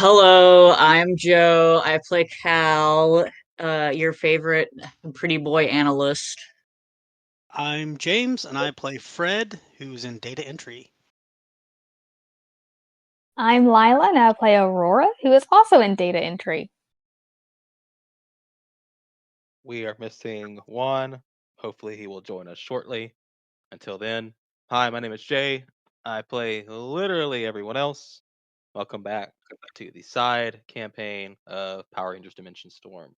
Hello, I'm Joe. I play Cal, your favorite pretty boy analyst. I'm James, and I play Fred, who's in data entry. I'm Lila and I play Aurora, who is also in data entry. We are missing Juan. Hopefully, he will join us shortly. Until then, hi, my name is Jay. I play literally everyone else. Welcome back to the side campaign of Power Rangers Dimension Storm.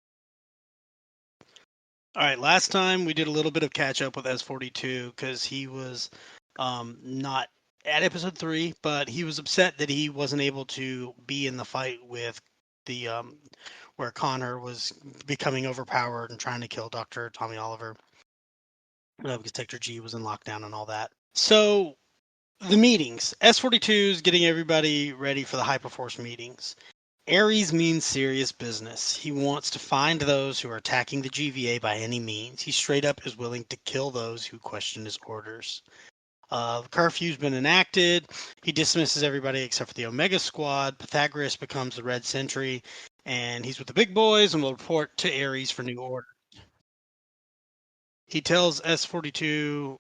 All right, last time we did a little bit of catch up with S42 because he was not at episode 3, but he was upset that he wasn't able to be in the fight with the where Connor was becoming overpowered and trying to kill Dr. Tommy Oliver because Sector G was in lockdown and all that. So the meetings. S42 is getting everybody ready for the Hyperforce meetings. Ares means serious business. He wants to find those who are attacking the GVA by any means. He straight up is willing to kill those who question his orders. The curfew's been enacted. He dismisses everybody except for the Omega Squad. Pythagoras becomes the Red Sentry, and he's with the big boys and will report to Ares for new order. He tells S42,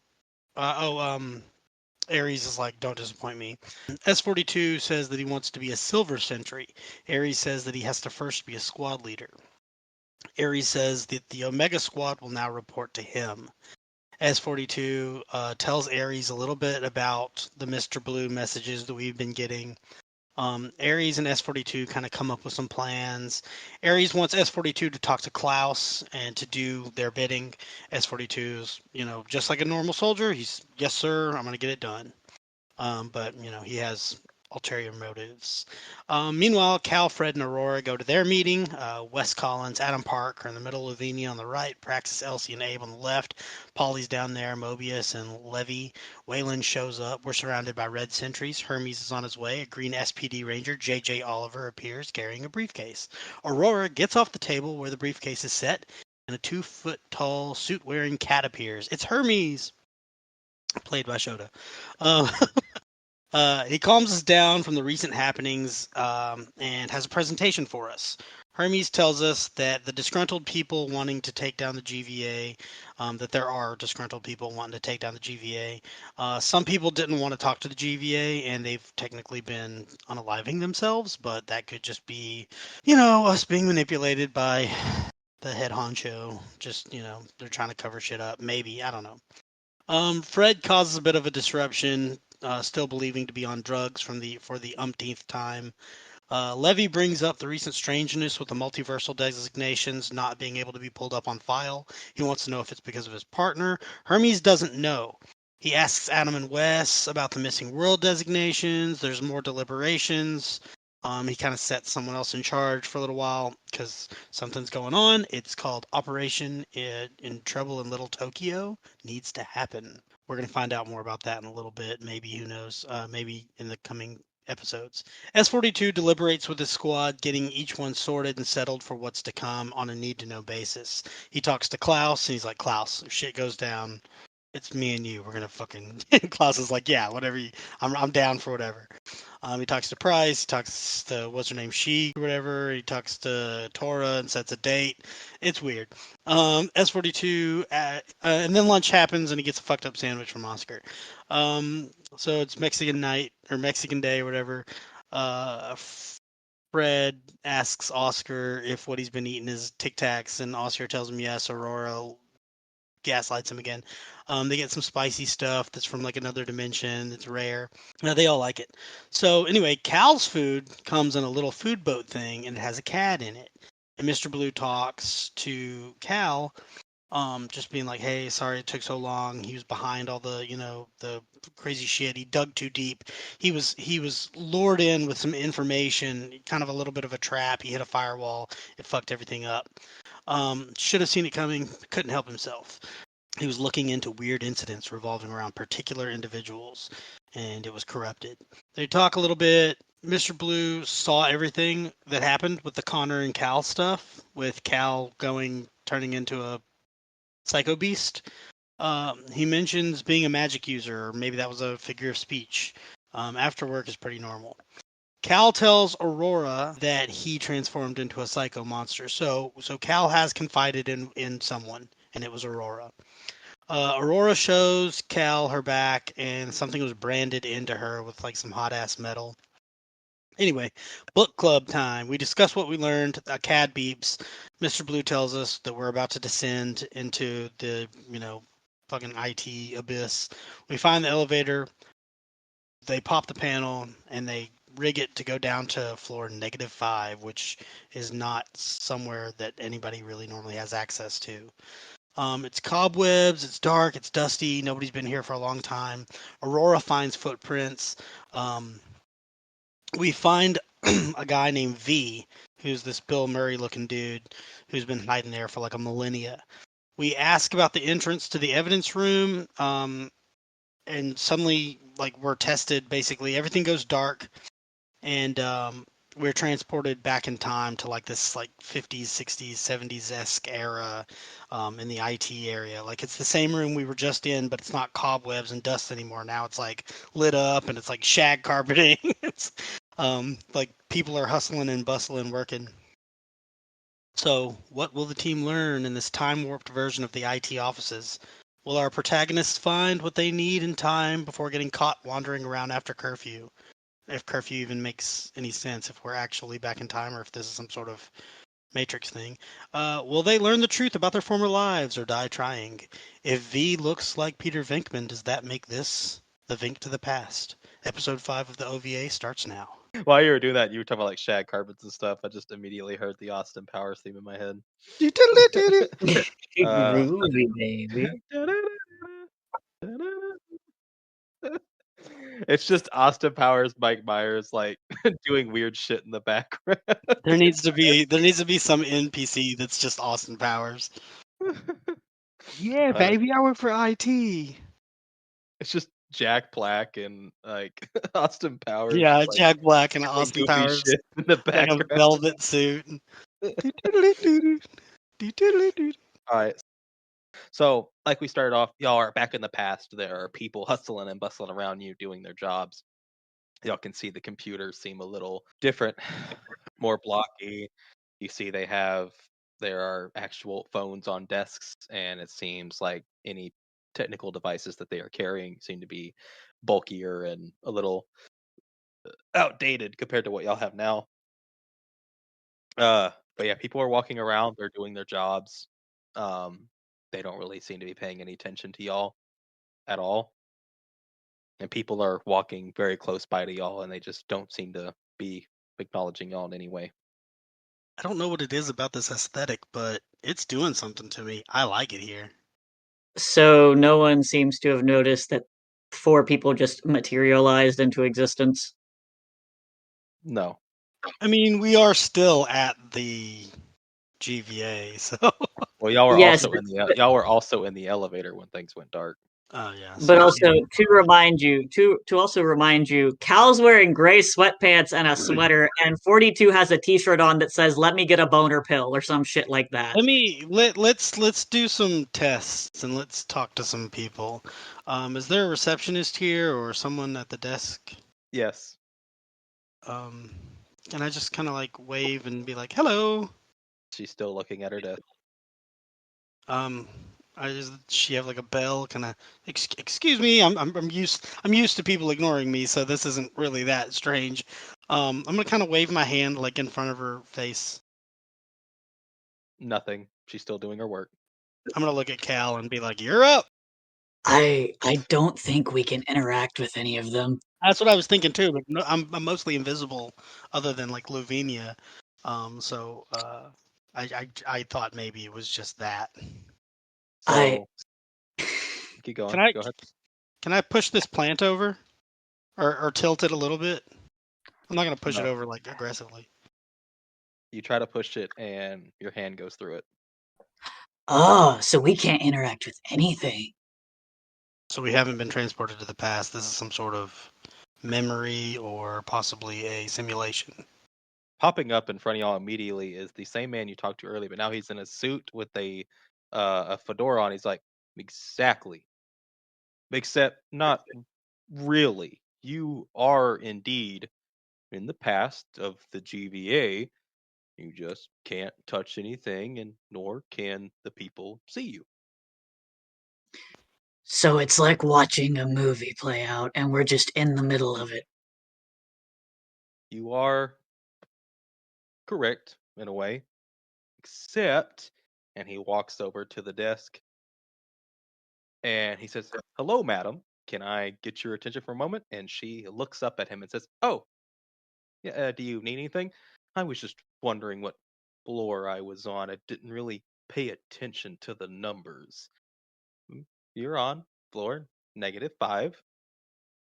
Ares is like, don't disappoint me. S42 says that he wants to be a silver sentry. Ares says that he has to first be a squad leader. Ares says that the Omega Squad will now report to him. S42 tells Ares a little bit about the Mr. Blue messages that we've been getting. Ares and S42 kind of come up with some plans. Ares wants S42 to talk to Klaus and to do their bidding. S42's, just like a normal soldier, he's, yes, sir, I'm going to get it done. But he has ulterior motives. Meanwhile, Cal, Fred, and Aurora go to their meeting. Wes Collins, Adam Park are in the middle, Lavinia on the right, Praxis, Elsie, and Abe on the left. Polly's down there, Mobius and Levy. Wayland shows up. We're surrounded by red sentries. Hermes is on his way. A green SPD Ranger, JJ Oliver, appears carrying a briefcase. Aurora gets off the table where the briefcase is set, and a 2-foot tall, suit wearing cat appears. It's Hermes, played by Shota. He calms us down from the recent happenings and has a presentation for us. Hermes tells us that the disgruntled people wanting to take down the GVA, that there are disgruntled people wanting to take down the GVA. Some people didn't want to talk to the GVA and they've technically been unaliving themselves, but that could just be, us being manipulated by the head honcho. Just, they're trying to cover shit up. Maybe. I don't know. Fred causes a bit of a disruption, still believing to be on drugs for the umpteenth time. Levy brings up the recent strangeness with the multiversal designations not being able to be pulled up on file. He wants to know if it's because of his partner. Hermes doesn't know. He asks Adam and Wes about the missing world designations. There's more deliberations. He kind of sets someone else in charge for a little while because something's going on. It's called Operation in Trouble in Little Tokyo. Needs to happen. We're going to find out more about that in a little bit. Maybe, who knows? Maybe in the coming episodes. S42 deliberates with his squad, getting each one sorted and settled for what's to come on a need to know basis. He talks to Klaus and he's like, Klaus, if shit goes down, it's me and you. We're gonna fucking. Klaus is like, yeah, whatever. I'm down for whatever. He talks to Price. He talks to what's her name, she, whatever. He talks to Tora and sets a date. It's weird. S42, and then lunch happens and he gets a fucked up sandwich from Oscar. So it's Mexican night or Mexican day or whatever. Fred asks Oscar if what he's been eating is Tic Tacs, and Oscar tells him yes. Aurora gaslights him again. They get some spicy stuff that's from like another dimension. It's rare. They all like it. So anyway, Cal's food comes in a little food boat thing, and it has a cat in it. And Mr. Blue talks to Cal, just being like, "Hey, sorry it took so long. He was behind all the, the crazy shit. He dug too deep. He was lured in with some information, kind of a little bit of a trap. He hit a firewall. It fucked everything up. Should have seen it coming. Couldn't help himself. He was looking into weird incidents revolving around particular individuals, and it was corrupted. They talk a little bit. Mr. Blue saw everything that happened with the Connor and Cal stuff, with Cal turning into a psycho beast. He mentions being a magic user, or maybe that was a figure of speech. After work is pretty normal. Cal tells Aurora that he transformed into a psycho monster. So Cal has confided in someone, and it was Aurora. Aurora shows Cal her back, and something was branded into her with like some hot ass metal. Anyway, book club time. We discuss what we learned. A CAD beeps. Mr. Blue tells us that we're about to descend into the, fucking IT abyss. We find the elevator. They pop the panel and they rig it to go down to floor -5, which is not somewhere that anybody really normally has access to. It's cobwebs, it's dark, it's dusty, nobody's been here for a long time. Aurora finds footprints. We find a guy named V, who's this Bill Murray looking dude who's been hiding there for like a millennia. We ask about the entrance to the evidence room, and suddenly, like, we're tested. Basically, everything goes dark, and we're transported back in time to like this like 50s, 60s, 70s esque era in the IT area. Like it's the same room we were just in, but it's not cobwebs and dust anymore. Now it's like lit up and it's like shag carpeting. It's like people are hustling and bustling, working. So, what will the team learn in this time warped version of the IT offices? Will our protagonists find what they need in time before getting caught wandering around after curfew? If curfew even makes any sense, if we're actually back in time or if this is some sort of Matrix thing. Will they learn the truth about their former lives or die trying? If V looks like Peter Venkman, does that make this the Vink to the past? Episode 5 of the OVA starts now. While you were doing that, you were talking about like shag carpets and stuff. I just immediately heard the Austin Powers theme in my head. Groovy, baby. It's just Austin Powers, Mike Myers, like doing weird shit in the background. There needs to be some NPC that's just Austin Powers. Yeah, Uh, baby, I work for IT. It's just Jack Black and like Austin Powers, Yeah, just like Jack Black and doing Austin goofy Powers shit in the in a background. velvet suit. All right. So, like we started off, y'all are back in the past. There are people hustling and bustling around you doing their jobs. Y'all can see the computers seem a little different, more blocky. You see there are actual phones on desks, and it seems like any technical devices that they are carrying seem to be bulkier and a little outdated compared to what y'all have now. But yeah, people are walking around, they're doing their jobs. Um, they don't really seem to be paying any attention to y'all at all. And people are walking very close by to y'all, and they just don't seem to be acknowledging y'all in any way. I don't know what it is about this aesthetic, but it's doing something to me. I like it here. So no one seems to have noticed that 4 people just materialized into existence. No. I mean, we are still at the GVA, so. Well, y'all were Yes, also in the elevator when things went dark. Oh yeah. but So also to also remind you, Cal's wearing gray sweatpants and a sweater, and 42 has a T-shirt on that says "Let me get a boner pill" or some shit like that. let's do some tests and let's talk to some people. Is there a receptionist here or someone at the desk? Yes. Um, can I just kind of like wave and be like, "Hello"? She's still looking at her desk. Um, she have like a bell? Can I? Excuse me, I'm used to people ignoring me, so this isn't really that strange. I'm gonna kind of wave my hand like in front of her face. Nothing. She's still doing her work. I'm gonna look at Cal and be like, "You're up." I don't think we can interact with any of them. That's what I was thinking too, but no, I'm mostly invisible, other than like Lavinia. So I thought maybe it was just that. I So keep going. Can I Go ahead. can I push this plant over or tilt it a little bit? I'm not gonna push it No. over like aggressively. You try to push it and your hand goes through it. so we can't interact with anything. So we haven't been transported to the past. This is some sort of memory or possibly a simulation. Popping up in front of y'all immediately is the same man you talked to earlier, but now he's in a suit with a fedora on. He's like, exactly. Except not really. You are indeed in the past of the GVA, you just can't touch anything, and nor can the people see you. So it's like watching a movie play out, and we're just in the middle of it. You are correct in a way, except, and he walks over to the desk and he says, "Hello, madam. Can I get your attention for a moment?" And she looks up at him and says, "Oh, yeah, do you need anything? I was just wondering what floor I was on. I didn't really pay attention to the numbers. "Mm, You're on floor -5.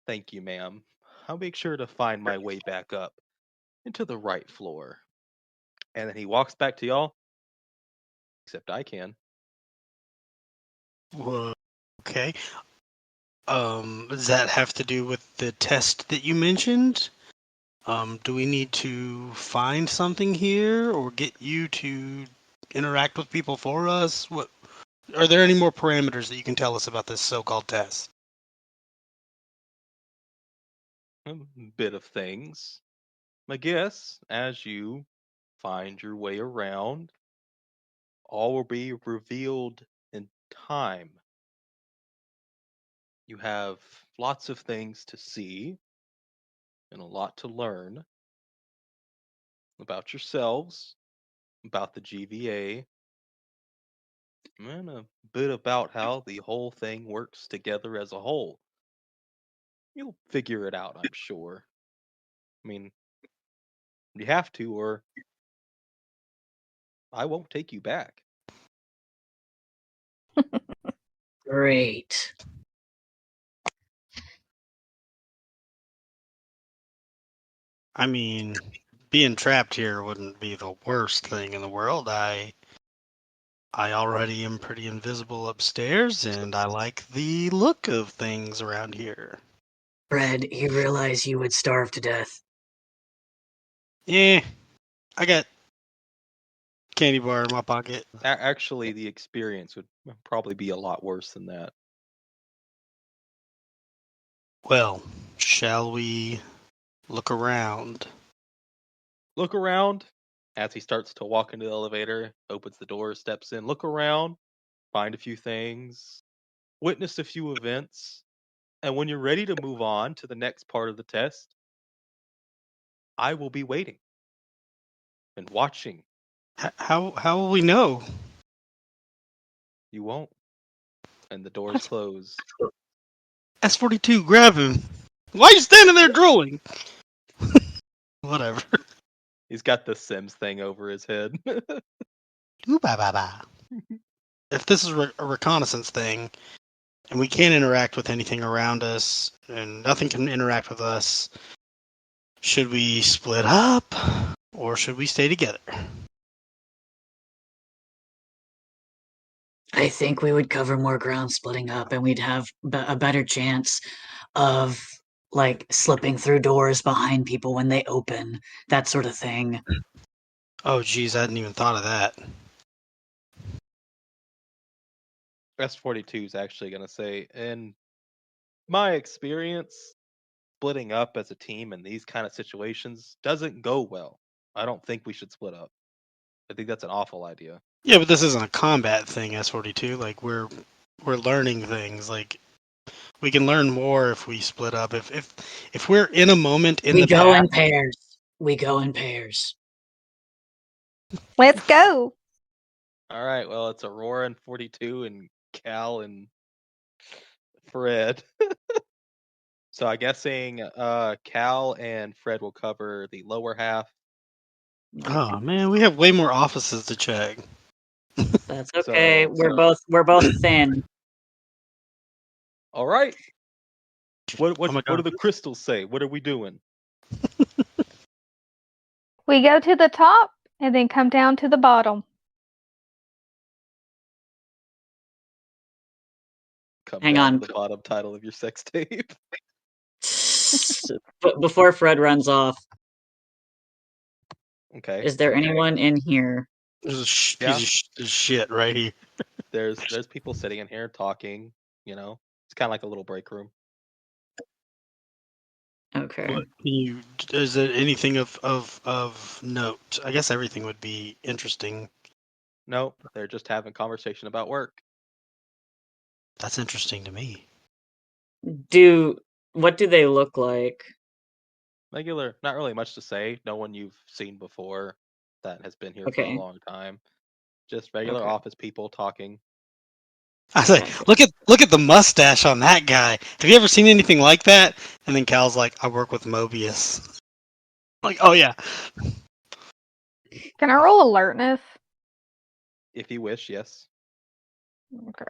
Thank you, ma'am. I'll make sure to find my way back up into the right floor." And then he walks back to y'all, except I can. Whoa. Okay. Does that have to do with the test that you mentioned? Do we need to find something here or get you to interact with people for us? What are there any more parameters that you can tell us about this so-called test? A bit of things. I guess as you find your way around, all will be revealed in time. You have lots of things to see and a lot to learn about yourselves, about the GVA, and a bit about how the whole thing works together as a whole. You'll figure it out, I'm sure. I mean, you have to, or I won't take you back. Great. I mean, being trapped here wouldn't be the worst thing in the world. I already am pretty invisible upstairs, and I like the look of things around here. Fred, you realize you would starve to death. Yeah, I got candy bar in my pocket. Actually, the experience would probably be a lot worse than that. Well, shall we look around? Look around as he starts to walk into the elevator, opens the door, steps in. Look around, find a few things, witness a few events, and when you're ready to move on to the next part of the test, I will be waiting and watching. How will we know? You won't. And the doors What? close. S42, grab him. Why are you standing there drooling? Whatever. He's got the Sims thing over his head. Ooh, ba, ba, ba. If this is a reconnaissance thing, and we can't interact with anything around us, and nothing can interact with us, should we split up, or should we stay together? I think we would cover more ground splitting up, and we'd have a better chance of like slipping through doors behind people when they open, that sort of thing. Oh, geez, I hadn't even thought of that. S42 is actually going to say, in my experience, splitting up as a team in these kind of situations doesn't go well. I don't think we should split up. I think that's an awful idea. Yeah, but this isn't a combat thing, S42. Like we're learning things. Like we can learn more if we split up. If we're in a moment in We the go in past. pairs. We go in pairs. Let's go. All right, well, it's Aurora and 42 and Cal and Fred. So I'm guessing Cal and Fred will cover the lower half. Oh man, we have way more offices to check. That's okay. So- We're both thin. All right. What Oh my what do God. the crystals say? What are we doing? We go to the top and then come down to the bottom. Come Hang down on. to the bottom title of your sex tape. But before Fred runs off, Okay. is there anyone in here? There's a Yeah. piece of shit right here. There's people sitting in here talking, It's kind of like a little break room. Okay. Is there anything of note? I guess everything would be interesting. Nope, they're just having conversation about work. That's interesting to me. What do they look like? Regular, not really much to say. No one you've seen before that has been here for a Okay. long time. Just regular Okay. office people talking. I say, Gotcha. look at the mustache on that guy. Have you ever seen anything like that? And then Cal's like, I work with Mobius. Like, oh yeah. Can I roll alertness? If you wish, yes. Okay.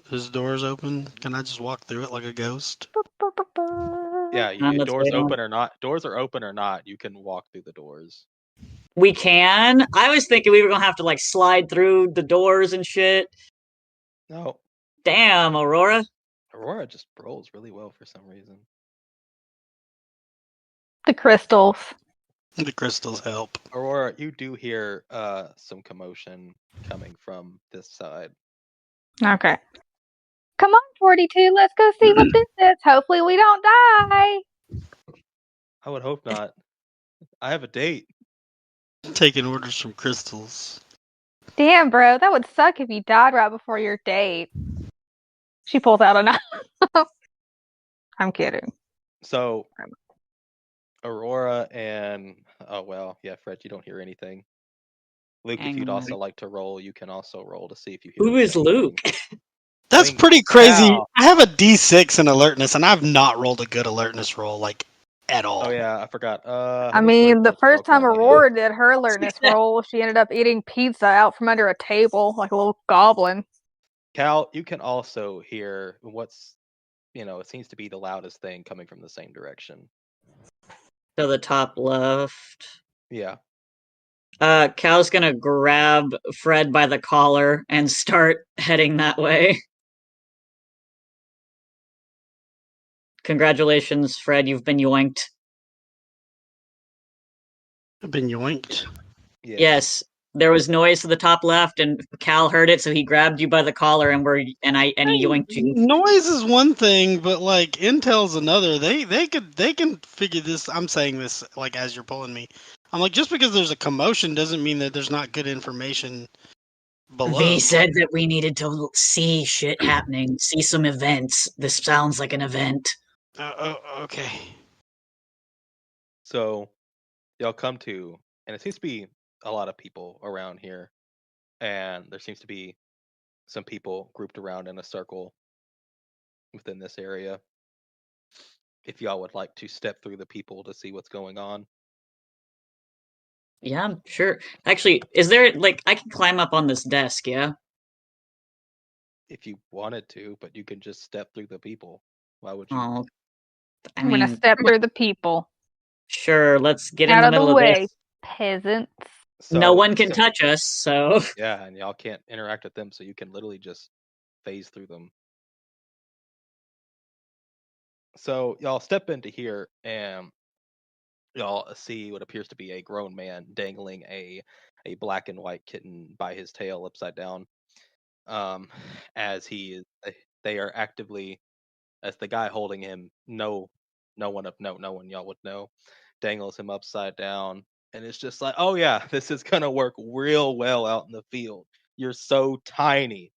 His door's open. Can I just walk through it like a ghost? Yeah, Let's doors wait on. open or not, doors are open or not, you can walk through the doors. We can. I was thinking we were gonna have to like slide through the doors and shit. No, Damn, Aurora. Aurora just rolls really well for some reason. The crystals. The crystals help. Aurora, you do hear some commotion coming from this side. Okay. Come on, 42. Let's go see what this is. Hopefully we don't die. I would hope not. I have a date. Taking orders from crystals. Damn, bro. That would suck if you died right before your date. She pulls out a knife. I'm kidding. So Aurora and Fred, you don't hear anything. Luke, if you'd Hang on. also like to roll, you can also roll to see if you hear Who the is same Luke? thing. That's I mean, pretty crazy. Cal. I have a D6 in alertness, and I've not rolled a good alertness roll, like, at all. Oh yeah, I forgot. I mean, the first time Aurora did her alertness roll, she ended up eating pizza out from under a table like a little goblin. Cal, you can also hear what's, it seems to be the loudest thing coming from the same direction. To the top left. Yeah. Cal's gonna grab Fred by the collar and start heading that way. Congratulations, Fred, you've been yoinked. I've been yoinked. Yes, there was noise to the top left, and Cal heard it, so he grabbed you by the collar, and he yoinked you. Noise is one thing, but like intel's another. They can figure this. I'm saying this like as you're pulling me. I'm like, just because there's a commotion doesn't mean that there's not good information below. V said that we needed to see shit happening, see some events. This sounds like an event. Okay. So y'all come to, and it seems to be a lot of people around here, and there seems to be some people grouped around in a circle within this area. If y'all would like to step through the people to see what's going on. Yeah, sure. Actually, is there like I can climb up on this desk, yeah? If you wanted to, but you can just step through the people. Why would you? Oh, I I'm gonna mean, step through the people. sure, let's get in Out the of the middle of way, this. peasants. No one can touch us, so Yeah, and y'all can't interact with them, so you can literally just phase through them. So y'all step into here, and y'all see what appears to be a grown man dangling a black and white kitten by his tail upside down. As they are actively, as the guy holding him, no one of note, no one y'all would know, dangles him upside down, and it's just like, oh yeah, this is gonna work real well out in the field. You're so tiny.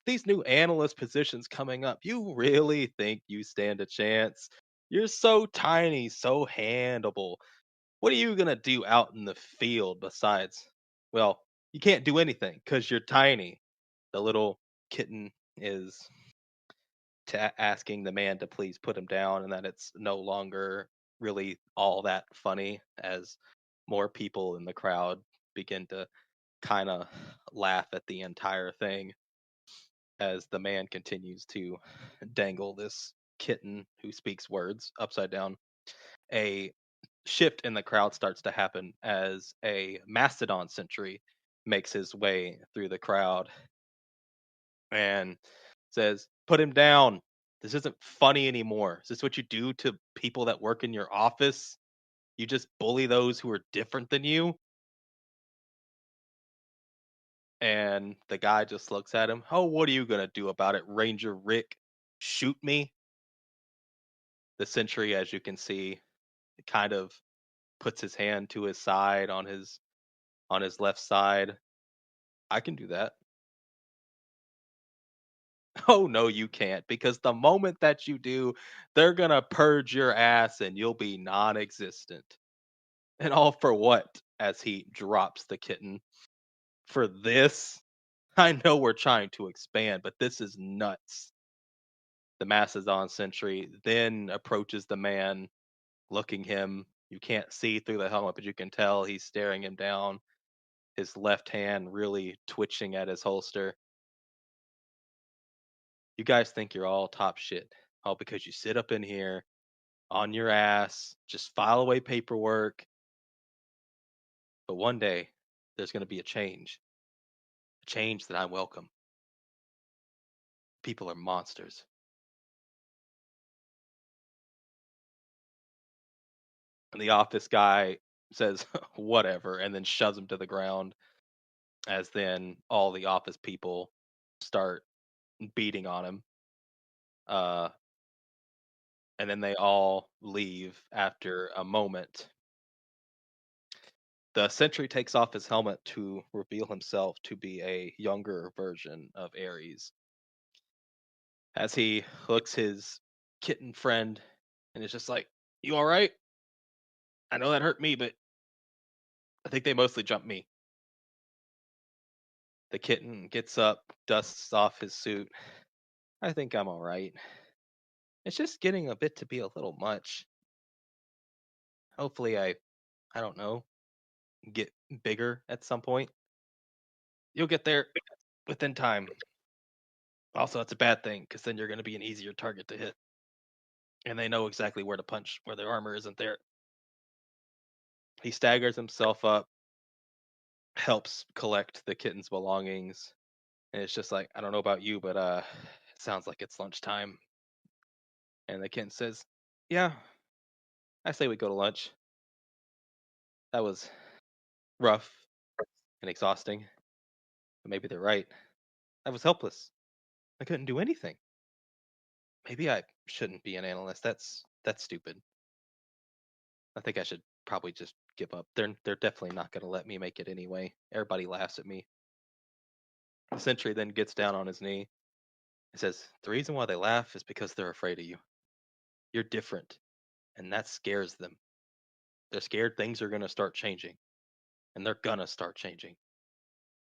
These new analyst positions coming up, you really think you stand a chance? You're so tiny, so handleable. What are you going to do out in the field besides? Well, you can't do anything because you're tiny. The little kitten is asking the man to please put him down, and that it's no longer really all that funny as more people in the crowd begin to kind of laugh at the entire thing as the man continues to dangle this kitten who speaks words upside down. A shift in the crowd starts to happen as a mastodon sentry makes his way through the crowd and says, "Put him down. This isn't funny anymore. Is this what you do to people that work in your office? You just bully those who are different than you?" And the guy just looks at him. "Oh, what are you going to do about it, Ranger Rick? Shoot me?" The sentry, as you can see, kind of puts his hand to his side on his left side. I can do that. Oh no, you can't, because the moment that you do, they're gonna purge your ass and you'll be non-existent. And all for what? As he drops the kitten. For this? I know we're trying to expand, but this is nuts. The Macedon sentry then approaches the man, looking him. You can't see through the helmet, but you can tell he's staring him down. His left hand really twitching at his holster. You guys think you're all top shit, all because you sit up in here on your ass, just file away paperwork. But one day, there's going to be a change that I welcome. People are monsters. And the office guy says, whatever, and then shoves him to the ground, as then all the office people start beating on him. And then they all leave after a moment. The sentry takes off his helmet to reveal himself to be a younger version of Ares. As he looks his kitten friend and is just like, "You all right? I know that hurt me, but I think they mostly jumped me." The kitten gets up, dusts off his suit. "I think I'm all right. It's just getting a bit to be a little much. Hopefully I don't know, get bigger at some point. You'll get there within time. Also, it's a bad thing, because then you're going to be an easier target to hit. And they know exactly where to punch, where their armor isn't there." He staggers himself up, helps collect the kitten's belongings, and it's just like, "I don't know about you, but it sounds like it's lunchtime." And the kitten says, "Yeah, I say we go to lunch. That was rough and exhausting. But maybe they're right. I was helpless. I couldn't do anything. Maybe I shouldn't be an analyst. That's stupid. I think I should probably just give up. They're definitely not going to let me make it anyway. Everybody laughs at me." The sentry then gets down on his knee and says, "The reason why they laugh is because they're afraid of you. You're different, and that scares them. They're scared things are going to start changing, and they're going to start changing.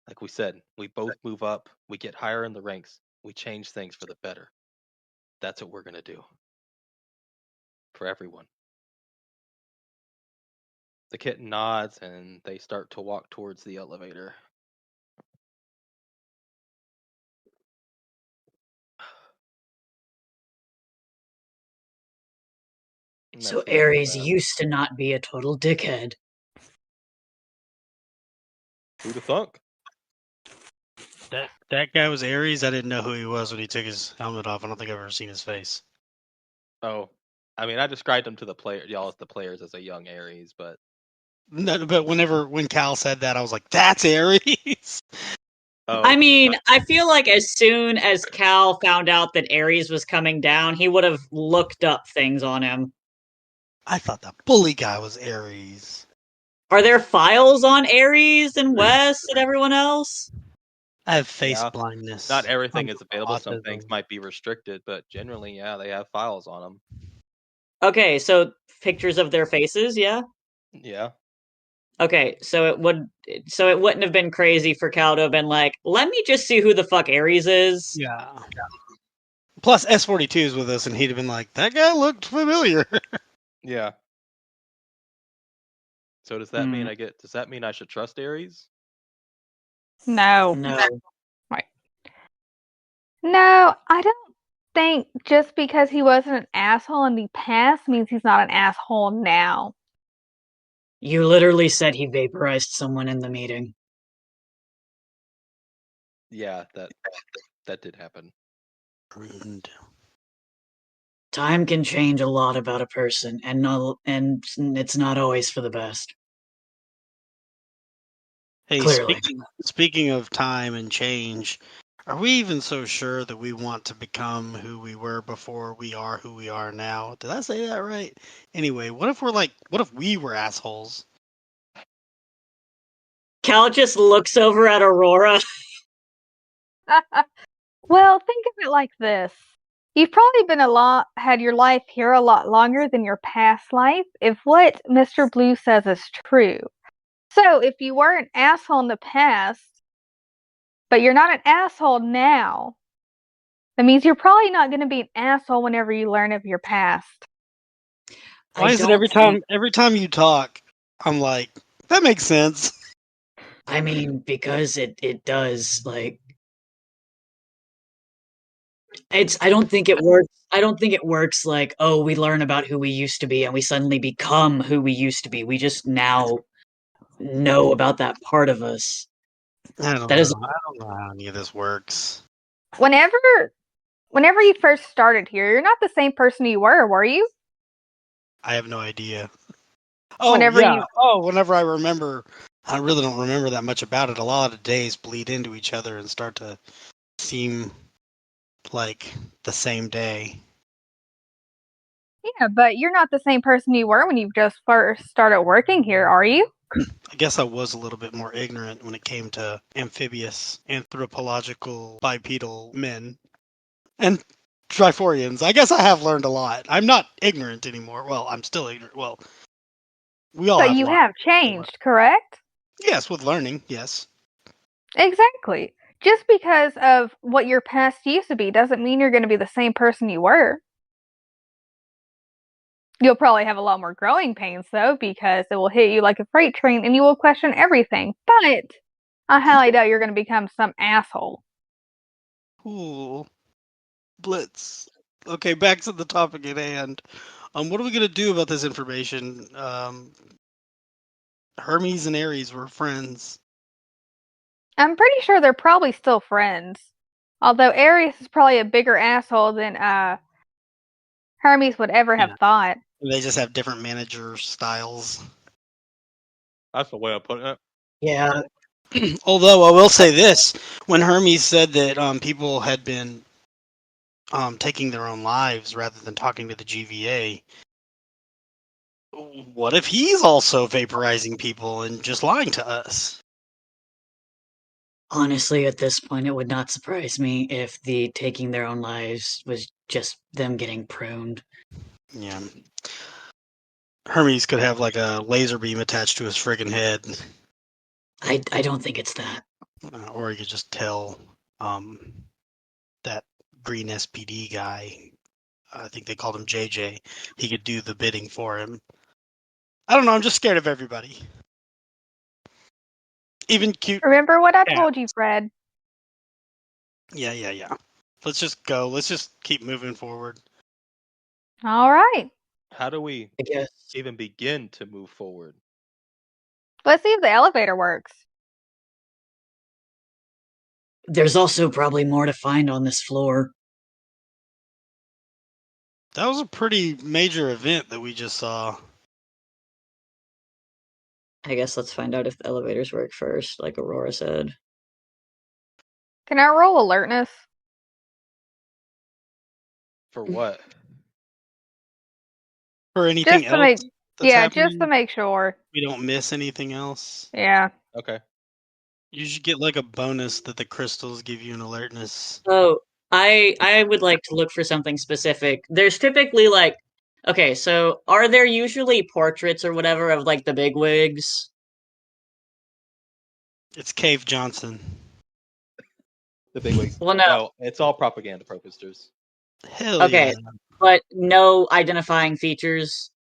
Like we said, we both move up, we get higher in the ranks, we change things for the better. That's what we're going to do. For everyone." The kitten nods, and they start to walk towards the elevator. And So that's where we Ares left. used to not be a total dickhead. Who'd have thunk? That guy was Ares. I didn't know who he was when he took his helmet off. I don't think I've ever seen his face. Oh, I mean, I described him to the player, y'all as the players, as a young Ares, but No, but when Cal said that, I was like, "That's Ares." oh, I mean, I feel like as soon as Cal found out that Ares was coming down, he would have looked up things on him. I thought that bully guy was Ares. Are there files on Ares and Wes and everyone else? I have face Yeah. blindness. Not everything I'm is available. Some autism. things might be restricted, but generally, yeah, they have files on them. Okay, so pictures of their faces, yeah? Yeah. Okay, so it wouldn't have been crazy for Cal to have been like, "Let me just see who the fuck Ares is." Yeah. Plus, S42 is with us, and he'd have been like, "That guy looked familiar." Yeah. So does that mean does that mean I should trust Ares? No. No. No, I don't think just because he wasn't an asshole in the past means he's not an asshole now. You literally said he vaporized someone in the meeting. Yeah, that did happen. Time can change a lot about a person, and it's not always for the best. Hey, Clearly. speaking of time and change, Are we even so sure that we want to become who we were before we are who we are now? Did I say that right? Anyway, what if we were assholes? Cal just looks over at Aurora. Well, think of it like this. You've probably had your life here a lot longer than your past life, if what Mr. Blue says is true. So, if you were an asshole in the past, but you're not an asshole now, that means you're probably not going to be an asshole whenever you learn of your past. Why I is it don't think, every time you talk, I'm like, that makes sense. I mean, because it does, like, I don't think it works. I don't think it works like, oh, we learn about who we used to be and we suddenly become who we used to be. We just now know about that part of us. I don't That is, know. I don't know how any of this works. Whenever you first started here, you're not the same person you were you? I have no idea. Oh Whenever yeah. you Whenever I remember, I really don't remember that much about it. A lot of days bleed into each other and start to seem like the same day. Yeah, but you're not the same person you were when you just first started working here, are you? I guess I was a little bit more ignorant when it came to amphibious, anthropological, bipedal men and Triforians. I guess I have learned a lot. I'm not ignorant anymore. Well, I'm still ignorant. Well, we all So have you lots have to learn. changed, correct? Yes, with learning, yes. Exactly. Just because of what your past used to be doesn't mean you're going to be the same person you were. You'll probably have a lot more growing pains, though, because it will hit you like a freight train and you will question everything. But I highly doubt you're going to become some asshole. Cool. Blitz. Okay, back to the topic at hand. What are we gonna do about this information? Hermes and Ares were friends. I'm pretty sure they're probably still friends. Although Ares is probably a bigger asshole than Hermes would ever have Yeah. thought. They just have different manager styles. That's the way of putting it. yeah. Although I will say this, when Hermes said that people had been taking their own lives rather than talking to the GVA, what if he's also vaporizing people and just lying to us? Honestly, at this point, it would not surprise me if the taking their own lives was just them getting pruned. Yeah. Hermes could have like a laser beam attached to his friggin' head. I don't think it's that. Or you could just tell that green SPD guy, I think they called him JJ, he could do the bidding for him. I don't know, I'm just scared of everybody. Even cute. Remember what I Yeah. told you, Fred? Yeah. Let's just go. Let's just keep moving forward. All right. How do we I guess even begin to move forward? Let's see if the elevator works. there's also probably more to find on this floor. That was a pretty major event that we just saw. I guess let's find out if the elevators work first, like Aurora said. Can I roll alertness? For what? For anything Just to else make that's just happening, to make sure. we don't miss anything else. Yeah. Okay. You should get like a bonus that the crystals give you an alertness. Oh, I would like to look for something specific. There's typically like, okay, so are there usually portraits or whatever of like the bigwigs? It's Cave Johnson. The big wigs. Well, no. No, it's all propaganda purposes. Hell Okay, yeah. but no identifying features.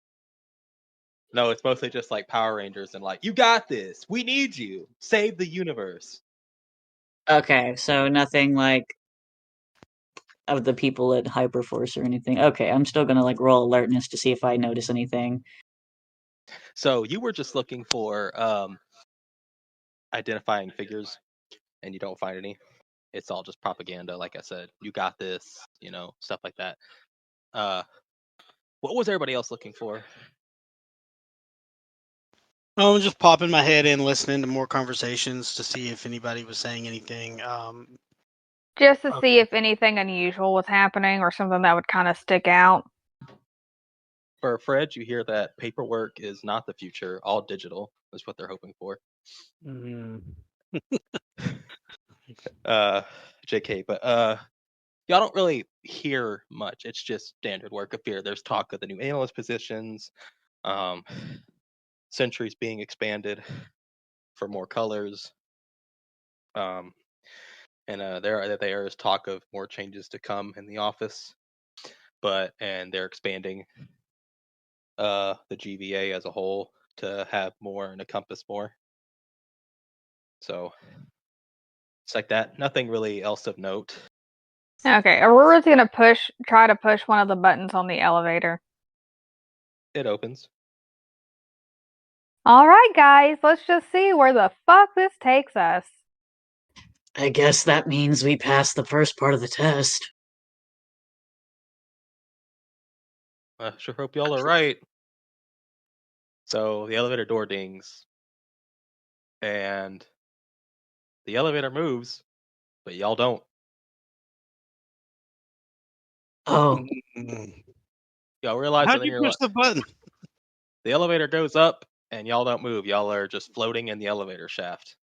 No, it's mostly just like Power Rangers and like, you got this. We need you. Save the universe. Okay, so nothing like of the people at Hyperforce or anything. Okay, I'm still gonna like roll alertness to see if I notice anything. So you were just looking for identifying figures and you don't find any. It's all just propaganda, like I said. You got this, stuff like that. What was everybody else looking for? I'm just popping my head in, listening to more conversations to see if anybody was saying anything. Just to see if anything unusual was happening or something that would kind of stick out. For Fred, you hear that paperwork is not the future. All digital is what they're hoping for. JK, but y'all don't really hear much. It's just standard work of fear. There's talk of the new analyst positions, sentries being expanded for more colors, and there is talk of more changes to come in the office, and they're expanding the GVA as a whole to have more and encompass more. So it's like that. Nothing really else of note. Okay, Aurora's gonna try to push one of the buttons on the elevator. It opens. Alright, guys, let's just see where the fuck this takes us. I guess that means we passed the first part of the test. I sure hope y'all are right. So the elevator door dings, and the elevator moves, but y'all don't. Oh, Y'all realize How'd and then you you're push like, the button? the elevator goes up, and y'all don't move. Y'all are just floating in the elevator shaft.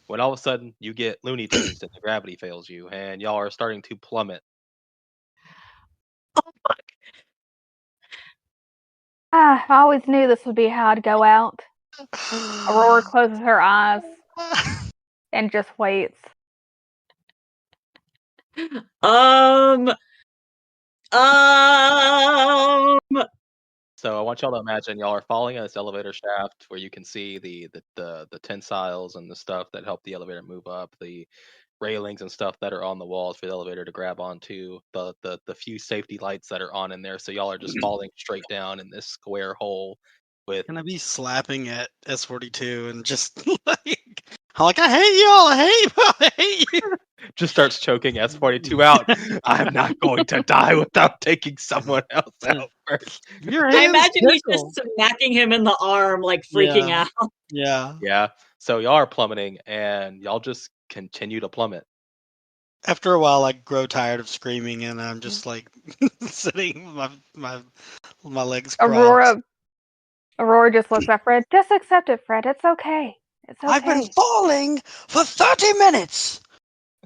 When all of a sudden you get Looney Tunes and the gravity fails you, and y'all are starting to plummet. oh fuck. I always knew this would be how it'd go out. Aurora closes her eyes and just waits. Um. So I want y'all to imagine y'all are falling in this elevator shaft where you can see the tensiles and the stuff that help the elevator move up, the railings and stuff that are on the walls for the elevator to grab onto, the few safety lights that are on in there. So y'all are just falling straight down in this square hole with Can I be slapping at S42 and just like, I'm like, I hate y'all, I hate you. just starts choking S42 out. I'm not going to die without taking someone else out first. Your I hands imagine he's tickle. just smacking him in the arm, like freaking Yeah. out. Yeah. Yeah. So y'all are plummeting, and y'all just continue to plummet. After a while, I grow tired of screaming, and I'm just like sitting, my legs crossed. Aurora just looks at Fred. Just accept it, Fred. It's okay. It's okay. I've been falling for 30 minutes.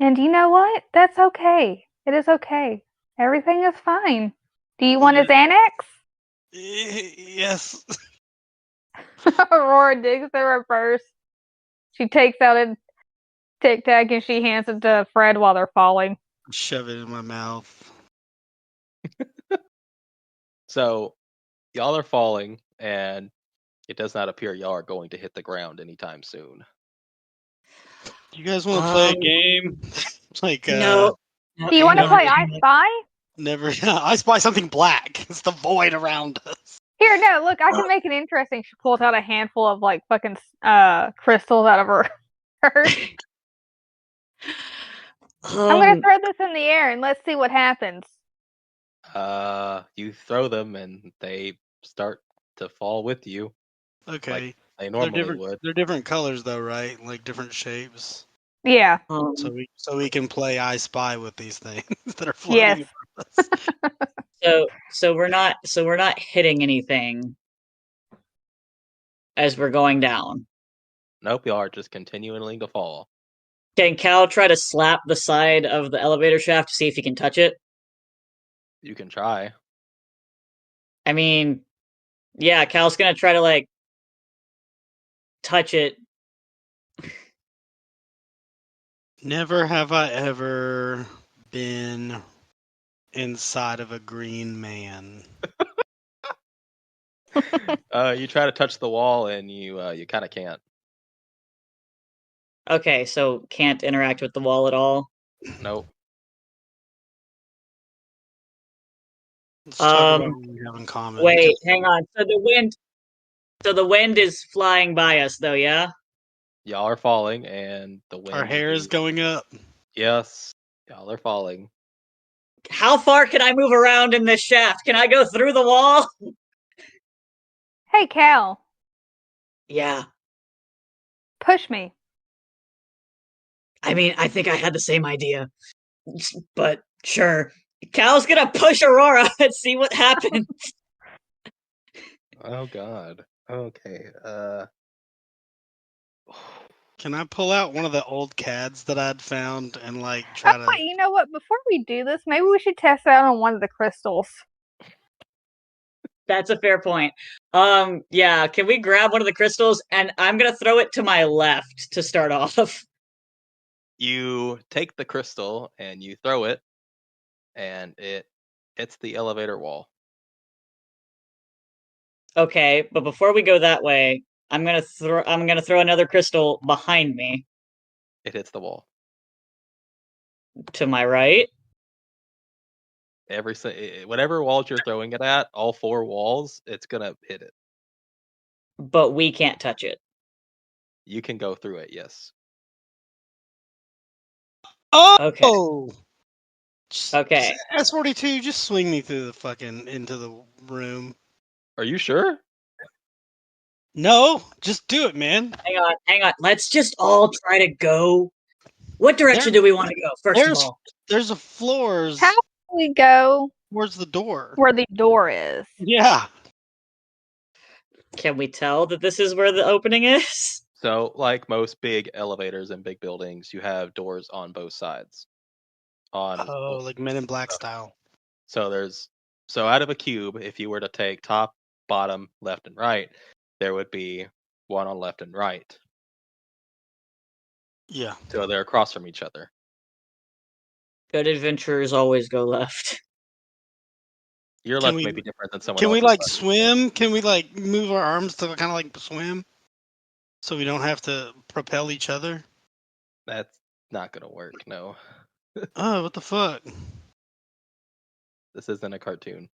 And you know what? That's okay. It is okay. Everything is fine. Do you want his annex? Yes. Aurora digs through her purse. She takes out a Tic Tac and she hands it to Fred while they're falling. Shove it in my mouth. So y'all are falling, and it does not appear y'all are going to hit the ground anytime soon. You guys want to play a game? Like, No. Do you want to play I Spy? Never. I spy something black. It's the void around us. Here, no, look, I can make it interesting. She pulls out a handful of like fucking crystals out of her purse. I'm gonna throw this in the air and let's see what happens. You throw them, and they start to fall with you. Okay. Like they normally would. They're different colors though, right? Like different shapes. Yeah. So we can play I Spy with these things that are floating. Yes. So we're not hitting anything as we're going down. Nope, y'all are just continuing to fall. Can Cal try to slap the side of the elevator shaft to see if he can touch it? You can try. I mean, yeah, Cal's gonna try to like touch it. Never have I ever been inside of a green man. You try to touch the wall, and you kind of can't. Okay, so can't interact with the wall at all. Nope. Let's talk about what we have in common. Wait, hang on. So the wind is flying by us, though. Yeah. Y'all are falling, and the wind. Our hair is going up. Yes, y'all are falling. How far can I move around in this shaft? Can I go through the wall? Hey, Cal. Yeah. Push me. I mean, I think I had the same idea. but sure. Cal's gonna push Aurora and see what happens. Oh God. Okay. Can I pull out one of the old CADs that I'd found and like try to? Wait, you know what? Before we do this, maybe we should test it out on one of the crystals. That's a fair point. Yeah, can we grab one of the crystals? And I'm gonna throw it to my left to start off. You take the crystal and you throw it, and it hits the elevator wall. Okay, but before we go that way, I'm gonna throw another crystal behind me It hits the wall. to my right. Whatever walls you're throwing it at, all 4 walls, it's gonna hit it. But we can't touch it. You can go through it, yes. Oh. Okay. Okay. S42, just swing me through the fucking into the room. Are you sure? No, just do it, man. Hang on. Let's just all try to go. What direction do we want to go, first of all? There's a floors How do we go towards the door. where the door is? Yeah. Can we tell that this is where the opening is? So, like most big elevators and big buildings, you have doors on both sides. Oh, like Men in Black style. So out of a cube, if you were to take top, bottom, left, and right, there would be one on left and right. Yeah. So they're across from each other. Good adventurers always go left. Your left may be different than someone Can we else's like left. swim? Can we like move our arms to kind of like swim? So we don't have to propel each other? That's not gonna work, no. Oh, what the fuck? This isn't a cartoon.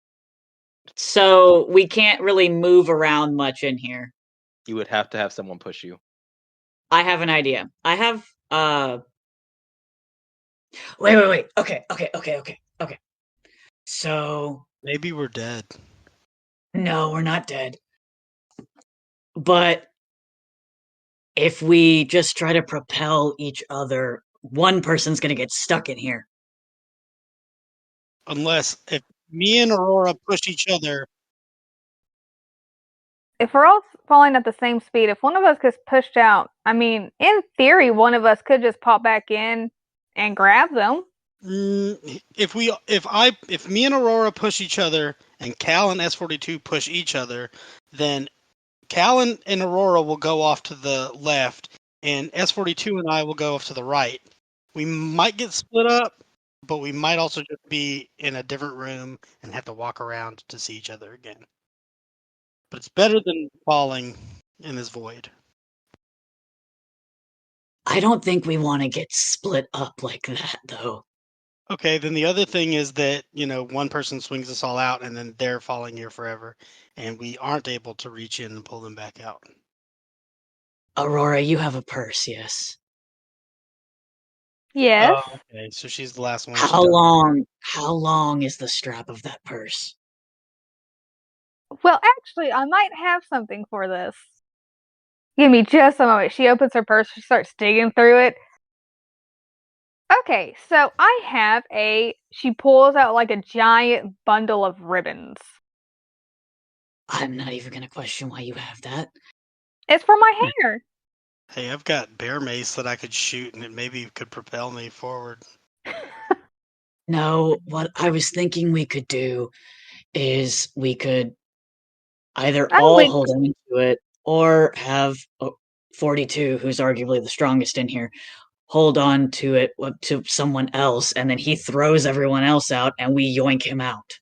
So we can't really move around much in here. You would have to have someone push you. I have an idea. I have Wait. Okay. So Maybe we're dead. no, we're not dead. But if we just try to propel each other, one person's gonna get stuck in here. Unless if me and Aurora push each other. If we're all falling at the same speed, if one of us gets pushed out, I mean, in theory, one of us could just pop back in and grab them. If me and Aurora push each other and Cal and S42 push each other, then Cal and Aurora will go off to the left, and S42 and I will go off to the right. We might get split up, but we might also just be in a different room and have to walk around to see each other again. But it's better than falling in this void. I don't think we want to get split up like that, though. Okay, then the other thing is that, one person swings us all out and then they're falling here forever, and we aren't able to reach in and pull them back out. Aurora, you have a purse, yes? Yes. Oh, okay, so she's the last one. How long is the strap of that purse? Well, actually, I might have something for this. Give me just a moment. She opens her purse. She starts digging through it. Okay, so I have she pulls out like a giant bundle of ribbons. I'm not even going to question why you have that. It's for my hair. Hey, I've got bear mace that I could shoot, and it maybe could propel me forward. No, what I was thinking we could do is we could either all hold on to it or have 42, who's arguably the strongest in here, hold on to it to someone else, and then he throws everyone else out and we yoink him out.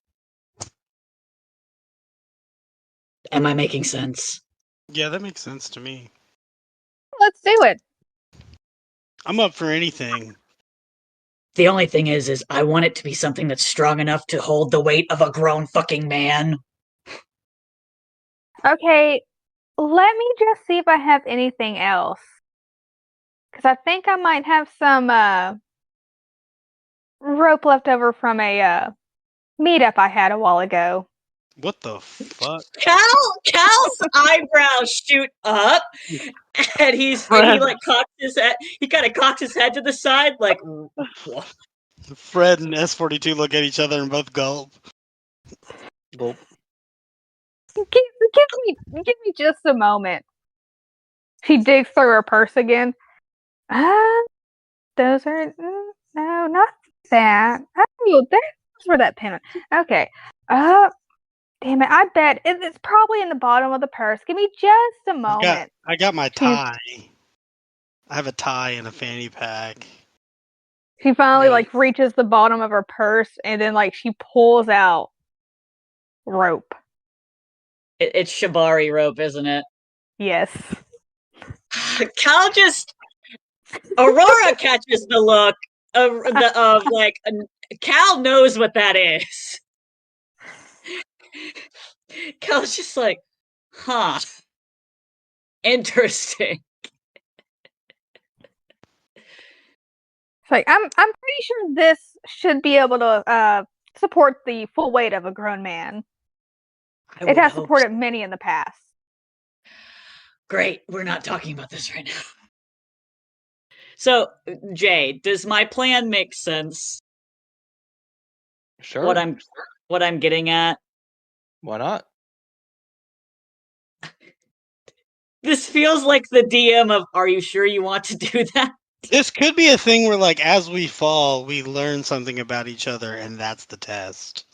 Am I making sense? Yeah, that makes sense to me. Let's do it. I'm up for anything. The only thing is I want it to be something that's strong enough to hold the weight of a grown fucking man. Okay, let me just see if I have anything else. Because I think I might have some rope left over from a meetup I had a while ago. What the fuck? Cal's eyebrows shoot up, and he like cocks his head. He kind of cocks his head to the side, like, what? Fred and S42 look at each other and both gulp. Gulp. Give me just a moment. She digs through her purse again. Those are no, not that. Oh, there's where that payment. Okay. Damn it! I bet it's probably in the bottom of the purse. Give me just a moment. I got my tie. I have a tie and a fanny pack. She finally reaches the bottom of her purse and then she pulls out rope. It's shibari rope, isn't it? Yes. Cal just Aurora catches the look of Cal knows what that is. Cal's just like, huh. Interesting. It's like I'm pretty sure this should be able to support the full weight of a grown man. It has supported many in the past. Great, we're not talking about this right now. So, Jay, does my plan make sense? Sure. What I'm getting at? Why not? This feels like the DM of, are you sure you want to do that? This could be a thing where, as we fall, we learn something about each other, and that's the test.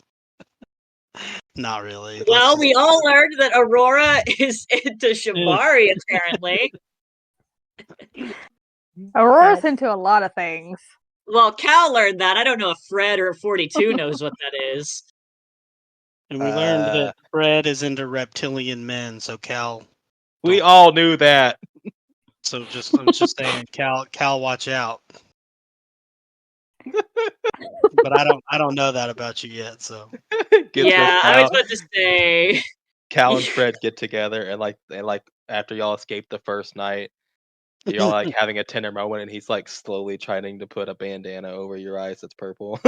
Not really. Well, we all learned that Aurora is into shibari, apparently. Aurora's into a lot of things. Well, Cal learned that. I don't know if Fred or 42 knows what that is. And we learned that Fred is into reptilian men, so Cal... We all knew that. So I'm just saying, Cal, watch out. But I don't know that about you yet, so. Yeah, I was about to say. Cal and Fred get together and after y'all escape the first night, you're having a tender moment, and he's slowly trying to put a bandana over your eyes that's purple.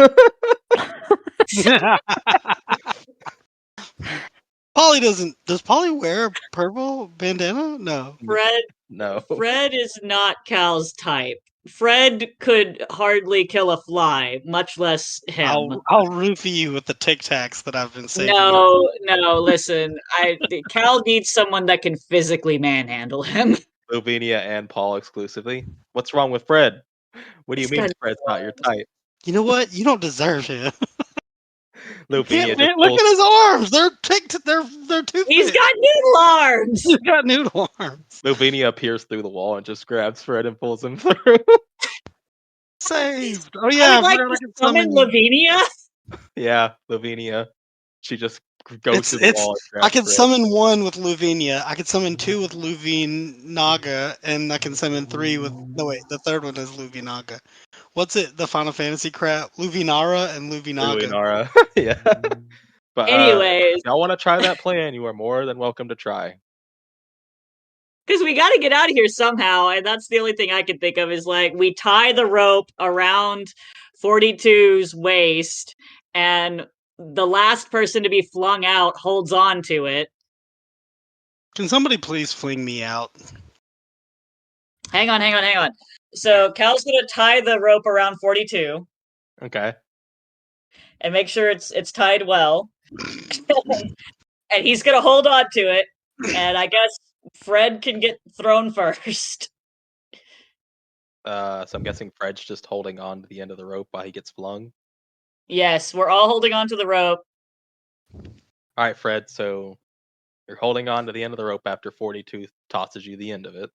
Polly doesn't. Does Polly wear a purple bandana? No. No. Fred is not Cal's type. Fred could hardly kill a fly, much less him. I'll roofie you with the Tic Tacs that I've been saving. No, listen. Cal needs someone that can physically manhandle him. Lavinia and Paul exclusively. What's wrong with Fred? What do you mean Fred's not your type? You know what? You don't deserve him. Lavinia look at his arms. They're too He's got noodle arms. He's got noodle arms. Lavinia peers through the wall and just grabs Fred and pulls him through. Saved. Oh yeah, I would to summon Lavinia. Yeah, Lavinia. She just goes to the wall. I can summon one with Lavinia. I can summon two with Luvinaga, and I can summon three with. No wait, the third one is Luvinaga. What's it? The Final Fantasy crap? Luvinara and Luvinaga. Luvinara. Yeah. But anyways, if y'all want to try that plan, you are more than welcome to try. Because we got to get out of here somehow, and that's the only thing I can think of is we tie the rope around 42's waist, and the last person to be flung out holds on to it. Can somebody please fling me out? Hang on. So Cal's gonna tie the rope around 42. Okay. And make sure it's tied well. And he's gonna hold on to it. And I guess Fred can get thrown first. So I'm guessing Fred's just holding on to the end of the rope while he gets flung? Yes, we're all holding on to the rope. Alright, Fred, so you're holding on to the end of the rope after 42 tosses you the end of it.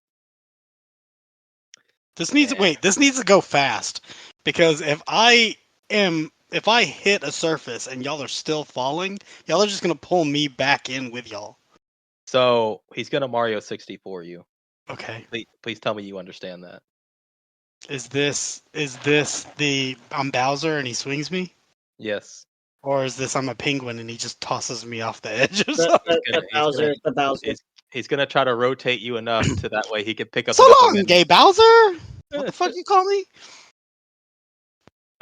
This needs to go fast. Because if I hit a surface and y'all are still falling, y'all are just gonna pull me back in with y'all. So he's gonna Mario 64 you. Okay. Please tell me you understand that. Is this the I'm Bowser and he swings me? Yes. Or is this I'm a penguin and he just tosses me off the edge or something? The Bowser. He's gonna try to rotate you enough to that way he can pick up. So long, gay Bowser! What the fuck you call me?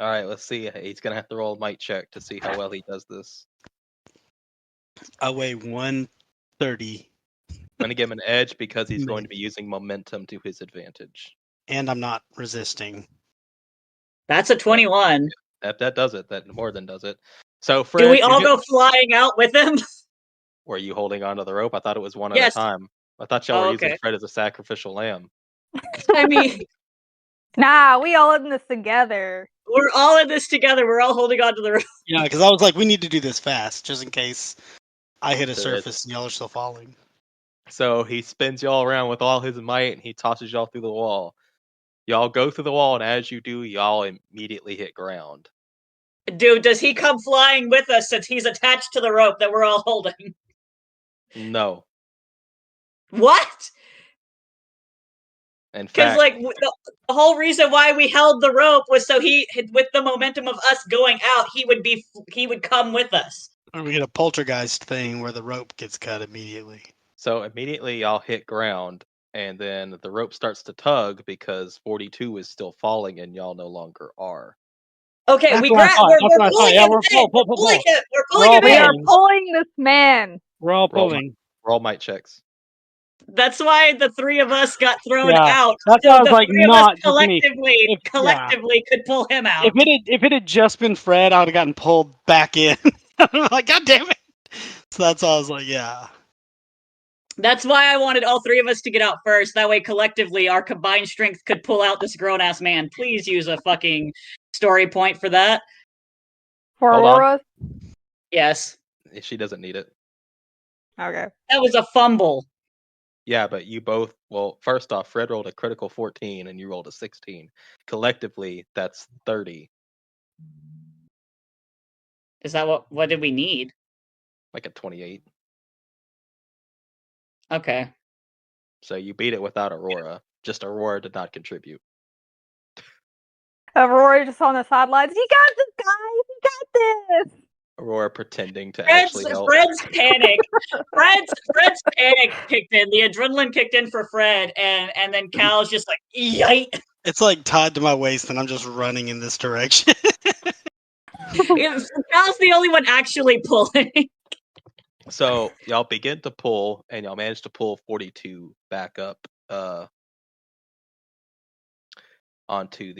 Alright, let's see. He's gonna have to roll a might check to see how well he does this. I weigh 130. I'm gonna give him an edge because he's going to be using momentum to his advantage. And I'm not resisting. That's a 21. That does it. That more than does it. So, Fred, do we all go flying out with him? Were you holding onto the rope? I thought it was one at Yes. a time. I thought y'all were using okay. Fred as a sacrificial lamb. I mean, Nah, we all in this together. we're all in this together. We're all holding onto the rope. Yeah, because I was like, we need to do this fast, just in case I hit a So surface and y'all are still falling. So he spins y'all around with all his might, and he tosses y'all through the wall. Y'all go through the wall, and as you do, y'all immediately hit ground. Dude, does he come flying with us since he's attached to the rope that we're all holding? No. What? In Because, fact, like, the whole reason why we held the rope was so with the momentum of us going out, he would come with us. Or we get a poltergeist thing where the rope gets cut immediately. so immediately y'all hit ground, and then the rope starts to tug because 42 is still falling, and y'all no longer are. Okay, That's we what I thought. we're That's what I pulling thought. Yeah, him we're in. pull. We're pulling him. We're We're pulling all him We in. are pulling. pulling this man. We're all Roll pulling. Roll might checks. That's why the three of us got thrown Yeah, out. that's So why I was the like, three of us not just me. collectively could pull him out. If it had just been Fred, I would have gotten pulled back in. I'm like, God damn it! So that's why I was like, yeah. That's why I wanted all three of us to get out first. That way, collectively, our combined strength could pull out this grown ass man. Please use a fucking story point for that. For Hold on. Aurora? Yes. She doesn't need it. Okay. That was a fumble. Yeah, but you both. Well, first off, Fred rolled a critical 14, and you rolled a 16. Collectively, that's 30. Is that what did we need? Like a 28. Okay. So you beat it without Aurora. Just Aurora did not contribute. Aurora just on the sidelines. You got this, guys. You got this. Aurora pretending to actually help. Fred's panic. Fred's panic kicked in. The adrenaline kicked in for Fred, and then Cal's just like, yike. It's like tied to my waist, and I'm just running in this direction. Cal's the only one actually pulling. So y'all begin to pull, and y'all manage to pull 42 back up onto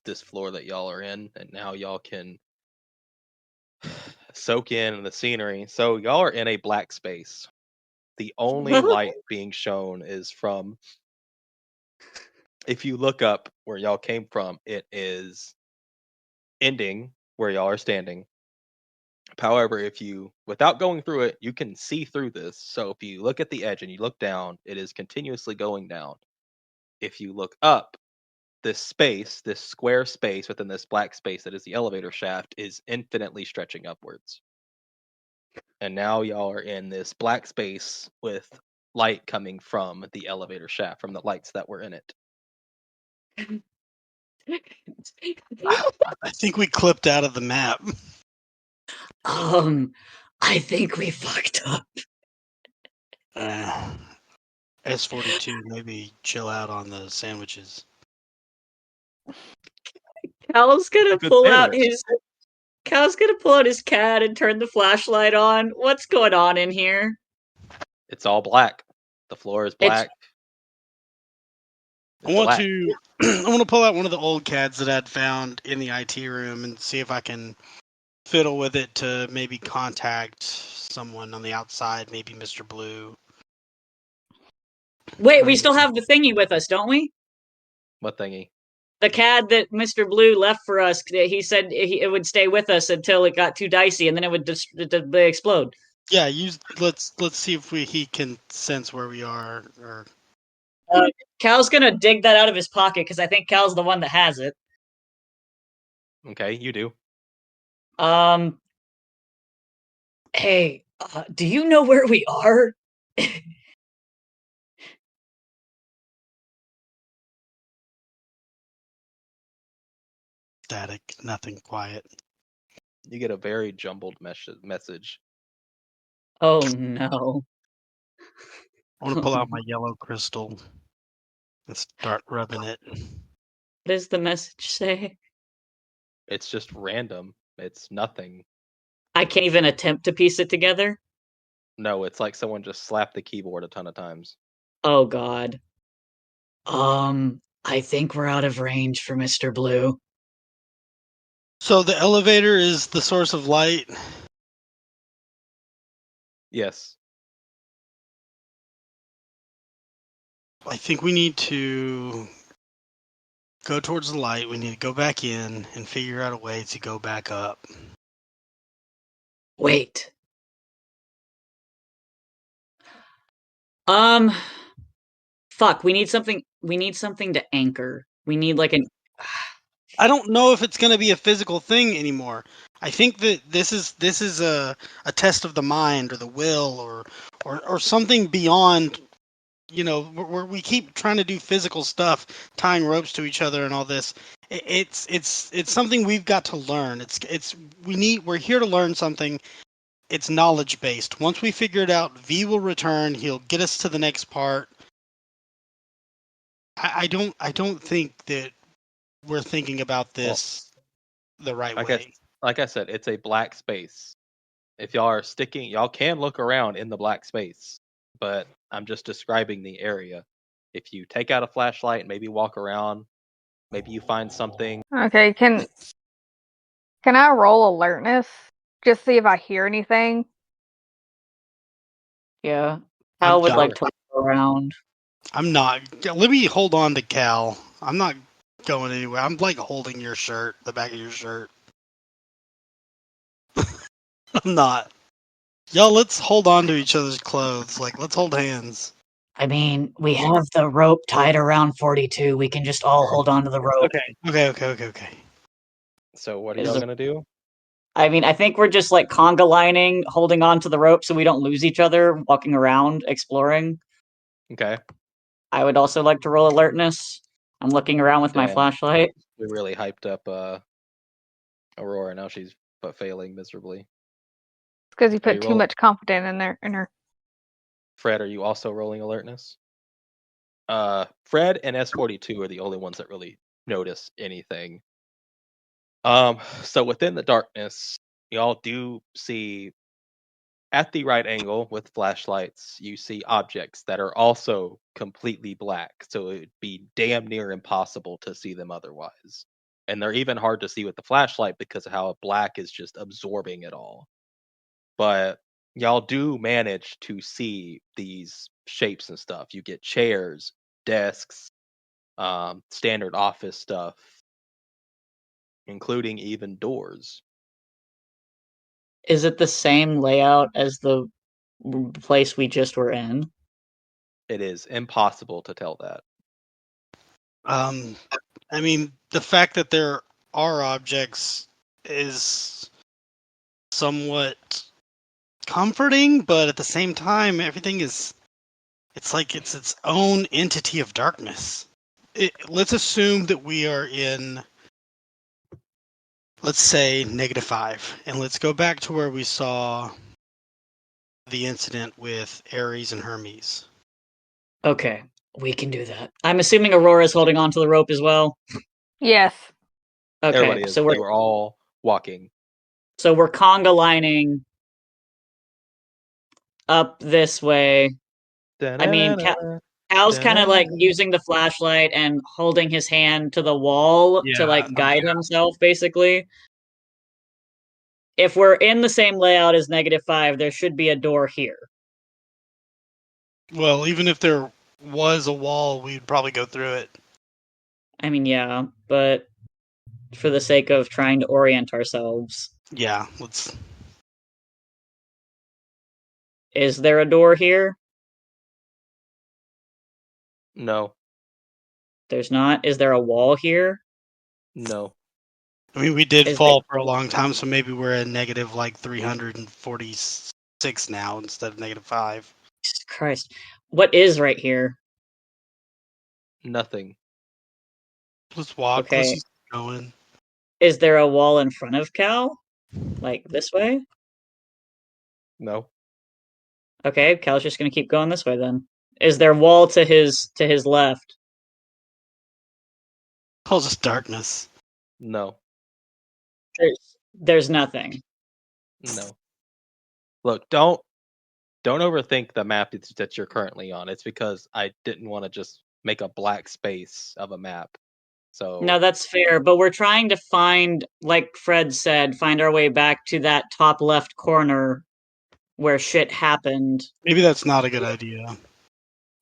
this floor that y'all are in, and now y'all can soak in the scenery. So y'all are in a black space. The only light being shown is from, if you look up where y'all came from, it is ending where y'all are standing. However, if you, without going through it, you can see through this. So if you look at the edge and you look down, it is continuously going down. If you look up, this space, this square space within this black space that is the elevator shaft, is infinitely stretching upwards. And now y'all are in this black space with light coming from the elevator shaft, from the lights that were in it. I think we clipped out of the map. I think we fucked up. S42, maybe chill out on the sandwiches. Cal's gonna Good pull out sandwich. his CAD and turn the flashlight on. What's going on in here? It's all black. The floor is black. I want to pull out one of the old CADs that I'd found in the IT room and see if I can fiddle with it to maybe contact someone on the outside, maybe Mr. Blue. Wait, we still have the thingy with us, don't we? What thingy? The CAD that Mr. Blue left for us. He said it would stay with us until it got too dicey, and then it would explode. Yeah, let's see if he can sense where we are. Or Cal's gonna dig that out of his pocket because I think Cal's the one that has it. Okay, you do. Hey, do you know where we are? static, nothing, quiet. You get a very jumbled message. Oh no. I want to pull out my yellow crystal and start rubbing it. What does the message say? It's just random. It's nothing. I can't even attempt to piece it together. No, it's like someone just slapped the keyboard a ton of times. Oh god. I think we're out of range for Mr. Blue. So the elevator is the source of light. Yes. I think we need to go towards the light. We need to go back in and figure out a way to go back up. Wait. Fuck, we need something to anchor. We need like an I don't know if it's going to be a physical thing anymore. I think that this is a test of the mind or the will or something beyond, where we keep trying to do physical stuff, tying ropes to each other and all this. It's something we've got to learn. We're here to learn something. It's knowledge based. Once we figure it out, V will return. He'll get us to the next part. I don't think that we're thinking about this the right way. Like I said, it's a black space. If y'all are sticking, y'all can look around in the black space, but I'm just describing the area. If you take out a flashlight and maybe walk around, maybe you find something. Okay, can I roll alertness? Just see if I hear anything. Yeah. Cal would like to look around. I'm not. Let me hold on to Cal. I'm not going anywhere. I'm like holding your shirt, the back of your shirt. I'm not. Y'all, let's hold on to each other's clothes. Like, let's hold hands. I mean, we have the rope tied around 42. We can just all hold on to the rope. Okay. So what are y'all gonna do? I mean, I think we're just like conga lining, holding on to the rope so we don't lose each other, walking around, exploring. Okay. I would also like to roll alertness. I'm looking around with my flashlight. We really hyped up Aurora. Now she's failing miserably. It's because you put too much confidence in her. Fred, are you also rolling alertness? Fred and S42 are the only ones that really notice anything. So within the darkness, y'all do see at the right angle with flashlights, you see objects that are also completely black. So it'd be damn near impossible to see them otherwise. And they're even hard to see with the flashlight because of how black is just absorbing it all. But y'all do manage to see these shapes and stuff. You get chairs, desks, standard office stuff, including even doors. Is it the same layout as the place we just were in? It is impossible to tell that. I mean, the fact that there are objects is somewhat comforting, but at the same time, everything is. It's like it's its own entity of darkness. Let's assume that we are in, let's say, -5, and let's go back to where we saw the incident with Ares and Hermes. Okay, we can do that. I'm assuming Aurora's holding on to the rope as well. Yes. Okay, Everybody is. So we're all walking. So we're conga lining up this way. I mean, Cal's kind of like using the flashlight and holding his hand to the wall to like guide himself, basically. If we're in the same layout as -5, there should be a door here. Well, even if there was a wall, we'd probably go through it. I mean, yeah, but for the sake of trying to orient ourselves. Yeah, let's. Is there a door here? No. There's not. Is there a wall here? No. I mean, we did fall for a long time, so maybe we're at negative like 346 now instead of -5. Jesus Christ. What is right here? Nothing. Let's walk. Okay. Let's just keep going. Is there a wall in front of Cal? Like this way? No. Okay, Cal's just gonna keep going this way then. Is there wall to his left? All just darkness. No. There's nothing. No. Look, don't overthink the map that you're currently on. It's because I didn't want to just make a black space of a map. So No, that's fair, but we're trying to find, like Fred said, find our way back to that top left corner where shit happened. Maybe that's not a good idea.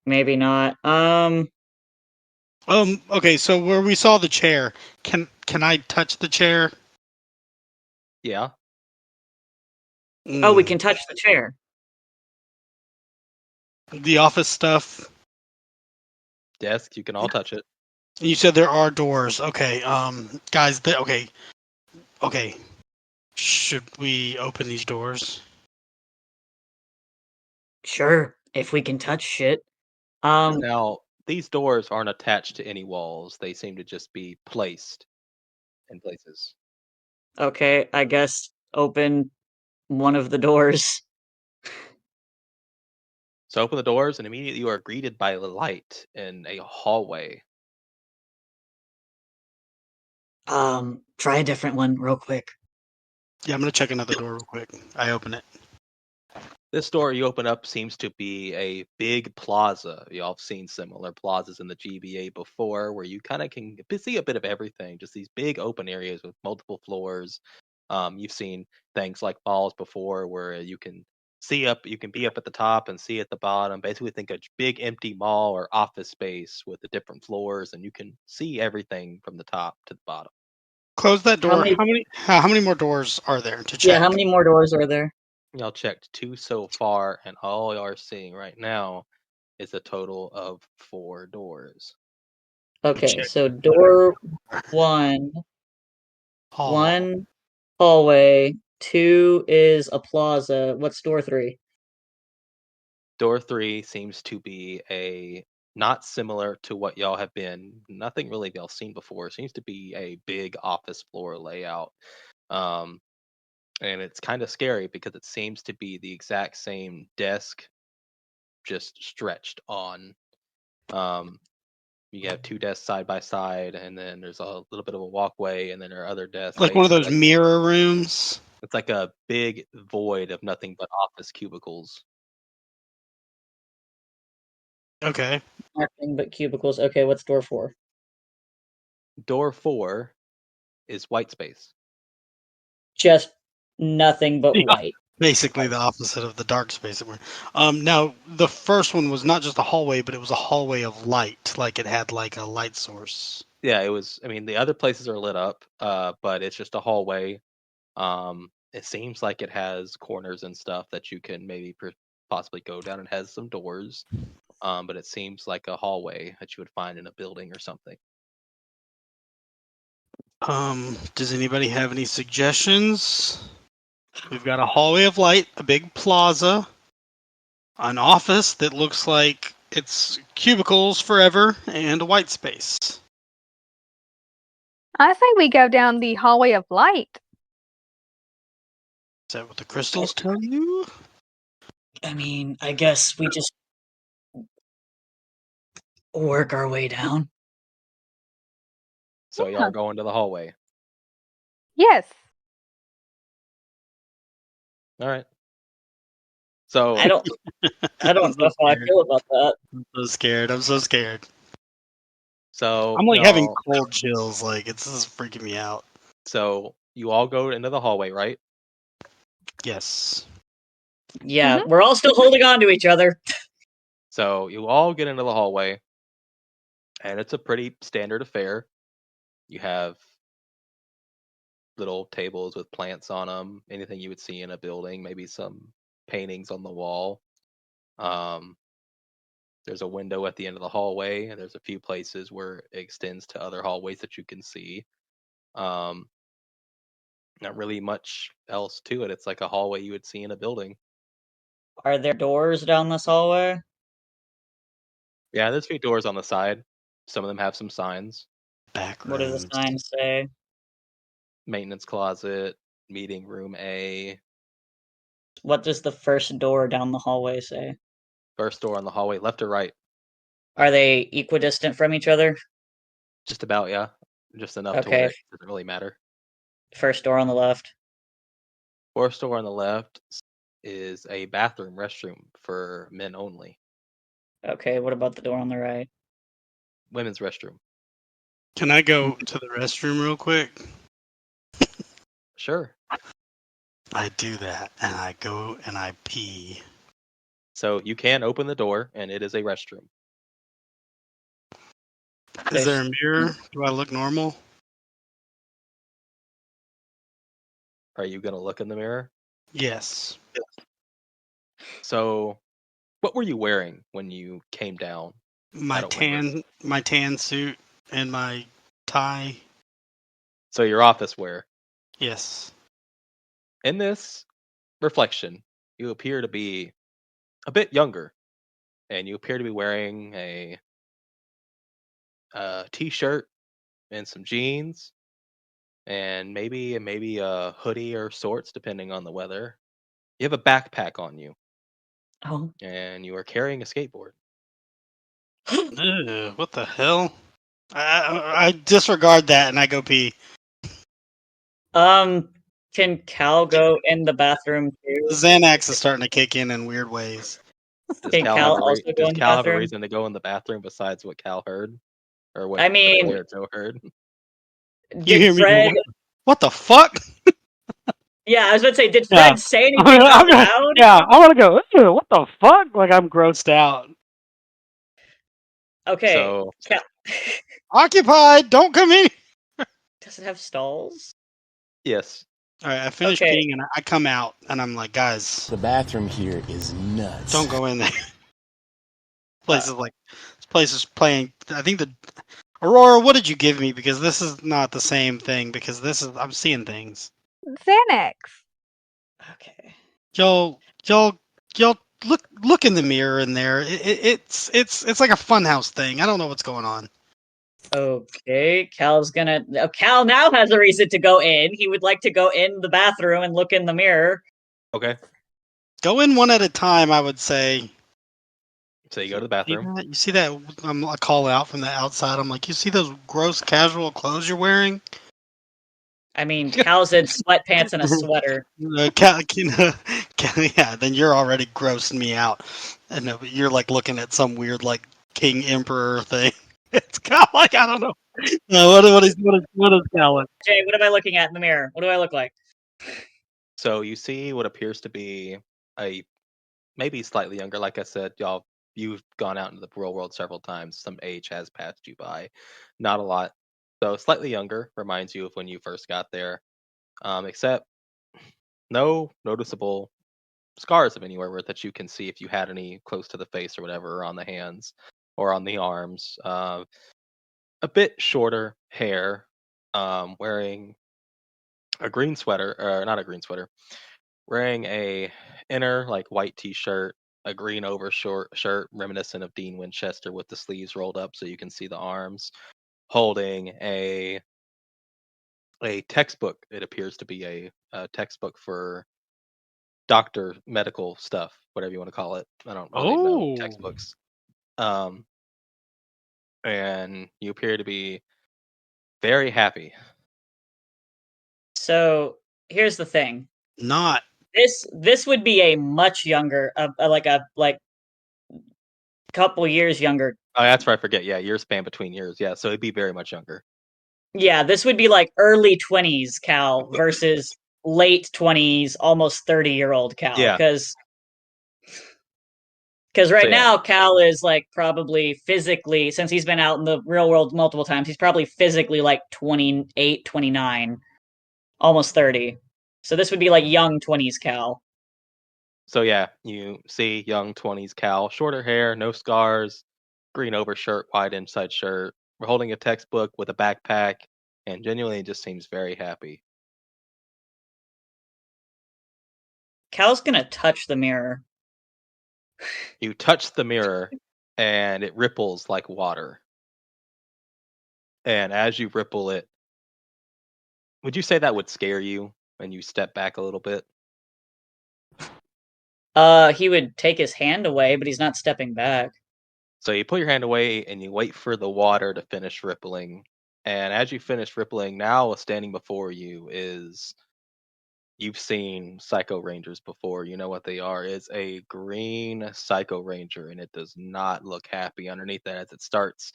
Maybe not. Okay, so where we saw the chair, can I touch the chair? yeah, Oh, we can touch the chair. The office stuff. desk, you can all touch it. You said there are doors. Okay, guys, okay. Should we open these doors? Sure, if we can touch shit. Now, these doors aren't attached to any walls. They seem to just be placed in places. Okay, I guess open one of the doors. So open the doors, and immediately you are greeted by light in a hallway. Try a different one real quick. Yeah, I'm gonna check another door real quick. I open it. This door you open up seems to be a big plaza. Y'all have seen similar plazas in the GVA before, where you kind of can see a bit of everything. Just these big open areas with multiple floors. You've seen things like malls before, where you can you can be up at the top and see at the bottom. Basically, think a big empty mall or office space with the different floors, and you can see everything from the top to the bottom. Close that How door. many- How many more doors are there to check? Yeah, how many more doors are there? Y'all checked 2 so far, and all y'all are seeing right now is a total of 4 doors. Okay, Check. so door one, Hall. one hallway, two is a plaza. What's door three? Door 3 seems to be a not similar to what y'all have been. Nothing really y'all seen before. It seems to be a big office floor layout. Um, and it's kind of scary because it seems to be the exact same desk, just stretched on. Um, you have 2 desks side by side, and then there's a little bit of a walkway, and then there are other desks. Like one of Basically, those mirror rooms. it's like a big void of nothing but office cubicles. Okay. Nothing but cubicles. Okay, what's door four? Door 4 is white space. Just nothing but Yeah. white. Basically the opposite of the dark space that we're. Now the first one was not just a hallway, but it was a hallway of light. Like it had like a light source. Yeah, it was. I mean, the other places are lit up, but it's just a hallway. It seems like it has corners and stuff that you can maybe possibly go down. It has some doors, but it seems like a hallway that you would find in a building or something. Does anybody have any suggestions? We've got a hallway of light, a big plaza, an office that looks like it's cubicles forever, and a white space. I say we go down the hallway of light. Is that what the crystals tell you? I mean, I guess we just work our way down. So y'all are going to the hallway. Yes. All right. So I don't know how I feel about that. I'm so scared. I'm so scared. So I'm like having cold chills. Like this is freaking me out. So you all go into the hallway, right? Yes. Yeah, we're all still holding on to each other. So you all get into the hallway, and it's a pretty standard affair. You have little tables with plants on them, anything you would see in a building, maybe some paintings on the wall. There's a window at the end of the hallway, and there's a few places where it extends to other hallways that you can see. Um, Not really much else to it. It's like a hallway you would see in a building. Are there doors down this hallway? Yeah, there's a few doors on the side. Some of them have some signs. Back What does the rooms. sign say? Maintenance closet, meeting room A. What does the first door down the hallway say? First door on the hallway, left or right? Are they equidistant from each other? Just about, yeah. Just enough to Okay. where it doesn't really matter. First door on the left. Fourth door on the left is a bathroom, restroom for men only. Okay, what about the door on the right? Women's restroom. Can I go to the restroom real quick? Sure. I do that, and I go and I pee. So you can open the door, and it is a restroom. Is there a mirror? Do I look normal? Are you going to look in the mirror? Yes. So, what were you wearing when you came down? My tan suit and my tie. So your office wear. Yes. In this reflection, you appear to be a bit younger, and you appear to be wearing a t-shirt and some jeans, and maybe a hoodie or sorts, depending on the weather. You have a backpack on you, Oh. and you are carrying a skateboard. Ew, what the hell? I disregard that and I go pee. Can Cal go in the bathroom too? Xanax is starting to kick in weird ways. Does Can Cal also go does in the Cal have a bathroom? reason to go in the bathroom besides what Cal heard, or what I the mean, player Joe heard? You did hear me Fred? go, what the fuck? Yeah, I was about to say, did Yeah. Fred say anything out loud? Yeah, I want to go, ew, what the fuck? Like, I'm grossed out. Okay, So Cal. Occupied, don't come in. Does it have stalls? yes. All right, I finish Okay. peeing and I come out and I'm like, guys, The bathroom here is nuts. don't go in there. This place is playing. I think the Aurora. What did you give me? Because this is not the same thing. Because I'm seeing things. Xanax. Okay. Y'all look in the mirror in there. It's like a funhouse thing. I don't know what's going on. Okay, Cal's gonna. Cal now has a reason to go in. He would like to go in the bathroom and look in the mirror. Okay. Go in one at a time, I would say. So you go to the bathroom. You see that? I call out from the outside. I'm like, you see those gross casual clothes you're wearing? I mean, Cal's in sweatpants and a sweater. Yeah, then you're already grossing me out. And you're like looking at some weird like king emperor thing. It's kind of like I don't know. No, what is Cal? Jay, what am I looking at in the mirror? What do I look like? So you see what appears to be a maybe slightly younger. Like I said, you've gone out into the real world several times. Some age has passed you by, not a lot. So slightly younger reminds you of when you first got there, except no noticeable scars of anywhere that you can see if you had any close to the face or whatever, or on the hands or on the arms. A bit shorter hair, wearing a green sweater, or not a green sweater, wearing a inner like white t-shirt, a green overshort shirt reminiscent of Dean Winchester with the sleeves rolled up so you can see the arms, holding a textbook. It appears to be a textbook for doctor medical stuff, whatever you want to call it. I don't really know textbooks. And you appear to be very happy. So here's the thing. Not This would be a much younger, like couple years younger. Oh, that's right. I forget. Yeah, year span between years. Yeah, so it'd be very much younger. Yeah, this would be like early 20s Cal versus late 20s, almost 30-year-old Cal. Yeah. Because right now, Cal is like probably physically, since he's been out in the real world multiple times, he's probably physically like 28, 29, almost 30. So this would be like young 20s Cal. So yeah, you see young 20s Cal, shorter hair, no scars, green overshirt, wide inside shirt. We're holding a textbook with a backpack, and genuinely just seems very happy. Cal's gonna touch the mirror. You touch the mirror, and it ripples like water. And as you ripple it, would you say that would scare you when you step back a little bit? He would take his hand away, but he's not stepping back. So you pull your hand away and you wait for the water to finish rippling. And as you finish rippling, now standing before you is, you've seen Psycho Rangers before. You know what they are. It's a green Psycho Ranger, and it does not look happy underneath that as it starts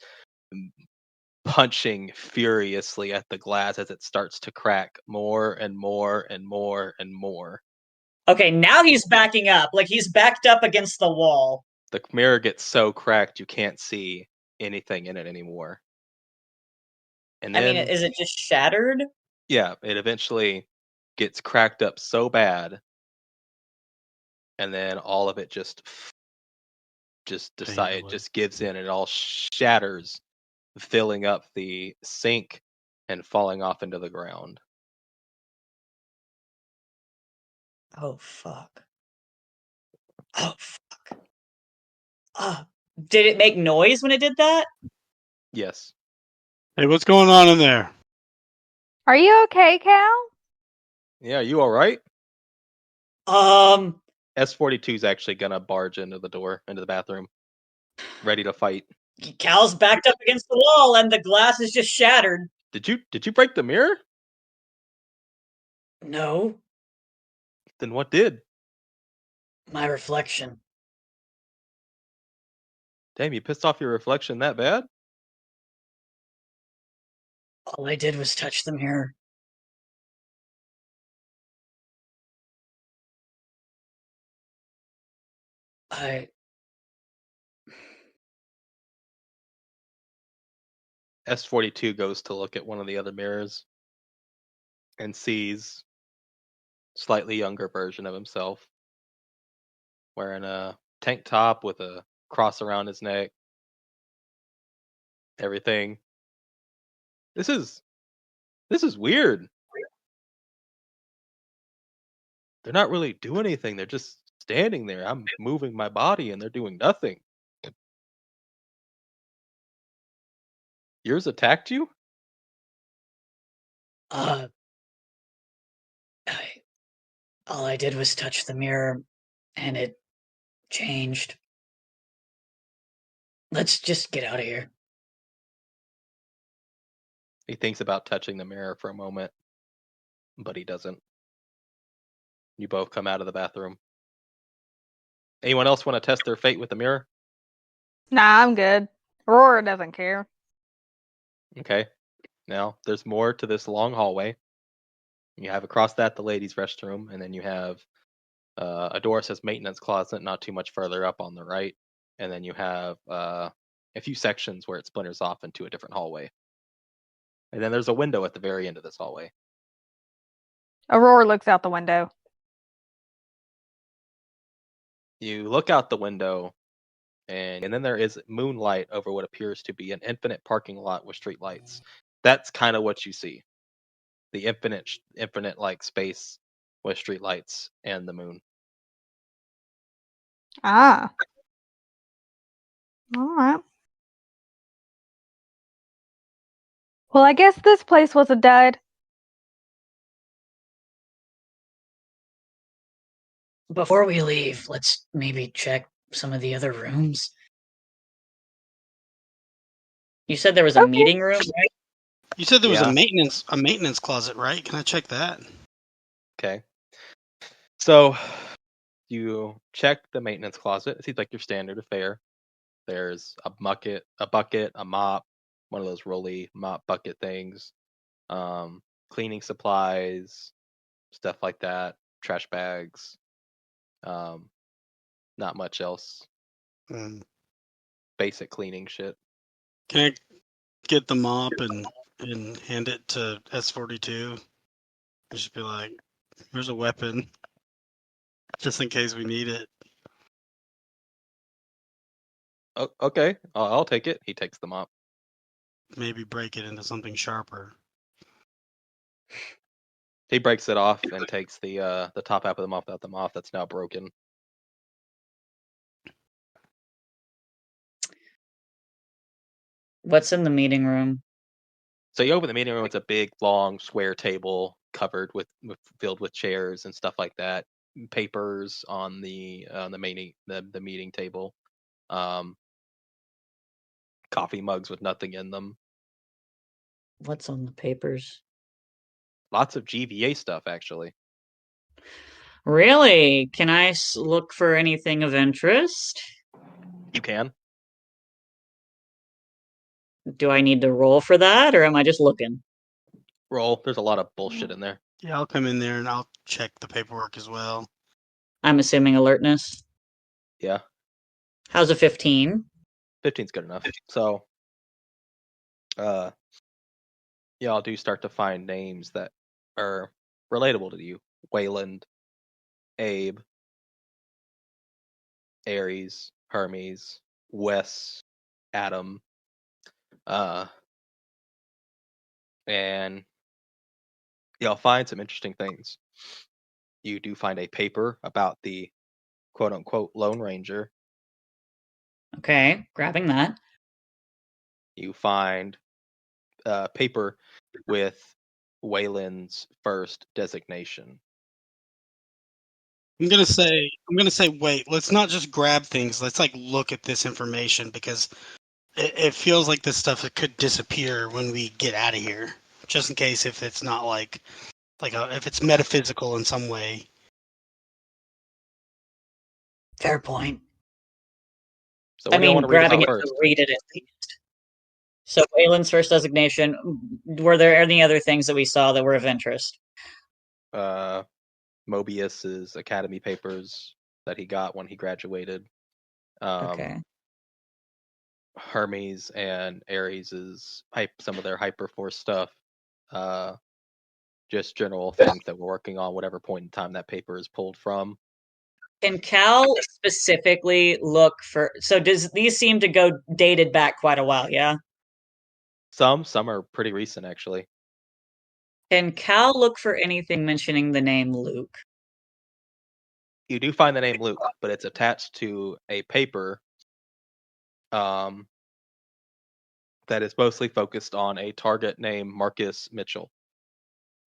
punching furiously at the glass as it starts to crack more and more and more and more. Okay, now he's backing up. Like, he's backed up against the wall. The mirror gets so cracked you can't see anything in it anymore. And then, is it just shattered? Yeah, it eventually gets cracked up so bad, and then all of it just gives in, and it all shatters, filling up the sink and falling off into the ground. Oh, fuck. Oh, fuck. Did it make noise when it did that? Yes. Hey, what's going on in there? Are you okay, Cal? Yeah, you all right? S42's actually gonna barge into the bathroom, ready to fight. Cal's backed up against the wall, and the glass is just shattered. Did you break the mirror? No. Then what did? My reflection. Damn, you pissed off your reflection that bad? All I did was touch the mirror. S42 goes to look at one of the other mirrors and sees slightly younger version of himself wearing a tank top with a cross around his neck. Everything. This is weird. They're not really doing anything. They're just standing there. I'm moving my body and they're doing nothing. Yours attacked you? All I did was touch the mirror, and it changed. Let's just get out of here. He thinks about touching the mirror for a moment, but he doesn't. You both come out of the bathroom. Anyone else want to test their fate with the mirror? Nah, I'm good. Aurora doesn't care. Okay. Now, there's more to this long hallway. You have across that the ladies' restroom, and then you have a door that says maintenance closet not too much further up on the right. And then you have a few sections where it splinters off into a different hallway. And then there's a window at the very end of this hallway. Aurora looks out the window. You look out the window, and then there is moonlight over what appears to be an infinite parking lot with streetlights. That's kind of what you see. The infinite like space with streetlights and the moon. Ah. All right. Well, I guess this place was a dud. Before we leave, let's maybe check some of the other rooms. You said there was a meeting room, right? You said there was a maintenance closet, right? Can I check that? Okay. So you check the maintenance closet. It seems like your standard affair. There's a bucket, a mop, one of those rolly mop bucket things, cleaning supplies, stuff like that, trash bags. Not much else. Basic cleaning shit. Can I get the mop and hand it to S42? Just be like, here's a weapon, just in case we need it. Oh, okay, I'll take it. He takes the mop. Maybe break it into something sharper. He breaks it off and takes the top half of the mop out the mop that's now broken. What's in the meeting room? So you open the meeting room. It's a big, long, square table covered with filled with chairs and stuff like that. Papers on the meeting table. Coffee mugs with nothing in them. What's on the papers? Lots of GVA stuff, actually. Really? Can I look for anything of interest? You can. Do I need to roll for that, or am I just looking? Roll. There's a lot of bullshit in there. Yeah, I'll come in there and I'll check the paperwork as well. I'm assuming alertness. Yeah. How's a 15? 15's good enough. So, y'all do start to find names that are relatable to you. Wayland, Abe, Ares, Hermes, Wes, Adam, and y'all find some interesting things. You do find a paper about the quote-unquote Lone Ranger. Okay, grabbing that. You find paper with Wayland's first designation. I'm gonna say, wait, let's not just grab things. Let's like look at this information because it feels like this stuff could disappear when we get out of here. Just in case if it's not if it's metaphysical in some way. Fair point. So what do you want to read grabbing about it first? to read it at least. So Waylon's first designation. Were there any other things that we saw that were of interest? Mobius's academy papers that he got when he graduated. Okay. Hermes and Ares's some of their hyperforce stuff. Just general things that we're working on, whatever point in time that paper is pulled from. Can Cal specifically look for? So does these seem to go dated back quite a while? Yeah. Some are pretty recent actually. Can Cal look for anything mentioning the name Luke? You do find the name Luke, but it's attached to a paper that is mostly focused on a target named Marcus Mitchell.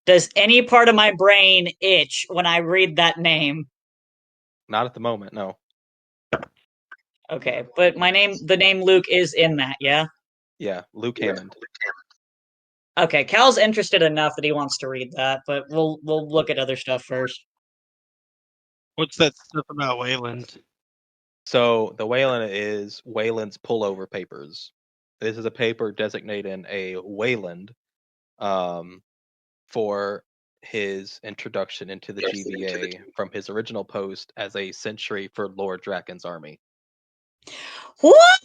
Does any part of my brain itch when I read that name? Not at the moment, no. Okay, but the name Luke is in that, yeah? Yeah, Luke Hammond. Okay, Cal's interested enough that he wants to read that, but we'll look at other stuff first. What's that stuff about Wayland? So the Wayland is Wayland's pullover papers. This is a paper designating a Wayland for his introduction into the GVA from his original post as a sentry for Lord Draken's army. What?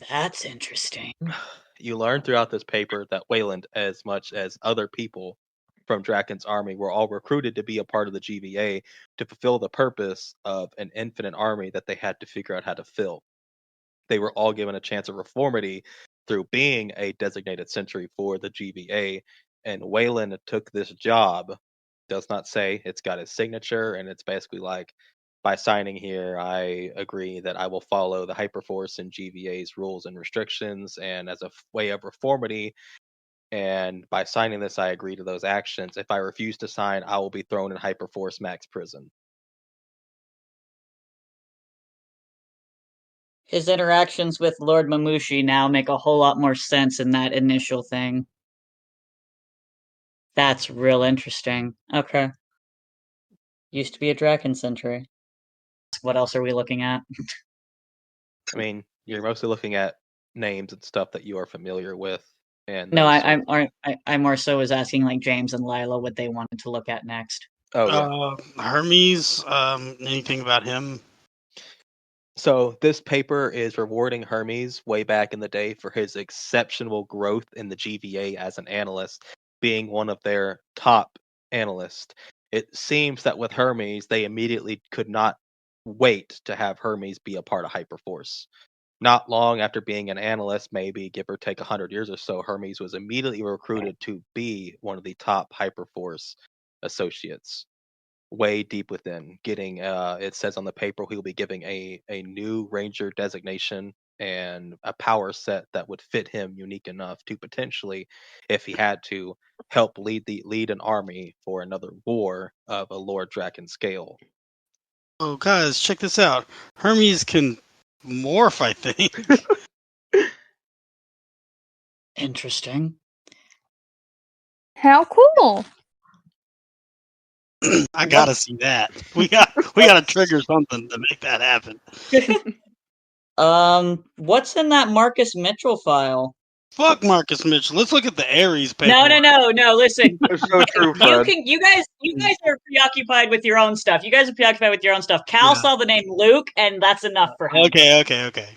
That's interesting. You learn throughout this paper that Wayland, as much as other people from Draken's army, were all recruited to be a part of the GVA to fulfill the purpose of an infinite army that they had to figure out how to fill. They were all given a chance of reformity through being a designated sentry for the GVA, and Wayland took this job. Does not say it's got his signature, and it's basically like, by signing here, I agree that I will follow the Hyperforce and GVA's rules and restrictions, and as a way of reformity, and by signing this, I agree to those actions. If I refuse to sign, I will be thrown in Hyperforce Max prison. His interactions with Lord Mamushi now make a whole lot more sense in that initial thing. That's real interesting. Okay. Used to be a Draken sentry. What else are we looking at? I mean, you're mostly looking at names and stuff that you are familiar with. And no, I more so was asking like James and Lila what they wanted to look at next. Oh yeah, Hermes. Anything about him? So this paper is rewarding Hermes way back in the day for his exceptional growth in the GVA as an analyst, being one of their top analysts. It seems that with Hermes, they immediately could not wait to have Hermes be a part of Hyperforce. Not long after being an analyst, maybe give or take 100 years or so, Hermes was immediately recruited to be one of the top Hyperforce associates. Way deep within, getting it says on the paper he'll be giving a new ranger designation and a power set that would fit him unique enough to potentially, if he had to, help lead an army for another war of a Lord Draken scale. Oh, guys, check this out. Hermes can morph, I think. Interesting. How cool! I gotta see that. We gotta trigger something to make that happen. What's in that Marcus Mitchell file? Fuck Marcus Mitchell. Let's look at the Ares paper. No. Listen, It's so true, Fred. you guys are preoccupied with your own stuff. Cal saw the name Luke, and that's enough for him. Okay.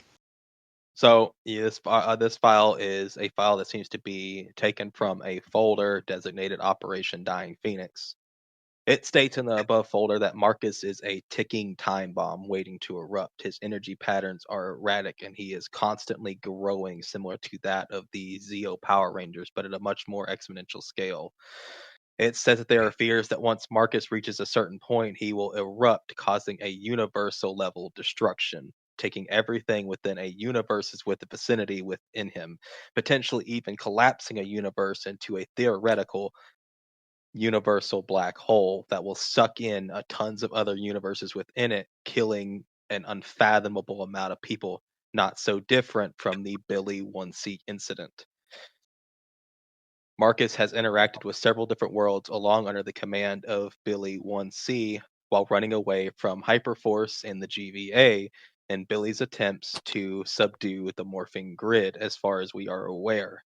So this file is a file that seems to be taken from a folder designated Operation Dying Phoenix. It states in the above folder that Marcus is a ticking time bomb waiting to erupt. His energy patterns are erratic and he is constantly growing, similar to that of the Zeo Power Rangers, but at a much more exponential scale. It says that there are fears that once Marcus reaches a certain point, he will erupt, causing a universal level destruction, taking everything within a universe's with the vicinity within him, potentially even collapsing a universe into a theoretical universal black hole that will suck in tons of other universes within it, killing an unfathomable amount of people, not so different from the Billy 1C incident. Marcus has interacted with several different worlds along under the command of Billy 1C while running away from Hyperforce and the GVA in Billy's attempts to subdue the morphing grid, as far as we are aware.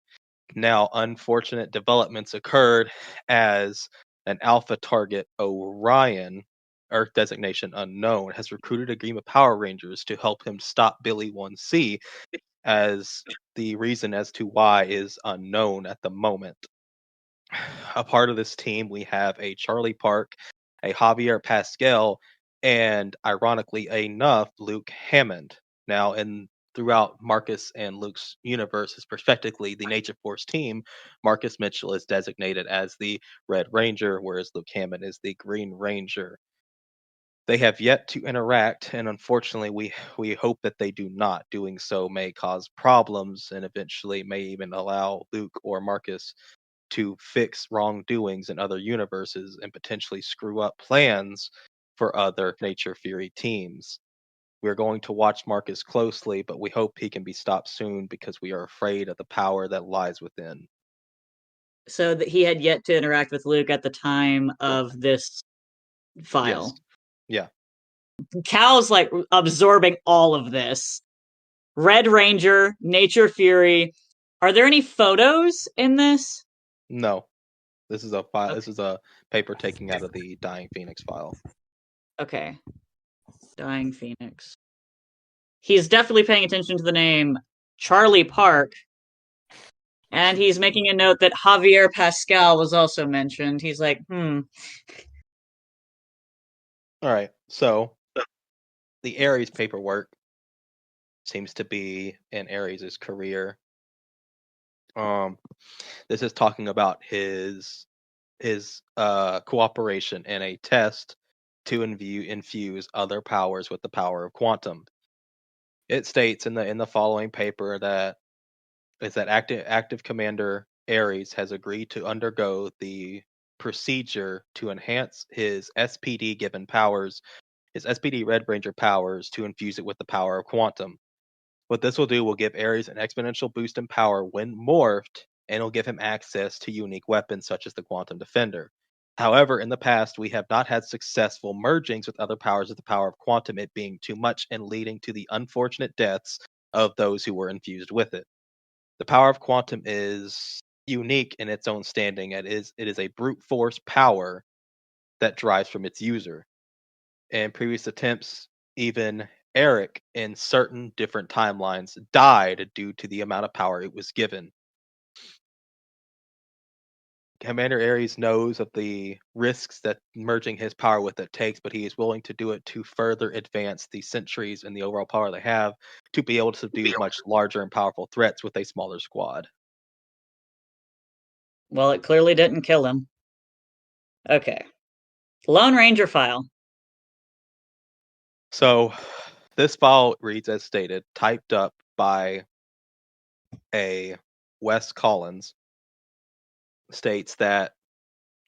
Now, unfortunate developments occurred as an alpha target, Orion, Earth designation unknown, has recruited a team of Power Rangers to help him stop Billy 1C, as the reason as to why is unknown at the moment. A part of this team, we have a Charlie Park, a Javier Pascal, and ironically enough, Luke Hammond. Now, throughout Marcus and Luke's universes, respectively, the Nature Force team, Marcus Mitchell is designated as the Red Ranger, whereas Luke Hammond is the Green Ranger. They have yet to interact, and unfortunately, we hope that they do not. Doing so may cause problems and eventually may even allow Luke or Marcus to fix wrongdoings in other universes and potentially screw up plans for other Nature Fury teams. We're going to watch Marcus closely, but we hope he can be stopped soon because we are afraid of the power that lies within. So that he had yet to interact with Luke at the time of this file. Yes. Yeah. Cal's like absorbing all of this. Red Ranger, Nature Fury. Are there any photos in this? No. This is a file. Okay. This is a paper taking out of the Dying Phoenix file. Okay. Dying Phoenix. He's definitely paying attention to the name Charlie Park. And he's making a note that Javier Pascal was also mentioned. He's like, All right. So the Ares paperwork seems to be in Ares' career. This is talking about his cooperation in a test to infuse other powers with the power of quantum. It states in the following paper that active commander Ares has agreed to undergo the procedure to enhance his SPD given powers, his SPD Red Ranger powers, to infuse it with the power of quantum. What this will do will give Ares an exponential boost in power when morphed, and it'll give him access to unique weapons such as the Quantum Defender. However, in the past, we have not had successful mergings with other powers of the power of quantum, it being too much and leading to the unfortunate deaths of those who were infused with it. The power of quantum is unique in its own standing. It is a brute force power that drives from its user. In previous attempts, even Eric, in certain different timelines, died due to the amount of power it was given. Commander Ares knows of the risks that merging his power with it takes, but he is willing to do it to further advance the Sentries and the overall power they have to be able to subdue much larger and powerful threats with a smaller squad. well, it clearly didn't kill him. Okay. Lone Ranger file. So this file reads as stated, typed up by a Wes Collins, states that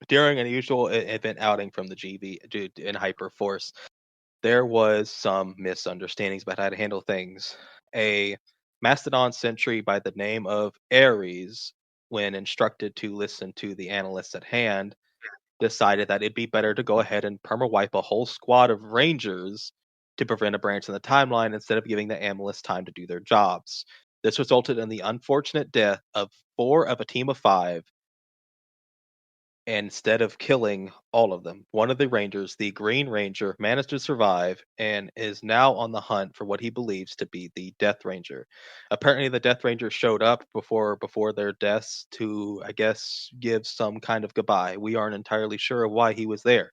during an usual event outing from the GV in Hyperforce, there was some misunderstandings about how to handle things. A Mastodon sentry by the name of Ares, when instructed to listen to the analysts at hand, decided that it'd be better to go ahead and perma-wipe a whole squad of Rangers to prevent a branch in the timeline instead of giving the analysts time to do their jobs. This resulted in the unfortunate death of 4 of a team of 5, instead of killing all of them. One of the Rangers, the Green Ranger, managed to survive and is now on the hunt for what he believes to be the Death Ranger. Apparently, the Death Ranger showed up before their deaths to, I guess, give some kind of goodbye. We aren't entirely sure of why he was there.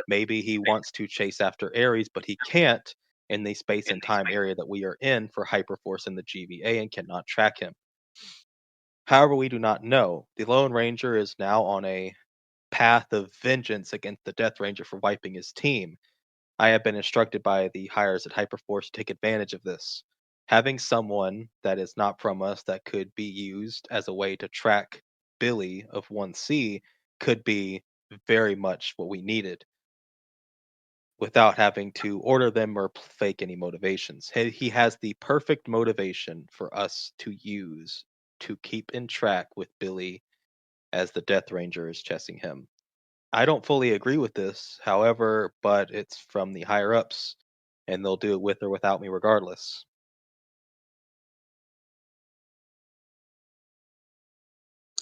Maybe he wants to chase after Ares, but he can't in the space and time area that we are in for Hyperforce in the GVA and cannot track him. However, we do not know. The Lone Ranger is now on a path of vengeance against the Death Ranger for wiping his team. I have been instructed by the hires at Hyperforce to take advantage of this. Having someone that is not from us that could be used as a way to track Billy of 1C could be very much what we needed without having to order them or fake any motivations. He has the perfect motivation for us to use to keep in track with Billy as the Death Ranger is chasing him. I don't fully agree with this, however, but it's from the higher ups, and they'll do it with or without me regardless.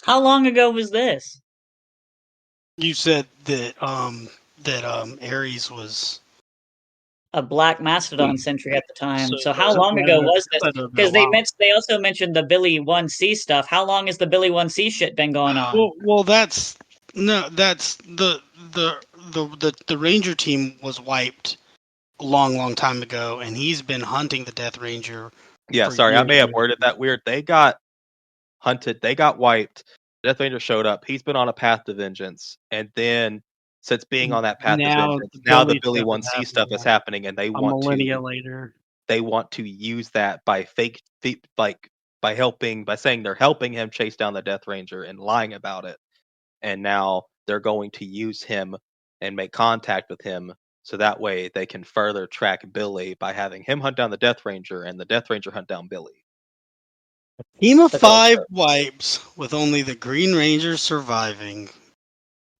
How long ago was this? You said that Ares was A black mastodon sentry at the time. So how so long ago was this? that would have been a Because while. they also mentioned the Billy 1C stuff. How long has the Billy 1C shit been going on? Well, that's the Ranger team was wiped a long time ago, and he's been hunting the Death Ranger. Yeah, for sorry, I years. may have worded that weird. They got hunted, they got wiped. Death Ranger showed up. He's been on a path to vengeance, and then since being on that path to vengeance, now the Billy 1C stuff is happening, and they a want millennia to later. they want to use that by by saying they're helping him chase down the Death Ranger and lying about it. And now they're going to use him and make contact with him so that way they can further track Billy by having him hunt down the Death Ranger and the Death Ranger hunt down Billy. Team of Okay, 5 wipes with only the Green Ranger surviving.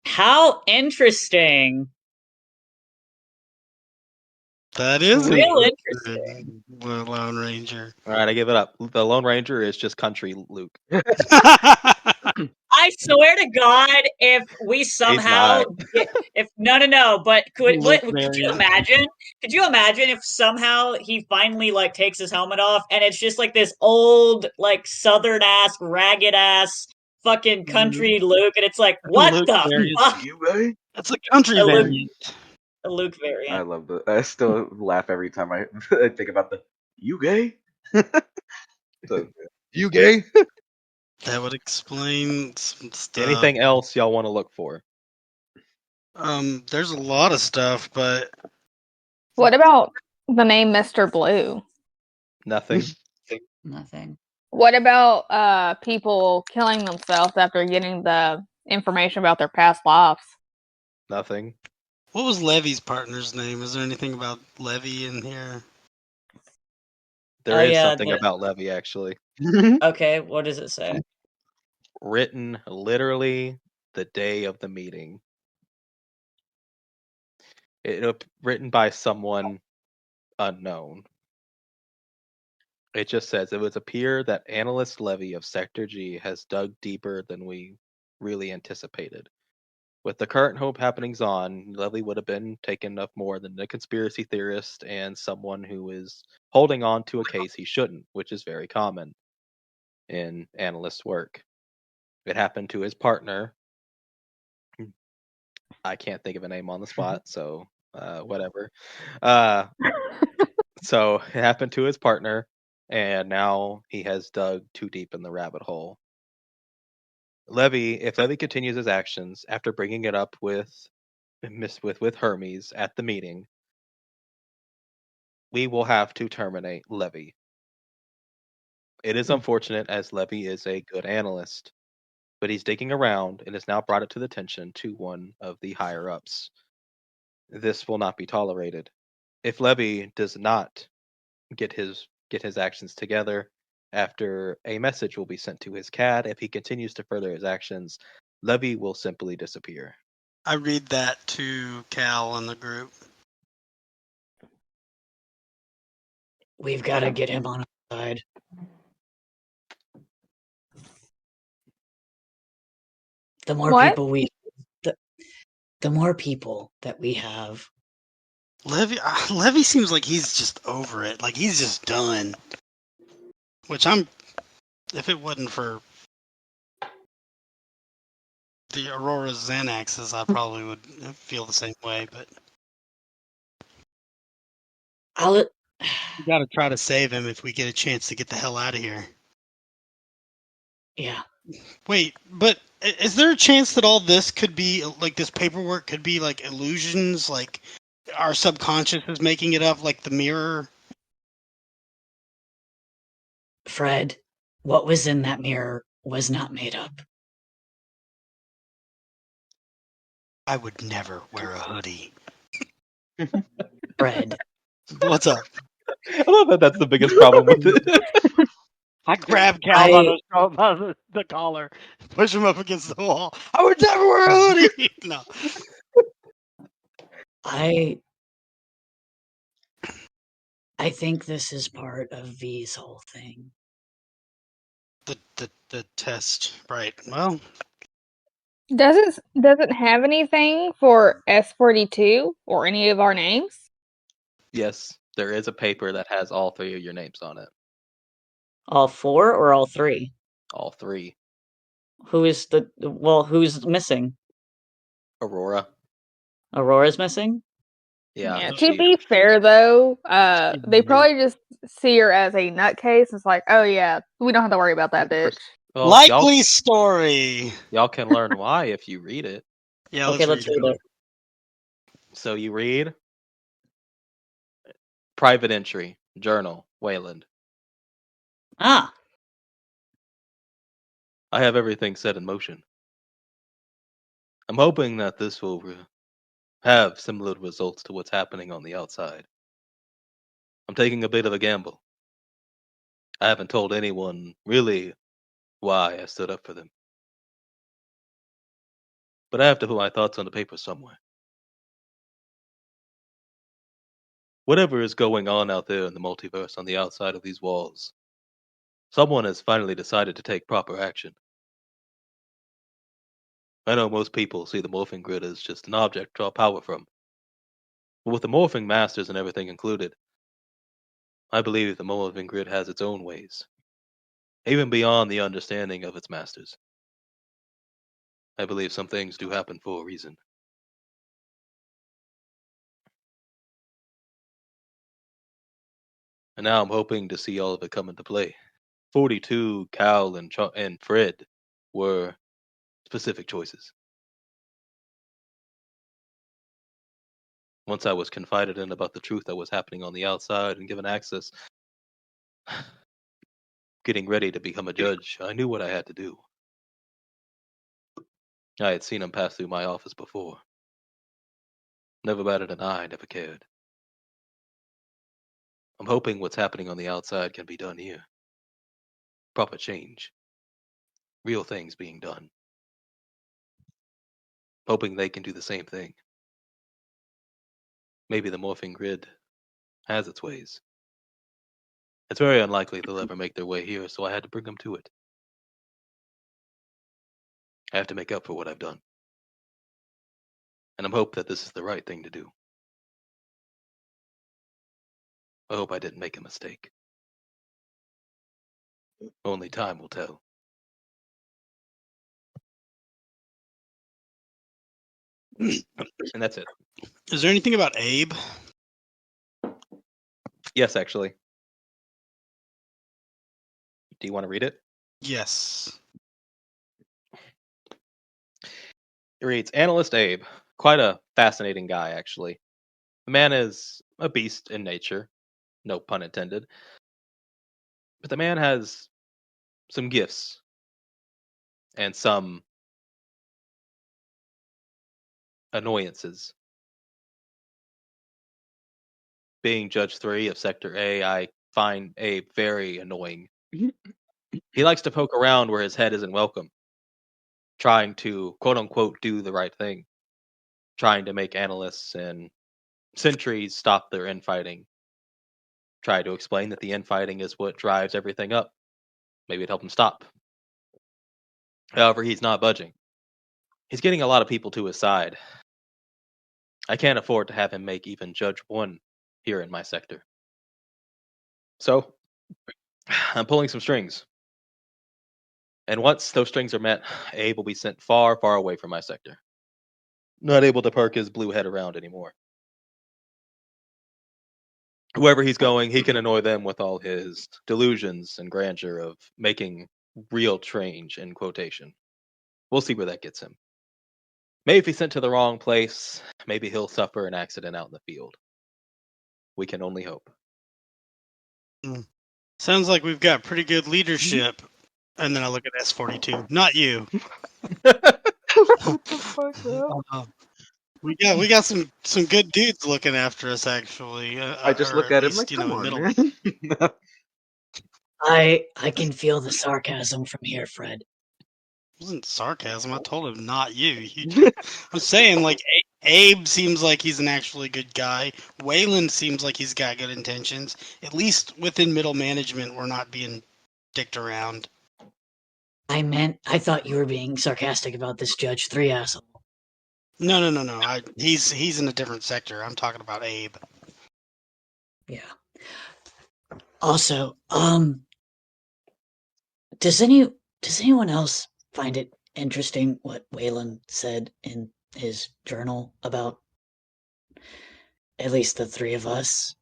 How interesting. That is Real interesting. The Lone Ranger. All right, I give it up. The Lone Ranger is just country Luke. I swear to God, if we somehow but could you imagine? Could you imagine if somehow he finally like takes his helmet off and it's just like this old like southern ass ragged ass fucking country Luke, and it's like what Luke the variant. fuck? You guys? That's a country A Luke, variant. a Luke I variant. love that. I still laugh every time I think about the you gay. So, you gay? That would explain some stuff. Anything else y'all want to look for? There's a lot of stuff, but What about the name Mr. Blue? Nothing. Nothing. What about people killing themselves after getting the information about their past lives? Nothing. what was Levy's partner's name? Is there anything about Levy in here? There is something about Levy, actually. Okay, what does it say? Written literally the day of the meeting. Written by someone unknown. It just says, it would appear that analyst Levy of Sector G has dug deeper than we really anticipated. With the current hope happenings on, Levy would have been taken up more than a conspiracy theorist and someone who is holding on to a case he shouldn't, which is very common in analyst work. It happened to his partner. I can't think of a name on the spot, so whatever. So it happened to his partner, and now he has dug too deep in the rabbit hole. If Levy continues his actions after bringing it up with Hermes at the meeting, we will have to terminate Levy. It is unfortunate, as Levy is a good analyst, but he's digging around and has now brought it to the attention to one of the higher ups. This will not be tolerated. If Levy does not get his actions together, after a message will be sent to his CAD, if he continues to further his actions, Levy will simply disappear. I read that to Cal in the group. We've got to get him on our side. The more people the more people that we have. Levy seems like he's just over it. Like he's just done. Which if it wasn't for the Aurora Xanaxes, I probably would feel the same way. But we got to try to save him if we get a chance to get the hell out of here. Yeah. Wait, but is there a chance that all this could be, like, this paperwork could be, like, illusions? Like, our subconscious is making it up, like the mirror? Fred, what was in that mirror was not made up. I would never wear a hoodie. Fred. What's up? I love that that's the biggest problem with it. I grabbed Cal by the collar, push him up against the wall. I would never wear a hoodie! No. I think this is part of V's whole thing. The test, right. Well, doesn't have anything for S42 or any of our names? Yes, there is a paper that has all 3 of your names on it. All 4 or all 3? All 3. Who's missing? Aurora. Aurora's missing? Yeah, to be fair, though, they probably just see her as a nutcase. It's like, oh yeah, we don't have to worry about that bitch. Well, likely story. Y'all can learn why if you read it. Yeah, let's read it. So you read private entry, journal, Wayland. Ah. I have everything set in motion. I'm hoping that this will have similar results to what's happening on the outside. I'm taking a bit of a gamble. I haven't told anyone really why I stood up for them. But I have to put my thoughts on the paper somewhere. Whatever is going on out there in the multiverse on the outside of these walls, someone has finally decided to take proper action. I know most people see the morphing grid as just an object to draw power from. But with the morphing masters and everything included, I believe the morphing grid has its own ways, even beyond the understanding of its masters. I believe some things do happen for a reason. And now I'm hoping to see all of it come into play. 42, Cal, and Fred were specific choices. Once I was confided in about the truth that was happening on the outside and given access, getting ready to become a judge, I knew what I had to do. I had seen him pass through my office before. Never batted an eye, never cared. I'm hoping what's happening on the outside can be done here. Proper change. Real things being done. Hoping they can do the same thing. Maybe the morphing grid has its ways. It's very unlikely they'll ever make their way here, so I had to bring them to it. I have to make up for what I've done. And I'm hoping that this is the right thing to do. I hope I didn't make a mistake. Only time will tell. And that's it. Is there anything about Abe? Yes, actually. Do you want to read it? Yes. It reads, Analyst Abe. Quite a fascinating guy, actually. The man is a beast in nature. No pun intended. But the man has some gifts. And some annoyances. Being Judge 3 of Sector A, I find Abe very annoying. He likes to poke around where his head isn't welcome. Trying to, quote-unquote, do the right thing. Trying to make analysts and sentries stop their infighting. Tried to explain that the infighting is what drives everything up. Maybe it'd help him stop. However, he's not budging. He's getting a lot of people to his side. I can't afford to have him make even Judge 1 here in my sector. So, I'm pulling some strings. And once those strings are met, Abe will be sent far, far away from my sector. Not able to perk his blue head around anymore. Wherever he's going, he can annoy them with all his delusions and grandeur of making real change in quotation. We'll see where that gets him. Maybe if he's sent to the wrong place, maybe he'll suffer an accident out in the field. We can only hope. Sounds like we've got pretty good leadership. And then I look at S42. Not you. What the fuck, bro? We got some good dudes looking after us, actually. I just look at him like, come on, man. I can feel the sarcasm from here, Fred. It wasn't sarcasm. I told him not you. I'm saying, like, Abe seems like he's an actually good guy. Waylon seems like he's got good intentions. At least within middle management, we're not being dicked around. I thought you were being sarcastic about this Judge 3 asshole. No. He's in a different sector. I'm talking about Abe. Yeah. Also, does anyone else find it interesting what Waylon said in his journal about at least the three of us?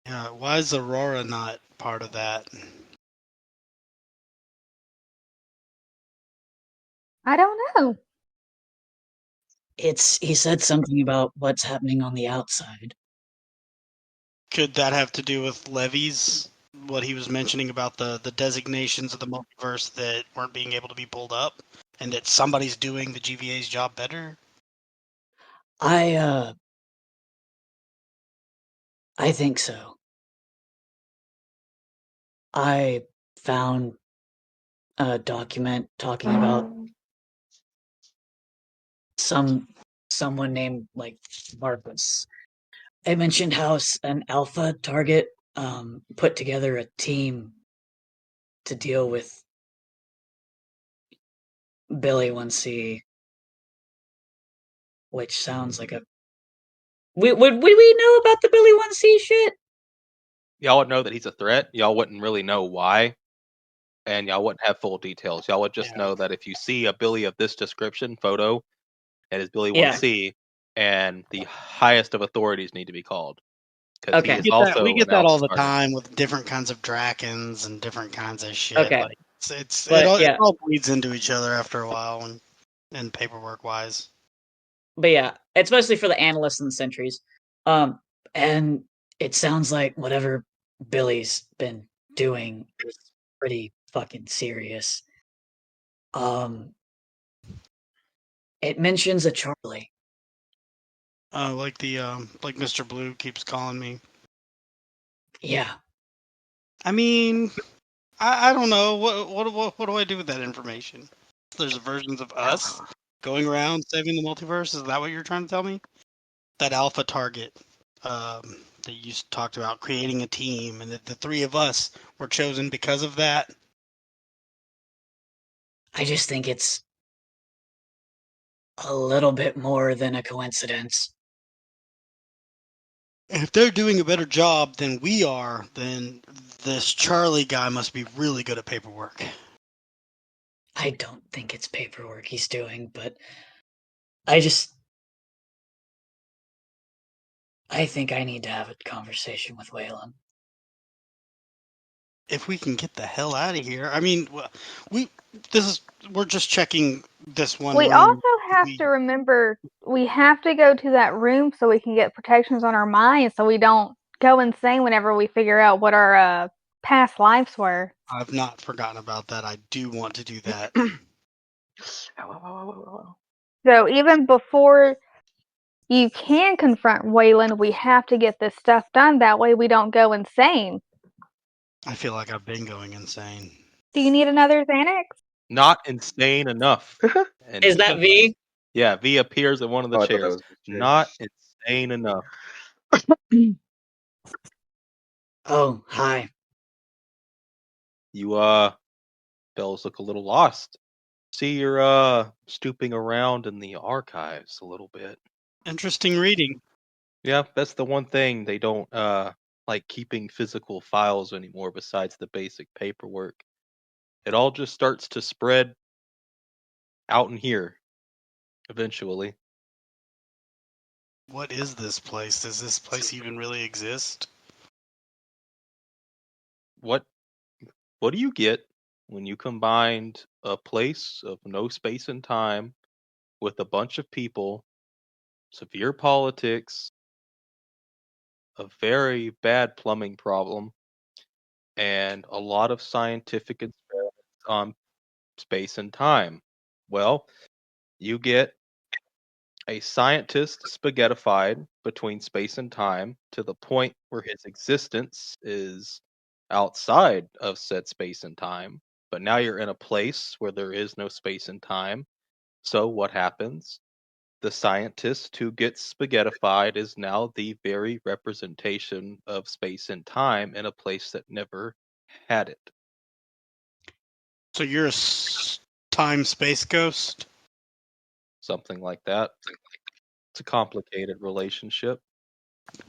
Yeah, why is Aurora not part of that? I don't know. He said something about what's happening on the outside. Could that have to do with levies? What he was mentioning about the designations of the multiverse that weren't being able to be pulled up, and that somebody's doing the GVA's job better? I think so. I found a document talking about someone named like Marcus. It mentioned how an alpha target put together a team to deal with Billy 1C, which sounds like a. Would we know about the Billy 1C shit? Y'all would know that he's a threat. Y'all wouldn't really know why. And y'all wouldn't have full details. Y'all would just know that if you see a Billy of this description photo, it is Billy 1C, and the highest of authorities need to be called. Okay. We get that all the time with different kinds of Drakens and different kinds of shit. Okay. Like, it all bleeds into each other after a while, and paperwork wise. But yeah, it's mostly for the analysts and the sentries. And it sounds like whatever Billy's been doing is pretty fucking serious. It mentions a Charlie. Like Mr. Blue keeps calling me. Yeah. I mean, I don't know. What do I do with that information? There's versions of us going around saving the multiverse. Is that what you're trying to tell me? That alpha target that you talked about, creating a team, and that the three of us were chosen because of that. I just think it's a little bit more than a coincidence. If they're doing a better job than we are, then this Charlie guy must be really good at paperwork. I don't think it's paperwork he's doing, but I think I need to have a conversation with Waylon. If we can get the hell out of here. I mean, we're just checking this one. We also have to remember we have to go to that room so we can get protections on our minds so we don't go insane whenever we figure out what our past lives were. I've not forgotten about that. I do want to do that. So even before you can confront Waylon, we have to get this stuff done. That way we don't go insane. I feel like I've been going insane. Do you need another Xanax? Not insane enough. Is that V? Yeah, V appears in one of the chairs. Not insane enough. Oh, hi. You, Bells look a little lost. See, you're, stooping around in the archives a little bit. Interesting reading. Yeah, that's the one thing they don't, like keeping physical files anymore besides the basic paperwork. It all just starts to spread out in here eventually. What is this place? Does this place even really exist? What what do you get when you combined a place of no space and time with a bunch of people, severe politics, a very bad plumbing problem, and a lot of scientific experiments on space and time? Well, you get a scientist spaghettified between space and time to the point where his existence is outside of said space and time. But now you're in a place where there is no space and time. So what happens? The scientist who gets spaghettified is now the very representation of space and time in a place that never had it. So you're a time space ghost? Something like that. It's a complicated relationship.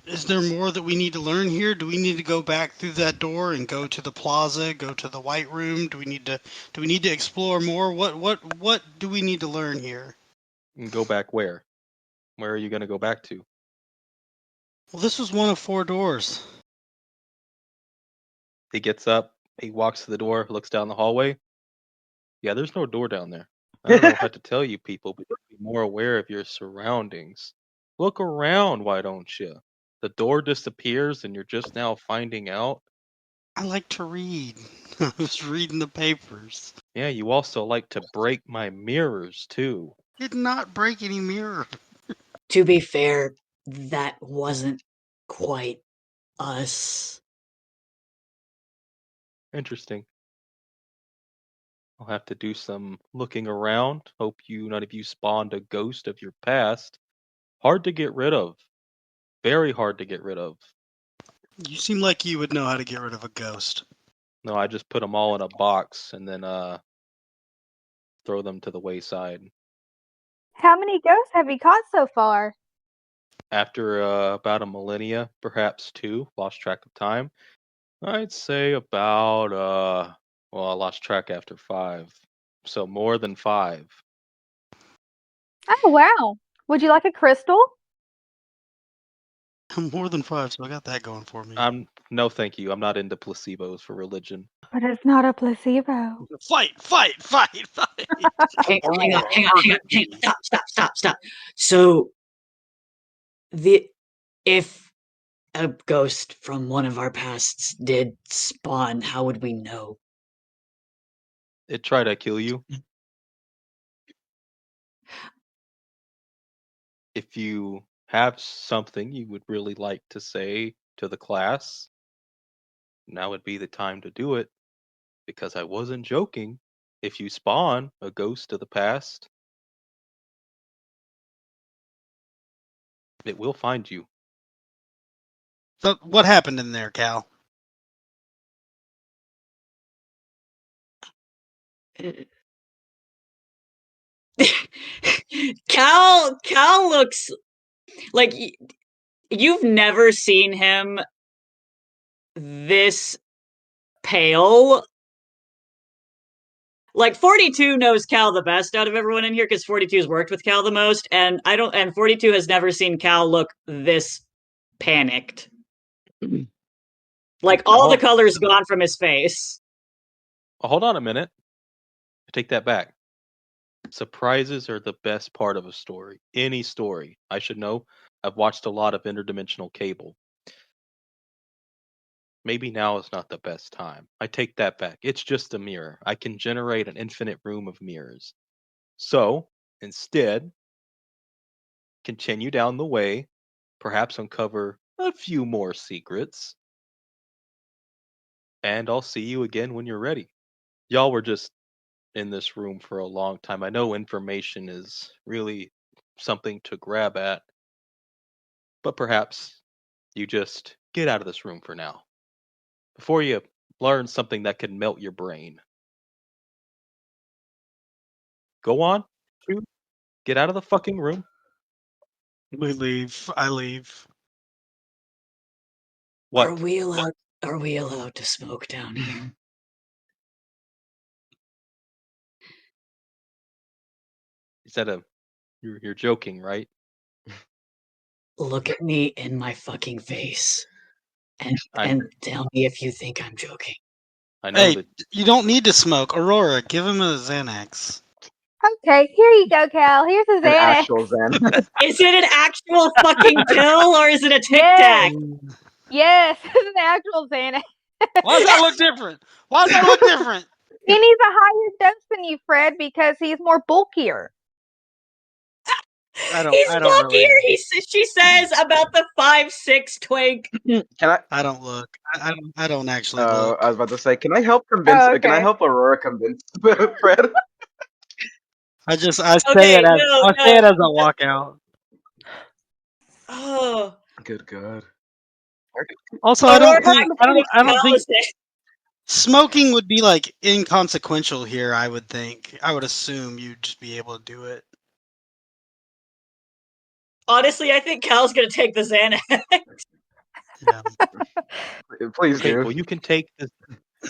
Is there more that we need to learn here? Do we need to go back through that door and go to the plaza, go to the white room? Do we need to explore more? What do we need to learn here? And go back where? Where are you going to go back to? Well, this was one of 4 doors. He gets up, he walks to the door, looks down the hallway. Yeah, there's no door down there. I don't know what to tell you people, but be more aware of your surroundings. Look around, why don't you? The door disappears and you're just now finding out. I like to read. I was reading the papers. Yeah, you also like to break my mirrors too. Did not break any mirror. To be fair, that wasn't quite us. Interesting. I'll have to do some looking around. Hope none of you spawned a ghost of your past. Hard to get rid of. Very hard to get rid of. You seem like you would know how to get rid of a ghost. No, I just put them all in a box and then throw them to the wayside. How many ghosts have you caught so far? After about a millennia, perhaps 2, lost track of time. I'd say about well, I lost track after 5, so more than 5. Oh, wow. Would you like a crystal? More than 5, so I got that going for me. No, thank you. I'm not into placebos for religion. But it's not a placebo. Fight! Hang on. Stop. So, if a ghost from one of our pasts did spawn, how would we know? It tried to kill you. If you have something you would really like to say to the class, now would be the time to do it, because I wasn't joking. If you spawn a ghost of the past, it will find you. So what happened in there, Cal? Cal looks like you've never seen him this pale. Like 42 knows Cal the best out of everyone in here because 42's worked with Cal the most, and 42 has never seen Cal look this panicked. Like all the color's gone from his face. Hold on a minute. I take that back. Surprises are the best part of a story. Any story. I should know. I've watched a lot of interdimensional cable. Maybe now is not the best time. I take that back. It's just a mirror. I can generate an infinite room of mirrors. So, instead, continue down the way, perhaps uncover a few more secrets, and I'll see you again when you're ready. Y'all were just in this room for a long time. I know information is really something to grab at, but perhaps you just get out of this room for now. Before you learn something that could melt your brain. Go on. Get out of the fucking room. We leave. I leave. What? Are we allowed to smoke down here? Is that you're joking, right? Look at me in my fucking face and tell me if you think I'm joking. I know Hey, that you don't need to smoke. Aurora, give him a Xanax. Okay, here you go, Cal. Here's a An Xanax. actual Xanax. Is it an actual fucking pill or is it a Tic Tac? Yes, it's an actual Xanax. Why does that look different? Why does that look different? He needs a higher dose than you, Fred, because he's more bulkier. He's bulkier. Really... She says about the 5'6" twink. Can I? I don't look. I don't actually look. I was about to say, can I help convince? Oh, okay. Can I help Aurora convince Fred? I say Okay, it as say it as I walk out. Oh, Good God. Also, Aurora, I don't think smoking would be like inconsequential here. I would think. I would assume you'd just be able to do it. Honestly, I think Cal's gonna take the Xanax. Yeah. Please okay, do. well, you can take this.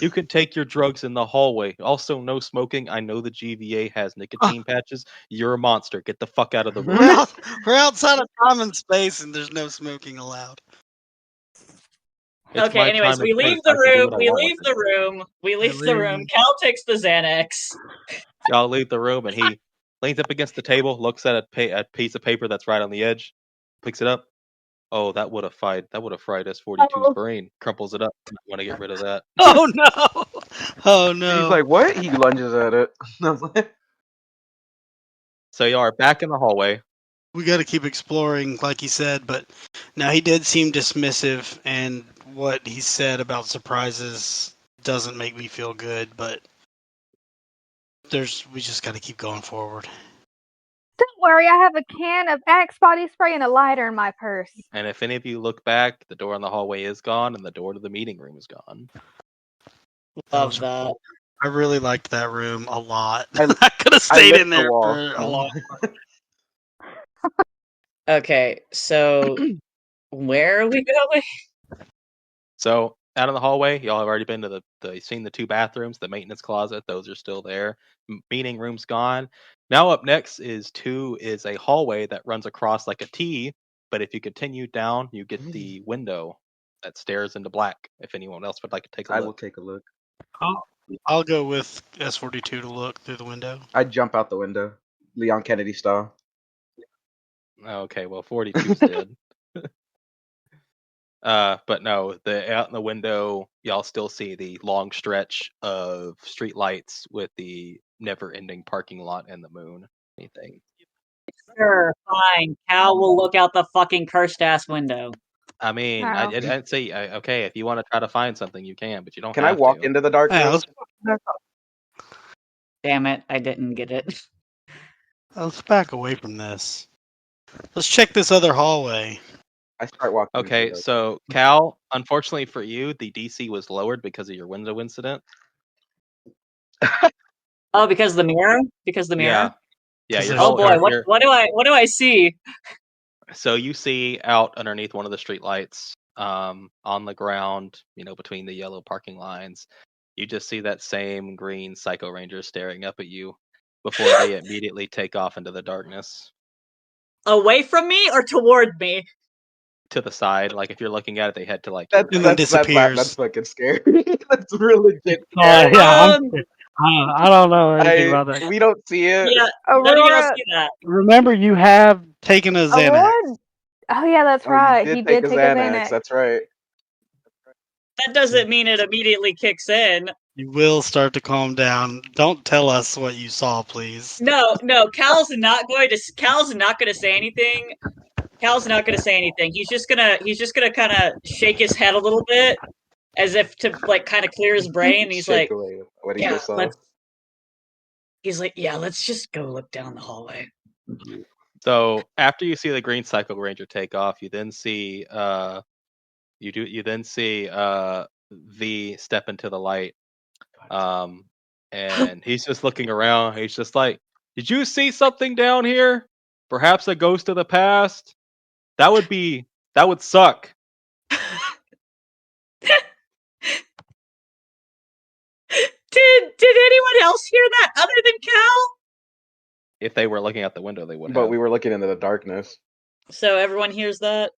You can take your drugs in the hallway. Also, no smoking. I know the GVA has nicotine patches. You're a monster. Get the fuck out of the room. We're outside of common space, and there's no smoking allowed. It's Okay, my anyways, time we and leave place. the I can do room. what I We want leave with the it. room. We leave the room. Cal takes the Xanax. Y'all leave the room, and he leans up against the table, looks at a piece of paper that's right on the edge, picks it up. Oh, that would have fried S42's brain. Crumples it up. I want to get rid of that. Oh no! Oh no! He's like, what? He lunges at it. So y'all are back in the hallway. We got to keep exploring, like he said, but now he did seem dismissive, and what he said about surprises doesn't make me feel good, but we just got to keep going forward. Don't worry, I have a can of Axe body spray and a lighter in my purse. And if any of you look back, the door in the hallway is gone, and the door to the meeting room is gone. Love that. I really liked that room a lot. I could have stayed in there for a long time. Okay, so where are we going? So out in the hallway, y'all have already been to seen the two bathrooms, the maintenance closet. Those are still there. Meeting room's gone. Now up next is a hallway that runs across like a T. But if you continue down, you get the window that stares into black. If anyone else would like to take a look, I will take a look. I'll go with S42 to look through the window. I jump out the window, Leon Kennedy style. Okay, well 42's dead. But no, out in the window, y'all still see the long stretch of street lights with the never-ending parking lot and the moon. Anything? Sure, fine. Cal will look out the fucking cursed ass window. I mean, I'd say okay, if you want to try to find something, you can, but you don't. Can I walk into the darkness? Damn it, I didn't get it. Let's back away from this. Let's check this other hallway. I start walking. Okay, so Cal, unfortunately for you, the DC was lowered because of your window incident. Oh, because the mirror? Because the mirror? Yeah. Oh boy, what do I see? So you see out underneath one of the streetlights, on the ground, between the yellow parking lines, you just see that same green Psycho Ranger staring up at you before they immediately take off into the darkness. Away from me or toward me? To the side, like if you're looking at it, they head to like. That's fucking scary. That's really legit. I don't know anything about that. We don't see it. Yeah, Aurora, see that. Remember, you have taken a Xanax. Oh yeah, that's right. He did take a Xanax. That's right. That doesn't mean it immediately kicks in. You will start to calm down. Don't tell us what you saw, please. No, Cal's not going to say anything. Cal's not going to say anything. He's just gonna kind of shake his head a little bit, as if to like kind of clear his brain. And he's like, "Yeah, let's just go look down the hallway." So after you see the green Psycho Ranger take off, you then see You then see V step into the light, and he's just looking around. He's just like, "Did you see something down here? Perhaps a ghost of the past? That would suck." Did anyone else hear that other than Cal? If they were looking out the window, they would. But we were looking into the darkness. So everyone hears that?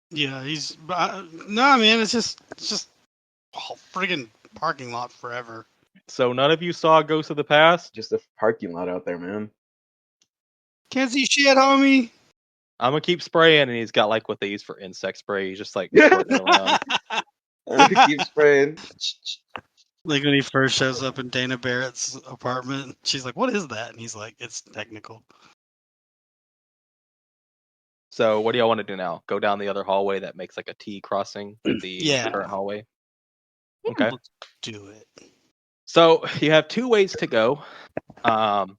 Yeah, no, man. It's just a friggin' parking lot forever. So none of you saw Ghost of the Past? Just a parking lot out there, man. Can't see shit, homie. I'm gonna keep spraying, and he's got like what they use for insect spray. He's just like squirting it around. Keep spraying. Like when he first shows up in Dana Barrett's apartment, she's like, "What is that?" And he's like, "It's technical." So what do y'all want to do now? Go down the other hallway that makes like a T crossing with the current hallway? Okay. Let's do it. So you have two ways to go. So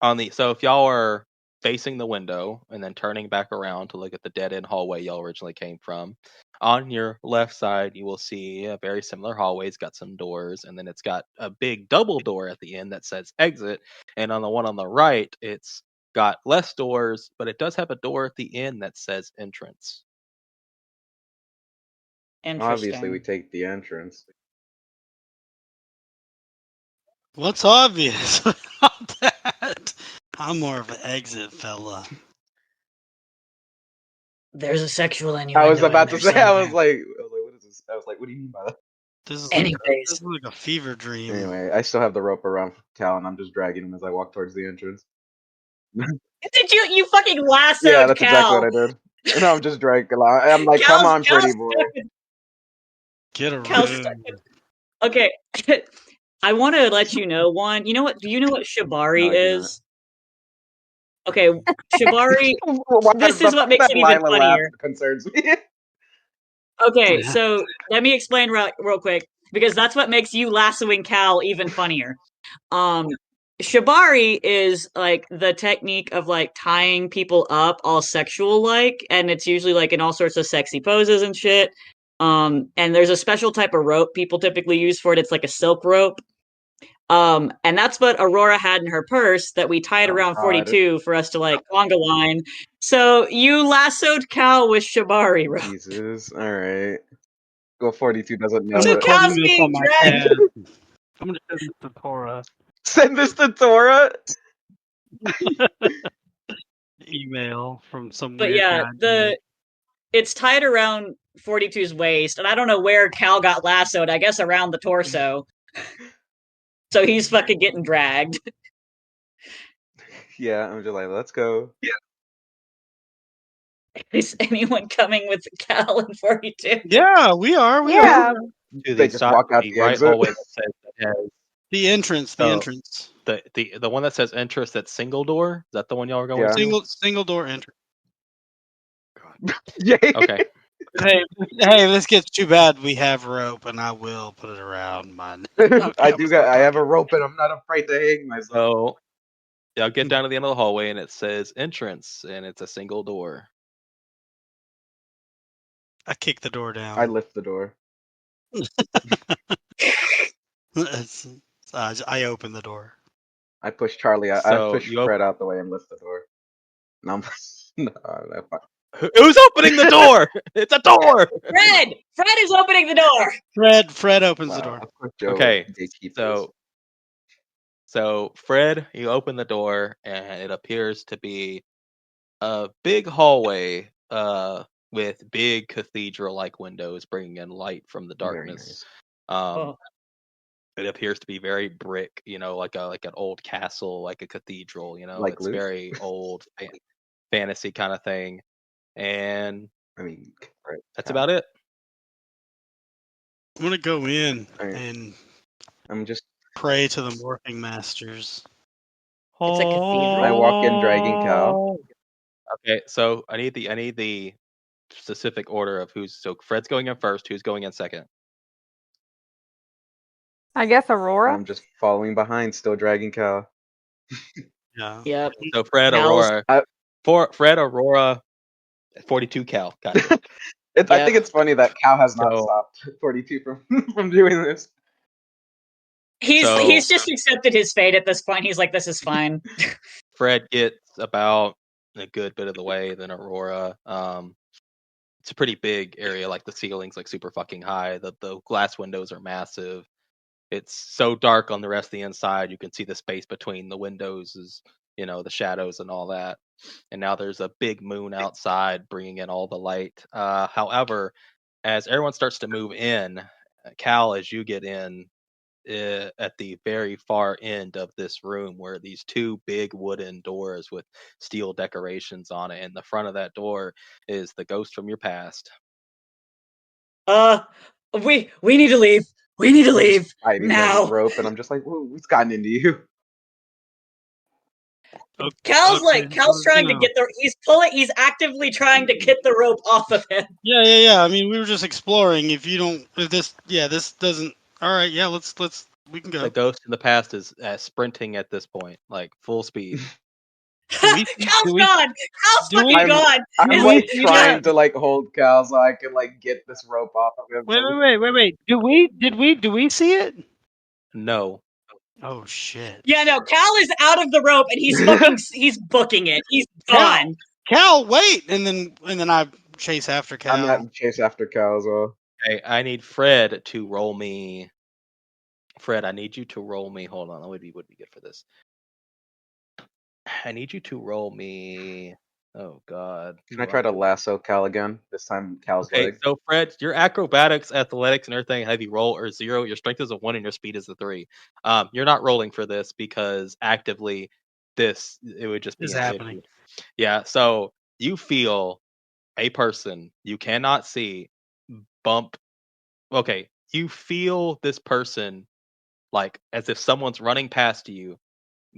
if y'all are facing the window and then turning back around to look at the dead end hallway y'all originally came from, on your left side you will see a very similar hallway. It's got some doors, and then it's got a big double door at the end that says exit. And on the one on the right, it's got less doors, but it does have a door at the end that says entrance. Obviously, we take the entrance. What's obvious about that? I'm more of an exit fella. There's a sexual innuendo. I was about to say, somewhere. I was like, what is this? I was like, what do you mean by that? This is Anyways. like a fever dream. Anyway, I still have the rope around Cal, and I'm just dragging him as I walk towards the entrance. Did you fucking lassoed Yeah, that's Cal. exactly what I did. No, I'm just dragging along. I'm like, come on, pretty boy. Get a room. Okay. I want to let you know one. You know what? Do you know what shibari is? Okay, shibari. This is what makes it even funnier. Concerns me. Okay, so let me explain real quick, because that's what makes you lassoing Cal even funnier. Shibari is like the technique of like tying people up all sexual like, and it's usually like in all sorts of sexy poses and shit. And there's a special type of rope people typically use for it. It's like a silk rope. And that's what Aurora had in her purse that we tied around 42 for us to like conga line. So you lassoed Cal with shibari rope. Jesus, all right. Well, 42 doesn't know. So Cal's being dragged. I'm gonna send this to Tora. Send this to Tora. Email from some. But yeah, it's tied around 42's waist, and I don't know where Cal got lassoed. I guess around the torso. So he's fucking getting dragged. Yeah, I'm just like, let's go. Yeah. Is anyone coming with Cal and 42? Yeah, we are. We Yeah. are. They just walk out the exit. Hallway that says that has The entrance. The entrance. the one that says entrance, that's single door. Is that the one y'all are going to? Single door entrance. Yeah. Okay. Hey, if this gets too bad, we have rope, and I will put it around my neck. I have a rope, and I'm not afraid to hang myself. So, y'all get down to the end of the hallway, and it says entrance, and it's a single door. I kick the door down. I lift the door. I open the door. I push Charlie out. So I push Fred out the way and lift the door. No, Who's opening the door? It's a door. Fred is opening the door. Fred opens the door. Okay, so Fred, you open the door, and it appears to be a big hallway with big cathedral-like windows bringing in light from the darkness. It appears to be very brick, like an old castle, like a cathedral. Like it's very old fantasy kind of thing. And I mean, that's about it. I'm gonna go in and I'm just pray to the morphing masters. It's a cathedral. I walk in dragging Cal. Okay, so I need the specific order of who's. So Fred's going in first. Who's going in second? I guess Aurora. I'm just following behind, still dragging Cal. Yeah. Yep. So Fred, Aurora, Fred, Aurora, 42 Cal. Got it. I think it's funny that Cal has not So- stopped 42 from doing this. He's just accepted his fate at this point. He's like, this is fine. Fred gets about a good bit of the way, then Aurora. It's a pretty big area, like the ceiling's like super fucking high. The glass windows are massive. It's so dark on the rest of the inside, you can see the space between the windows is, the shadows and all that. And now there's a big moon outside bringing in all the light. However, as everyone starts to move in, Cal, as you get in, at the very far end of this room where these two big wooden doors with steel decorations on it, and the front of that door is the ghost from your past. We need to leave. We need to leave Fighting now. the rope, and I'm just like, what's gotten into you? Cal's trying to get he's actively trying to get the rope off of him. Yeah. I mean, we were just exploring. This doesn't. All right, yeah, we can go. The ghost in the past is sprinting at this point, like full speed. Cal's gone. Cal's fucking gone. I'm trying to hold Cal so I can get this rope off of him. Wait. Do we see it? No. Oh shit. Yeah, no. Cal is out of the rope and he's booking it. He's gone. Cal, wait, and then I chase after Cal. I'm not chase after Cal as well. Okay, I need Fred to roll me. Fred, I need you to roll me. Hold on, would be good for this. I need you to roll me. Oh God! Can I try to lasso Cal again? This time, Cal's leg. So Fred, your acrobatics, athletics, and everything heavy roll are 0. Your strength is a 1, and your speed is a 3. You're not rolling for this because actively, it would just be happening. Yeah. So you feel a person you cannot see bump. Okay, you feel this person like as if someone's running past you,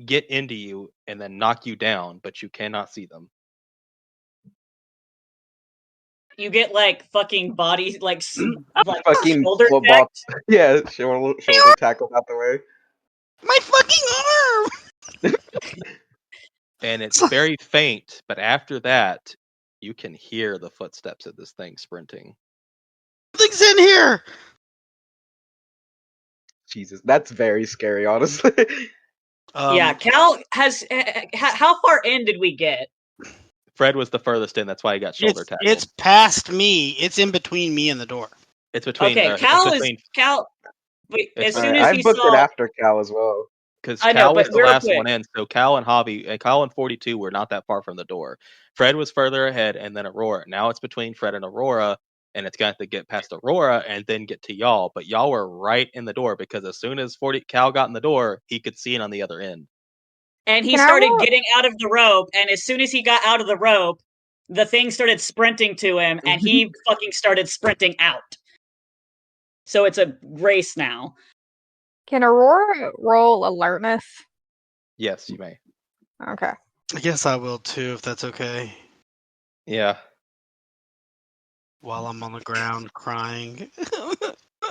get into you, and then knock you down, but you cannot see them. You get fucking body fucking shoulder football. Yeah, shoulder tackle out the way. My fucking arm. And it's very faint, but after that, you can hear the footsteps of this thing sprinting. Something's in here. Jesus, that's very scary, honestly. Yeah, Cal has. How far in did we get? Fred was the furthest in. That's why he got shoulder tackled. It's past me. It's in between me and the door. It's between. Okay, Cal. Wait, as soon as he booked saw it after Cal as well. Because Cal was the last one in, so Cal and Javi and Cal and 42 were not that far from the door. Fred was further ahead, and then Aurora. Now it's between Fred and Aurora, and it's got to get past Aurora and then get to y'all. But y'all were right in the door because as soon as Cal got in the door, he could see it on the other end. And he started getting out of the rope, and as soon as he got out of the rope, the thing started sprinting to him, and he fucking started sprinting out. So it's a race now. Can Aurora roll alertness? Yes, you may. Okay. I guess I will too, if that's okay. Yeah. While I'm on the ground crying.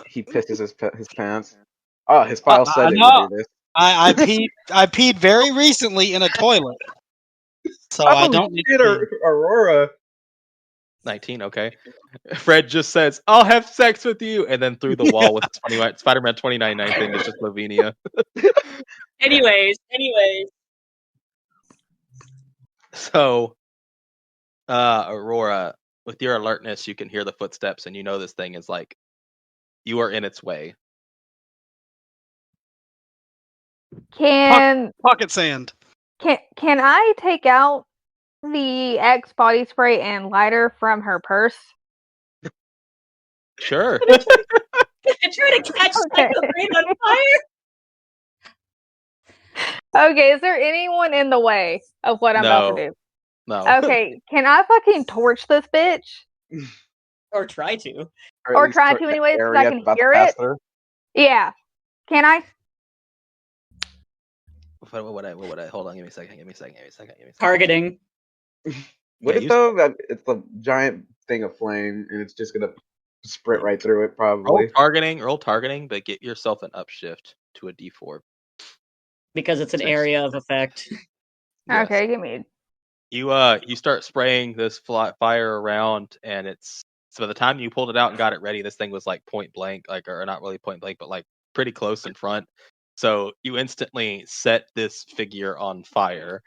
He pisses his pants. Oh, his file said it would do this. I peed very recently in a toilet. So I don't need Aurora. 19, okay. Fred just says, I'll have sex with you, and then through the wall with Spider-Man 29 thing is just Lavinia. Anyways. So, Aurora, with your alertness, you can hear the footsteps, and you know this thing is you are in its way. Pocket sand. Can I take out the X body spray and lighter from her purse? Sure. Try to catch the rain on fire. Okay, is there anyone in the way of what I'm about to do? No. Okay, can I fucking torch this bitch? Or try to. Or try to anyways, because I can hear it. Yeah. Can I? What would I? Hold on, give me a second. Targeting. What if though? It's a giant thing of flame, and it's just gonna sprint right through it, probably. Roll targeting, but get yourself an upshift to a D4. Because it's an area of effect. Yes. Okay, give me. You start spraying this fire around, and it's So by the time you pulled it out and got it ready, this thing was like point blank, or not really point blank, but like pretty close in front. So you instantly set this figure on fire,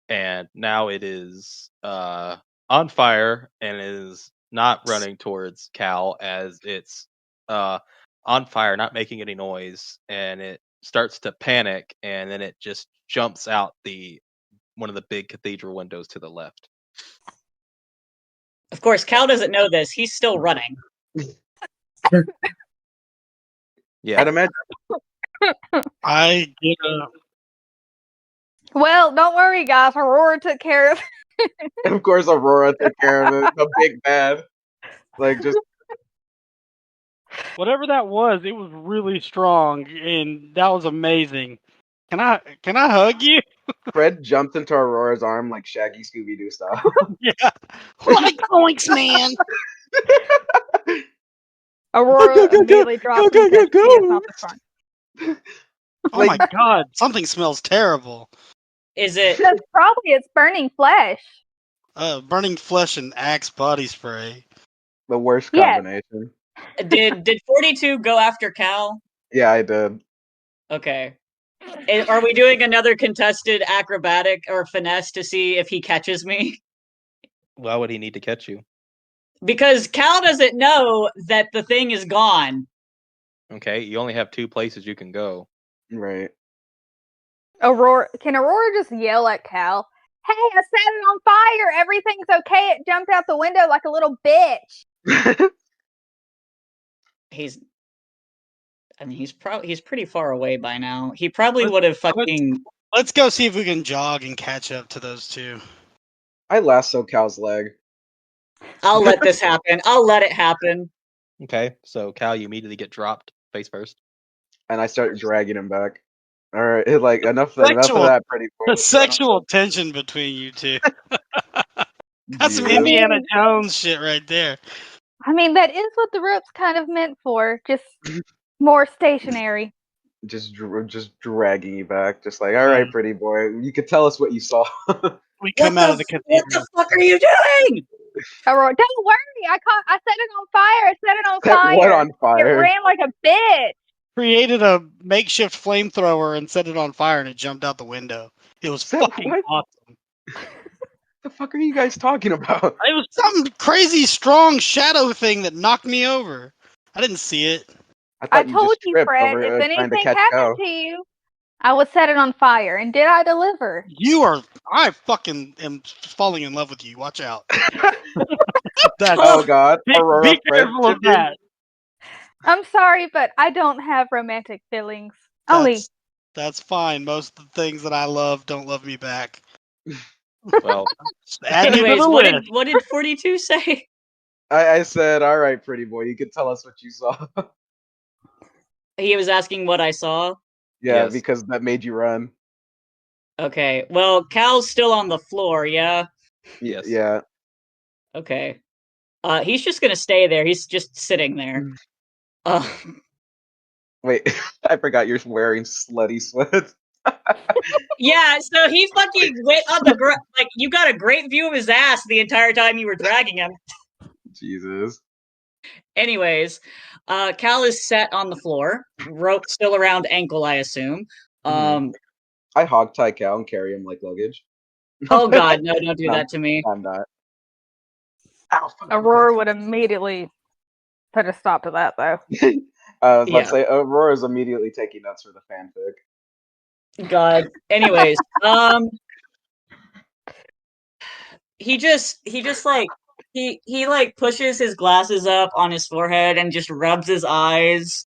and now it is on fire and is not running towards Cal as it's on fire, not making any noise, and it starts to panic, and then it just jumps out one of the big cathedral windows to the left. Of course, Cal doesn't know this. He's still running. Yeah. I'd imagine. I get up. Well, don't worry, guys. Aurora took care of it. Of course, Aurora took care of it. The big bad. Like, just. Whatever that was, it was really strong, and that was amazing. Can I hug you? Fred jumped into Aurora's arm like Shaggy Scooby-Doo style. Yeah. Like points, man. Aurora immediately dropped and said, "She is not the front." Oh my god, something smells terrible. Is it? Because probably it's burning flesh. Burning flesh and Axe body spray. The worst Yes. combination. Did 42 go after Cal? Yeah, I did. Okay. Are we doing another contested acrobatic or finesse to see if he catches me? Why would he need to catch you? Because Cal doesn't know that the thing is gone. Okay, you only have 2 places you can go. Right. Can Aurora just yell at Cal, "Hey, I set it on fire! Everything's okay! It jumped out the window like a little bitch!" He's pretty far away by now. He probably would have fucking... Let's go see if we can jog and catch up to those two. I lasso Cal's leg. I'll let this happen. I'll let it happen. Okay, so Cal, you immediately get dropped face first. And I start dragging him back. Alright, like, enough of that, pretty boy. The sexual tension between you two. That's some Jesus. Indiana Jones shit right there. I mean, that is what the rope's kind of meant for. Just more stationary. Just dragging you back. Just like, alright, pretty boy. You could tell us what you saw. We come out of the cathedral. What the fuck are you doing? Aurora, don't worry. I set it on fire. I set it on Set fire. what on It fire? ran like a bitch. Created a makeshift flamethrower and set it on fire, and it jumped out the window. It was Set fucking what? awesome. The fuck are you guys talking about? It was some crazy strong shadow thing that knocked me over. I didn't see it. I thought told just you, tripped Fred, over, if trying to anything catch happened Cal. to you, I would set it on fire. And did I deliver? I fucking am falling in love with you. Watch out. Oh God, Aurora, Be careful of that. I'm sorry, but I don't have romantic feelings. That's fine. Most of the things that I love don't love me back. Well, Add me to Anyways, the what list. did 42 say? I said, all right, pretty boy, you can tell us what you saw. He was asking what I saw. Yeah, Yes. because that made you run. Okay, well, Cal's still on the floor, yeah? yes. Yeah. Okay. He's just gonna stay there. He's just sitting there. Wait, I forgot you're wearing slutty sweats. Yeah, so he fucking went on the ground. Like, you got a great view of his ass the entire time you were dragging him. Jesus. Anyways, Cal is set on the floor. Rope still around ankle, I assume. I hog tie Cal and carry him like luggage. Oh God, no, don't do No, that to me. I'm not. Ow, fuck. Aurora would immediately put a stop to that, though. I was about Yeah. to say, Aurora's immediately taking notes for the fanfic. God. Anyways, he just like he like pushes his glasses up on his forehead and just rubs his eyes.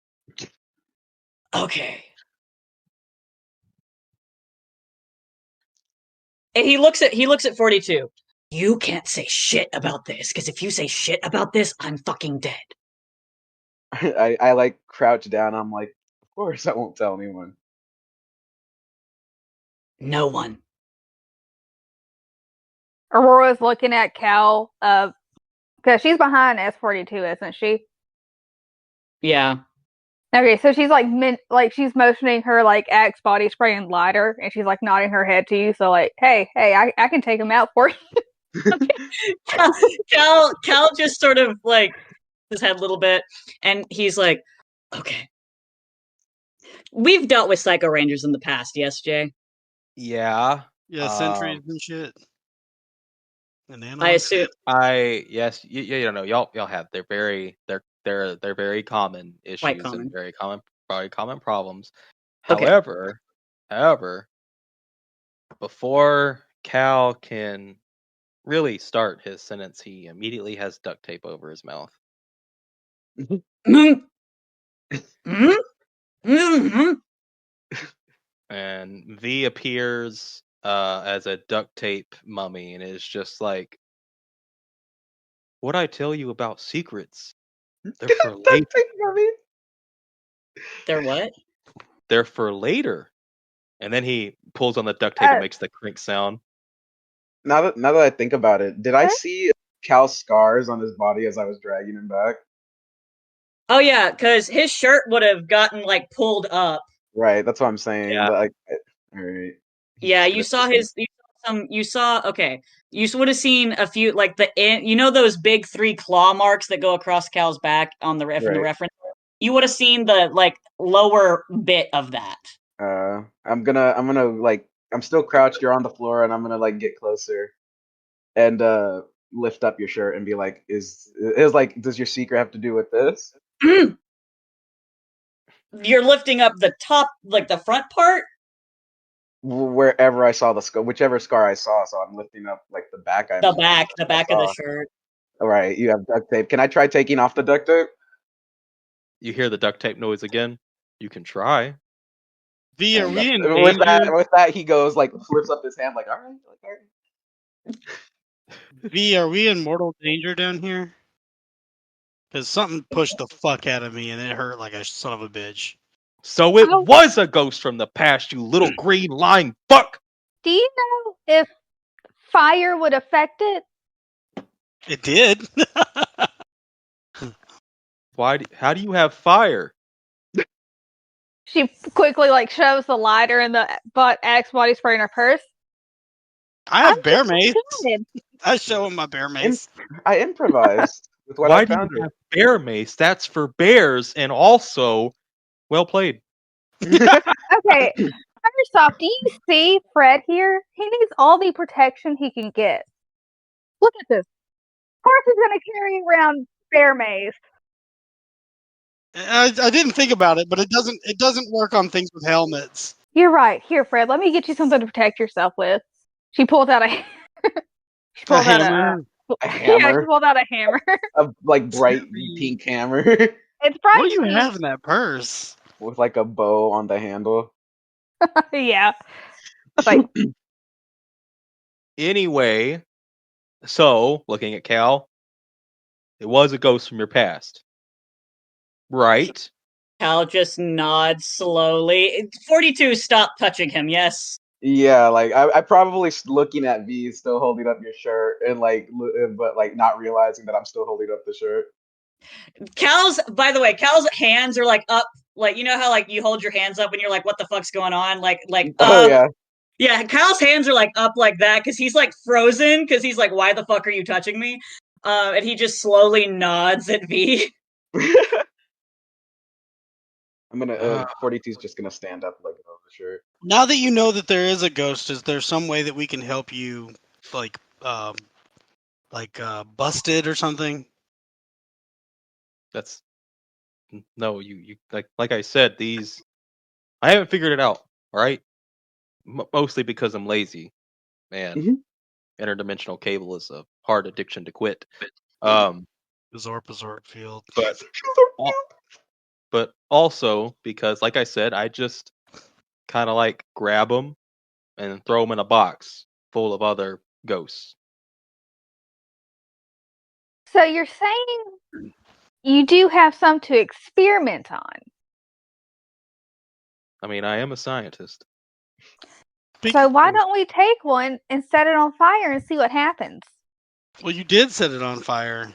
Okay. And he looks at 42. You can't say shit about this, because if you say shit about this, I'm fucking dead. I like crouch down. I'm like, of course I won't tell anyone. No one. Aurora's looking at Cal, because she's behind S42, isn't she? Yeah. Okay, so she's like she's motioning her like Axe body spray and lighter, and she's like nodding her head to you. So like, hey, I can take him out for you. Cal just sort of like his head a little bit, and he's like, "Okay, we've dealt with Psycho Rangers in the past, yes, Jay? Yeah. Yeah, sentries and shit. And I assume. Yes, you know, y'all have they're very common issues common. and very common problems. Okay. However, before Cal can really start his sentence, he immediately has duct tape over his mouth. And V appears as a duct tape mummy and is just like, "What I tell you about secrets? They're for later." They're what? They're for later. And then he pulls on the duct tape and makes the crink sound. Now that I think about it, did I see Cal's scars on his body as I was dragging him back? Oh yeah, because his shirt would have gotten like pulled up. Right, that's what I'm saying. Yeah. But, all right. Yeah, you saw his. You saw. Okay, you would have seen a few like those big 3 claw marks that go across Cal's back on the from the reference. You would have seen the like lower bit of that. I'm still crouched. You're on the floor, and I'm gonna like get closer and lift up your shirt and be like, does your secret have to do with this? You're lifting up the top, like the front part. Wherever I saw the scar, whichever scar I saw, so I'm lifting up like the back. The back of the shirt. All right, you have duct tape. Can I try taking off the duct tape? You hear the duct tape noise again. You can try. V, are we in with danger? With that, he goes like flips up his hand like, all right. V, are we in mortal danger down here? Because something pushed the fuck out of me and it hurt like a son of a bitch. So it was a ghost from the past, you little green lying fuck! Do you know if fire would affect it? It did. How do you have fire? She quickly like shoves the lighter and the Axe body spray in her purse. I have bear mace. I show him my bear mace. I improvised with what I found. Why do you have bear mace? That's for bears, and also, well played. Okay, first off, do you see Fred here? He needs all the protection he can get. Look at this. Of course he's going to carry around bear mace. I didn't think about it, but it doesn't work on things with helmets. You're right. Here, Fred, let me get you something to protect yourself with. She pulls out a hammer. Yeah, she pulled out a hammer. A like bright pink hammer. It's bright. What do you have in that purse? With like a bow on the handle. Yeah. Like anyway, so looking at Cal, it was a ghost from your past. Right? Cal just nods slowly. 42, stop touching him, yes? Yeah, like I probably looking at V still holding up your shirt and but like not realizing that I'm still holding up the shirt. By the way, Cal's hands are like up, like you know how like you hold your hands up when you're like, what the fuck's going on? Yeah, Cal's hands are like up like that because he's like frozen because he's like, why the fuck are you touching me? And he just slowly nods at V. I'm gonna 42's just gonna stand up like over the shirt. Now that you know that there is a ghost, is there some way that we can help you, like busted or something? That's no, you like I said, these I haven't figured it out. All right, mostly because I'm lazy, and interdimensional cable is a hard addiction to quit. Bizarre field, but also because, like I said, I just kind of like grab them and throw them in a box full of other ghosts. So you're saying you do have some to experiment on? I mean, I am a scientist. So why don't we take one and set it on fire and see what happens? Well, you did set it on fire.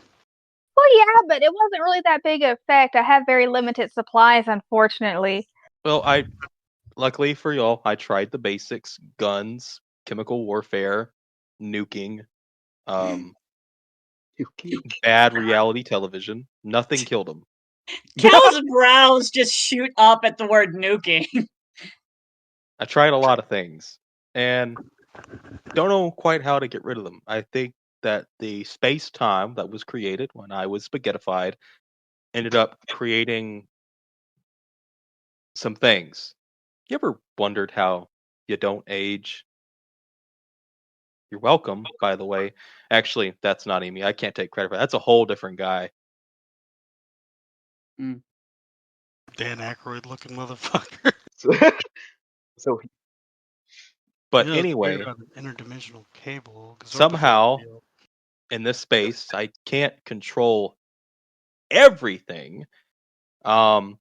Well, yeah, but it wasn't really that big of effect. I have very limited supplies, unfortunately. Well, luckily for y'all, I tried the basics: guns, chemical warfare, nuking. Bad reality television. Nothing killed him. Cal's brows just shoot up at the word nuking. I tried a lot of things, and don't know quite how to get rid of them. I think that the space-time that was created when I was spaghettified ended up creating some things. You ever wondered how you don't age? You're welcome, by the way. Actually, that's not Amy. I can't take credit for that. That's a whole different guy. Dan Aykroyd looking motherfucker. So But Yeah, anyway, on an interdimensional cable. somehow in this space, I can't control everything. And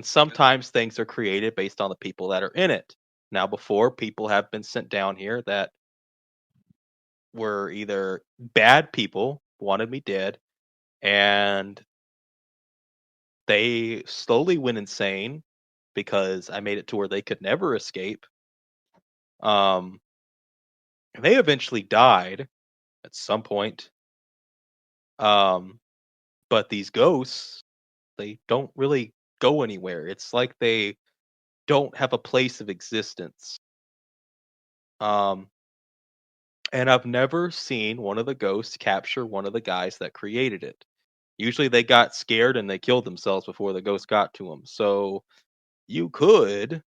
sometimes things are created based on the people that are in it. Now, before, people have been sent down here that were either bad people, wanted me dead, and they slowly went insane because I made it to where they could never escape. They eventually died at some point. But these ghosts, they don't really go anywhere. It's like they don't have a place of existence. And I've never seen one of the ghosts capture one of the guys that created it. Usually they got scared and they killed themselves before the ghost got to them. So you could,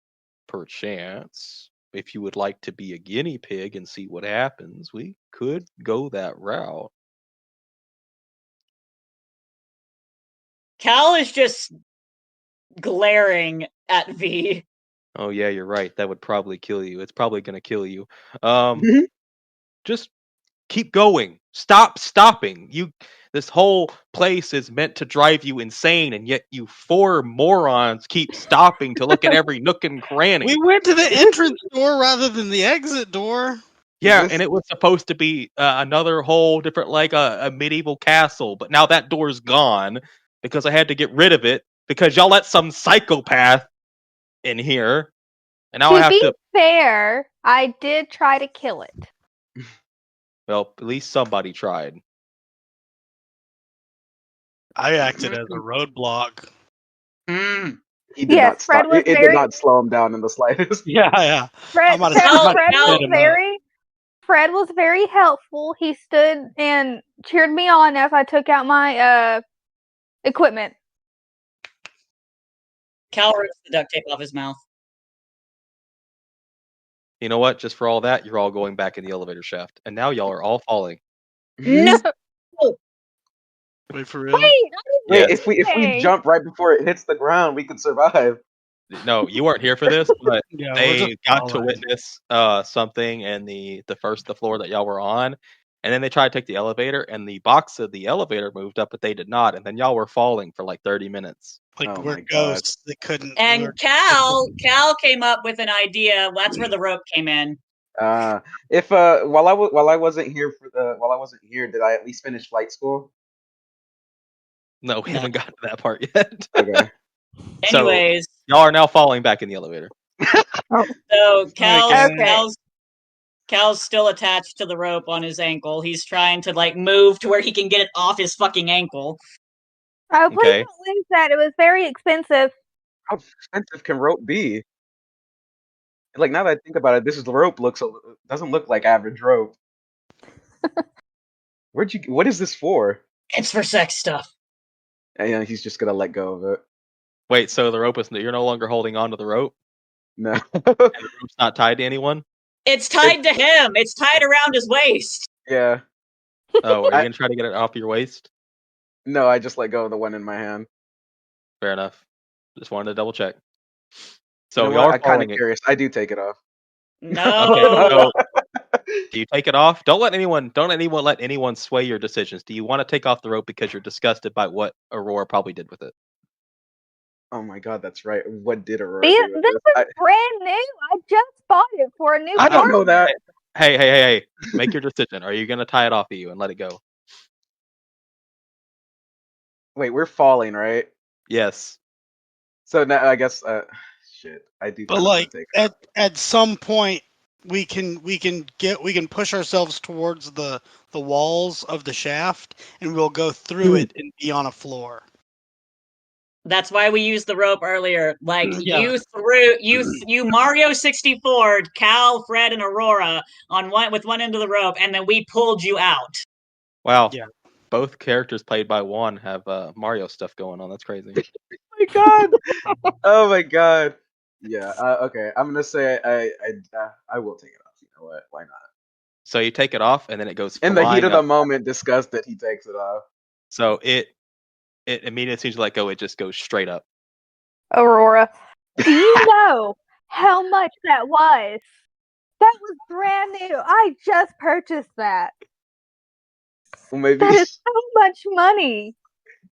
perchance, if you would like to be a guinea pig and see what happens, we could go that route. Cal is just glaring at V. Oh yeah, you're right. That would probably kill you. It's probably going to kill you. Just keep going. Stop stopping. This whole place is meant to drive you insane, and yet you four morons keep stopping to look at every nook and cranny. We went to the entrance door rather than the exit door. Yeah, and it was supposed to be another whole different, like a medieval castle, but now that door's gone because I had to get rid of it because y'all let some psychopath in here, and now I have to. To be fair, I did try to kill it. Well, at least somebody tried. I acted as a roadblock. He did not stop. Fred was It did not slow him down in the slightest. Yeah. Fred was very helpful. He stood and cheered me on as I took out my equipment. Cal rips the duct tape off his mouth. You know what? Just for all that, you're all going back in the elevator shaft, and now y'all are all falling. No. Wait, for real? Wait, if we jump right before it hits the ground, we could survive. No, you weren't here for this, but Yeah, they got to witness something in the floor that y'all were on, and then they tried to take the elevator, and the box of the elevator moved up, but they did not, and then y'all were falling for like 30 minutes. Like we're ghosts. They couldn't. And Cal came up with an idea. That's where the rope came in. If while I wasn't here, did I at least finish flight school? No, we haven't gotten to that part yet. Okay. Anyways, so, y'all are now falling back in the elevator. So Cal's still attached to the rope on his ankle. He's trying to like move to where he can get it off his fucking ankle. Oh, please don't lose that. It was very expensive. How expensive can rope be? Like, now that I think about it, this rope doesn't look like average rope. What is this for? It's for sex stuff. And he's just gonna let go of it. Wait, so the rope you're no longer holding on to the rope? No. And the rope's not tied to anyone? It's tied to him. It's tied around his waist. Yeah. Oh, are you gonna try to get it off your waist? No, I just let go of the one in my hand. Fair enough. Just wanted to double check. So you know I'm kind of curious. I do take it off. No. Okay, so do you take it off? Don't let anyone let anyone sway your decisions. Do you want to take off the rope because you're disgusted by what Aurora probably did with it? Oh my god, that's right. What did Aurora This do with is brand new. I just bought it for a new I don't know that. Hey. Make your decision. Are you going to tie it off of you and let it go? Wait, we're falling, right? Yes. So now I guess shit. I do. But like at some point we can push ourselves towards the walls of the shaft, and we'll go through it and be on a floor. That's why we used the rope earlier. Like Yeah. you Mario 64, Cal, Fred, and Aurora with one end of the rope, and then we pulled you out. Wow. Yeah. Both characters played by Juan have Mario stuff going on. That's crazy. Oh my god! Oh my god! Yeah. Okay. I'm gonna say I will take it off. You know what? Why not? So you take it off, and then it goes In the heat flying of the up. moment, disgusted, he takes it off. So it immediately seems to let go. It just goes straight up. Aurora, do you know how much that was? That was brand new. I just purchased that. Well, maybe That is so much money.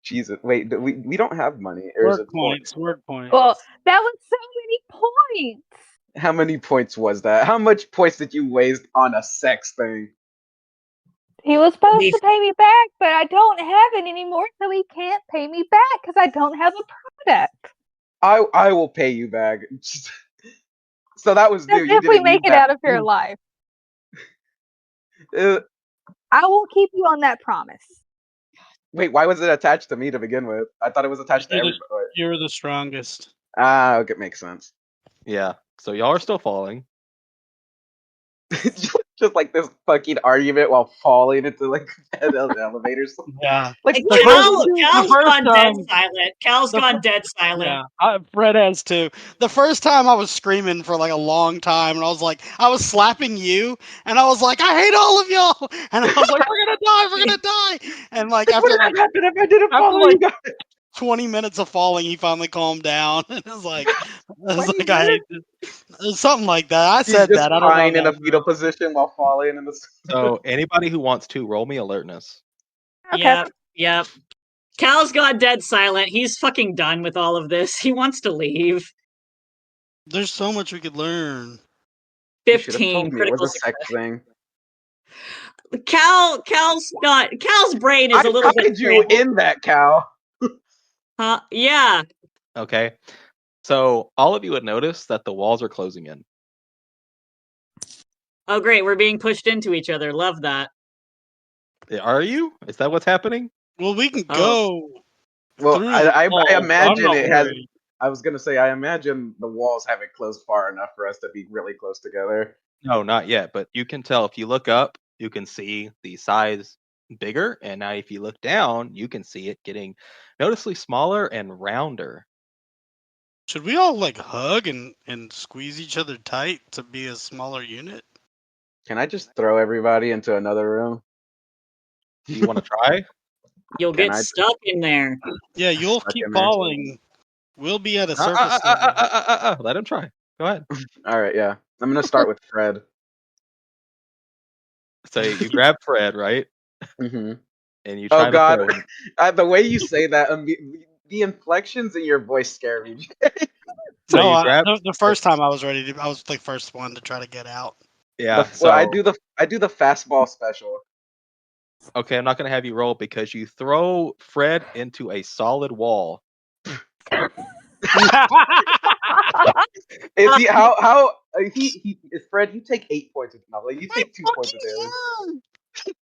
Jesus. Wait, we don't have money. Or is Word it points. Word points. Well, that was so many points. How many points was that? How much points did you waste on a sex thing? He was supposed to pay me back, but I don't have it anymore, so he can't pay me back because I don't have a product. I will pay you back. So that was new. If we make it out of here alive. I will keep you on that promise. Wait, why was it attached to me to begin with? I thought it was attached to everybody. You're the strongest. Ah, okay, makes sense. Yeah. So y'all are still falling. Just like this fucking argument while falling into like elevators. Yeah. Like Cal's gone dead silent. Cal's gone dead silent. Yeah, Fred has too. The first time I was screaming for like a long time, and I was slapping you, and I was like, I hate all of y'all, and I was like, we're gonna die, and like after like happen if I didn't follow you guys? 20 minutes of falling, he finally calmed down, and it was like, I hate this. Something like that. I said just that. I don't crying know. in a fetal position while falling in the. So anybody who wants to roll me alertness. Okay. Yep. Cal's gone dead silent. He's fucking done with all of this. He wants to leave. There's so much we could learn. 15 critical sex thing. Cal's brain is a little bit you in that, Cal. Yeah. Okay. So all of you would notice that the walls are closing in. Oh great, we're being pushed into each other. Love that. Are you? Is that what's happening? Well, we can go. Well, I imagine it has. I was gonna say I imagine the walls haven't closed far enough for us to be really close together. No, not yet. But you can tell if you look up, you can see the size bigger, and now if you look down, you can see it getting noticeably smaller and rounder. Should we all like hug and squeeze each other tight to be a smaller unit? Can I just throw everybody into another room? Do you want to try? You'll get stuck in there. Yeah, you'll keep falling. We'll be at a surface level. Let him try. Go ahead. All right, yeah. I'm gonna start with Fred. So you grab Fred, right? Mm-hmm. And you try Oh god, to throw him. the way you say that, the inflections in your voice scare me. So no, you grab the first time I was the first one to try to get out. Yeah. Well, I do the fastball special. Okay, I'm not gonna have you roll because you throw Fred into a solid wall. Is he how he is Fred? You take 8 points of damage. You take 2 points of damage.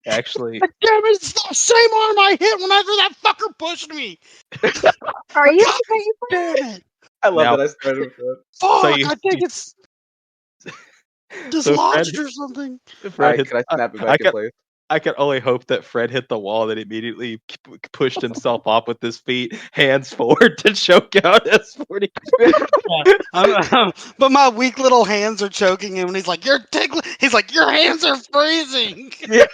Actually, damn it! It's the same arm I hit whenever that fucker pushed me. Are you okay? Damn it! I love that I started with that. Fuck! So I think it's dislodged or something. Fred hits, can I snap it back in place? I can only hope that Fred hit the wall that immediately pushed himself off with his feet, hands forward to choke out S40. But my weak little hands are choking him, and he's like, "You're tickling." He's like, "Your hands are freezing." Yeah.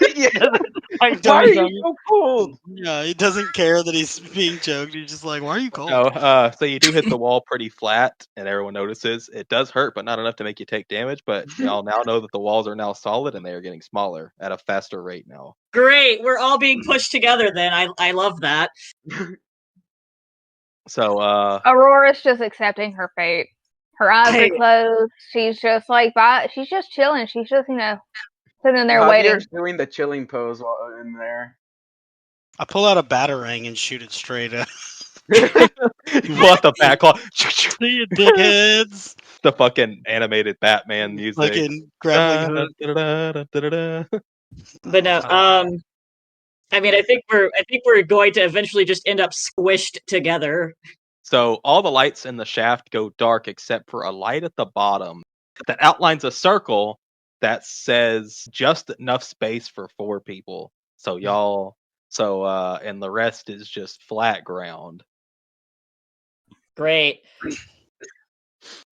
Why are you so cold? Yeah, he doesn't care that he's being choked. He's just like, "Why are you cold?" No, so you do hit the wall pretty flat, and everyone notices. It does hurt, but not enough to make you take damage. But y'all now know that the walls are now solid, and they are getting smaller at a faster rate now. Great, we're all being pushed together then. I love that. So Aurora's just accepting her fate. Her eyes are closed. She's just like she's just chilling. She's just sitting there waiting. Doing the chilling pose while in there. I pull out a batarang and shoot it straight up. What the back call? See you, dickheads. The fucking animated Batman music. Fucking grappling hook. But no, I mean, I think we're going to eventually just end up squished together. So all the lights in the shaft go dark except for a light at the bottom that outlines a circle that says just enough space for 4 people. So and the rest is just flat ground. Great. And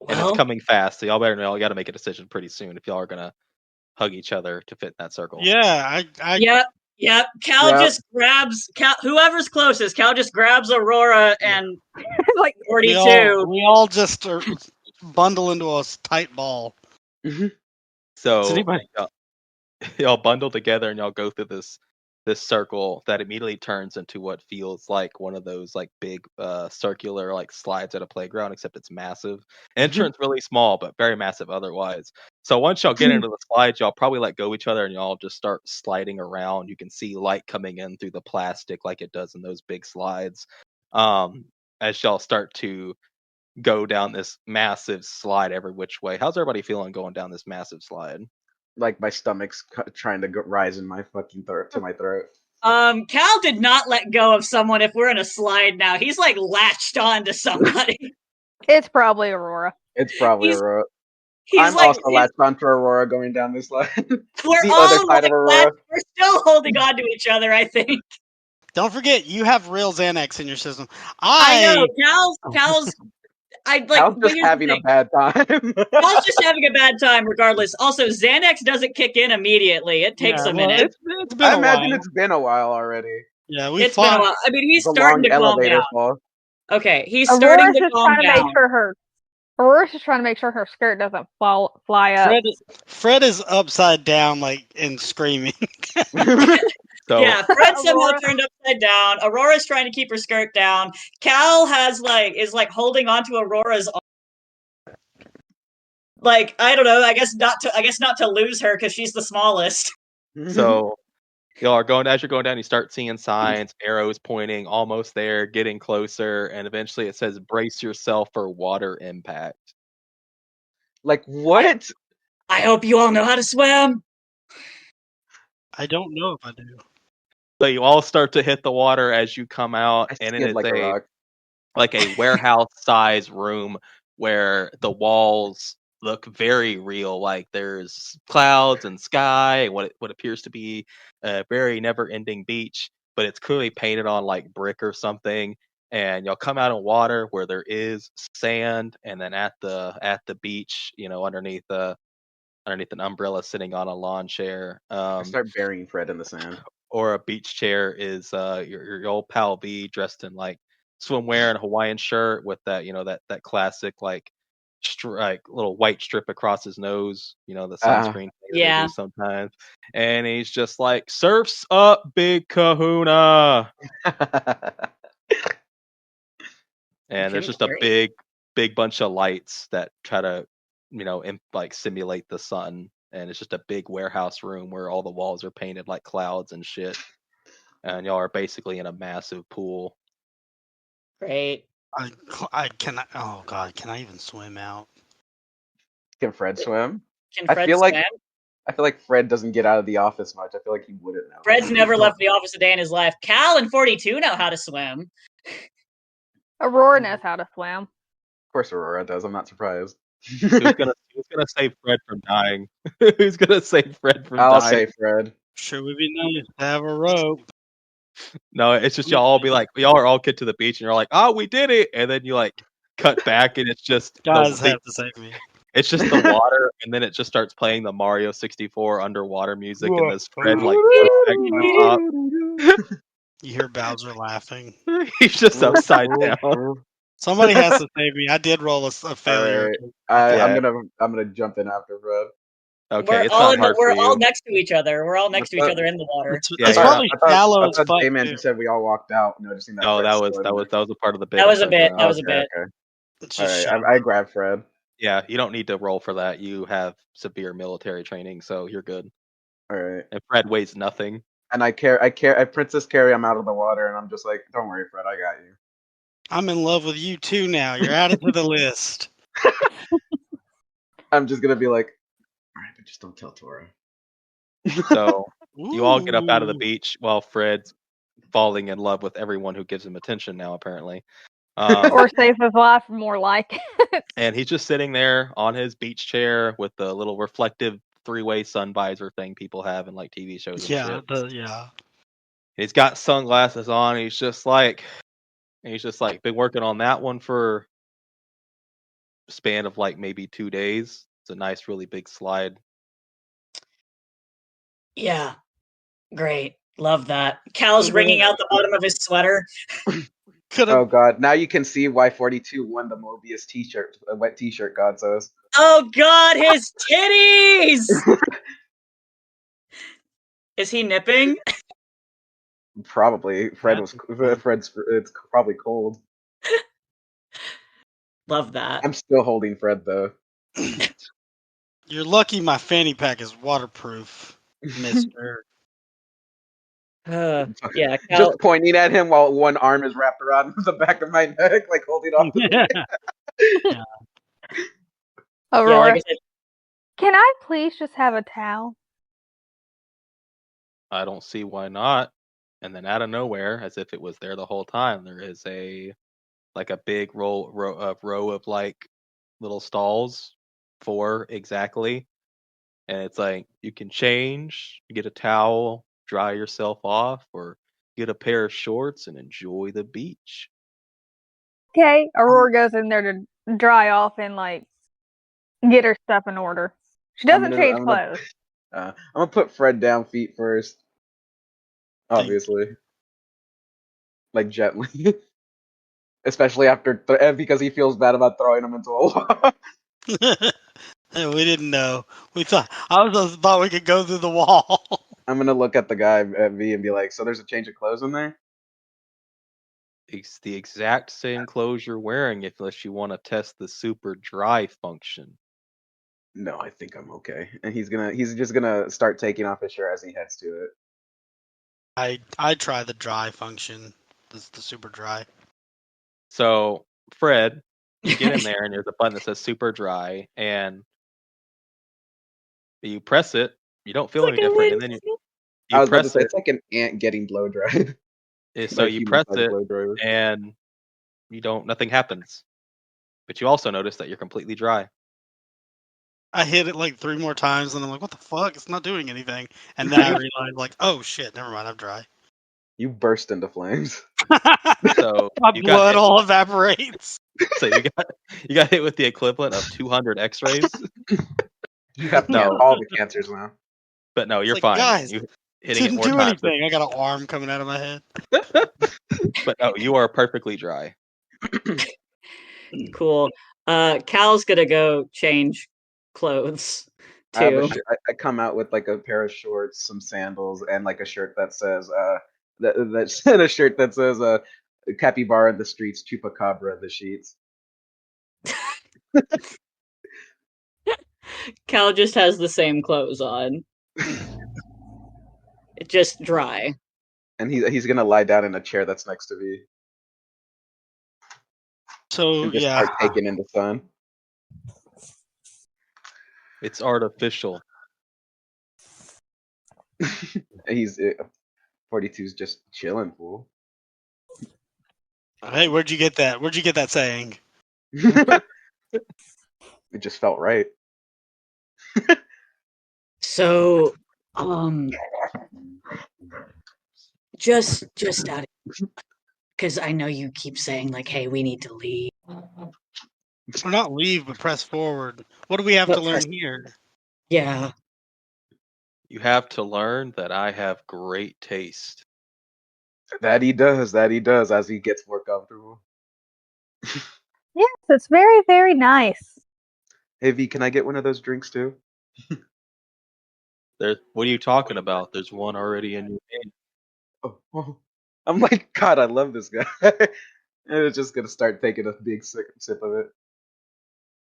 it's coming fast, so y'all better know y'all got to make a decision pretty soon if y'all are gonna hug each other to fit in that circle. Yeah, Yep. Cal just grabs whoever's closest. Cal just grabs Aurora and Like 42. we all just bundle into a tight ball. So y'all bundle together and y'all go through this circle that immediately turns into what feels like one of those like big circular like slides at a playground, except it's massive. Entrance really small, but very massive otherwise. So once y'all get into the slides, y'all probably let go of each other and y'all just start sliding around. You can see light coming in through the plastic like it does in those big slides. As y'all start to go down this massive slide every which way. How's everybody feeling going down this massive slide? Like my stomach's trying to rise in my fucking throat to my throat. Cal did not let go of someone if we're in a slide now. He's like latched on to somebody. It's probably Aurora. It's probably Aurora. I'm like, also latched onto Aurora going down this slide. We're the all other side like of Aurora. we're still holding on to each other, I think. Don't forget, you have real Xanax in your system. I know. Cal's Cal's just having a bad time. Cal's just having a bad time regardless. Also, Xanax doesn't kick in immediately. It takes a minute. It's been I a imagine while. it's been a while already. Yeah, it's been a while. I mean, he's the starting long to calm elevator down. fall. Okay, he's Aurora's starting to just calm trying to down. make sure Aurora's just trying to make sure her skirt doesn't fly up. Fred is upside down, like, and screaming. Yeah, Fred somehow turned upside down. Aurora's trying to keep her skirt down. Cal is holding onto Aurora's arm. Like, I don't know. I guess not to lose her because she's the smallest. So y'all are as you're going down, you start seeing signs, arrows pointing, almost there, getting closer, and eventually it says brace yourself for water impact. Like what? I hope you all know how to swim. I don't know if I do. So you all start to hit the water as you come out, and it is like a warehouse size room where the walls look very real. Like there's clouds and sky and what appears to be a very never ending beach, but it's clearly painted on like brick or something. And you'll come out of water where there is sand, and then at the beach, underneath an umbrella sitting on a lawn chair. I start burying Fred in the sand. Or a beach chair is your old pal V dressed in like swimwear and a Hawaiian shirt with that that classic like little white strip across his nose, the sunscreen they do sometimes. And he's just like, surf's up, big kahuna. And there's just a big bunch of lights that try to simulate the sun, and it's just a big warehouse room where all the walls are painted like clouds and shit, and y'all are basically in a massive pool. Great. I cannot. Oh god, can I even swim out? Can Fred swim? Can Fred swim? I feel like Fred doesn't get out of the office much. I feel like he wouldn't know. Fred's never left the office a day in his life. Cal and 42 know how to swim. Aurora knows how to swim. Of course Aurora does. I'm not surprised. Who's gonna save Fred from dying? Who's gonna save Fred from dying? I'll save Fred. Sure would be nice to have a rope. No, it's just y'all be like, y'all are all get to the beach and you're like, oh, we did it, and then you like cut back and it's just guys have to save me. It's just the water, and then it just starts playing the Mario 64 underwater music, and this Fred like up. You hear Bowser laughing. He's just upside down. Somebody has to save me. I did roll a failure. Right. I'm gonna jump in after Fred. Okay, we're all next to each other. We're all next to each other in the water. It's probably shallow as fuck. J-Man just said we all walked out, noticing that. No, that was a part of the bit. That was a bit. That was a bit. Okay. All right, I grabbed Fred. Yeah, you don't need to roll for that. You have severe military training, so you're good. All right. And Fred weighs nothing. And I princess carry him out of the water, and I'm just like, don't worry, Fred, I got you. I'm in love with you too now. You're added to the list. I'm just gonna be like, all right, but just don't tell Tora. So you all get up out of the Ooh. beach while Fred's falling in love with everyone who gives him attention now, apparently. Or saves his life, more like it. And he's just sitting there on his beach chair with the little reflective three-way sun visor thing people have in like TV shows and Yeah, shit. He's got sunglasses on. He's just like been working on that one for a span of like maybe 2 days. It's a nice, really big slide. Yeah, great. Love that. Cal's wringing out the bottom of his sweater. Oh god, now you can see why 42 won the Mobius t-shirt, wet t-shirt god says. Oh god, his titties! Is he nipping? Probably. Fred's it's probably cold. Love that. I'm still holding Fred though. You're lucky my fanny pack is waterproof, mister. Yeah, Cal, just pointing at him while one arm is wrapped around the back of my neck, like holding off the yeah. Aurora, like I said, can I please just have a towel? I don't see why not. And then out of nowhere, as if it was there the whole time, there is a big row of like little stalls, 4 exactly. And it's like you can change, get a towel, dry yourself off, or get a pair of shorts and enjoy the beach. Okay, Aurora goes in there to dry off and like get her stuff in order. She doesn't change clothes. I'm gonna put Fred down feet first. Obviously. Like gently. Especially after because he feels bad about throwing him into a wall. We didn't know. I thought we could go through the wall. I'm gonna look at the guy at V and be like, so there's a change of clothes in there? It's the exact same clothes you're wearing unless you want to test the super dry function. No, I think I'm okay. And he's just gonna start taking off his shirt as he heads to it. I try the dry function. The super dry. So, Fred, you get in there and there's a button that says super dry, and you press it, you don't feel any different, and then you I was about to press say, it. it's like an ant getting blow dried. So you press it, and nothing happens. But you also notice that you're completely dry. I hit it like 3 more times, and I'm like, what the fuck? It's not doing anything. And then I realized, like, oh shit, never mind, I'm dry. You burst into flames. So my blood all evaporates. So you got hit with the equivalent of 200 X-rays. You have all the cancers now. But no, you're like, fine. Guys, you didn't do anything. I got an arm coming out of my head. But no, you are perfectly dry. Cool. Cal's gonna go change clothes too. I come out with like a pair of shorts, some sandals, and like a shirt that says a shirt that says capybara in the streets, chupacabra in the sheets. Cal just has the same clothes on. It's just dry. And he's gonna lie down in a chair that's next to me. So just start taking in the sun. It's artificial. He's 42's just chilling, fool. Hey, where'd you get that? Where'd you get that saying? It just felt right. So, just out of, because I know you keep saying like, "Hey, we need to leave." Or not leave, but press forward. What do we have to learn here? Yeah. You have to learn that I have great taste. That he does, as he gets more comfortable. Yes, it's very, very nice. Hey V, can I get one of those drinks too? What are you talking about? There's one already in your hand. Oh. I'm like, God, I love this guy. And it's just gonna start taking a big sip of it.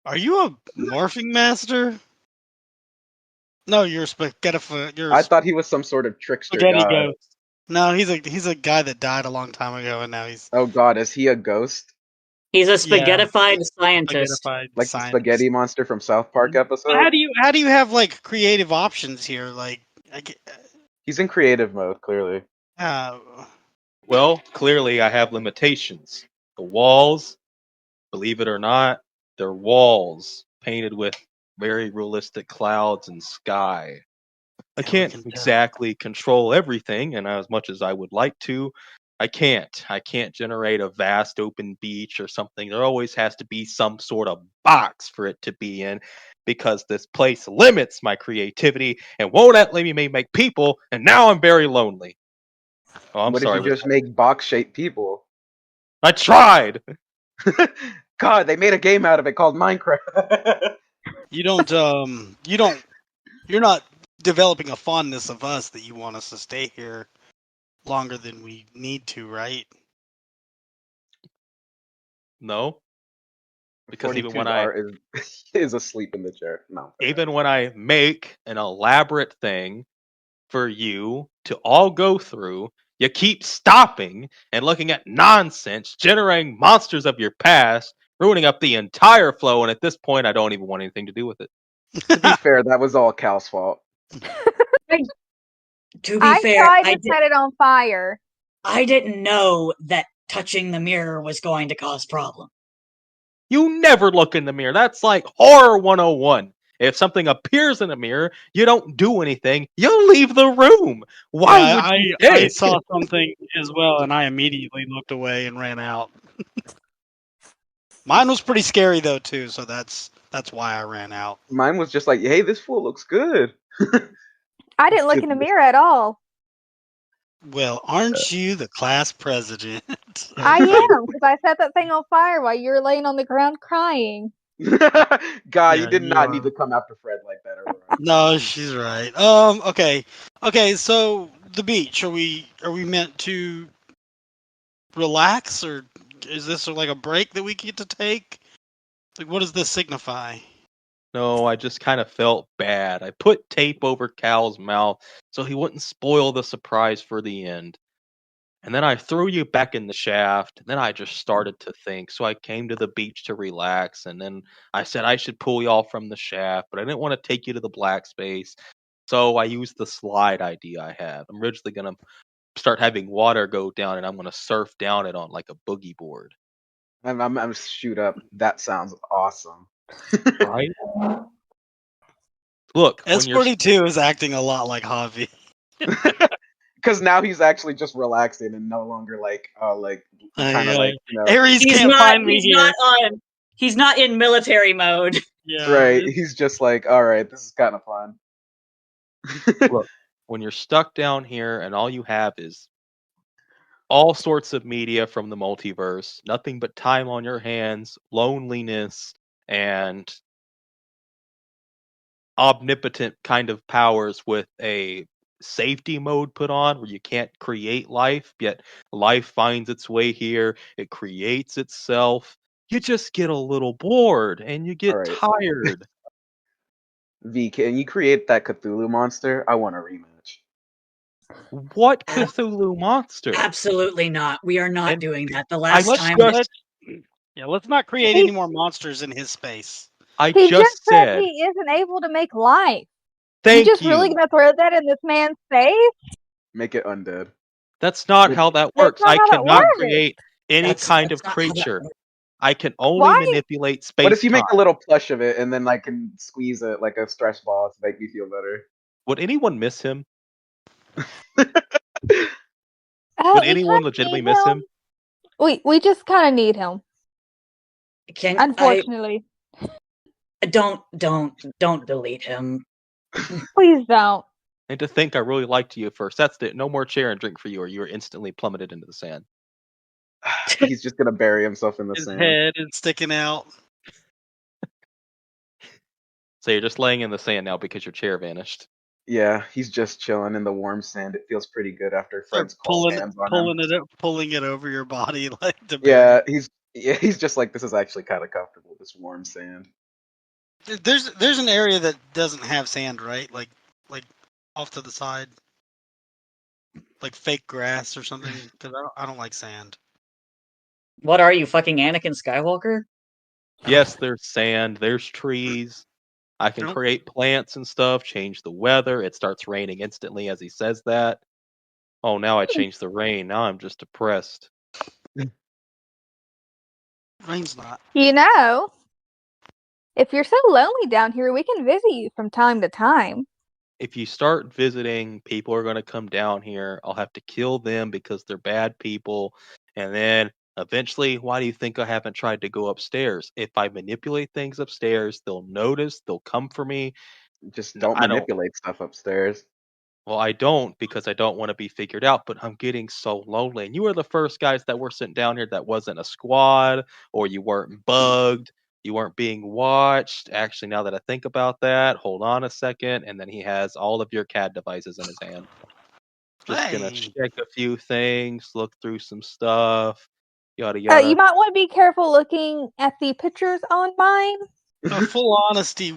Are you a morphing master? No, you're I thought he was some sort of trickster god. Ghost. No, he's a guy that died a long time ago, and now he's. Oh God, is he a ghost? He's a spaghettified scientist. Spaghettified Like the scientist. spaghetti monster from South Park episode. How do you have like creative options here? Like, he's in creative mode, clearly. Well, clearly I have limitations. The walls, believe it or not, they're walls painted with very realistic clouds and sky. I can't exactly control everything, and as much as I would like to, I can't. I can't generate a vast open beach or something. There always has to be some sort of box for it to be in, because this place limits my creativity and won't let me make people, and now I'm very lonely. Oh, I'm sorry. What if you just make box-shaped people? I tried! God, they made a game out of it called Minecraft. You're not developing a fondness of us that you want us to stay here longer than we need to, right? No. Because even when is asleep in the chair. No. Even when I make an elaborate thing for you to all go through, you keep stopping and looking at nonsense, generating monsters of your past, ruining up the entire flow, and at this point I don't even want anything to do with it. To be fair, that was all Cal's fault. To be fair, I tried to set it on fire. I didn't know that touching the mirror was going to cause problems. You never look in the mirror. That's like horror 101. If something appears in a mirror, you don't do anything. You leave the room. Why would you? I saw something as well, and I immediately looked away and ran out. Mine was pretty scary though too, so that's why I ran out. Mine was just like, hey, this fool looks good. I didn't look in the mirror at all. Well, aren't you the class president? I am, because I set that thing on fire while you were laying on the ground crying. God, you did not need to come after Fred like that. No, she's right. Okay. So the beach. Are we meant to relax, or is this like a break that we get to take? Like, what does this signify? No, I just kind of felt bad. I put tape over Cal's mouth so he wouldn't spoil the surprise for the end. And then I threw you back in the shaft, and then I just started to think. So I came to the beach to relax, and then I said I should pull y'all from the shaft, but I didn't want to take you to the black space. So I used the slide idea I have. I'm originally going to start having water go down, and I'm going to surf down it on like a boogie board. I'm shoot up. That sounds awesome. Right? Look, S42 is acting a lot like Javi. Because now he's actually just relaxing and no longer like kind of like, you know, Ares can't find me here. He's not in military mode. Yeah, right. He's just like, all right, this is kind of fun. Look, when you're stuck down here and all you have is all sorts of media from the multiverse, nothing but time on your hands, loneliness, and omnipotent kind of powers with a safety mode put on where you can't create life, yet life finds its way here, it creates itself. You just get a little bored and you get tired. V, can you create that Cthulhu monster? I want a rematch. What Cthulhu monster? Absolutely not. We are not doing that. The last time. Let's not create any more monsters in his space. He just said he isn't able to make life. Thank you. Just really gonna throw that in this man's face? Make it undead. That's not how that works. I cannot create any kind of creature. I can only manipulate space. What if you make a little plush of it and then like can squeeze it like a stress ball to make me feel better? Would anyone miss him? Would anyone legitimately miss him? We just kind of need him. Unfortunately. Don't delete him. Please don't. And to think I really liked you at first. That's it. No more chair and drink for you, or you are instantly plummeted into the sand. He's just gonna bury himself in the sand. His head is sticking out. So you're just laying in the sand now because your chair vanished. Yeah, he's just chilling in the warm sand. It feels pretty good after Fred's cold hands on him. Pulling it over your body like the he's just like, this is actually kind of comfortable, this warm sand. There's an area that doesn't have sand, right? Like off to the side, like fake grass or something. Because I don't like sand. What are you, fucking Anakin Skywalker? Yes, there's sand, there's trees. I can create plants and stuff, change the weather. It starts raining instantly as he says that. Oh, now I changed the rain. Now I'm just depressed. Rain's not. You know, if you're so lonely down here, we can visit you from time to time. If you start visiting, people are going to come down here. I'll have to kill them because they're bad people. And then eventually, why do you think I haven't tried to go upstairs? If I manipulate things upstairs, they'll notice, they'll come for me. Just don't I don't. manipulate stuff upstairs. Well, I don't because I don't want to be figured out, but I'm getting so lonely. And you were the first guys that were sent down here that wasn't a squad or you weren't bugged. You weren't being watched. Actually, now that I think about that, hold on a second. And then he has all of your CAD devices in his hand. Just gonna check a few things, look through some stuff, yada yada. You might want to be careful looking at the pictures on mine. No, full honesty,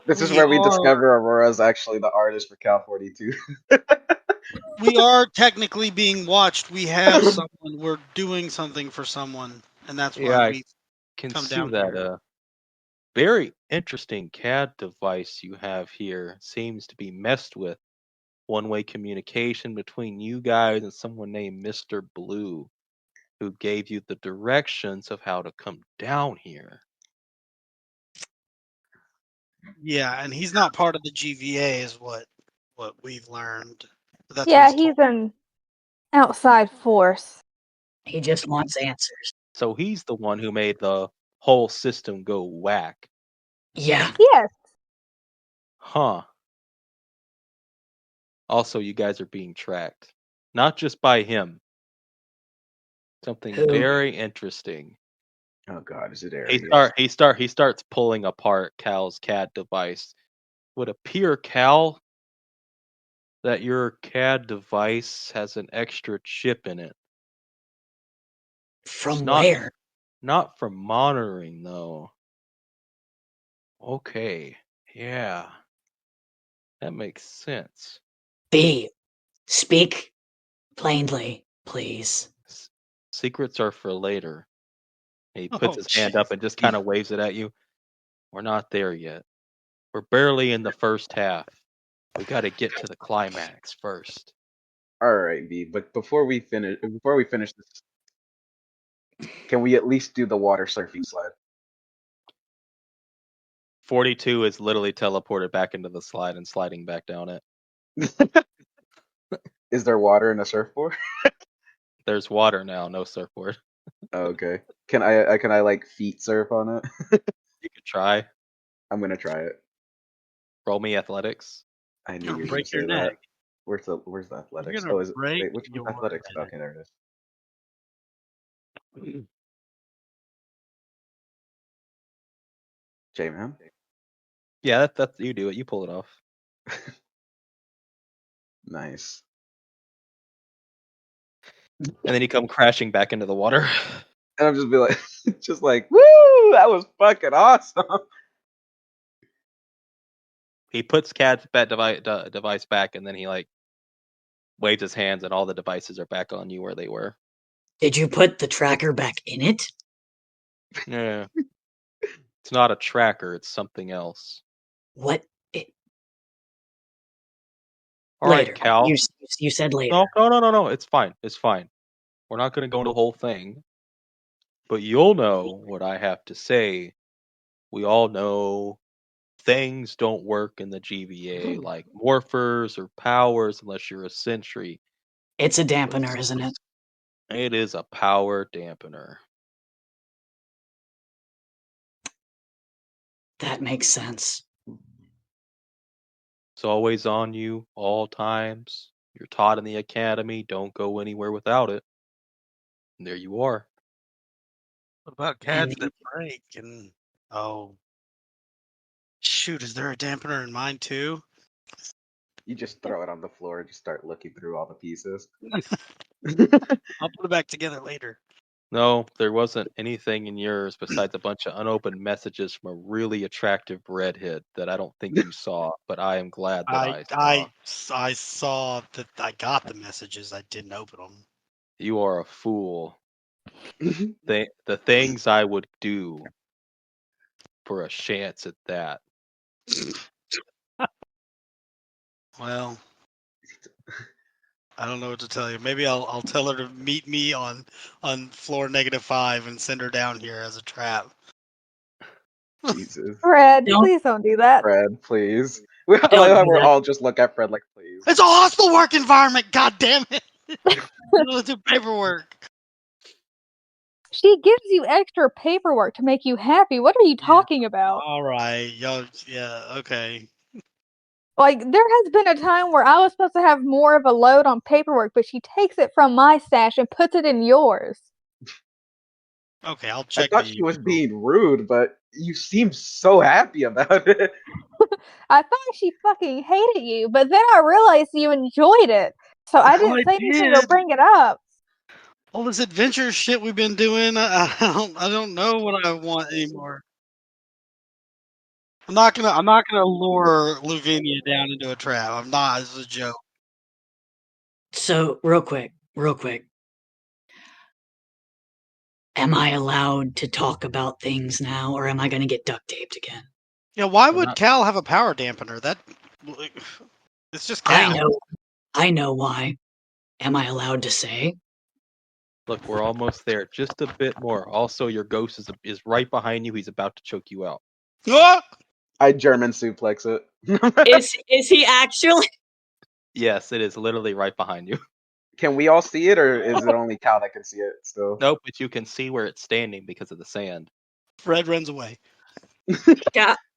This is where we discover Aurora's actually the artist for Cal 42. We are technically being watched. We have someone. We're doing something for someone, and that's why we can come see down that. here. Very interesting CAD device you have here. Seems to be messed with. One-way communication between you guys and someone named Mr. Blue, who gave you the directions of how to come down here. Yeah, and he's not part of the GVA, is what we've learned. That's Yeah, he's an outside force. He just wants answers. So he's the one who made the whole system go whack. Yeah. Yes. Huh. Also, you guys are being tracked. Not just by him. Something very interesting. Oh god, is it Aries? He starts pulling apart Cal's CAD device. Would appear, Cal, that your CAD device has an extra chip in it. From where? Not from monitoring, though. Okay, yeah. That makes sense. B, speak plainly, please. Secrets are for later. He puts his hand up and just kind of waves it at you. We're not there yet. We're barely in the first half. We got to get to the climax first. All right, B. But before we finish this, can we at least do the water surfing slide? 42 is literally teleported back into the slide and sliding back down it. Is there water in a surfboard? There's water now, no surfboard. Okay. Can I like feet surf on it? You could try. I'm gonna try it. Roll me athletics. I knew you were gonna say that. Where's the athletics? Oh, is it? Wait, which one's athletics? Okay, there it is. J-Man? Yeah, that's you do it. You pull it off. Nice. And then you come crashing back into the water. And I'm just like, woo! That was fucking awesome. He puts CAD's device back, and then he like waves his hands, and all the devices are back on you where they were. Did you put the tracker back in it? Yeah. It's not a tracker, it's something else. What? All later. Right, Cal. You said later. No. It's fine. It's fine. We're not going to go into the whole thing. But you'll know what I have to say. We all know things don't work in the GVA like morphers or powers unless you're a sentry. It's a dampener, isn't it? It is a power dampener. That makes sense. It's always on you, all times. You're taught in the academy, don't go anywhere without it. And there you are. What about CADs that break? And shoot, is there a dampener in mine too? You just throw it on the floor and just start looking through all the pieces. I'll put it back together later. No, there wasn't anything in yours besides a bunch of unopened messages from a really attractive redhead that I don't think you saw, but I am glad that I saw. I saw that I got the messages. I didn't open them. You are a fool. The things I would do for a chance at that. Well, I don't know what to tell you. Maybe I'll tell her to meet me on floor -5 and send her down here as a trap. Jesus. Fred, please don't do that. Fred, please. I like how we're all just look at Fred like, please. It's a hostile work environment. God damn it! Let's do paperwork. She gives you extra paperwork to make you happy. What are you talking about? All right, y'all. Yeah, okay. Like, there has been a time where I was supposed to have more of a load on paperwork, but she takes it from my stash and puts it in yours. Okay, I'll check. I thought she was being rude, but you seemed so happy about it. I thought she fucking hated you, but then I realized you enjoyed it, so I didn't say anything or bring it up. All this adventure shit we've been doing, I don't know what I want anymore. I'm not gonna lure Lavinia down into a trap. I'm not. This is a joke. So, real quick. Am I allowed to talk about things now, or am I going to get duct taped again? Yeah, why would Cal have a power dampener? It's just Cal. I know why. Am I allowed to say? Look, we're almost there. Just a bit more. Also, your ghost is right behind you. He's about to choke you out. I German suplex it. Is he actually? Yes, it is literally right behind you. Can we all see it, or is it only Cal that can see it still? Nope, but you can see where it's standing because of the sand. Fred runs away.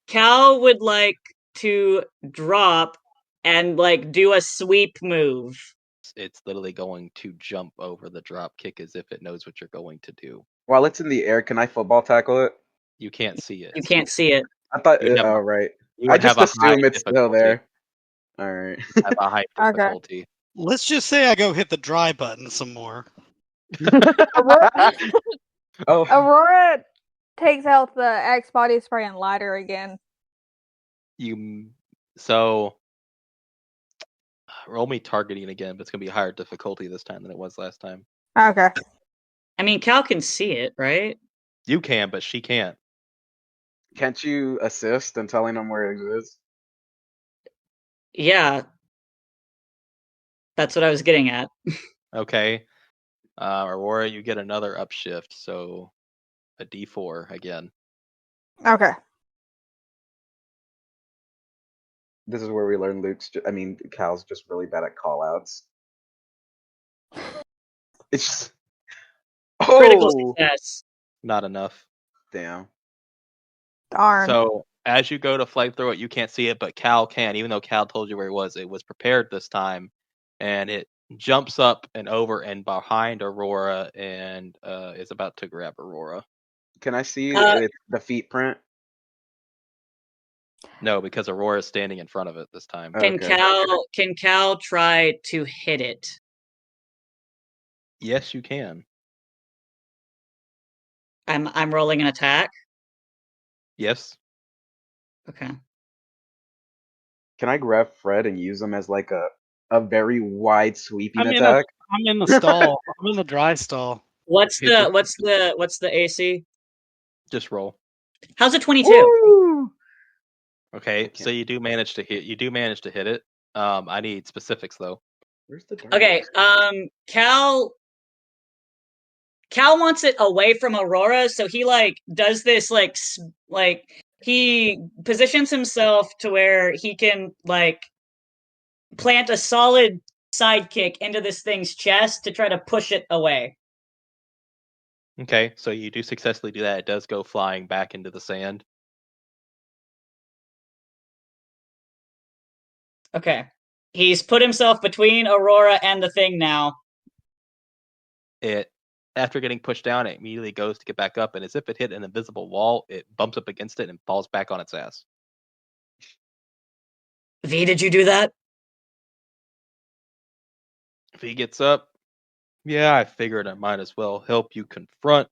Cal would like to drop and like do a sweep move. It's literally going to jump over the drop kick as if it knows what you're going to do. While it's in the air, can I football tackle it? You can't see it. You can't see it. I thought. Oh, right. I just assume it's still there. All right. Have a high difficulty. Let's just say I go hit the dry button some more. Aurora takes out the Axe body spray and lighter again. So roll me targeting again, but it's gonna be higher difficulty this time than it was last time. Okay. I mean, Cal can see it, right? You can, but she can't. Can't you assist in telling them where it is? Yeah. That's what I was getting at. Okay. Aurora, you get another upshift, so a D4 again. Okay. This is where we learn Cal's just really bad at callouts. It's just... Critical success. Not enough. Damn. Darn. So as you go to flight throw it, you can't see it, but Cal can. Even though Cal told you where it was prepared this time, and it jumps up and over and behind Aurora and is about to grab Aurora. Can I see the feet print? No, because Aurora is standing in front of it this time. Can Cal try to hit it? Yes, you can. I'm rolling an attack. Yes. Okay. Can I grab Fred and use him as like a very wide sweeping attack? I'm in the stall. I'm in the dry stall. What's the AC? Just roll. How's a 22? Okay, so you do manage to hit. it. I need specifics though. Where's the dark? Okay. Cal wants it away from Aurora, so he does this he positions himself to where he can plant a solid sidekick into this thing's chest to try to push it away. Okay, so you do successfully do that. It does go flying back into the sand. Okay. He's put himself between Aurora and the thing now. After getting pushed down, it immediately goes to get back up, and as if it hit an invisible wall, it bumps up against it and falls back on its ass. V, did you do that? V gets up. Yeah, I figured I might as well help you confront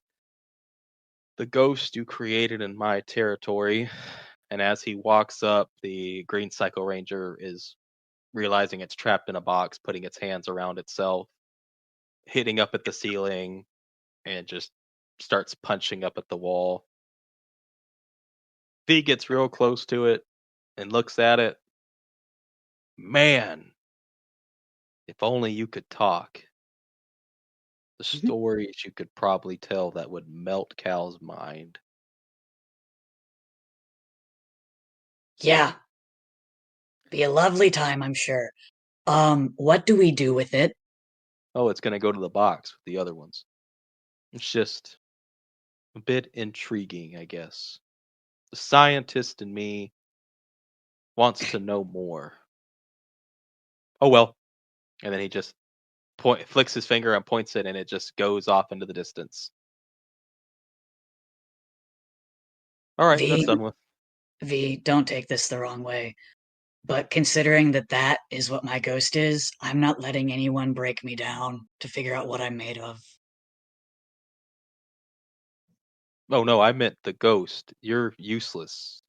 the ghost you created in my territory. And as he walks up, the Green Psycho Ranger is realizing it's trapped in a box, putting its hands around itself, hitting up at the ceiling, and just starts punching up at the wall. V gets real close to it and looks at it. Man, if only you could talk. The stories you could probably tell that would melt Cal's mind. Yeah. Be a lovely time, I'm sure. What do we do with it? Oh, it's going to go to the box with the other ones. It's just a bit intriguing, I guess. The scientist in me wants to know more. Oh well. And then he just flicks his finger and points it, and it just goes off into the distance. All right, that's done with. V, don't take this the wrong way. But considering that is what my ghost is, I'm not letting anyone break me down to figure out what I'm made of. Oh no, I meant the ghost. You're useless.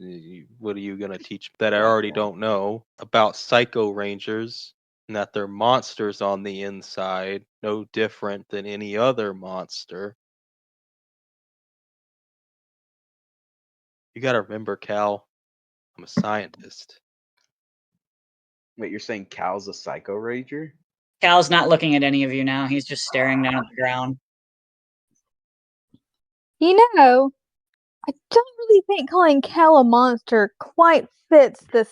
What are you gonna teach me that I already don't know about Psycho Rangers and that they're monsters on the inside, no different than any other monster? You gotta remember, Cal, I'm a scientist. Wait, you're saying Cal's a Psycho Ranger? Cal's not looking at any of you now. He's just staring down at the ground. You know, I don't really think calling Cal a monster quite fits this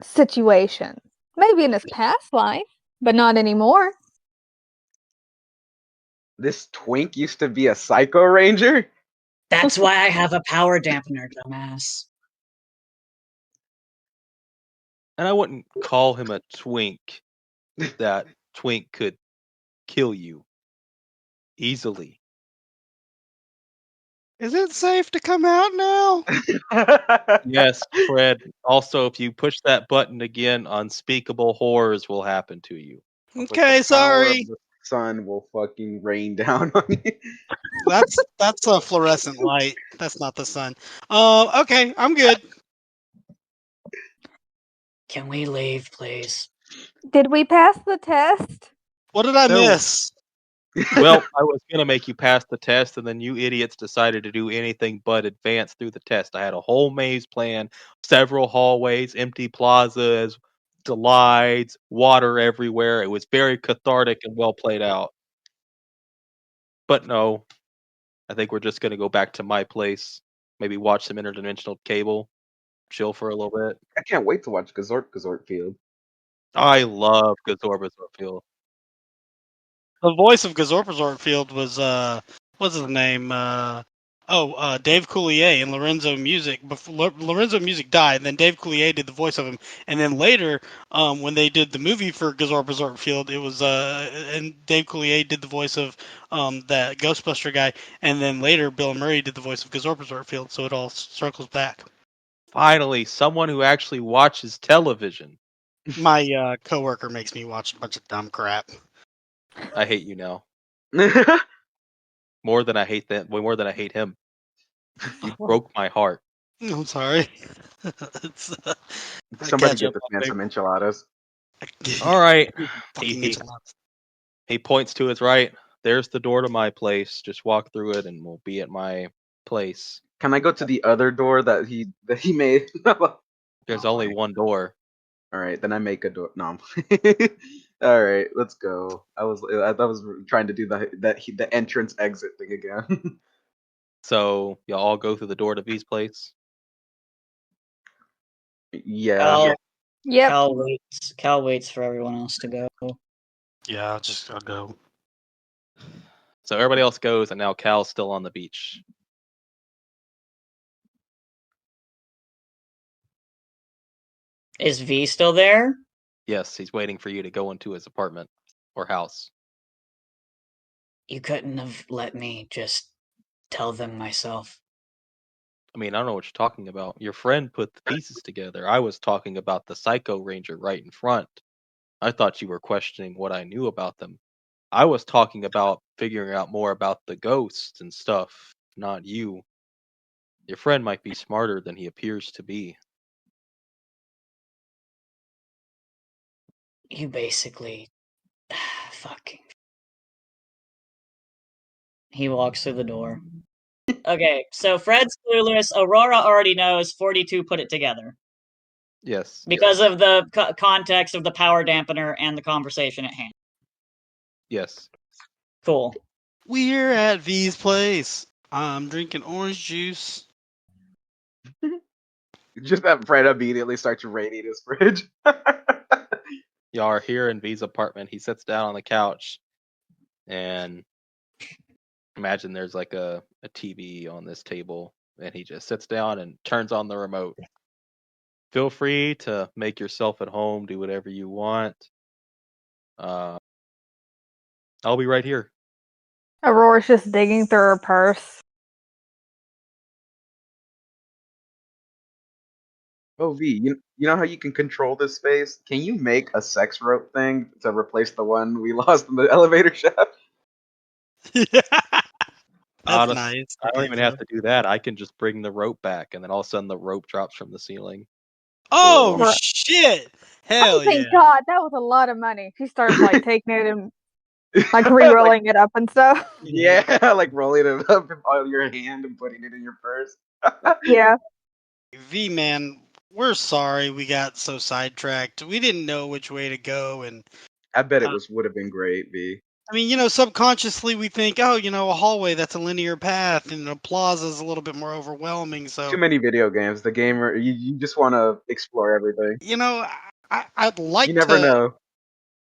situation. Maybe in his past life, but not anymore. This twink used to be a Psycho Ranger? That's why I have a power dampener, dumbass. And I wouldn't call him a twink. That twink could kill you easily. Is it safe to come out now? Yes, Fred. Also, if you push that button again, unspeakable horrors will happen to you. Okay, sorry. The sun will fucking rain down on you. That's a fluorescent light. That's not the sun. Okay, I'm good. Can we leave, please? Did we pass the test? What did I No. miss? Well, I was going to make you pass the test, and then you idiots decided to do anything but advance through the test. I had a whole maze plan, several hallways, empty plazas, slides, water everywhere. It was very cathartic and well played out. But no, I think we're just going to go back to my place, maybe watch some interdimensional cable, chill for a little bit. I can't wait to watch Gazort Field. I love Gazorba's Field. The voice of Gazorpazort Field was what's his name? Dave Coulier and Lorenzo Music. Before Lorenzo Music died, then Dave Coulier did the voice of him, and then later, when they did the movie for Gazorpazort Field, it was and Dave Coulier did the voice of that Ghostbuster guy, and then later Bill Murray did the voice of Gazorpazort Field. So it all circles back. Finally, someone who actually watches television. My coworker makes me watch a bunch of dumb crap. I hate you now. More than I hate that. Way more than I hate him. You broke my heart. I'm sorry. Somebody get this man some enchiladas. All right. Fucking enchiladas. He points to his right. There's the door to my place. Just walk through it, and we'll be at my place. Can I go to the other door that he made? There's only one door. All right, then I make a door. No. All right, let's go. I was trying to do the entrance exit thing again. So y'all all go through the door to V's place. Yeah. Yep. Cal waits for everyone else to go. Yeah, I'll go. So everybody else goes, and now Cal's still on the beach. Is V still there? Yes, he's waiting for you to go into his apartment or house. You couldn't have let me just tell them myself. I mean, I don't know what you're talking about. Your friend put the pieces together. I was talking about the Psycho Ranger right in front. I thought you were questioning what I knew about them. I was talking about figuring out more about the ghosts and stuff, not you. Your friend might be smarter than he appears to be. You basically fucking He walks through the door. Okay, so Fred's clueless. Aurora already knows. 42 put it together. Yes. Because of the context of the power dampener and the conversation at hand. Yes. Cool. We're at V's place. I'm drinking orange juice. Just that Fred immediately starts raiding his fridge. Y'all are here in V's apartment. He sits down on the couch, and imagine there's like a TV on this table, and he just sits down and turns on the remote. Feel free to make yourself at home, do whatever you want. I'll be right here. Aurora's just digging through her purse. Oh, V, you know how you can control this space? Can you make a sex rope thing to replace the one we lost in the elevator shaft? That's nice. I don't even have to do that. I can just bring the rope back, and then all of a sudden the rope drops from the ceiling. Oh, Right. shit! Hell Oh, thank yeah. God, that was a lot of money. She starts like taking it and like re-rolling it up and stuff. Yeah, like rolling it up on your hand and putting it in your purse. Yeah. V, man, we're sorry we got so sidetracked. We didn't know which way to go, and I bet it would have been great, V. I mean, subconsciously we think, oh, a hallway, that's a linear path, and a plaza is a little bit more overwhelming. So Too many video games. The gamer, you just want to explore everything. I'd like You never to know.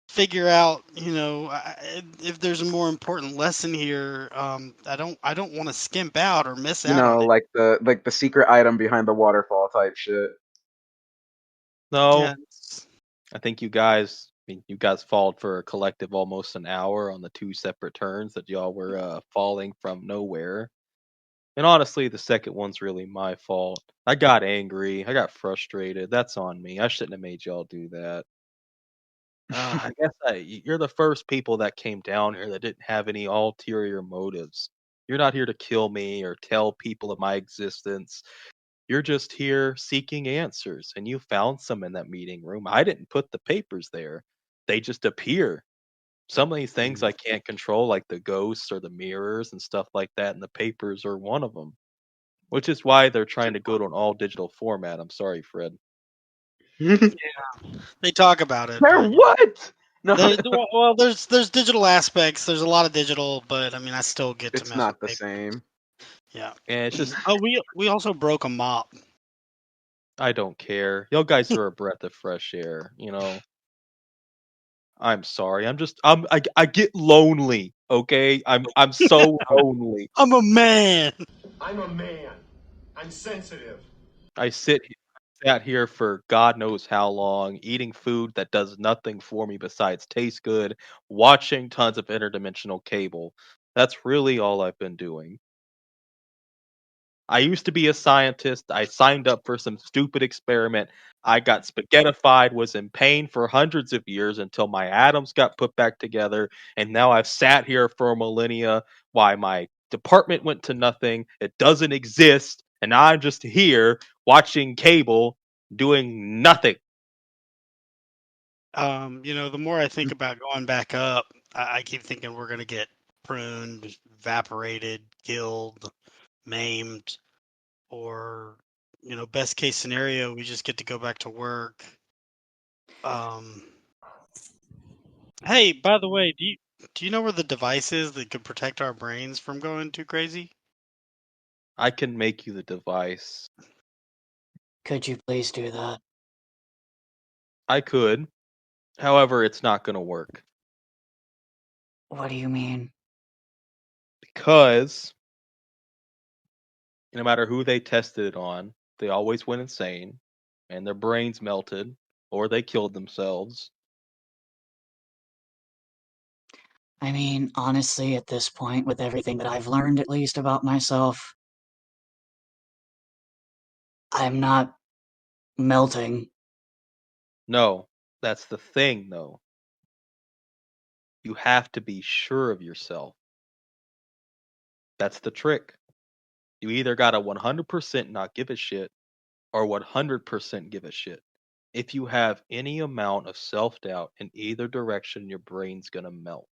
figure out, if there's a more important lesson here. I don't want to skimp out or miss out on it. Like the secret item behind the waterfall type shit. No, Yeah. I think you guys followed for a collective almost an hour on the two separate turns that y'all were falling from nowhere. And honestly, the second one's really my fault. I got angry. I got frustrated. That's on me. I shouldn't have made y'all do that. I guess you're the first people that came down here that didn't have any ulterior motives. You're not here to kill me or tell people of my existence. You're just here seeking answers, and you found some in that meeting room. I didn't put the papers there. They just appear. Some of these things I can't control, like the ghosts or the mirrors and stuff like that, and the papers are one of them. Which is why they're trying to go to an all digital format. I'm sorry, Fred. They talk about it. They're what? No, Well, there's digital aspects. There's a lot of digital, but I mean, I still get to it's mess not with the paper. same. Yeah. And it's just Oh, we also broke a mop. I don't care. Y'all guys are a breath of fresh air, I'm sorry. I get lonely, okay? I'm so lonely. I'm a man. I'm a man. I'm sensitive. I sat here for God knows how long, eating food that does nothing for me besides taste good, watching tons of interdimensional cable. That's really all I've been doing. I used to be a scientist. I signed up for some stupid experiment. I got spaghettified, was in pain for hundreds of years until my atoms got put back together. And now I've sat here for millennia while my department went to nothing. It doesn't exist. And I'm just here watching cable doing nothing. The more I think about going back up, I keep thinking we're gonna get pruned, evaporated, killed, maimed, or best case scenario, we just get to go back to work. Hey, by the way, do you know where the device is that could protect our brains from going too crazy? I can make you the device. Could you please do that? I could. However, it's not going to work. What do you mean? Because no matter who they tested it on, they always went insane and their brains melted or they killed themselves. I mean, honestly, at this point, with everything that I've learned at least about myself, I'm not melting. No, that's the thing, though. You have to be sure of yourself. That's the trick. You either gotta 100% not give a shit or 100% give a shit. If you have any amount of self doubt in either direction, your brain's gonna melt.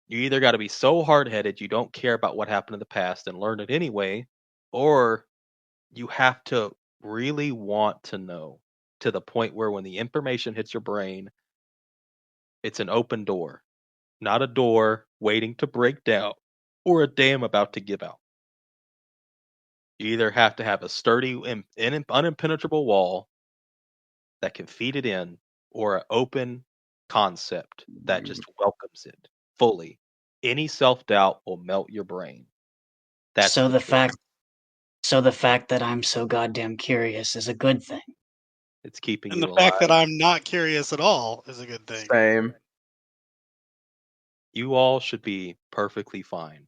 You either got to be so hard-headed you don't care about what happened in the past and learn it anyway, or you have to really want to know to the point where when the information hits your brain, it's an open door, not a door waiting to break down or a dam about to give out. You either have to have a sturdy, unimpenetrable wall that can feed it in, or an open concept that just welcomes it fully. Any self doubt will melt your brain. That's So the the choice. fact that I'm so goddamn curious is a good thing. It's keeping And you the fact that alive. I'm not curious at all is a good thing. Same. You all should be perfectly fine.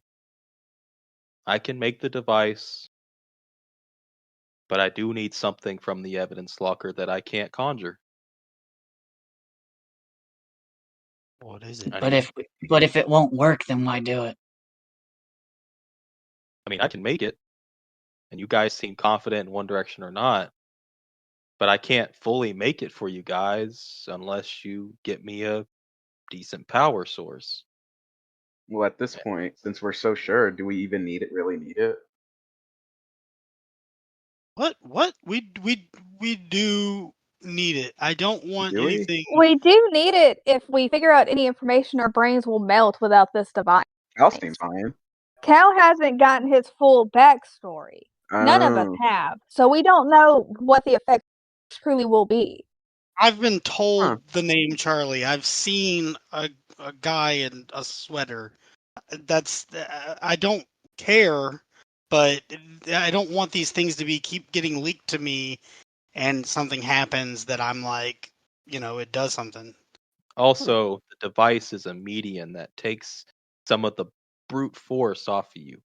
I can make the device, but I do need something from the evidence locker that I can't conjure. What is it? But if it won't work, then why do it? I mean, I can make it, and you guys seem confident in one direction or not, but I can't fully make it for you guys unless you get me a decent power source. Well, at this point, since we're so sure, do we even need it? Really need it? What? We do need it. I don't want Do we? anything. We do need it if we figure out any information our brains will melt without this device. Cal seems fine. Cal hasn't gotten his full backstory. None of us Oh, have. So we don't know what the effect truly will be. I've been told Huh. the name Charlie. I've seen a guy in a sweater. That's I don't care, but I don't want these things to keep getting leaked to me, and something happens that I'm like, it does something. Also, the device is a medium that takes some of the brute force off of you.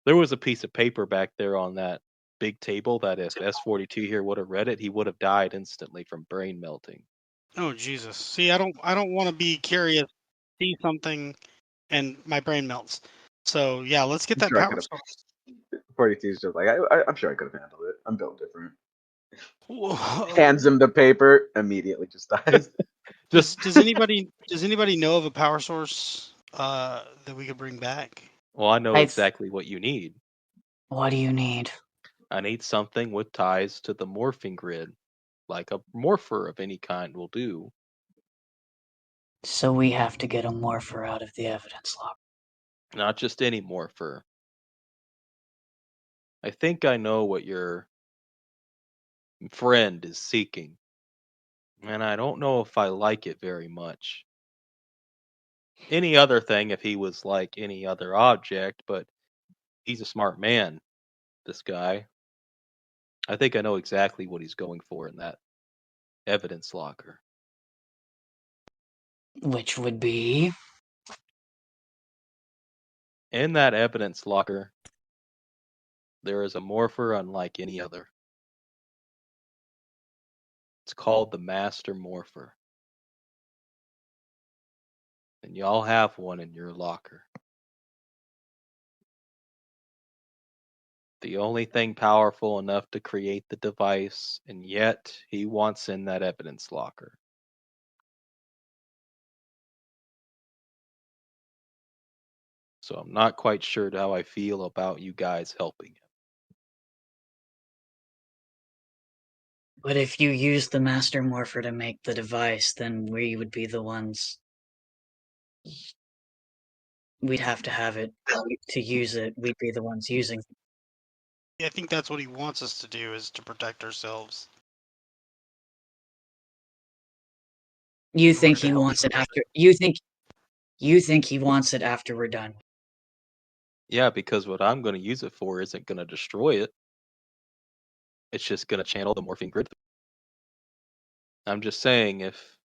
There was a piece of paper back there on that big table that if S42 here would have read it, he would have died instantly from brain melting. Oh Jesus! See, I don't want to be curious, see something, and my brain melts. So yeah, let's get I'm that sure I power could have. source. 42 is just like, I'm sure I could have handled it. I'm built different. Whoa. Hands him the paper, immediately just dies. Does anybody know of a power source that we could bring back? Well, I know I- exactly what you need. What do you need? I need something with ties to the morphing grid, like a morpher of any kind will do. So we have to get a morpher out of the evidence locker. Not just any morpher. I think I know what your friend is seeking, and I don't know if I like it very much. Any other thing if he was like any other object, but he's a smart man, this guy. I think I know exactly what he's going for in that evidence locker. Which would be In that evidence locker, there is a morpher unlike any other. It's called the Master Morpher. And y'all have one in your locker. The only thing powerful enough to create the device, and yet he wants in that evidence locker. So I'm not quite sure how I feel about you guys helping him. But if you use the master morpher to make the device, then we would be the ones. We'd have to have it to use it. We'd be the ones using it. I think that's what he wants us to do, is to protect ourselves. You in think order to he help wants it people. after you think he wants it after we're done. Yeah, because what I'm going to use it for isn't going to destroy it. It's just going to channel the morphing grid. I'm just saying, if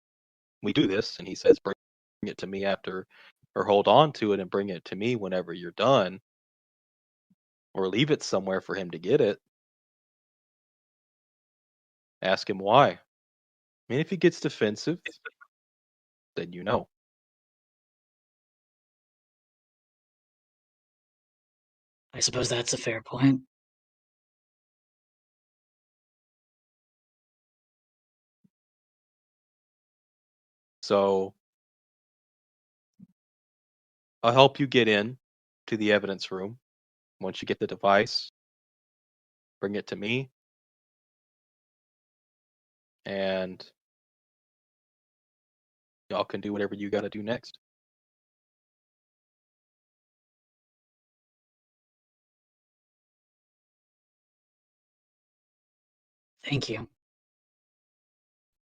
we do this and he says bring it to me after, or hold on to it and bring it to me whenever you're done, or leave it somewhere for him to get it, ask him why. I mean, if he gets defensive, then you know. I suppose that's a fair point. So I'll help you get in to the evidence room. Once you get the device, bring it to me. And y'all can do whatever you got to do next. Thank you.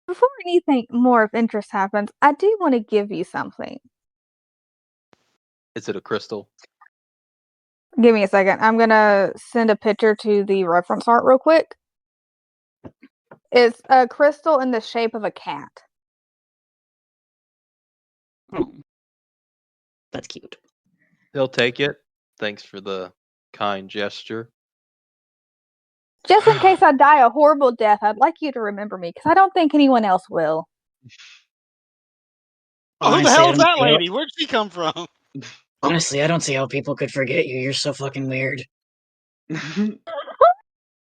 Before anything more of interest happens, I do want to give you something. Is it a crystal? Give me a second. I'm gonna send a picture to the reference art real quick. It's a crystal in the shape of a cat. Oh, that's cute. He'll take it. Thanks for the kind gesture. Just in case I die a horrible death, I'd like you to remember me, because I don't think anyone else will. Oh, who the Honestly, I hell's don't that see how- lady? Where'd she come from? Honestly, I don't see how people could forget you. You're so fucking weird.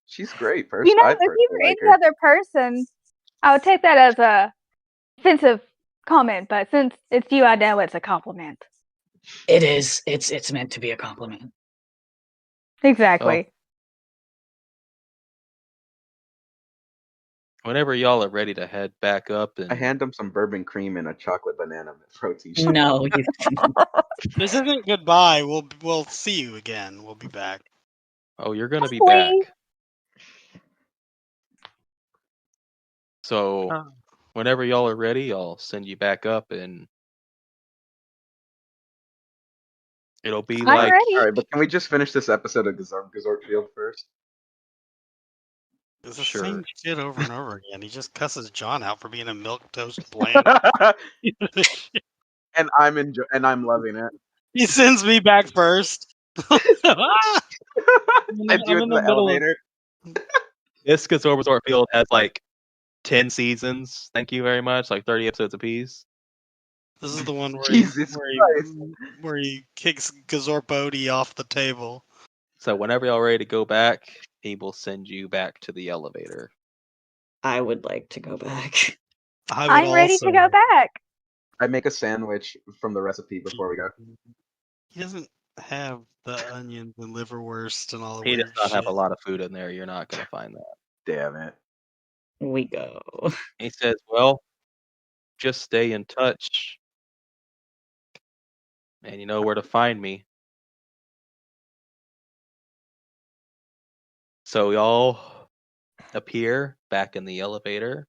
She's great. You know, I if you personally were like any her. other person, I would take that as a offensive comment, but since it's you, I know it's a compliment. It is. It's meant to be a compliment. Exactly. Whenever y'all are ready to head back up, and I hand him some bourbon cream and a chocolate banana protein shake. No, you. This isn't goodbye. We'll see you again. We'll be back. oh, you're gonna be Please. back. So whenever y'all are ready, I'll send you back up, and it'll be I'm like ready. All right, but can we just finish this episode of Gazort Field first? It's the Sure. same shit over and over again. He just cusses John out for being a milquetoast bland. And I'm loving it. He sends me back first. Sends you I'm into in the the middle of. elevator. this Resort Field has like 10 seasons. Thank you very much. Like 30 episodes apiece. This is the one where Jesus Christ. where he kicks Gazorpodi off the table. So whenever y'all ready to go back, he will send you back to the elevator. I would like to go back. I'm ready to go back. I make a sandwich from the recipe before we go. He doesn't have the onions and liverwurst and all the He weird does not shit. have a lot of food in there. You're not going to find that. Damn it. We go. He says, well, just stay in touch. And you know where to find me. So y'all appear back in the elevator.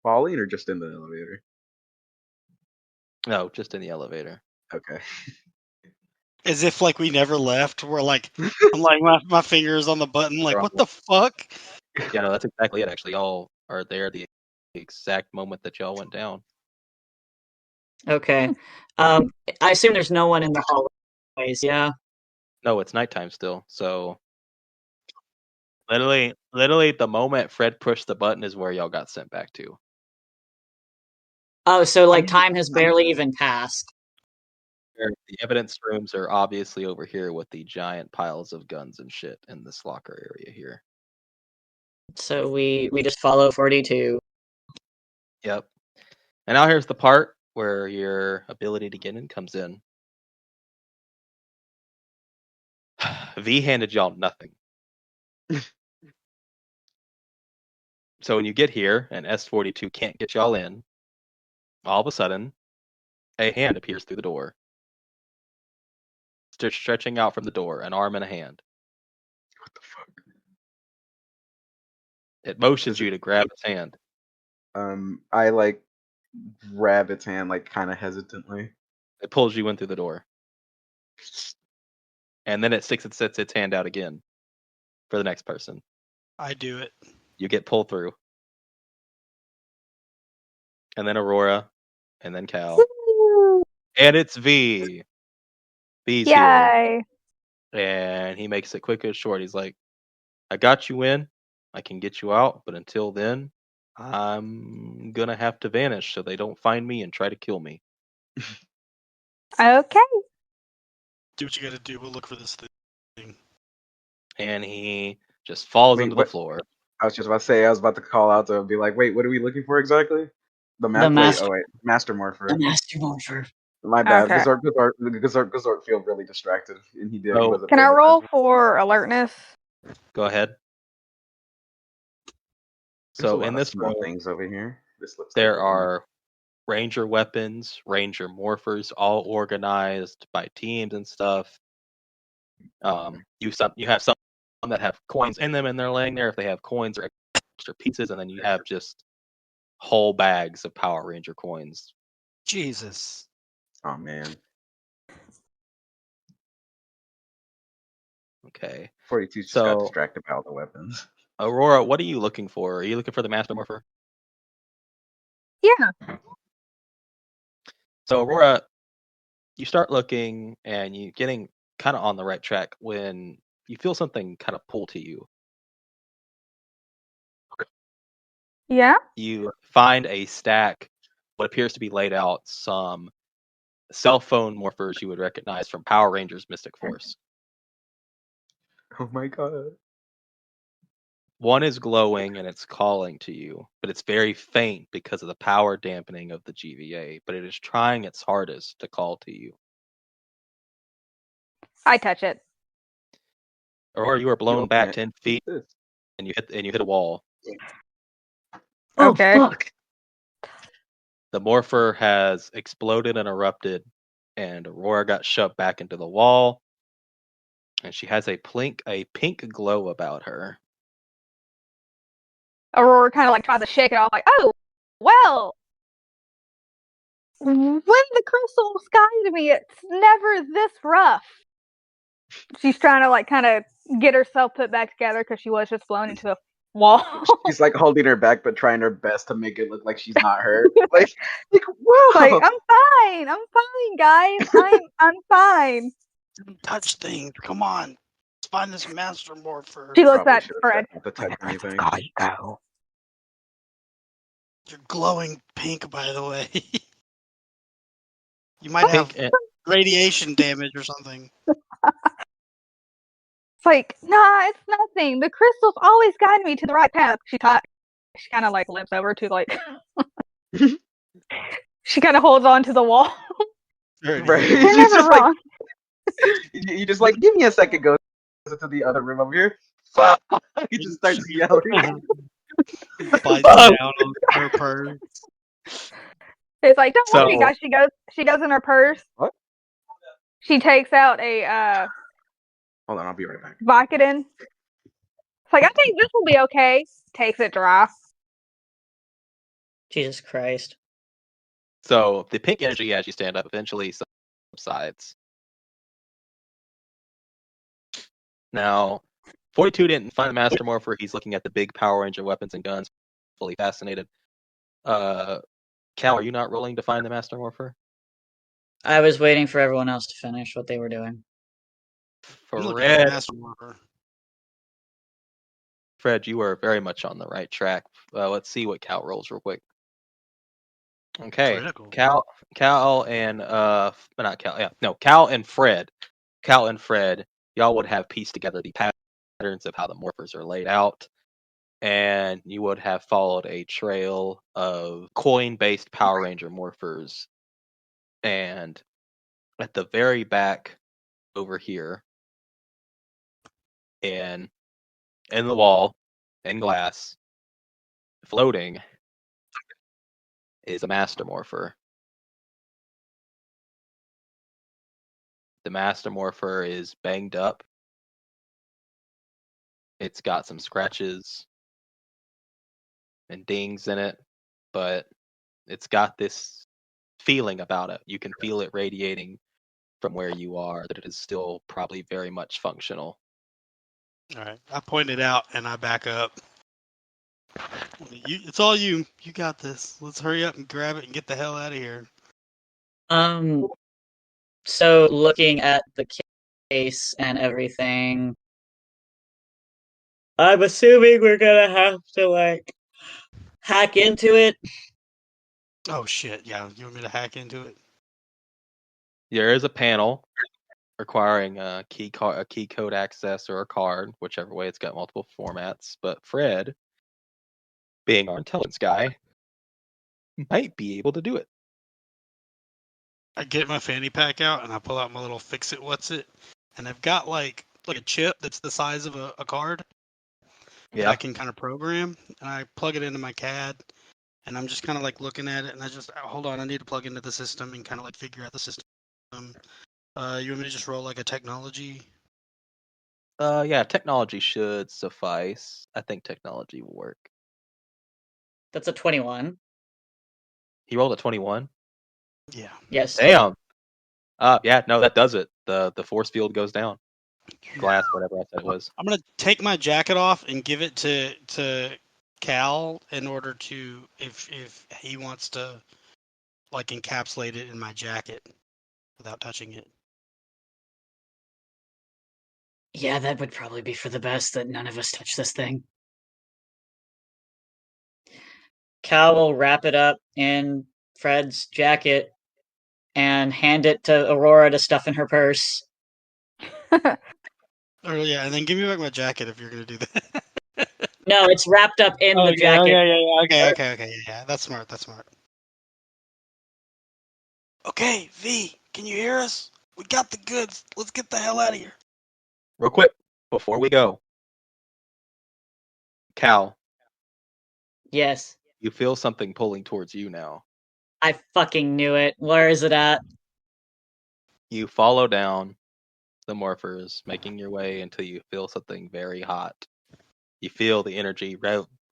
Falling or just in the elevator? No, just in the elevator. Okay. As if like we never left. We're like, I'm like my fingers on the button. Like, what the fuck? Yeah, no, that's exactly it. Actually, y'all are there the exact moment that y'all went down. Okay. I assume there's no one in the hallways. Yeah. No, it's nighttime still. So literally, the moment Fred pushed the button is where y'all got sent back to. Oh, so like time has barely even passed. The evidence rooms are obviously over here with the giant piles of guns and shit in this locker area here. So we just follow 42. Yep. And now here's the part where your ability to get in comes in. V handed y'all nothing. So when you get here and S42 can't get y'all in, all of a sudden, a hand appears through the door. Stretching out from the door, an arm and a hand. What the fuck? It motions you to grab its hand. I like grab its hand like kind of hesitantly. It pulls you in through the door. And then it sets its hand out again for the next person. I do it. You get pulled through. And then Aurora. And then Cal. And it's V. V's Yay. here. And he makes it quick and short. He's like, I got you in. I can get you out. But until then, I'm going to have to vanish so they don't find me and try to kill me. Okay. Do what you gotta do. We'll look for this thing. And he just falls into the floor. I was just about to say, I was about to call out to be like, wait, what are we looking for exactly? Master Master Morpher. The Master Morpher. My bad. Okay. Gazort feel really distracted, and he did. He So- wasn't. Can I paying roll attention. for alertness? Go ahead. There's a So lot in of this small room, things over here. This looks. there like are ranger weapons, ranger morphers, all organized by teams and stuff. You have some that have coins in them, and they're laying there. If they have coins or extra pieces, and then you have just whole bags of Power Ranger coins. Jesus. Oh man. Okay. 42 just got distracted by all the weapons. Aurora, what are you looking for? Are you looking for the Master Morpher? Yeah. So Aurora, you start looking and you're getting kind of on the right track when you feel something kind of pull to you. Yeah. You find a stack, what appears to be laid out, some cell phone morphers you would recognize from Power Rangers Mystic Force. Oh my god. One is glowing and it's calling to you, but it's very faint because of the power dampening of the GVA, but it is trying its hardest to call to you. I touch it. Or you are blown back Okay. 10 feet and you hit a wall. Oh, Okay. fuck. The morpher has exploded and erupted, and Aurora got shoved back into the wall, and she has a pink glow about her. Aurora kind of like tries to shake it off, like, oh, well, when the crystals guide me, it's never this rough. She's trying to like kind of get herself put back together because she was just blown into the wall. She's like holding her back, but trying her best to make it look like she's not hurt. like whoa. Like, I'm fine, guys. I'm fine. Touch things. Come on. Let's find this Master Morpher. She looks Probably at should've Fred. said not to touch anything. Go. You're glowing pink, by the way. You might have Pink and, radiation damage or something. It's like, nah, it's nothing. The crystals always guide me to the right path. She kind of like limps over to like. She kind of holds on to the wall. Right. You're She's never just wrong. like, you just like, give me a second, go to the other room over here. Fuck! He just starts yelling. Bites down on her purse. It's like, don't worry, So- guys. She goes in her purse. What? She takes out a Hold on, I'll be right back. Vicodin. It's like, I think this will be okay. Takes it dry. Jesus Christ. So the pink energy as you stand up eventually subsides. Now, 42 didn't find the Master Morpher. He's looking at the big Power Ranger weapons and guns, fully fascinated. Cal, are you not rolling to find the Master Morpher? I was waiting for everyone else to finish what they were doing. I'm looking at the Fred, Master Morpher. Fred, you are very much on the right track. Let's see what Cal rolls real quick. Okay, Critical. Cal and not Cal, yeah, no, Cal and Fred, y'all would have pieced together the patterns of how the morphers are laid out, and you would have followed a trail of coin-based Power Ranger morphers, and at the very back over here, in the wall, in glass, floating, is a Master Morpher. The Master Morpher is banged up. It's got some scratches and dings in it, but it's got this feeling about it. You can feel it radiating from where you are, that it is still probably very much functional. All right. I point it out and I back up. It's all you. You got this. Let's hurry up and grab it and get the hell out of here. So looking at the case and everything, I'm assuming we're gonna have to like hack into it. Oh shit! Yeah, you want me to hack into it? There is a panel requiring a key code access or a card, whichever way. It's got multiple formats. But Fred, being our intelligence guy, might be able to do it. I get my fanny pack out and I pull out my little fix it what's it, and I've got like a chip that's the size of a card that I can kind of program, and I plug it into my CAD, and I'm just kind of like looking at it, and I just hold on, I need to plug into the system and kind of like figure out the system. You want me to just roll like a technology? Yeah, technology should suffice. I think technology will work. That's a 21. He rolled a 21. Yeah. Yes. Damn. Yeah, no, that does it. The force field goes down. Glass, whatever I said it was. I'm gonna take my jacket off and give it to Cal in order to if he wants to like encapsulate it in my jacket without touching it. Yeah, that would probably be for the best that none of us touch this thing. Cal will wrap it up in Fred's jacket and hand it to Aurora to stuff in her purse. Oh yeah, and then give me back my jacket if you're gonna do that. No, it's wrapped up in the jacket. Okay. Yeah. That's smart. That's smart. Okay, V, can you hear us? We got the goods. Let's get the hell out of here. Real quick, before we go, Cal, Yes. you feel something pulling towards you now. I fucking knew it. Where is it at? You follow down the morphers, making your way until you feel something very hot. You feel the energy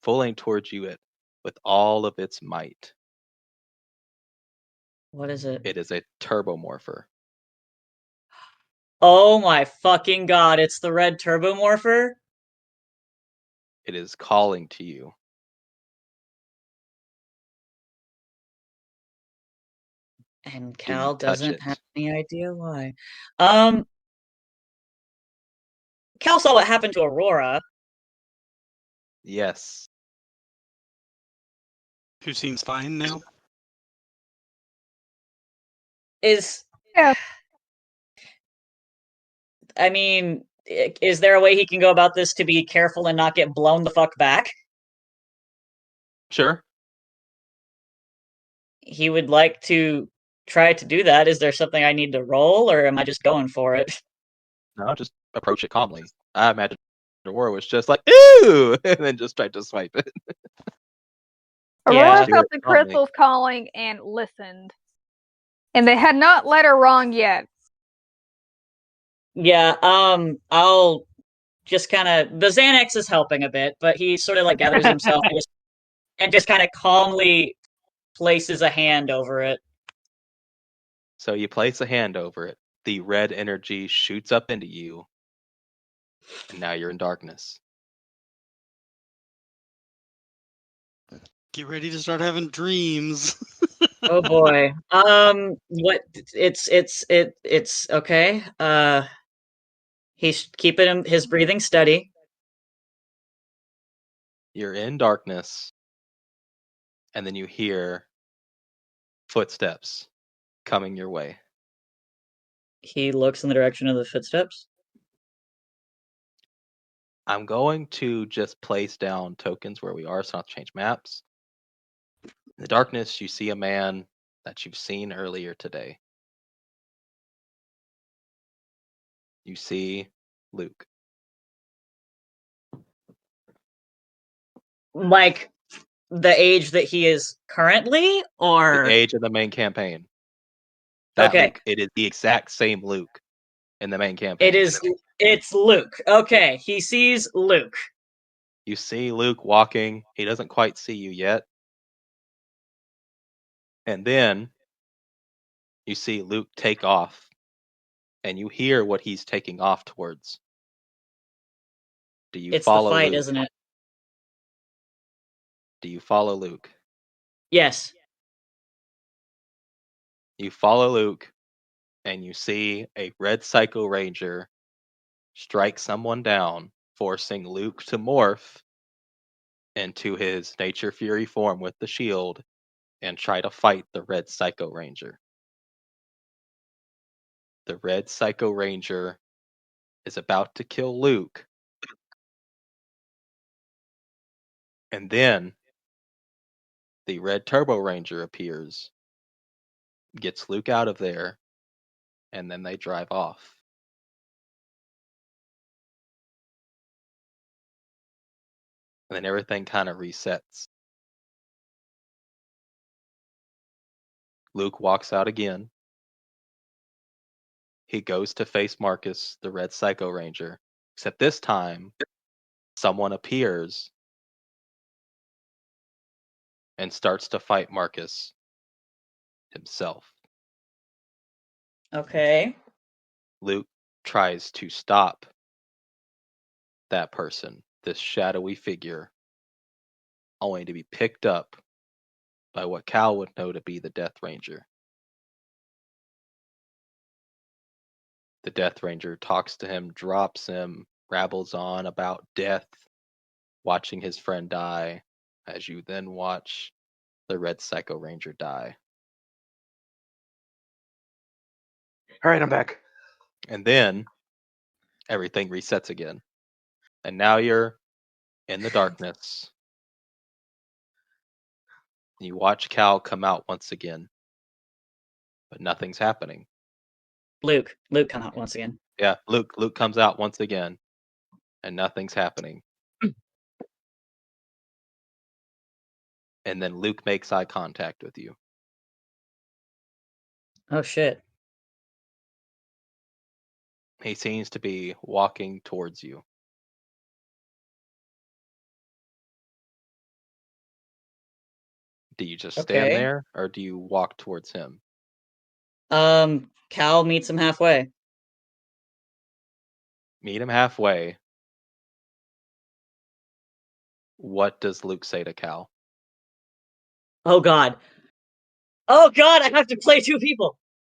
pulling towards you with all of its might. What is it? It is a turbomorpher. Oh my fucking god, it's the red turbomorpher? It is calling to you. And Do you Cal touch doesn't it? have any idea why. Cal saw what happened to Aurora. Yes. Who seems fine now? Yeah. I mean, is there a way he can go about this to be careful and not get blown the fuck back? Sure. He would like to try to do that. Is there something I need to roll, or am I just going for it? No, just approach it calmly. I imagine Aurora was just like, "Ew!" and then just tried to swipe it. Aurora Yeah. felt the crystals calling and listened. And they had not led her wrong yet. Yeah, I'll just kind of... The Xanax is helping a bit, but he sort of like gathers himself and just kind of calmly places a hand over it. So you place a hand over it. The red energy shoots up into you, and now you're in darkness. Get ready to start having dreams. Oh boy. What? It's okay. He's keeping his breathing steady. You're in darkness, and then you hear footsteps coming your way. He looks in the direction of the footsteps. I'm going to just place down tokens where we are, so I'll change maps. In the darkness, you see a man that you've seen earlier today. You see Luke. Like the age that he is currently, or the age of the main campaign. That okay, Luke. It is the exact same Luke in the main campaign. it is. It's Luke. Okay, he sees Luke. You see Luke walking. He doesn't quite see you yet. And then you see Luke take off. And you hear what he's taking off towards. Do you It's follow the fight, Luke? isn't it? Do you follow Luke? Yes. You follow Luke, and you see a red Psycho Ranger strike someone down, forcing Luke to morph into his Nature Fury form with the shield and try to fight the red Psycho Ranger. The red Psycho Ranger is about to kill Luke. And then the red Turbo Ranger appears gets Luke out of there, and then they drive off. And then everything kind of resets. Luke walks out again. He goes to face Marcus, the Red Psycho Ranger, except this time, someone appears and starts to fight Marcus himself. Okay. Luke tries to stop that person, this shadowy figure, only to be picked up by what Cal would know to be the Death Ranger. The Death Ranger talks to him, drops him, rabbles on about death, watching his friend die, as you then watch the Red Psycho Ranger die. All right, I'm back. And then everything resets again. And now you're in the darkness. You watch Cal come out once again, but nothing's happening. Luke come out once again. Yeah, Luke comes out once again, and nothing's happening. And then Luke makes eye contact with you. Oh shit. He seems to be walking towards you. Do you just stand there, or do you walk towards him? Cal meets him halfway. Meet him halfway. What does Luke say to Cal? Oh god. Oh god, I have to play two people.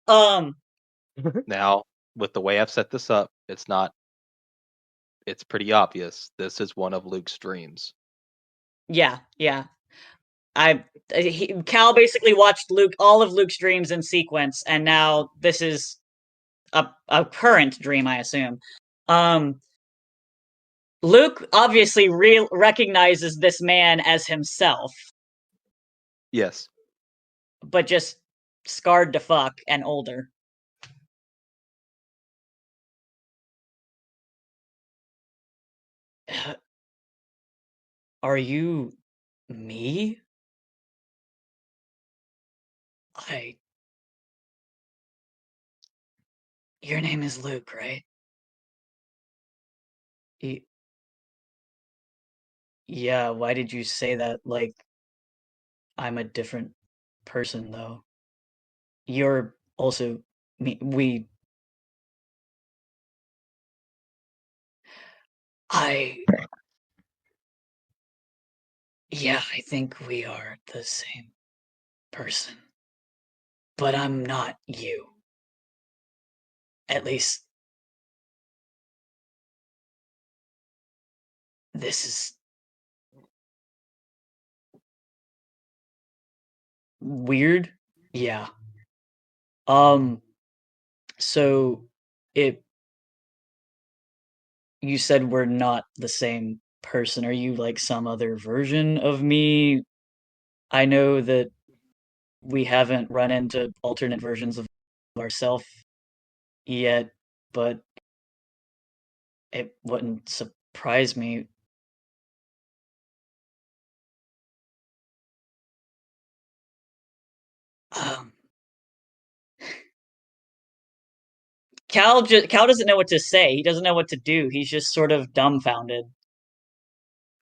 Now, with the way I've set this up, it's pretty obvious. This is one of Luke's dreams. Yeah. Cal basically watched all of Luke's dreams in sequence, and now this is a current dream, I assume. Luke obviously recognizes this man as himself. Yes. But just scarred to fuck and older. Are you me? Your name is Luke, right? Yeah, why did you say that like I'm a different person, though? You're also me. Yeah, I think we are the same person. But I'm not you. At least, this is weird. Yeah. So you said we're not the same person. Are you like some other version of me? I know that we haven't run into alternate versions of ourselves yet, but it wouldn't surprise me. Cal doesn't know what to say. He doesn't know what to do. He's just sort of dumbfounded.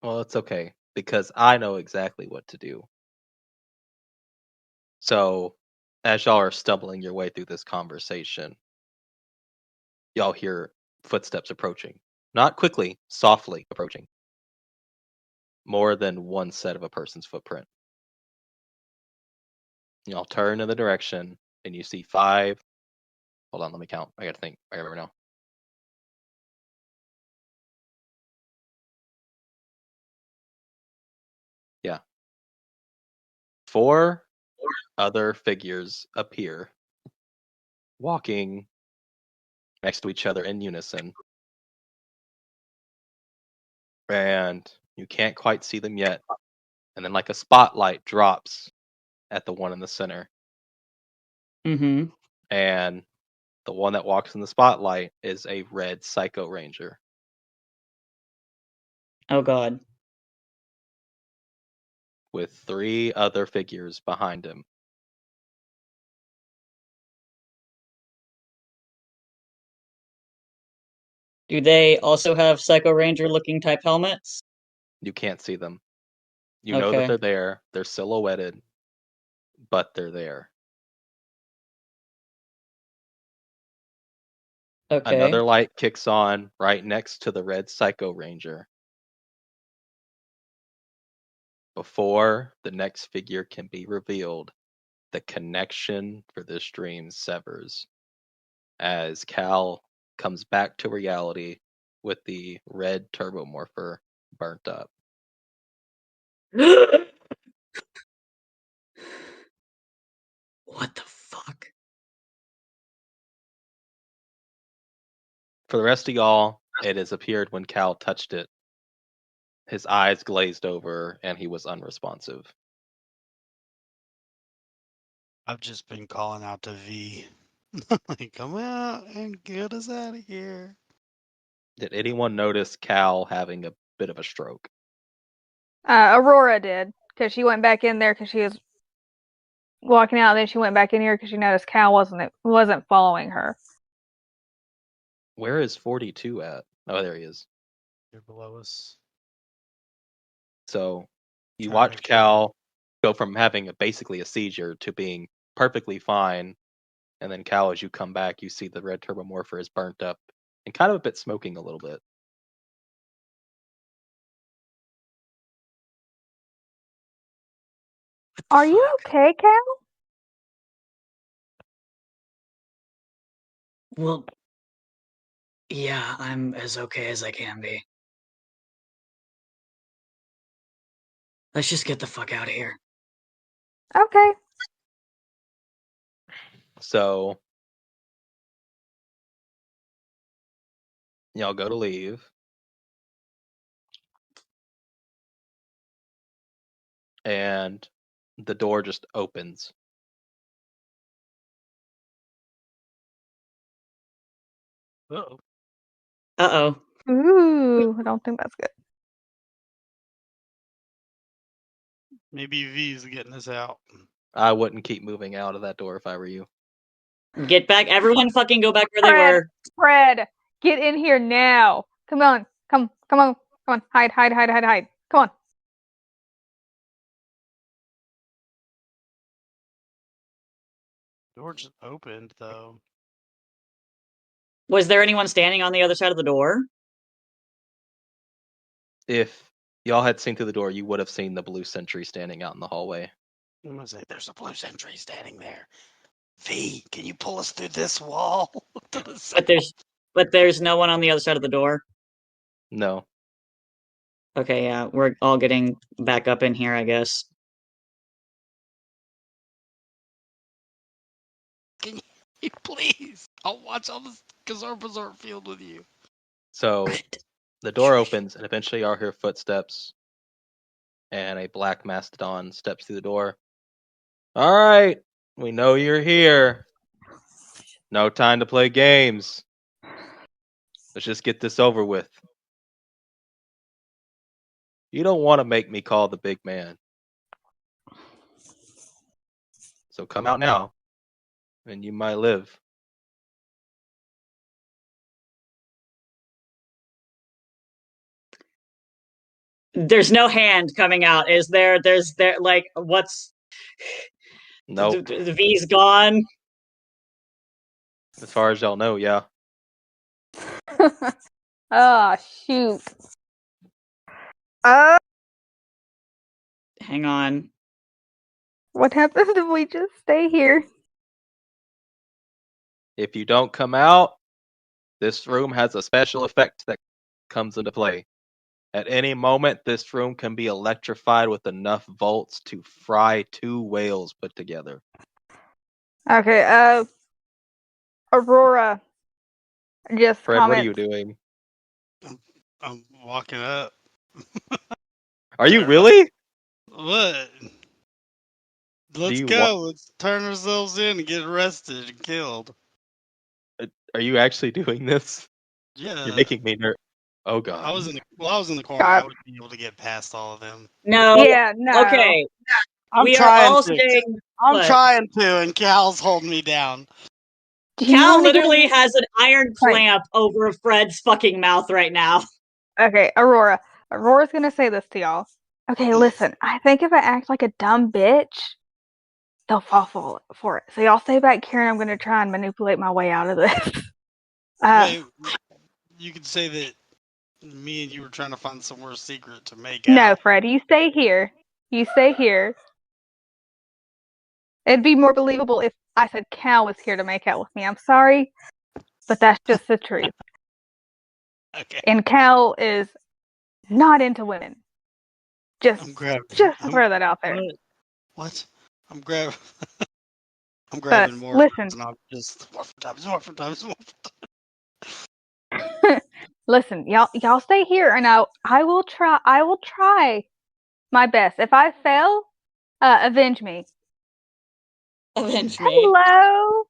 Well, it's okay, because I know exactly what to do. So, as y'all are stumbling your way through this conversation, y'all hear footsteps approaching. Not quickly, softly approaching. More than one set of a person's footprint. Y'all turn in the direction, and you see 5. Hold on, let me count. I gotta think. I remember now. Yeah. 4 other figures appear, walking next to each other in unison. And you can't quite see them yet. And then like a spotlight drops at the one in the center. Mm-hmm. And the one that walks in the spotlight is a red Psycho Ranger. Oh god. With 3 other figures behind him. Do they also have Psycho Ranger looking type helmets? You can't see them. You know that they're there. They're silhouetted, but they're there. Okay. Another light kicks on right next to the red Psycho Ranger. Before the next figure can be revealed, the connection for this dream severs as Cal comes back to reality with the red turbomorpher burnt up. What the fuck? For the rest of y'all, it has appeared when Cal touched it. His eyes glazed over and he was unresponsive. I've just been calling out to V. Like, come out and get us out of here. Did anyone notice Cal having a bit of a stroke? Aurora did, because she went back in there because she was walking out, and then she went back in here because she noticed Cal wasn't following her. Where is 42 at? Oh, there he is. You're below us. So you Trying to watched make sure. Cal go from having basically a seizure to being perfectly fine. And then Cal, as you come back, you see the red turbomorpher is burnt up and kind of a bit smoking a little bit. Are you okay, Cal? Well, yeah, I'm as okay as I can be. Let's just get the fuck out of here. Okay. So y'all go to leave. And the door just opens. Uh-oh. Uh-oh. Ooh, I don't think that's good. Maybe V's getting us out. I wouldn't keep moving out of that door if I were you. Get back. Everyone fucking go back where they were. Fred, get in here now. Come on. Come on. Hide. Come on. Door just opened, though. Was there anyone standing on the other side of the door? If y'all had seen through the door, you would have seen the blue sentry standing out in the hallway. I'm gonna say there's a blue sentry standing there. V, can you pull us through this wall to the side? But there's no one on the other side of the door. No. Okay, yeah, we're all getting back up in here, I guess. Can you please? I'll watch all this Kazar Bazaar field with you. So the door opens, and eventually y'all hear footsteps, and a black mastodon steps through the door. All right, we know you're here. No time to play games. Let's just get this over with. You don't want to make me call the big man. So come out now, and you might live. There's no hand coming out, is there? There's like what's Nope. The V's gone. As far as y'all know, yeah. Oh, shoot. Hang on. What happens if we just stay here? If you don't come out, this room has a special effect that comes into play. At any moment, this room can be electrified with enough volts to fry 2 whales put together. Okay, Aurora just Fred, comments. what are you doing? I'm walking up. Are you really? What? Let's go. Let's turn ourselves in and get arrested and killed. Are you actually doing this? Yeah. You're making me nervous. Oh god. I was in the corner. I would be able to get past all of them. No. Yeah, no. Okay. I'm trying to, and Cal's holding me down. Cal literally has an iron clamp over Fred's fucking mouth right now. Okay, Aurora. Aurora's gonna say this to y'all. Okay, listen. I think if I act like a dumb bitch, they'll fall for it. So y'all stay back here, and I'm gonna try and manipulate my way out of this. Wait, you could say that me and you were trying to find somewhere secret to make out. No, Fred, you stay here. You stay here. It'd be more believable if I said Cal was here to make out with me. I'm sorry, but that's just the truth. Okay. And Cal is not into women. Just to throw that out there. What? I'm grabbing more. Listen. And I'm just more for times. Listen, y'all stay here, and I will try my best. If I fail, avenge me. Avenge me. Hello.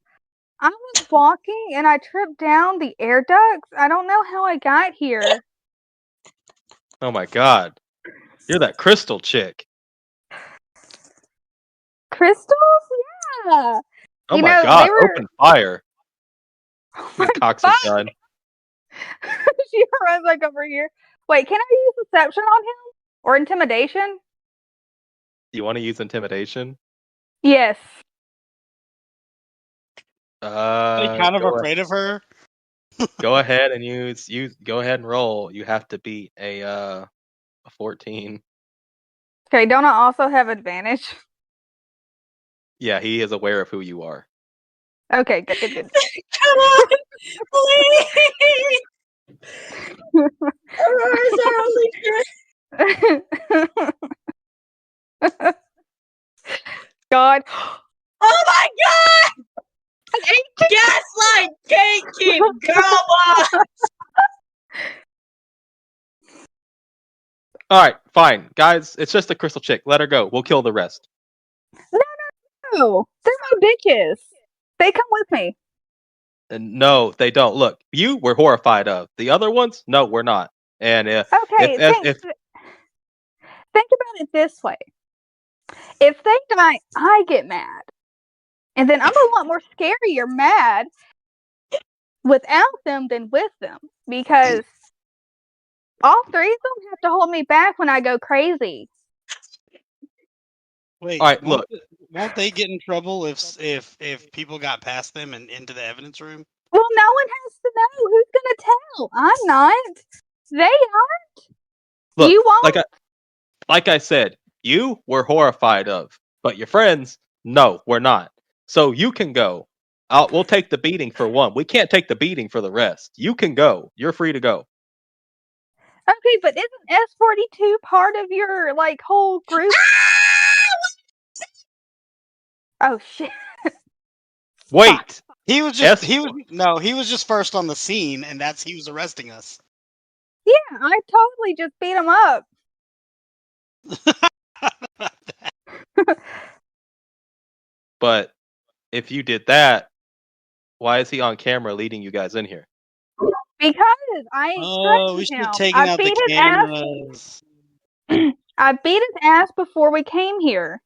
I was walking and I tripped down the air ducts. I don't know how I got here. Oh my god. You're that crystal chick. Crystals? Yeah. Oh my god, open fire. Cocks his gun. She runs like over here. Wait, can I use deception on him? Or intimidation? You want to use intimidation? Yes. Are you kind of afraid of her? Go ahead and go ahead and roll. You have to beat a 14. Okay, don't I also have advantage? Yeah, he is aware of who you are. Okay, good. Come on, please. Aurora's our only kid. God. Oh my god! Gaslight, gatekeep, girl boss! Alright, fine. Guys, it's just a crystal chick. Let her go. We'll kill the rest. No. They're my bitches. They come with me. And no, they don't. Look, you were horrified of. The other ones? No, we're not. And okay, think about it this way. If they die, I get mad. And then I'm a lot more scarier mad without them than with them. Because all three of them have to hold me back when I go crazy. Wait, all right, look. Won't they get in trouble if people got past them and into the evidence room? Well, no one has to know. Who's gonna tell? I'm not. They aren't. Look, you won't. Like I said, you were horrified of, but your friends, no, we're not. So you can go. We'll take the beating for one. We can't take the beating for the rest. You can go. You're free to go. Okay, but isn't S42 part of your whole group? Oh shit! Wait. He was just first on the scene, and he was arresting us. Yeah, I totally just beat him up. But if you did that, why is he on camera leading you guys in here? Because I instructed him. Taking out the cameras. I beat his ass before we came here.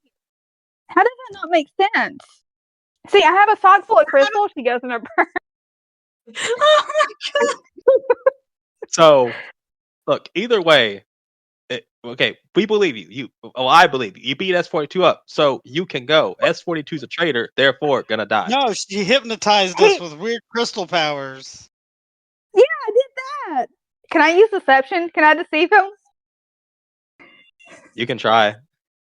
How does that not make sense? See, I have a sock full of crystals. She goes in her purse. Oh my god! So, look, either way, okay, we believe you. I believe you. You beat S42 up, so you can go. S42's a traitor, therefore gonna die. No, she hypnotized us with weird crystal powers. Yeah, I did that. Can I use deception? Can I deceive him? You can try.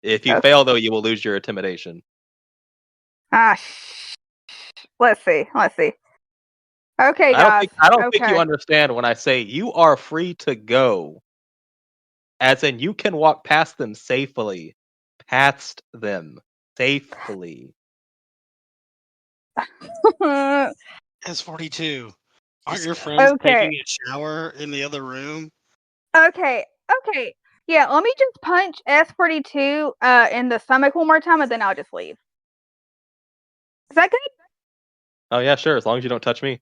If you fail, though, you will lose your intimidation. Let's see. Okay, guys. I don't think you understand when I say you are free to go. As in, you can walk past them safely. Past them safely. S42. Aren't your friends taking a shower in the other room? Okay. Yeah, let me just punch S42 in the stomach one more time, and then I'll just leave. Is that good? Oh yeah, sure. As long as you don't touch me.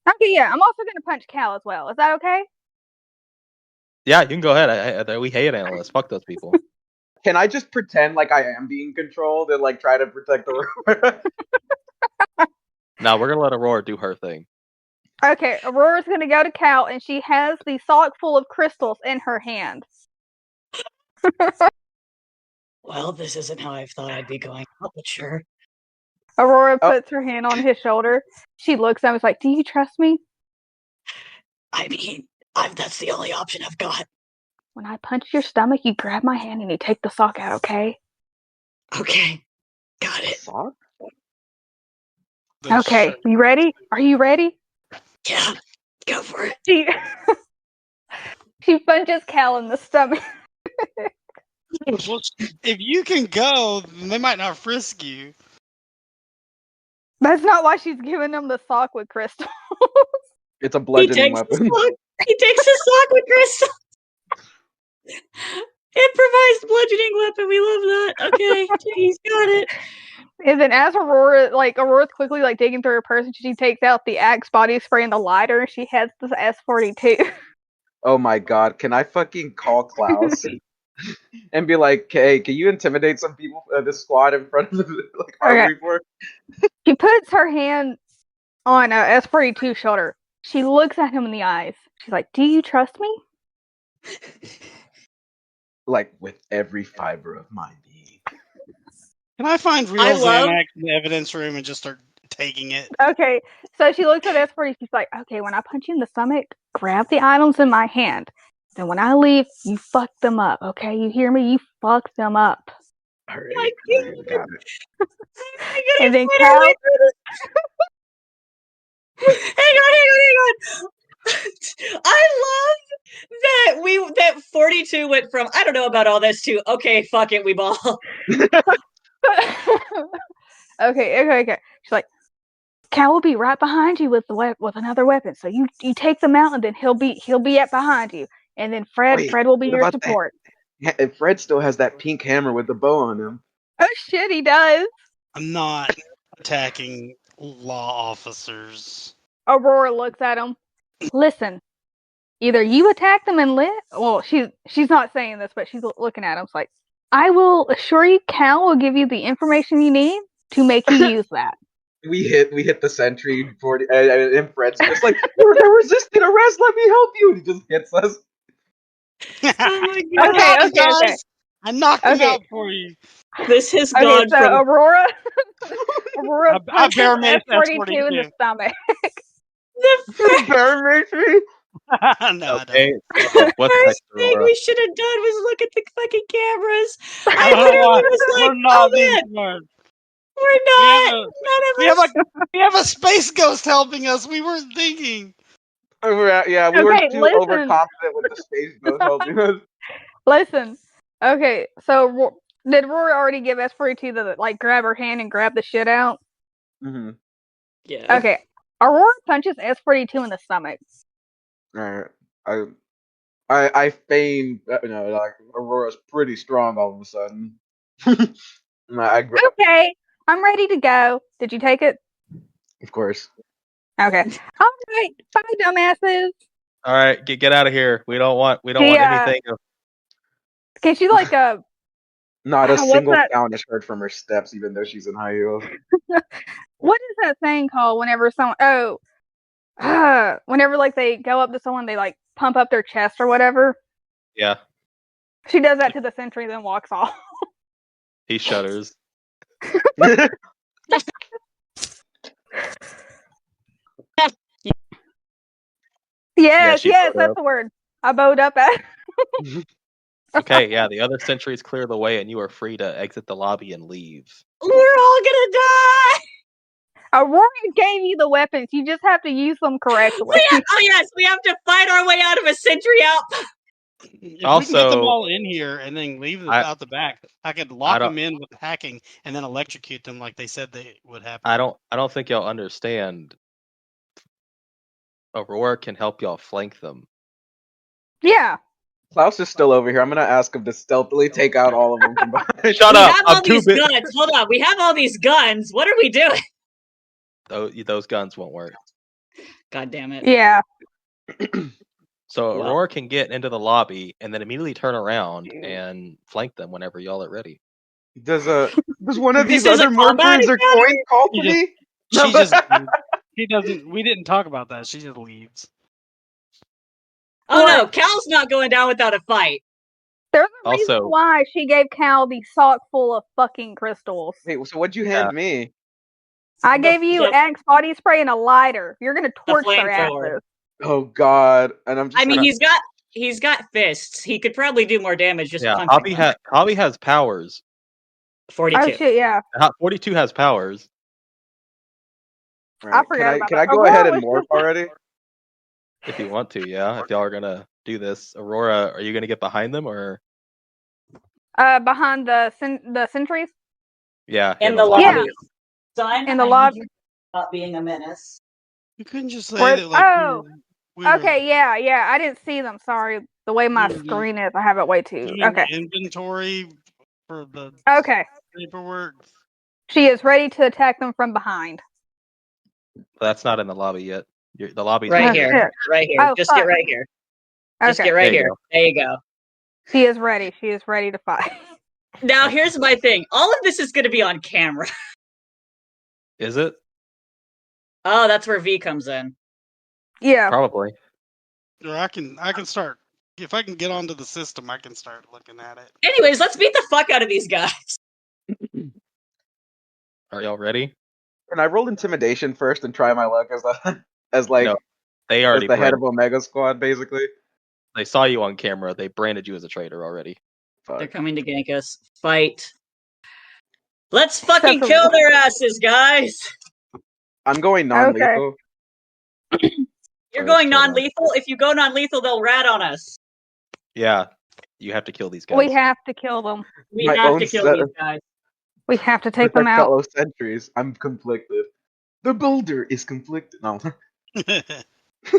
Okay, yeah. I'm also gonna punch Cal as well. Is that okay? Yeah, you can go ahead. We hate analysts. Fuck those people. Can I just pretend like I am being controlled and like try to protect the Aurora? Now we're gonna let Aurora do her thing. Okay, Aurora's gonna go to Cal, and she has the sock full of crystals in her hand. Well, this isn't how I thought I'd be going out, but sure. Aurora puts her hand on his shoulder. She looks at him and is like, "Do you trust me?" I mean, that's the only option I've got. When I punch your stomach, you grab my hand and you take the sock out, okay? Okay. Got it. Sock? Okay, you ready? Are you ready? Yeah, go for it. She punches Cal in the stomach. Well, if you can go, then they might not frisk you. That's not why she's giving him the sock with crystals. It's a bludgeoning weapon. He takes his sock with crystals. Improvised bludgeoning weapon. We love that. Okay, he's got it. And then as Aurora's quickly digging through her purse, and she takes out the Axe body spray and the lighter, and she heads to the S42. Oh my god, can I fucking call Klaus and be like, hey, can you intimidate some people, this squad in front of the armory for? She puts her hand on S42's shoulder. She looks at him in the eyes. She's like, "Do you trust me?" Like, with every fiber of my being. Can I find real Xanax in the evidence room and just start taking it? Okay, so she looks at S40. She's like, "Okay, when I punch you in the stomach, grab the items in my hand. Then when I leave, you fuck them up. Okay, you hear me? You fuck them up." All right, got it. And then Cal. Hang on. I love that 42 went from I don't know about all this to okay, fuck it, we ball. Okay. She's like, "Cal will be right behind you with another weapon. So you take them out, and then he'll be at behind you. And then Fred will be your support." And Fred still has that pink hammer with the bow on him. Oh shit, he does. I'm not attacking law officers. Aurora looks at him. "Listen, either you attack them and live." Well, she's not saying this, but she's looking at him. It's like, "I will assure you, Cal will give you the information you need to make you use that." We hit the sentry 40, and Fred's just like, "You're a resistant arrest. Let me help you." And he just hits us. Oh my god! Okay. I knocked him out for you. This has gone so from Aurora punches S42 in the stomach. The bear makes me. No, okay. First thing we should have done was look at the fucking cameras. I literally was like, we're not oh man, smart. we're not. None of us. We have a space ghost helping us. We weren't thinking. Yeah, we were too overconfident with the space ghost helping us. Listen. Okay, so did Rory already give S42 the grab her hand and grab the shit out? Mm-hmm. Yeah. Okay. Aurora punches S42 in the stomach. Alright. I feigned, Aurora's pretty strong all of a sudden. Okay, I'm ready to go. Did you take it? Of course. Okay. All right. Bye, dumbasses. All right, get out of here. We don't want anything. Can she Not a single sound is heard from her steps, even though she's in high heels. What is that thing called? Whenever someone whenever they go up to someone, they pump up their chest or whatever. Yeah. She does that to the sentry, then walks off. He shudders. Yes, that's the word. I bowed up at. Okay, yeah, the other sentries clear the way, and you are free to exit the lobby and leave. We're all gonna die. Aurora gave you the weapons. You just have to use them correctly. We have to fight our way out of a sentry out. If we can get them all in here and then leave them out the back, I could lock them in with hacking and then electrocute them like they said they would happen. I don't think y'all understand. Aurora can help y'all flank them. Yeah. Klaus is still over here. I'm gonna ask him to stealthily take out all of them from behind. Shut We up! have I'm all too these big. guns. Hold on. We have all these guns. What are we doing? Those guns won't work. God damn it. Yeah. So Well. Aurora can get into the lobby and then immediately turn around and flank them whenever y'all are ready. Does one of This these is a other combat morphers or coin call to me? She just he doesn't. We didn't talk about that. She just leaves. Oh Well, no, Cal's not going down without a fight. There's a reason Also- why she gave Cal the sock full of fucking crystals. Wait, so what'd you hand me? I The- gave you the- Axe body spray and a lighter. You're gonna torch their flamethrower. asses. Oh God! And I'm just. I mean, he's got fists. He could probably do more damage just Yeah, punching them. Hobby has powers. 42. Oh shit, yeah. 42 has powers. Right. forgot about Can that. I go Aurora ahead and was morph already? If you want to, yeah. If y'all are gonna do this, Aurora, are you gonna get behind them or? Behind the sentries. Yeah, In the lobby. lobby. So I'm In the behind lobby. you, not being a menace. You couldn't just say Where- that like oh, we were Okay, yeah. I didn't see them. Sorry. The way my Mhm. screen is, I have it way too. doing Okay. inventory for the Okay. paperwork. She is ready to attack them from behind. That's not in the lobby yet. The lobby's Right Oh, here. shit. Right here. Oh, Just get fuck. right here. Just Okay. get right There you here. go. There you go. She is ready. She is ready to fight. Now here's my thing. All of this is going to be on camera. Is it? Oh, that's where V comes in. Yeah. Probably. Or I can start if I can get onto the system. I can start looking at it. Anyways, let's beat the fuck out of these guys. Are y'all ready? Can I roll intimidation first and try my luck as like No, they as already the head branded. of Omega Squad, basically? They saw you on camera. They branded you as a traitor already. They're Fuck. coming to gank us. Fight. Let's fucking That's a- kill their asses, guys. I'm going non-lethal. You're First, going hold on. non-lethal. If you go non-lethal, they'll rat on us. Yeah, you have to kill these guys. We have to kill them. We My have own to kill set these of- guys. We have to take With them our out. fellow sentries. I'm conflicted. The boulder is conflicted. No.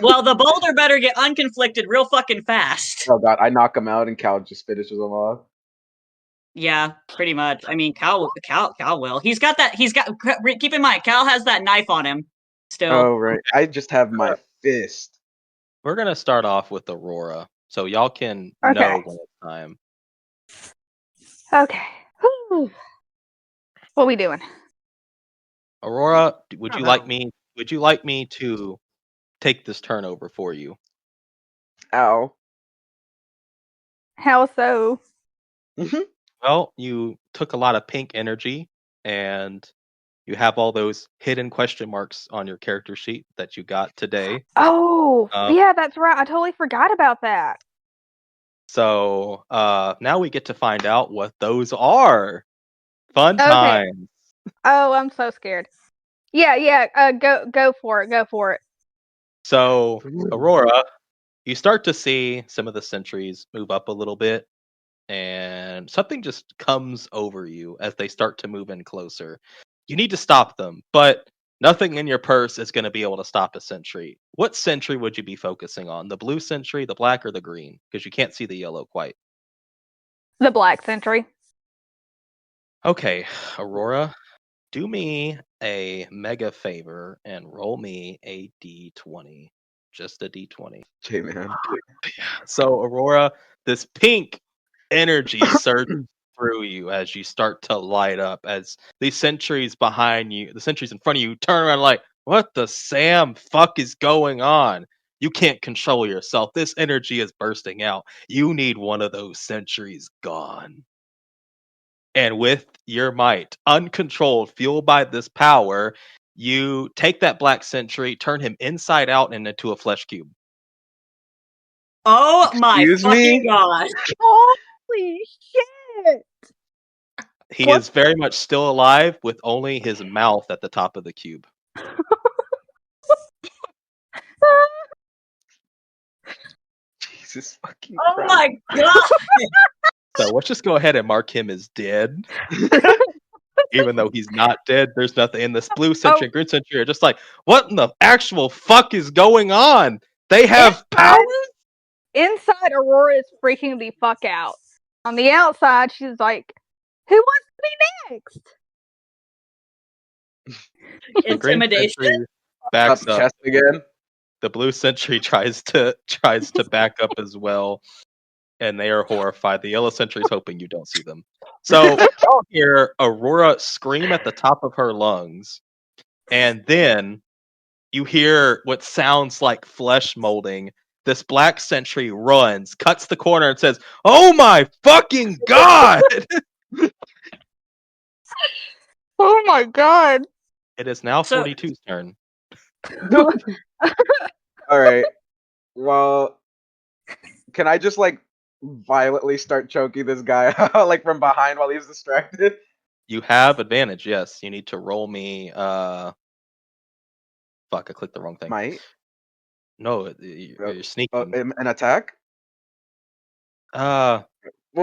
Well, the boulder better get unconflicted real fucking fast. Oh God! I knock him out and Cal just finishes him off. Yeah, pretty much. I mean, Cal will. He's got that. Keep in mind, Cal has that knife on him still. Oh right. I just have my fist. We're gonna start off with Aurora, so y'all can Okay. know when it's time. Okay. Whew. What are we doing? Aurora, would I you don't like know. me? Would you like me to take this turnover for you? Ow. How so? Well, you took a lot of pink energy, and you have all those hidden question marks on your character sheet that you got today. Oh, Um, yeah, that's right. I totally forgot about that. So now we get to find out what those are. Fun Okay. times. Oh, I'm so scared. Yeah. Go for it. Go for it. So Aurora, you start to see some of the sentries move up a little bit, and something just comes over you as they start to move in closer. You need to stop them, but nothing in your purse is going to be able to stop a sentry. What sentry would you be focusing on? The blue sentry, the black, or the green? Because you can't see the yellow quite. The Black Sentry. Okay, Aurora, do me a mega favor and roll me a d20. Just a d20. Okay, man. So, Aurora, this pink energy surges through you as you start to light up, as these sentries behind you, the sentries in front of you, turn around like, what the Sam fuck is going on? You can't control yourself. This energy is bursting out. You need one of those sentries gone. And with your might, uncontrolled, fueled by this power, you take that black sentry, turn him inside out and into a flesh cube. Oh my Excuse fucking me? god! Holy shit! He What? is very much still alive with only his mouth at the top of the cube. Jesus fucking Oh Christ. my god! So let's just go ahead and mark him as dead. Even though he's not dead, there's nothing in this blue sentry and green sentry are just like, what in the actual fuck is going on? They have powers? inside, Aurora is freaking the fuck out. On the outside, she's like, "Who wants to be next?" Intimidation. Backs up. Chest again. The blue sentry tries to back up as well, and they are horrified. The yellow sentry is hoping you don't see them. So y'all hear Aurora scream at the top of her lungs, and then you hear what sounds like flesh molding. This black sentry runs, cuts the corner, and says, "Oh my fucking god!" Oh my god! It is now 42's turn. All right. Well, can I just like violently start choking this guy out, like from behind while he's distracted? You have advantage. Yes, you need to roll me. Fuck, I clicked the wrong thing. Might? No, you're sneaking. An attack? Well,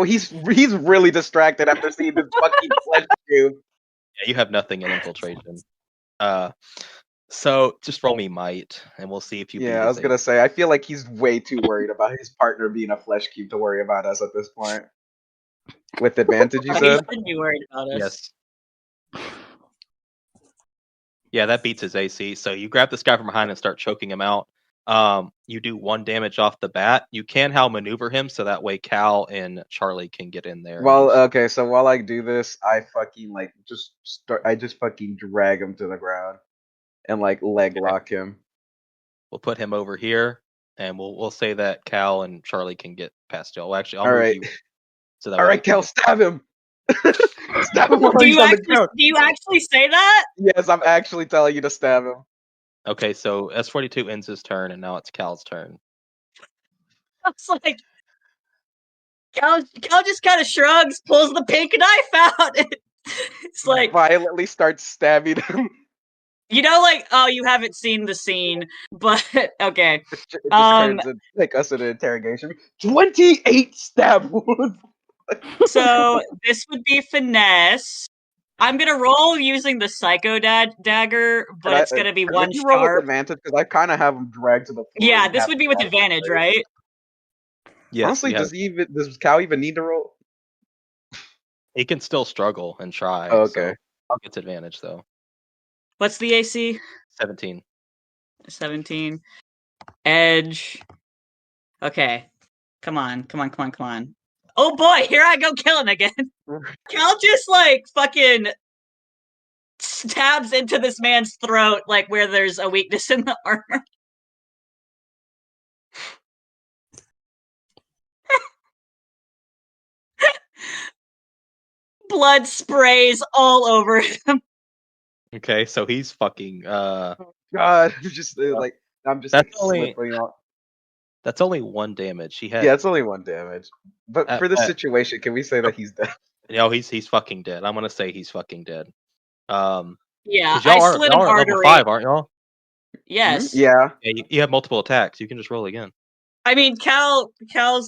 he's really distracted after seeing this fucking flesh cube. Yeah, you have nothing in infiltration. So just roll me might, and we'll see if you. Yeah, I was gonna say, I feel like he's way too worried about his partner being a flesh cube to worry about us at this point. With advantage, you said? He shouldn't be worried about us. Yes. Yeah, that beats his AC. So you grab this guy from behind and start choking him out. You do 1 damage off the bat. You can maneuver him so that way Cal and Charlie can get in there. Well, okay, so while I do this, I fucking I just fucking drag him to the ground and like leg lock him. We'll put him over here, and we'll say that Cal and Charlie can get past y'all. Well, actually, I'll move you. So that all right, Cal, stab him. Stab him while he's on the ground. Do you actually say that? Yes, I'm actually telling you to stab him. Okay, so S42 ends his turn, and now it's Cal's turn. I was like, Cal just kind of shrugs, pulls the pink knife out. It's like violently starts stabbing him. You know, like, oh, you haven't seen the scene, but okay. It just turns into, like us in an interrogation. 28 stab wounds. So this would be finesse. I'm gonna roll using the psycho dagger, but it's gonna be one you roll with sharp. advantage because I kind of have him dragged to the floor. Yeah, this would be with advantage, right? Yes. Honestly, does Cal even need to roll? He can still struggle and try. Oh, okay. So Cal gets advantage though. What's the AC? 17. 17. Edge. Okay. Come on. Oh boy, here I go killing again. Cal just like fucking stabs into this man's throat, like where there's a weakness in the armor. Blood sprays all over him. Okay, so he's fucking. God, just like I'm just slipping off. That's only 1 damage. He had. Yeah, it's only 1 damage. But for this situation, can we say that he's dead? No, he's fucking dead. I'm gonna say he's fucking dead. Yeah, I slid him level 5, aren't y'all? Yes. Yeah. You have multiple attacks. You can just roll again. I mean, Cal's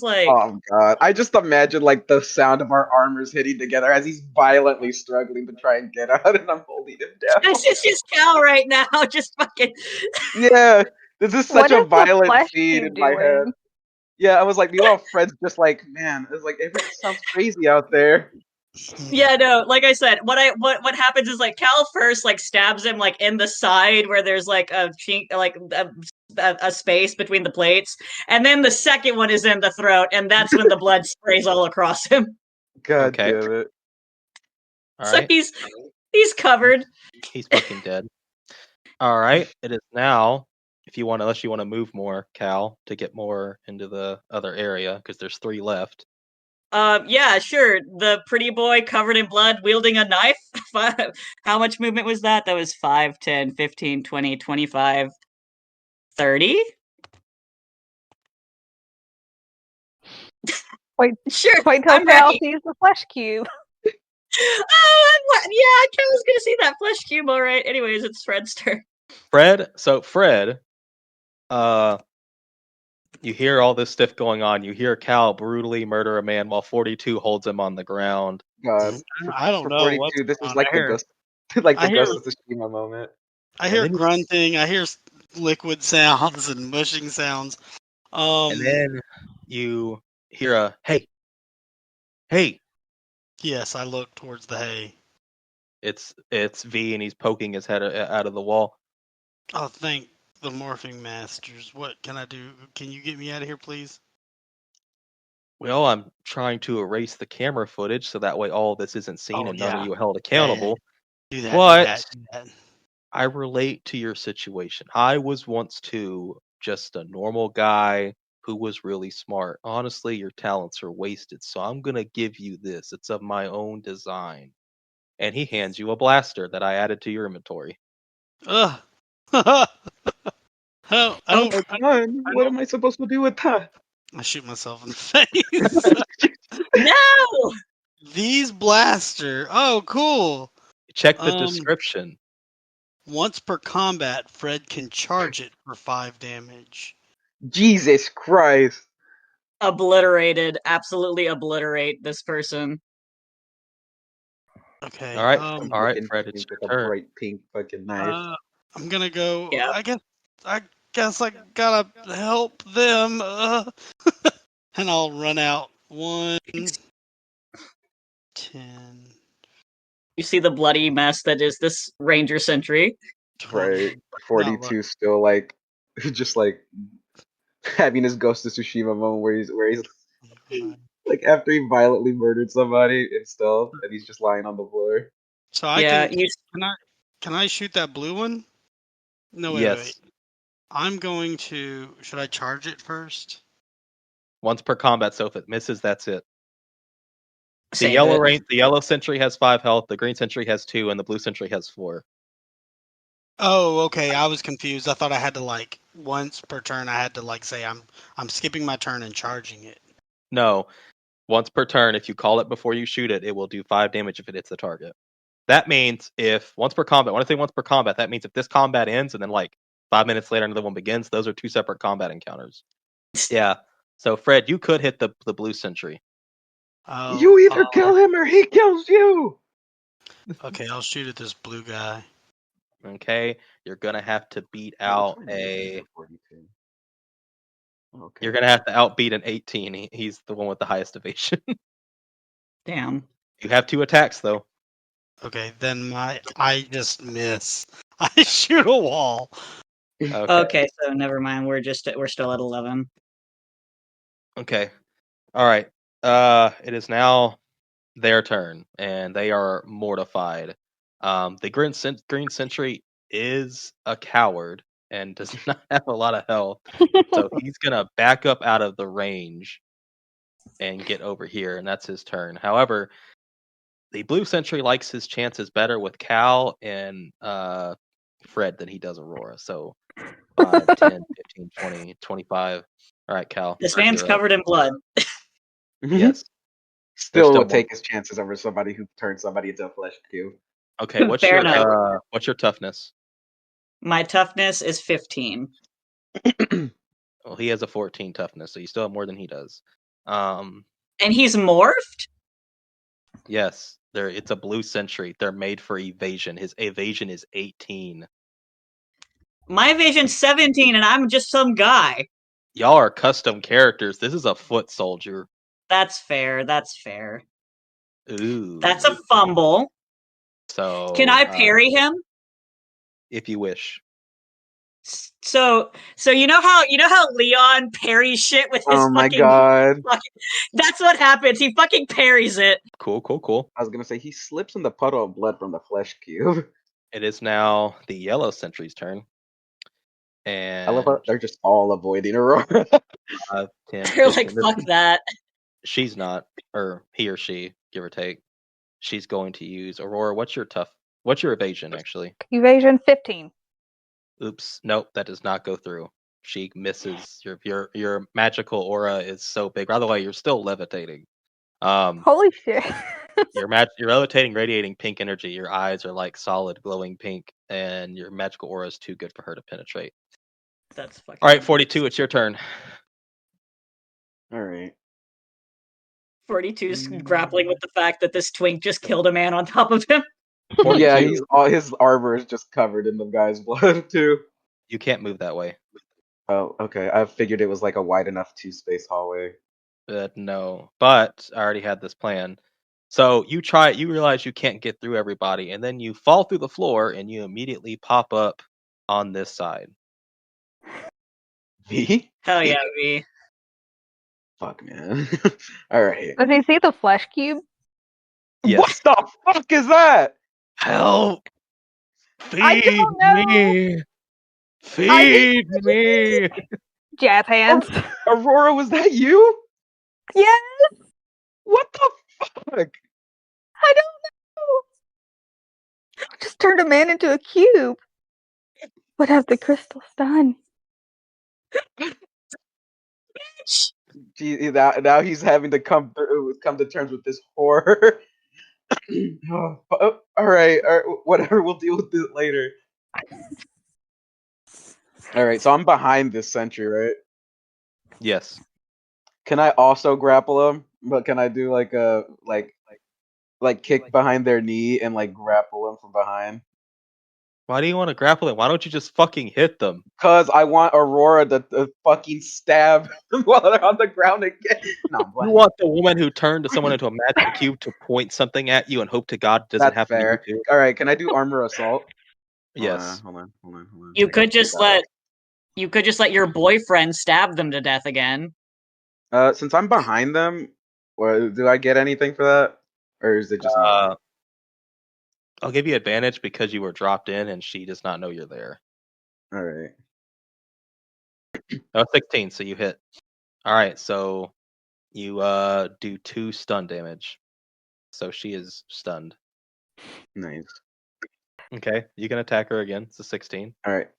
like. Oh god! I just imagine like the sound of our armors hitting together as he's violently struggling to try and get out, and I'm holding him down. It's just Cal right now, just fucking. Yeah, this is such a violent scene in my head. Yeah, I was like, meanwhile, Fred's just like, man, it's like everything sounds crazy out there. Yeah, no, like I said, what happens is like Cal first like stabs him like in the side where there's like a chink, like a space between the plates, and then the second one is in the throat, and that's when the blood sprays all across him. God damn it! All so right. he's covered. He's fucking dead. All right, it is now. Unless you want to move more, Cal, to get more into the other area, because there's 3 left. Yeah, sure. The pretty boy covered in blood wielding a knife. How much movement was that? That was 5, 10, 15, 20, 25, 30? Wait till Cal sees the flesh cube. Yeah, Cal was gonna see that flesh cube, alright. Anyways, it's Fred's turn. Fred, you hear all this stuff going on. You hear Cal brutally murder a man while 42 holds him on the ground. God, I don't know. 42, this is like the Ghost of Tsushima moment. I hear grunting. I hear liquid sounds and mushing sounds. And then you hear a hey. Yes, I look towards the hay. It's V, and he's poking his head out of the wall. Oh, thank the morphing masters. What can I do? Can you get me out of here, please? Well, I'm trying to erase the camera footage so that way all this isn't seen and none of you are held accountable. Do that. But do that. I relate to your situation. I was once too just a normal guy who was really smart. Honestly, your talents are wasted, so I'm gonna give you this. It's of my own design. And he hands you a blaster that I added to your inventory. Ugh. I don't. What am I supposed to do with that? I shoot myself in the face. No! These blaster. Oh, cool. Check the description. Once per combat, Fred can charge it for 5 damage. Jesus Christ. Obliterated. Absolutely obliterate this person. Okay. All right, Fred, it's your a turn. bright pink fucking knife. I'm gonna go. Yeah. I guess I gotta help them. And I'll run out. 1, 10. You see the bloody mess that is this Ranger Sentry. 20. Right. 42 still like just like having his Ghost of Tsushima moment where he's like after he violently murdered somebody in stealth and he's just lying on the floor. So can I shoot that blue one? No, wait. I'm going to. Should I charge it first? Once per combat, so if it misses, that's it. The Save yellow sentry has 5 health, the green sentry has 2, and the blue sentry has 4. Oh, okay. I was confused. I thought I had to once per turn. I had to say I'm skipping my turn and charging it. No, once per turn. If you call it before you shoot it, it will do 5 damage if it hits the target. That means if once per combat. When I say once per combat, that means if this combat ends and then 5 minutes later another one begins, those are 2 separate combat encounters. Yeah. So Fred, you could hit the blue sentry. Oh, you either kill him or he kills you. Okay, I'll shoot at this blue guy. Okay, you're gonna have to beat out a. 42. Okay. You're gonna have to outbeat an 18. He's the one with the highest evasion. Damn. You have 2 attacks though. Okay, then I just miss. I shoot a wall. Okay, so never mind. We're still at 11. Okay. All right. It is now their turn, and they are mortified. The green sentry is a coward and does not have a lot of health, so he's gonna back up out of the range and get over here, and that's his turn. However, the blue sentry likes his chances better with Cal and Fred than he does Aurora. So 5, 10, 15, 20, 25. All right, Cal. This man's covered in blood. Yes. Still will take his chances over somebody who turned somebody into a flesh cube. Okay, what's your toughness? My toughness is 15. Well, he has a 14 toughness, so you still have more than he does. And he's morphed? Yes. It's a blue sentry. They're made for evasion. His evasion is 18. My evasion's 17, and I'm just some guy. Y'all are custom characters. This is a foot soldier. That's fair. That's fair. Ooh. That's a fumble. So can I parry him? If you wish. So you know how Leon parries shit with his my god. That's what happens. He fucking parries it. Cool. I was gonna say he slips in the puddle of blood from the flesh cube. It is now the yellow sentry's turn. And I love how they're just all avoiding Aurora. 5, 10, they're like, fuck that. She's not, or he or she, give or take. She's going to use Aurora. What's your evasion actually? Evasion 15. Oops, nope, that does not go through. She misses. Your magical aura is so big. By the way, you're still levitating. Holy shit. You're levitating, radiating pink energy. Your eyes are like solid glowing pink, and your magical aura is too good for her to penetrate. That's fucking. All right, 42. It's your turn. All right. 42's grappling with the fact that this twink just killed a man on top of him. 42. Yeah, all his armor is just covered in the guy's blood too. You can't move that way. Oh, okay. I figured it was like a wide enough 2-space hallway. No, but I already had this plan. So you realize you can't get through everybody, and then you fall through the floor, and you immediately pop up on this side. V? Hell yeah, V. Fuck, man. Alright. Does he see the flesh cube? Yes. What the fuck is that? Help! I Feed don't know. me! Feed me! Jazz hands. Aurora, was that you? Yes. What the fuck? I don't know. I just turned a man into a cube. What have the crystals done? Gee, now he's having to come to terms with this horror. All right, whatever. We'll deal with it later. All right, so I'm behind this sentry, right? Yes. Can I also grapple him? But can I do like a like kick behind their knee and like grapple them from behind? Why do you want to grapple them? Why don't you just fucking hit them? Cause I want Aurora to fucking stab them while they're on the ground again. No, You want the woman who turned someone into a magic cube to point something at you and hope to God doesn't that's happen fair. to you too? All right, can I do armor assault? Yes. Hold on. You could just let your boyfriend stab them to death again. Since I'm behind them, do I get anything for that, or is it just normal? I'll give you advantage because you were dropped in and she does not know you're there. All right. Oh, 16, so you hit. All right, so you do 2 stun damage. So she is stunned. Nice. Okay, you can attack her again. It's a 16. All right.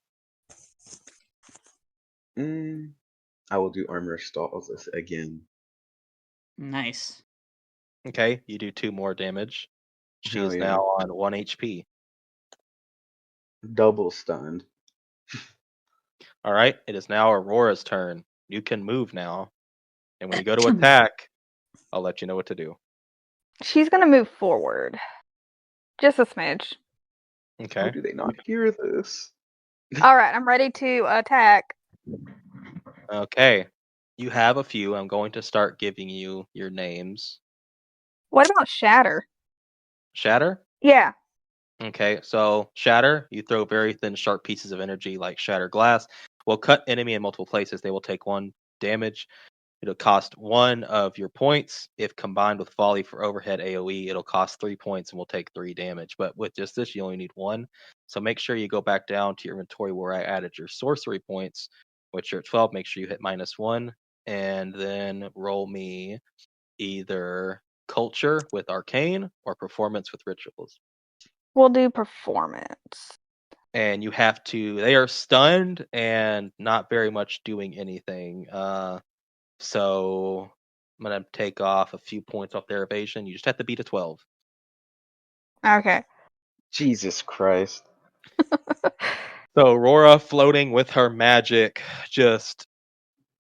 I will do armor assault again. Nice. Okay, you do 2 more damage. She Hell is yeah. now on 1 HP. Double stunned. All right, it is now Aurora's turn. You can move now. And when you go to attack, I'll let you know what to do. She's gonna move forward. Just a smidge. Okay. How do they not hear this? Alright, I'm ready to attack. Okay. You have a few. I'm going to start giving you your names. What about Shatter? Shatter? Yeah. Okay, so Shatter, you throw very thin, sharp pieces of energy like Shatter Glass. Will cut enemy in multiple places. They will take 1 damage. It'll cost 1 of your points. If combined with Volley for overhead AoE, it'll cost 3 points and will take 3 damage. But with just this, you only need 1. So make sure you go back down to your inventory where I added your sorcery points, which are 12. Make sure you hit -1. And then roll me either Culture with Arcane or Performance with Rituals. We'll do Performance. And you have to, they are stunned and not very much doing anything. So I'm going to take off a few points off their evasion. You just have to beat a 12. Okay. Jesus Christ. So Aurora, floating with her magic, just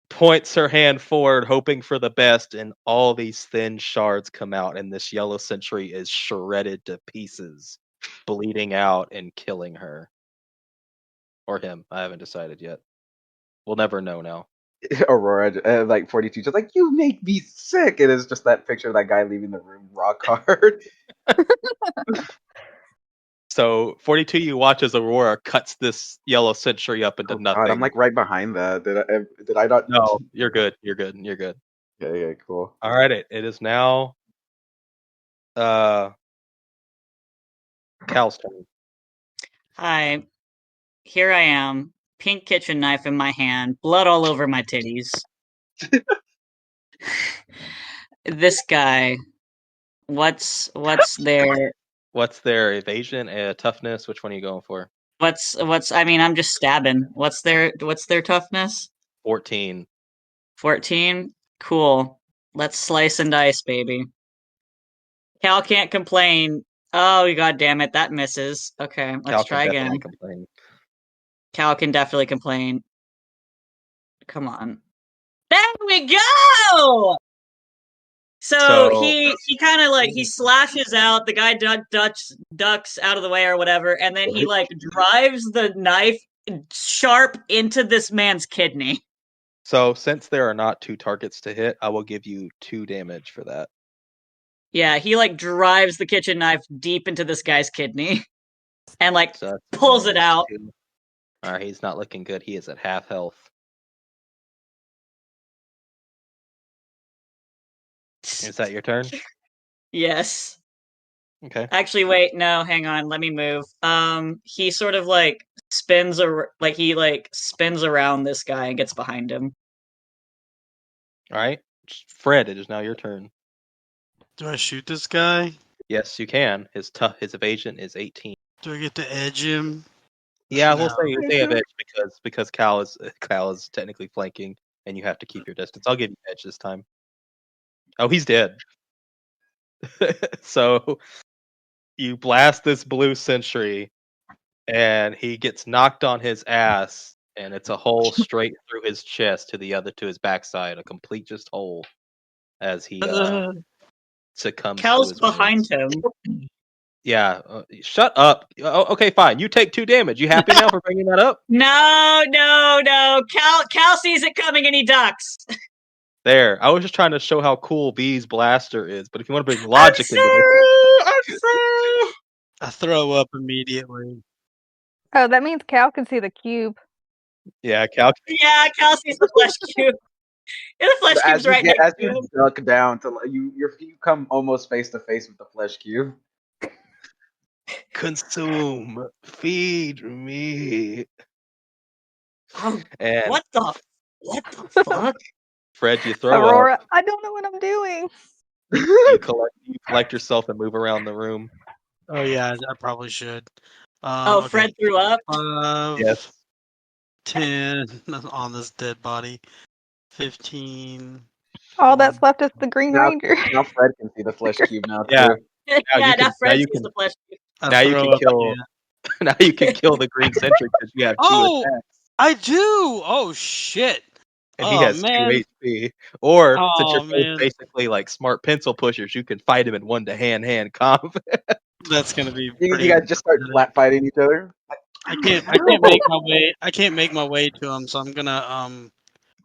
points her hand forward, hoping for the best, and all these thin shards come out, and this yellow sentry is shredded to pieces, bleeding out and killing her. Or him. I haven't decided yet. We'll never know now. Aurora, like 42, just like, you make me sick. It is just that picture of that guy leaving the room rock hard. So 42, you watch as Aurora cuts this yellow sentry up into nothing. God, I'm like right behind that. Did I not? No, you're good. You're good. Yeah, cool. All right, it is now Cal's turn. Hi. Here I am. Pink kitchen knife in my hand. Blood all over my titties. This guy. What's their What's their evasion and toughness? Which one are you going for? I mean, I'm just stabbing. What's their toughness? 14. 14? Cool. Let's slice and dice, baby. Cal can't complain. Oh, god damn it, that misses. Okay, let's try again. Complain. Cal can definitely complain. Come on. There we go! So he kind of like, he slashes out, the guy ducks out of the way or whatever, and then he like drives the knife sharp into this man's kidney. So since there are not 2 targets to hit, I will give you 2 damage for that. Yeah, he like drives the kitchen knife deep into this guy's kidney and like So pulls it out. Alright, he's not looking good. He is at half health. Is that your turn? Yes. Okay. Actually, wait, no, hang on. Let me move. He sort of like spins around this guy and gets behind him. Alright. Fred, it is now your turn. Do I shoot this guy? Yes, you can. His evasion is 18. Do I get to edge him? Yeah, No. we'll say have edge because Cal is technically flanking, and you have to keep your distance. I'll give you edge this time. Oh, he's dead. So you blast this blue sentry, and he gets knocked on his ass, and it's a hole straight through his chest to his backside, a complete just hole as he succumbs. Cal's to his behind wounds. him. Yeah, shut up. Oh, okay, fine. You take 2 damage. You happy now for bringing that up? No. Cal sees it coming and he ducks. There. I was just trying to show how cool B's blaster is, but if you want to bring logic into this, I'm sorry. I throw up immediately. Oh, that means Cal can see the cube. yeah, Cal. Yeah, Cal sees the flesh cube. Yeah, the flesh cube's right next As to you him. duck down to you come almost face to face with the flesh cube. Consume, feed me. Oh, And what the fuck? Fred, you throw Aurora, up. I don't know what I'm doing. You collect yourself and move around the room. Oh yeah, I probably should. Oh, Fred threw up? 5, Yes. 10 on this dead body. 15. All that's left is the Green Now- Ranger. Now Fred can see the flesh cube now Yeah. too. Now Fred sees the flesh cube. Now you can kill. Now you can kill the green sentry because you have 2 attacks. I do. Oh shit. And he has 2 HP. Or since you're both basically like smart pencil pushers, you can fight him in 1-to-hand combat. That's gonna be. You guys just start flat fighting each other. I can't make my way. I can't make my way to him, so I'm gonna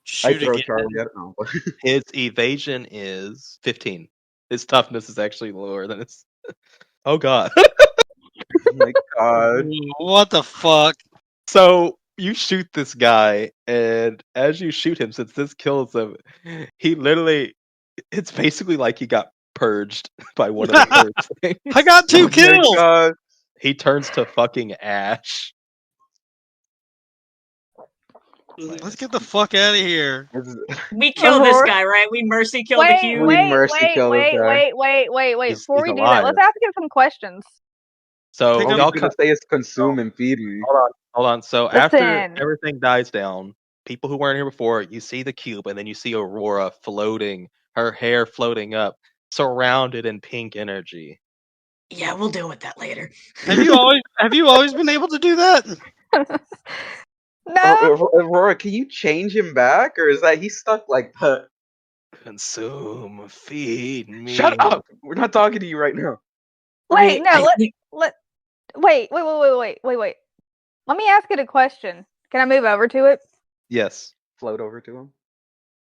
shoot throw again. Charlie at him. His evasion is 15. His toughness is actually lower than his. Oh god. Oh my god. What the fuck? So you shoot this guy, and as you shoot him, since this kills him, he literally. It's basically like he got purged by one of the purge things. I got 2 kills. God. He turns to fucking ash. Let's get the fuck out of here. We kill this guy, right? We mercy kill the cube. Wait. Before we do that, let's ask him some questions. So all y'all gonna say is consume and feed me. Hold on. So after everything dies down, people who weren't here before, you see the cube, and then you see Aurora floating, her hair floating up, surrounded in pink energy. Yeah, we'll deal with that later. Have you always been able to do that? No. Aurora, can you change him back, or is that he's stuck like that? Consume, feed me. Shut up! We're not talking to you right now. Wait, no. Wait. Let me ask it a question. Can I move over to it? Yes. Float over to him.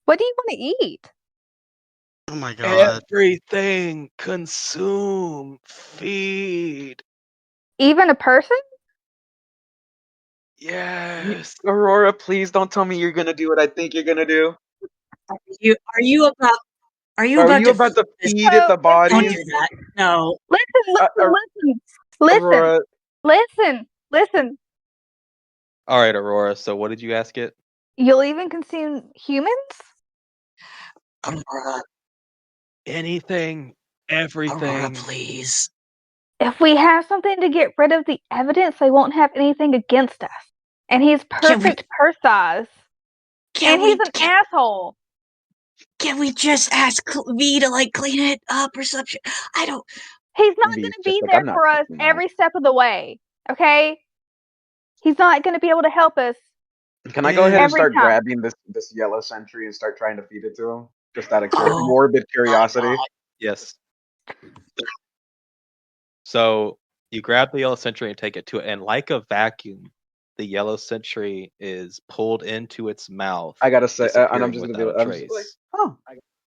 What do you want to eat? Oh my god. Everything. Consume, feed. Even a person? Yes. Aurora, please don't tell me you're gonna do what I think you're gonna do. Are you about to feed it the body? Don't do that. No. Listen. All right, Aurora. So what did you ask it? You'll even consume humans? Aurora. Anything, everything. Aurora, please. If we have something to get rid of the evidence, they won't have anything against us. And he's perfect purse size. And he's an asshole. Can we just ask V to like clean it up or something? I don't. He's not going to be there for us every step of the way. Okay? He's not going to be able to help us. Can I go ahead and start grabbing this yellow sentry and start trying to feed it to him? Just out of morbid curiosity. Yes. So you grab the yellow sentry and take it to it, and like a vacuum, the yellow sentry is pulled into its mouth. I gotta say, and I'm disappearing just gonna without be, a I'm just like, trace. oh,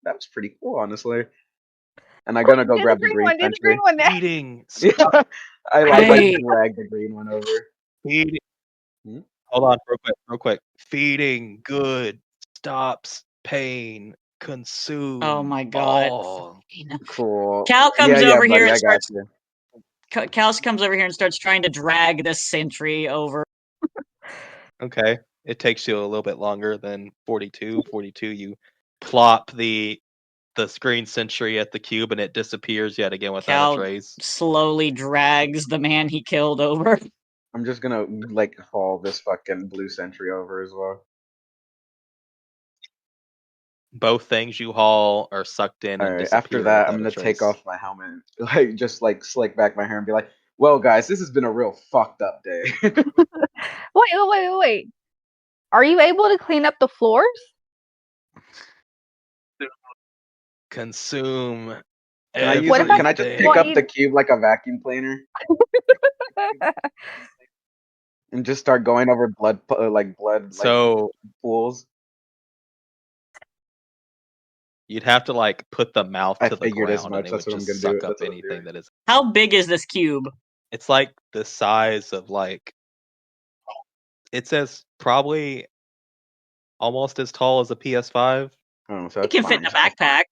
that was pretty cool, honestly. And I'm gonna go grab the green Do the sentry. green one now. Feeding. Yeah, I Hey. drag the green one over. Feeding. Hmm? Hold on, real quick. Feeding good stops pain. Consume. Oh my god. all. Cool. Cal comes yeah, over buddy, here and I got starts. you. Cal comes over here and starts trying to drag this sentry over. Okay. It takes you a little bit longer than 42. 42, you plop the screen sentry at the cube and it disappears yet again without Cal a trace. slowly drags the man he killed over. I'm just gonna like haul this fucking blue sentry over as well. Both things you haul are sucked in and Alright, disappear after that, without I'm a gonna trace. take off my helmet, like just like slick back my hair and be like, "Well, guys, this has been a real fucked up day." Wait. Are you able to clean up the floors? Consume. Can I use? What if I Can I just just pick want up you the cube like a vacuum cleaner and just start going over blood So pools? you'd have to like put the mouth I to the figured as ground much. and it That's would what I'm just gonna do. suck up That's what I'm anything doing. that is. How big is this cube? It's like the size of like. It says probably almost as tall as a PS5. Oh, so It it's can fit in a backpack.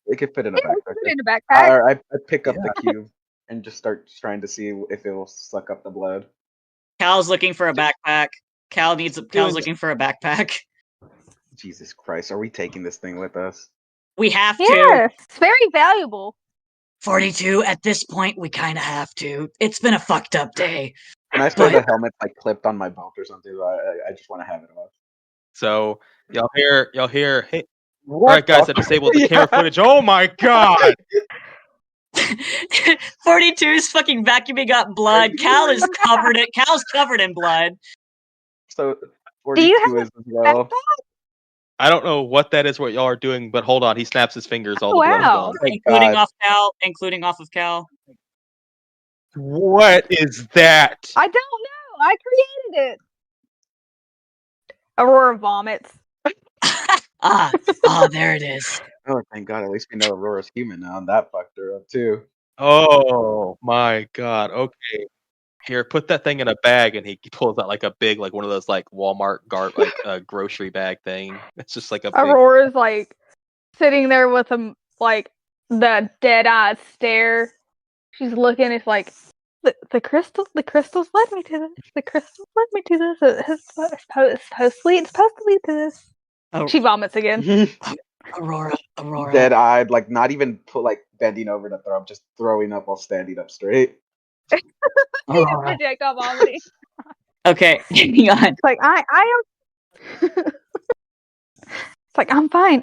It could fit in a Yeah, backpack. put it in a backpack. Alright, I pick up the cube and just start trying to see if it will suck up the blood. Cal's looking for a backpack. Cal's looking for a backpack. Jesus Christ, are we taking this thing with us? We have to. Yes, it's very valuable. 42, at this point, we kind of have to. It's been a fucked up day. Can I say the helmet's like clipped on my belt or something? I just want to have it off. So y'all hear, hey, alright guys, I disabled the camera footage. Oh my god! 42's fucking vacuuming up blood. Cal's covered in blood. So Do 42 you have is as well. I don't know what that is, what y'all are doing, but hold on. He snaps his fingers. All the blood is Wow. gone. Including off of Cal. What is that? I don't know. I created it. Aurora vomits. There it is. Oh, thank God. At least we know Aurora's human now, and that fucked her up too. Oh my god. Okay. Here, put that thing in a bag, and he pulls out like a big, like one of those like Walmart grocery bag thing. It's just like a big. Aurora's like sitting there with the dead-eyed stare. She's looking. It's like the crystals led me to this. The crystals led me to this. It's supposed to lead to this. Oh. She vomits again. Aurora. Dead-eyed, like not even bending over to throw up, just throwing up while standing up straight. Aurora. Jacob vomiting. Okay, hang on. It's like I am. It's like I'm fine.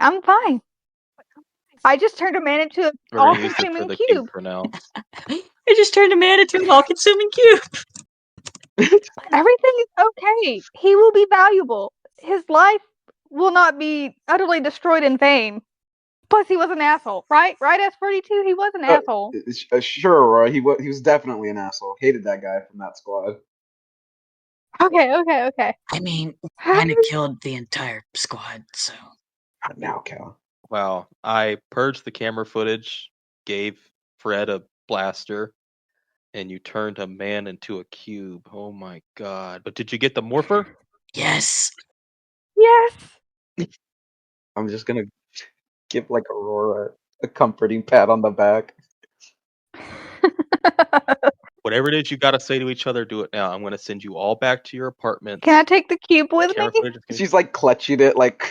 I just turned a man into an We're gonna use it for all-consuming the cube. for now. I just turned a man into an all-consuming cube. Everything is okay. He will be valuable. His life will not be utterly destroyed in vain. Plus, he was an asshole, right? Right, S42, he was an asshole. Sure, Aurora. He was definitely an asshole. Hated that guy from that squad. Okay. I mean, kind of killed the entire squad, so. Not now, Cal. Well, I purged the camera footage, gave Fred a blaster, and you turned a man into a cube. Oh my god. But did you get the morpher? Yes. Yes. I'm just gonna give like Aurora a comforting pat on the back. Whatever it is you gotta say to each other, do it now. I'm gonna send you all back to your apartments. Can I take the cube with Camera me? footage is gonna- She's like clutching it, like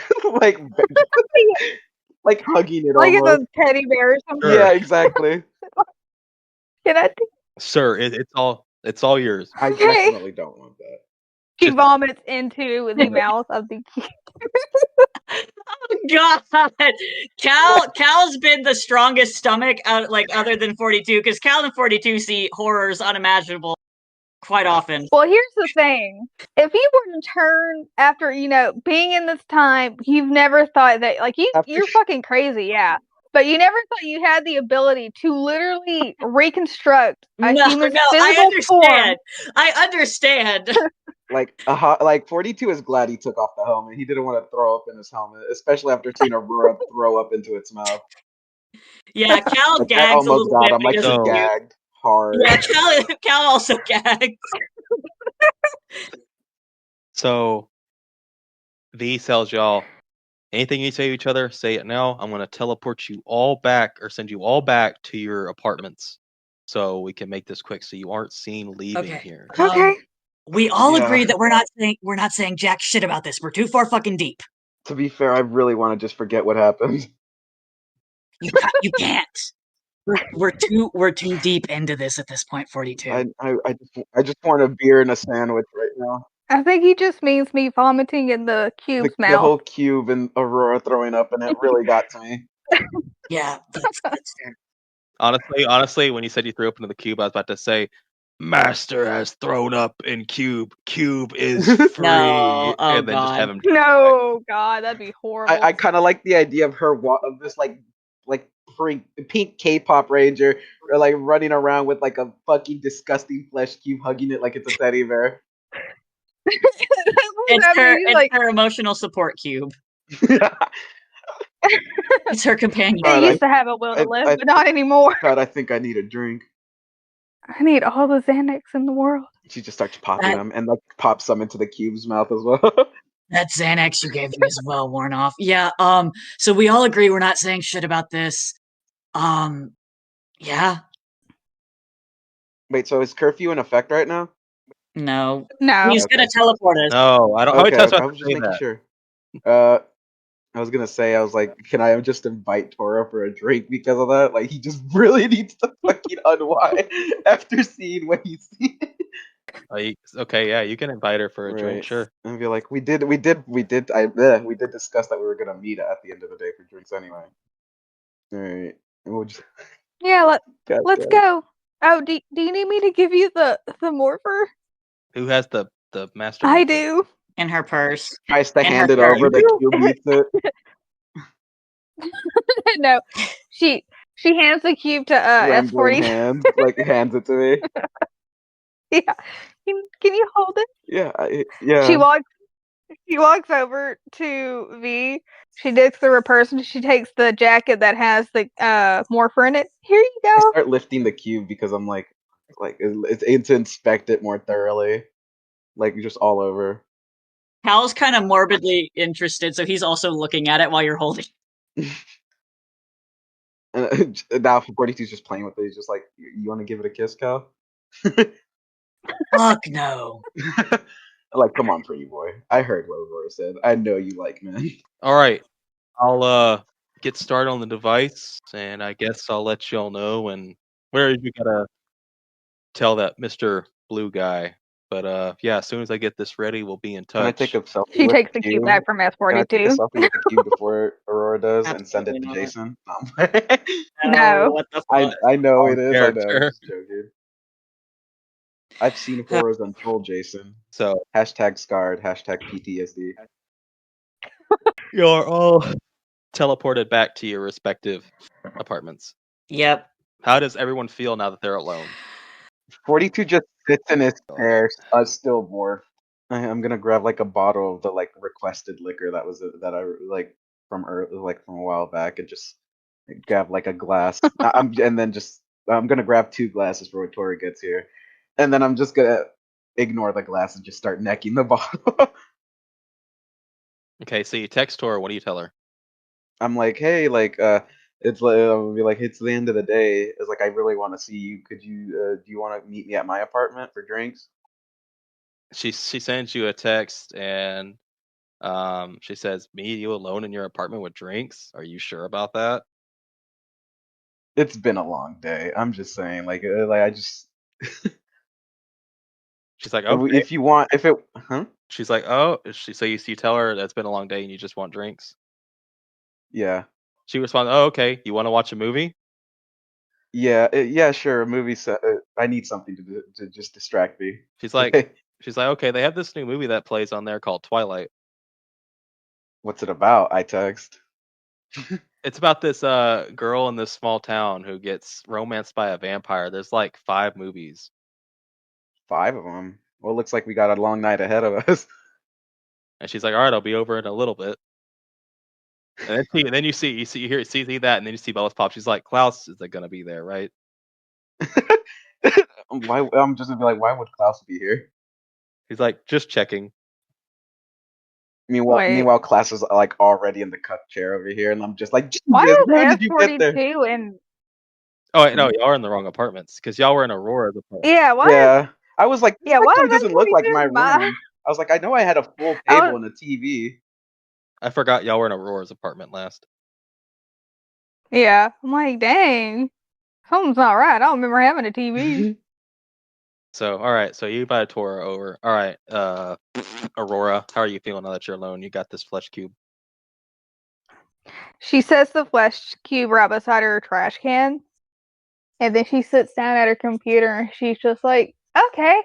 like hugging it Like almost. it's a teddy bear or something? Yeah, exactly. Can I Sir, it's all yours. I Okay. definitely don't want that. She vomits into the mouth of the cube. Oh god! Cal's been the strongest stomach other than 42, because Cal and 42 see horrors unimaginable quite often. Well, here's the thing. If you were to turn after, being in this time, you've never thought that, like, you're fucking crazy, yeah. But you never thought you had the ability to literally reconstruct a human's physical form. I understand. like 42 is glad he took off the helmet. He didn't want to throw up in his helmet, especially after seeing Aurora throw up into its mouth. Yeah, Cal Like, I gags a almost little got bit him. Like, because he of you. gagged hard. Yeah, Cal also gags. So V tells y'all, anything you say to each other, say it now. I'm going to teleport you all back or send you all back to your apartments so we can make this quick so you aren't seen leaving here. Okay. We all Yeah. agree that we're not saying jack shit about this. We're too far fucking deep. To be fair, I really want to just forget what happened. You can't. We're too deep into this at this point, 42. I just want a beer and a sandwich right now. I think he just means me vomiting in the cube's The mouth. whole cube and Aurora throwing up, and it really got to me. Yeah, that's fair. Honestly, when you said you threw up into the cube, I was about to say, Master has thrown up in cube. Cube is free. No, oh and then God. just have him. No, God, that'd be horrible. I kind of like the idea of her of this like pink K-pop ranger or like running around with like a fucking disgusting flesh cube, hugging it like it's a teddy bear. It's her emotional support cube. It's her companion. I used to have a will to live, but not anymore. God, I think I need a drink. I need all the Xanax in the world. She just starts popping them and like pops some into the cube's mouth as well. That Xanax you gave me is well worn off. Yeah, so we all agree we're not saying shit about this. Yeah. Wait, so is curfew in effect right now? No. No. He's gonna teleport us. No, I don't. Okay, I was just making sure. I was gonna say, I was like, can I just invite Tora for a drink because of that? Like, he just really needs to fucking unwind after seeing what he's seen. Okay, yeah, you can invite her for a drink, sure. And be like, we did discuss that we were gonna meet at the end of the day for drinks anyway. All right, and we'll just let's go. Oh, do you need me to give you the morpher? Who has the master? I do. In her purse. Tries to hand it over. The cube eats it. No, she hands the cube to S40. Hands, like hands it to me. Yeah, can you hold it? Yeah, yeah. She walks over to V. She digs through her purse and she takes the jacket that has the morpher in it. Here you go. I start lifting the cube because I'm like it's to inspect it more thoroughly, like just all over. Hal's kind of morbidly interested, so he's also looking at it while you're holding. And now 42's just playing with it. He's just like, "You want to give it a kiss, Cal?" Fuck no. Like, come on, pretty boy. I heard what Aurora said. I know you like men. All right, I'll get started on the device, and I guess I'll let y'all know. And where you gotta tell that Mr. Blue guy. But yeah, as soon as I get this ready, we'll be in touch. Can I take a selfie? She takes the cube back from S42. Can I take a selfie with the cube before Aurora does and send it to Jason? No. What the fuck? I know it is. I know. Character. I'm just joking. I've seen horrors untold, Jason. So hashtag scarred. Hashtag PTSD. you're all teleported back to your respective apartments. Yep. How does everyone feel now that they're alone? 42 just sits in his chair, still morphed. I'm gonna grab like a bottle of the like requested liquor that I like from a while back, and just grab like a glass. I'm gonna grab 2 glasses for when Tori gets here, and then I'm just gonna ignore the glass and just start necking the bottle. Okay, so you text Tori. What do you tell her? I'm like, hey, like, I'll be like, it's the end of the day. It's like, I really want to see you. Could you, do you want to meet me at my apartment for drinks? She sends you a text and she says, "Me, you alone in your apartment with drinks? Are you sure about that?" It's been a long day. I'm just saying, like I just. She's like, okay. If you want, if it, huh? She's like, oh, so you tell her that's been a long day and you just want drinks? Yeah. She responds, oh, okay. You want to watch a movie? Yeah, sure. A movie. I need something to just distract me. She's like, okay. They have this new movie that plays on there called Twilight. What's it about? I text. It's about this girl in this small town who gets romanced by a vampire. There's like 5 movies. 5 of them. Well, it looks like we got a long night ahead of us. And she's like, "All right, I'll be over in a little bit." And then you see that, and then you see Bella's pop. She's like, "Klaus isn't gonna be there, right?" Why? I'm just gonna be like, why would Klaus be here? He's like, "Just checking." Meanwhile, Klaus is like already in the cup chair over here, and I'm just like, Why Jesus, is where did you get there? S42 and Oh wait, no, y'all are in the wrong apartments because y'all were in Aurora's apartment. yeah, why? Yeah, I was like, this Why actually is doesn't look like S42 my in my? room. I was like, I know I had a full table and a TV. I forgot y'all were in Aurora's apartment last. Yeah, I'm like, dang, something's not right. I don't remember having a TV. So, all right, so you buy a tour over. All right, Aurora, how are you feeling now that you're alone? You got this flesh cube. She sets the flesh cube right beside her trash can, and then she sits down at her computer and she's just like, okay,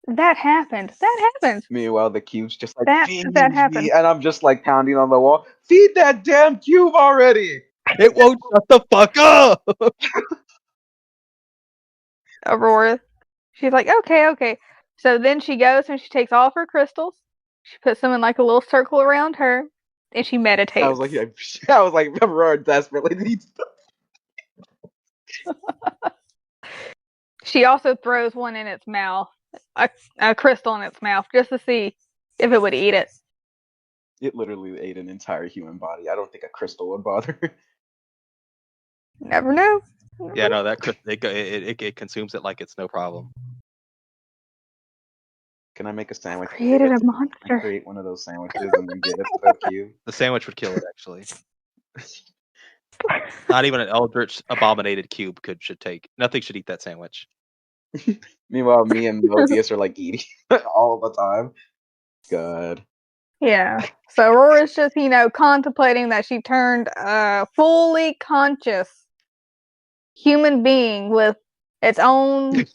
that happened. That happened. Meanwhile, the cube's just like, That feed happened. me, and I'm just like pounding on the wall. Feed that damn cube already! It won't shut the fuck up. Aurora. She's like, okay. So then she goes and she takes all of her crystals. She puts them in like a little circle around her, and she meditates. I was like, Aurora desperately needs. She also throws one in its mouth, a crystal in its mouth, just to see if it would eat it. It literally ate an entire human body. I don't think a crystal would bother. Never know. Yeah, no, that it consumes it like it's no problem. Can I make a sandwich? Created a monster. Create one of those sandwiches and then give it to the cube. The sandwich would kill it, actually. Not even an eldritch abominated cube should take. Nothing should eat that sandwich. Meanwhile, me and Mobius are like eating all the time. God. Yeah. So Aurora's just, contemplating that she turned a fully conscious human being with its own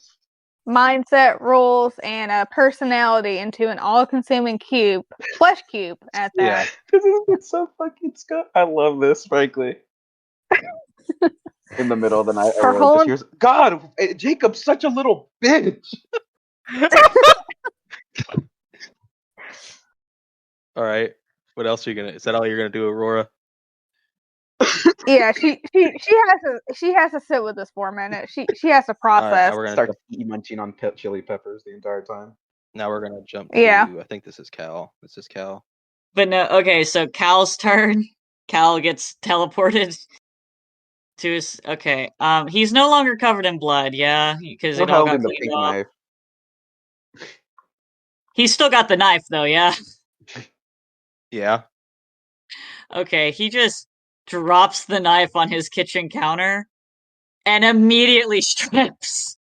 mindset, rules, and a personality into an all-consuming flesh cube at that. Yeah. It's so fucking Scott. I love this, frankly. In the middle of the night, everyone just hears, God, Jacob's such a little bitch. All right. What else are you gonna? Is that all you're gonna do, Aurora? Yeah, she has to sit with this for a minute. She has to process. Right, we're gonna start munching on chili peppers the entire time. Now we're gonna jump to. I think this is Cal. This is Cal. But no, okay. So Cal's turn. Cal gets teleported to his. Okay. He's no longer covered in blood. Yeah, because it all got cleaned off. Knife. He's still got the knife though. Yeah. Yeah. Okay. He just drops the knife on his kitchen counter and immediately strips.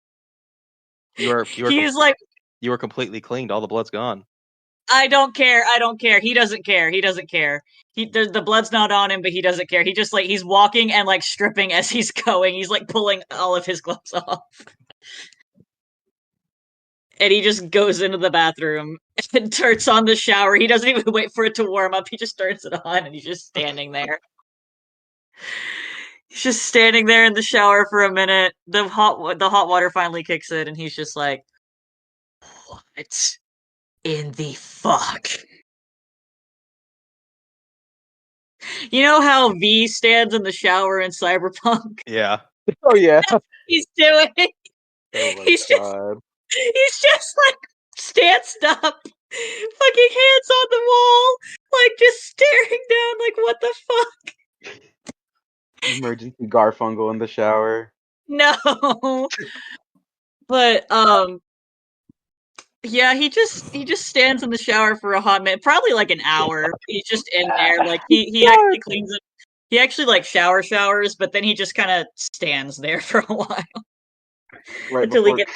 You were completely cleaned. All the blood's gone. I don't care. He doesn't care. The blood's not on him, but he doesn't care. He just he's walking and stripping as he's going. He's pulling all of his gloves off. And he just goes into the bathroom and turns on the shower. He doesn't even wait for it to warm up. He just turns it on and he's just standing there. He's just standing there in the shower for a minute. The hot water finally kicks in and he's just like, what in the fuck? You know how V stands in the shower in Cyberpunk? Yeah. Oh yeah. That's what he's doing. Oh he's just stands up, fucking hands on the wall, just staring down, what the fuck? Emergency Garfunkel in the shower. No. But yeah, he just stands in the shower for a hot minute, probably an hour. He's just in there, he actually cleans it. He actually showers, but then he just kind of stands there for a while. Right until he gets.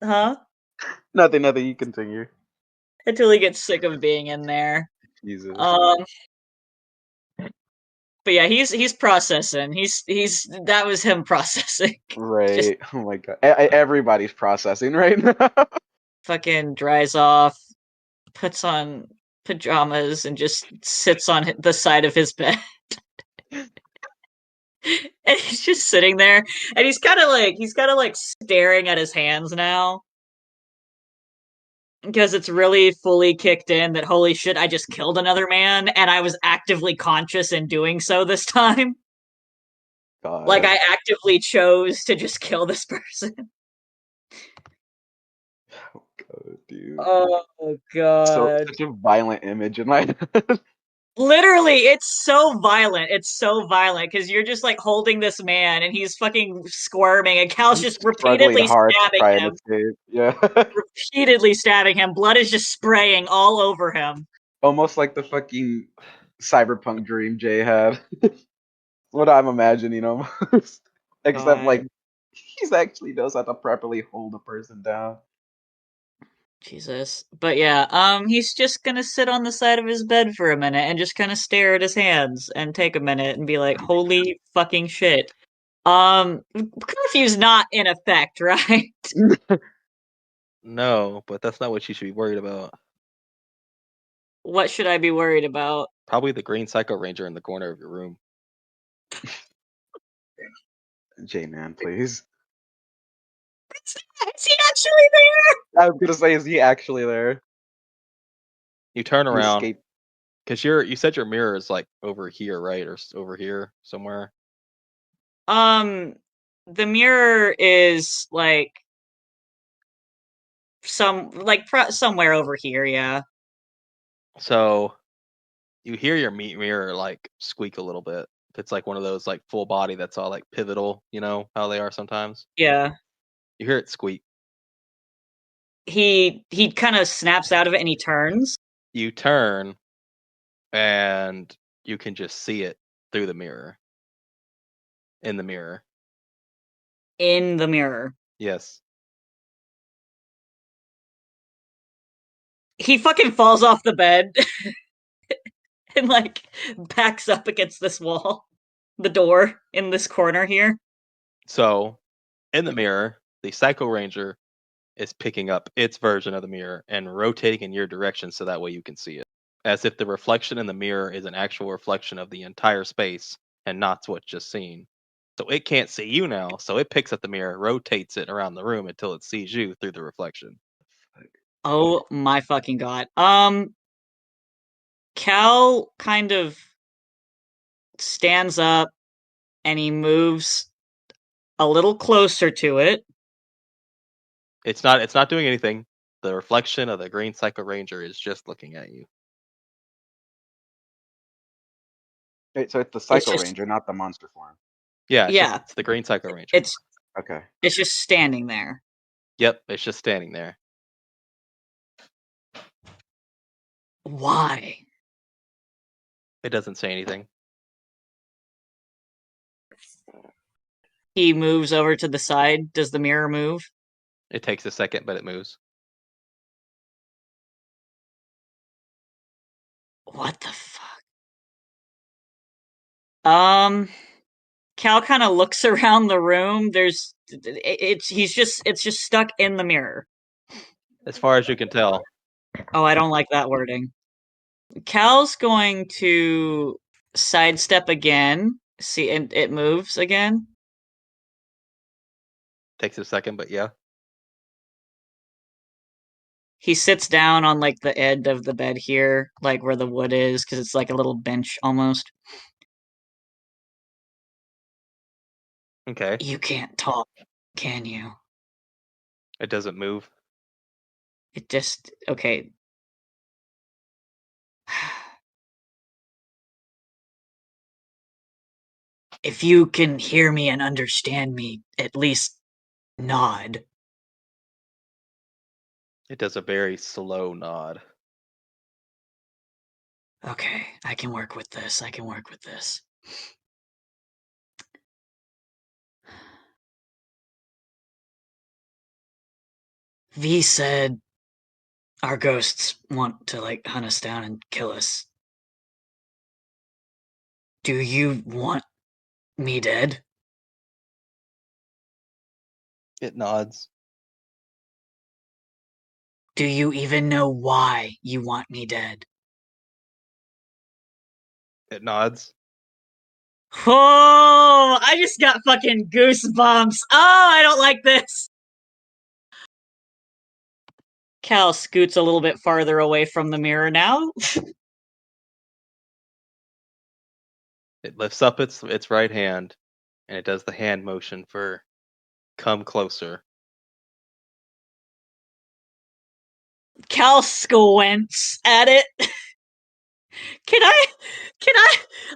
Huh? Nothing. You continue. Until he gets sick of being in there. Jesus. But yeah, he's processing. That was him processing. Right. Oh my god. Everybody's processing right now. Fucking dries off, puts on pajamas, and just sits on the side of his bed. And he's just sitting there, and he's kind of staring at his hands now. because it's really fully kicked in that holy shit, I just killed another man, and I was actively conscious in doing so this time. God. Like, I actively chose to just kill this person. Oh god, dude. Oh god. Such a violent image in my head. Literally, it's so violent. It's so violent because you're just like holding this man and he's fucking squirming, and Cal's just repeatedly hard to stabbing try and him. escape. Yeah. Repeatedly stabbing him. Blood is just spraying all over him. Almost like the fucking cyberpunk dream Jay had. What I'm imagining almost. Except God. like he's actually knows how to properly hold a person down. Jesus. But yeah, he's just gonna sit on the side of his bed for a minute and just kind of stare at his hands and take a minute and be like, holy fucking shit. Curfew's not in effect, right? No, but that's not what you should be worried about. What should I be worried about? Probably the green Psycho Ranger in the corner of your room. J-Man, please. Is he actually there? I was gonna say, is he actually there? You turn He around escaped. because you said your mirror is like over here, right, or over here somewhere. The mirror is like somewhere over here, yeah. So you hear your mirror like squeak a little bit. It's like one of those like full body that's all like pivotal, you know how they are sometimes. Yeah. You hear it squeak. He kind of snaps out of it and he turns. You turn, and you can just see it through the mirror. In the mirror. In the mirror. Yes. He fucking falls off the bed and like backs up against this wall. The door in this corner here. So, in the mirror, the Psycho Ranger is picking up its version of the mirror and rotating in your direction so that way you can see it. As if the reflection in the mirror is an actual reflection of the entire space and not what's just seen. So it can't see you now, so it picks up the mirror, rotates it around the room until it sees you through the reflection. Oh my fucking god. Cal kind of stands up and he moves a little closer to it. It's not doing anything. The reflection of the green Psycho Ranger is just looking at you. Wait, so it's the Psycho just- Ranger, not the monster form. Yeah, Yeah. it's the green Psycho Ranger. Okay. It's just standing there. Yep, it's just standing there. Why? It doesn't say anything. He moves over to the side. Does the mirror move? It takes a second, but it moves. What the fuck? Cal kind of looks around the room. It's just stuck in the mirror. As far as you can tell. Oh, I don't like that wording. Cal's going to sidestep again. See, and it moves again. Takes a second, but yeah. He sits down on like the edge of the bed here, like where the wood is, because it's like a little bench almost. Okay. You can't talk, can you? It doesn't move. It just okay. If you can hear me and understand me, at least nod. It does a very slow nod. Okay, I can work with this. I can work with this. V said our ghosts want to like hunt us down and kill us. Do you want me dead? It nods. Do you even know why you want me dead? It nods. Oh, I just got fucking goosebumps. Oh, I don't like this. Cal scoots a little bit farther away from the mirror now. It lifts up its right hand, and it does the hand motion for come closer. Cal squints at it. Can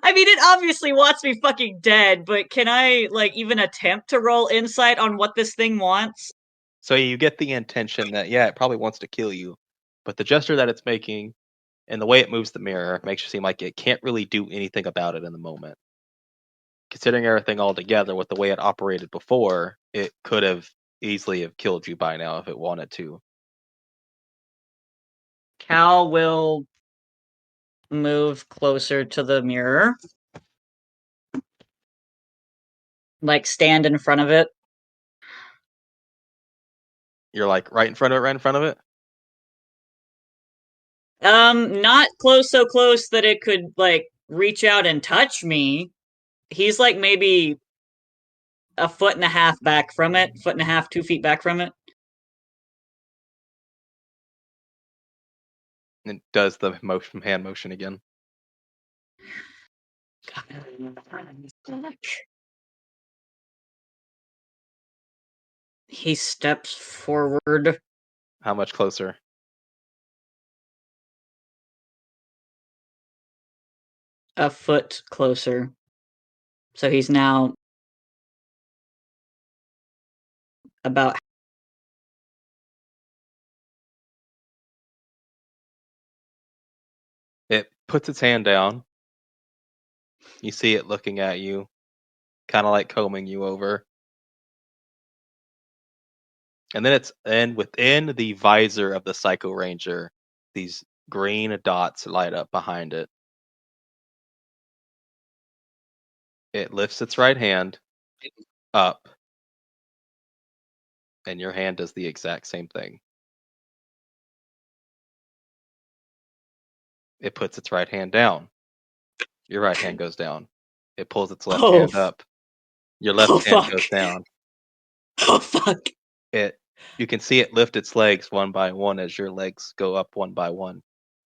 I mean, it obviously wants me fucking dead, but can I, like, even attempt to roll insight on what this thing wants? So you get the intention that, yeah, it probably wants to kill you, but the gesture that it's making and the way it moves the mirror makes you seem like it can't really do anything about it in the moment. Considering everything all together with the way it operated before, it could have easily have killed you by now if it wanted to. Cal will move closer to the mirror. Like, stand in front of it. You're like right in front of it? Not close, so close that it could, like, reach out and touch me. He's, like, maybe a foot and a half back from it. 1.5 feet, 2 feet back from it. It does the hand motion again. He steps forward. How much closer? A foot closer. So he's now about... It puts its hand down. You see it looking at you, kind of like combing you over. And then within the visor of the Psycho Ranger, these green dots light up behind it. It lifts its right hand up, and your hand does the exact same thing. It puts its right hand down. Your right hand goes down. It pulls its left hand up. Your left hand goes down. Oh, fuck. You can see it lift its legs one by one as your legs go up one by one.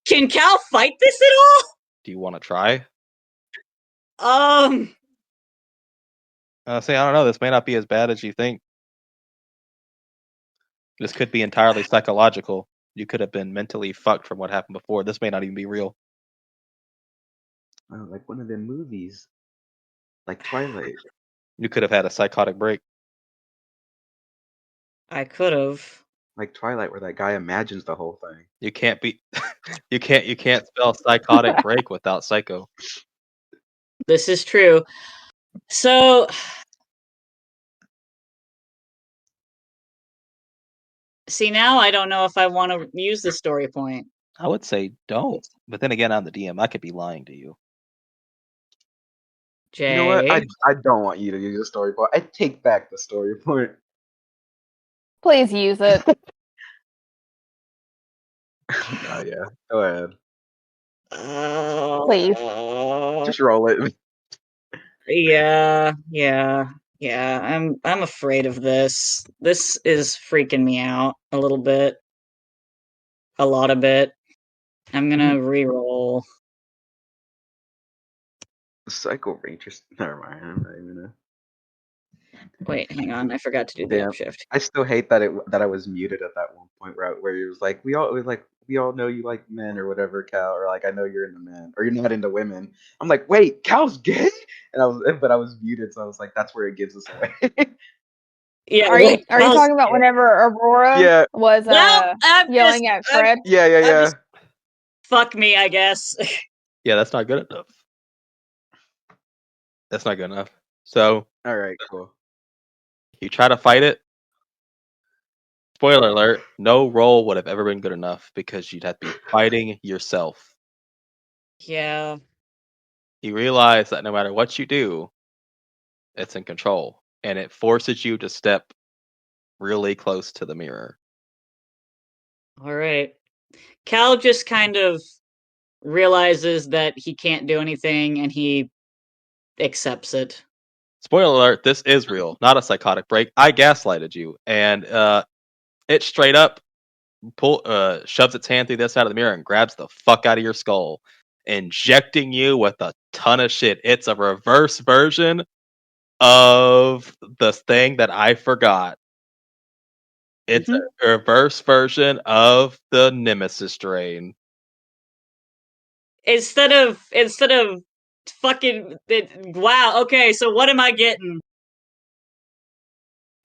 Can Cal fight this at all? Do you want to try? I don't know. This may not be as bad as you think. This could be entirely psychological. You could have been mentally fucked from what happened before. This may not even be real. Oh, like one of them movies. Like Twilight. You could have had a psychotic break. I could have. Like Twilight, where that guy imagines the whole thing. You can't be. you can't spell psychotic break without psycho. This is true. So, see, now I don't know if I want to use the story point. I would say don't. But then again, I'm the DM. I could be lying to you. Jay. You know what? I don't want you to use the story point. I take back the story point. Please use it. Oh, yeah. Go ahead. Please. Just roll it. Yeah. I'm afraid of this. This is freaking me out a little bit. A lot of it. I'm gonna re-roll. Psycho Rangers. Never mind. I'm not even gonna. Wait, hang on. I forgot to do the upshift. I still hate that I was muted at that one point where he was like, we all know you like men or whatever, Cal, or like I know you're into men or you're not into women. I'm like, wait, Cal's gay? And I was muted, so I was like, that's where it gives us away. Yeah. Are you talking about whenever Aurora was yelling at Fred? Yeah. Fuck me, I guess. Yeah, that's not good enough. That's not good enough. So, all right, cool. You try to fight it. Spoiler alert, no roll would have ever been good enough because you'd have to be fighting yourself. Yeah. You realize that no matter what you do, it's in control. And it forces you to step really close to the mirror. All right. Cal just kind of realizes that he can't do anything and he accepts it. Spoiler alert, this is real, not a psychotic break. I gaslighted you. And it straight up shoves its hand through this side of the mirror and grabs the fuck out of your skull, injecting you with a ton of shit. It's a reverse version of the thing that I forgot. It's a reverse version of the Nemesis strain. Instead of fucking wow. Okay, so what am I getting?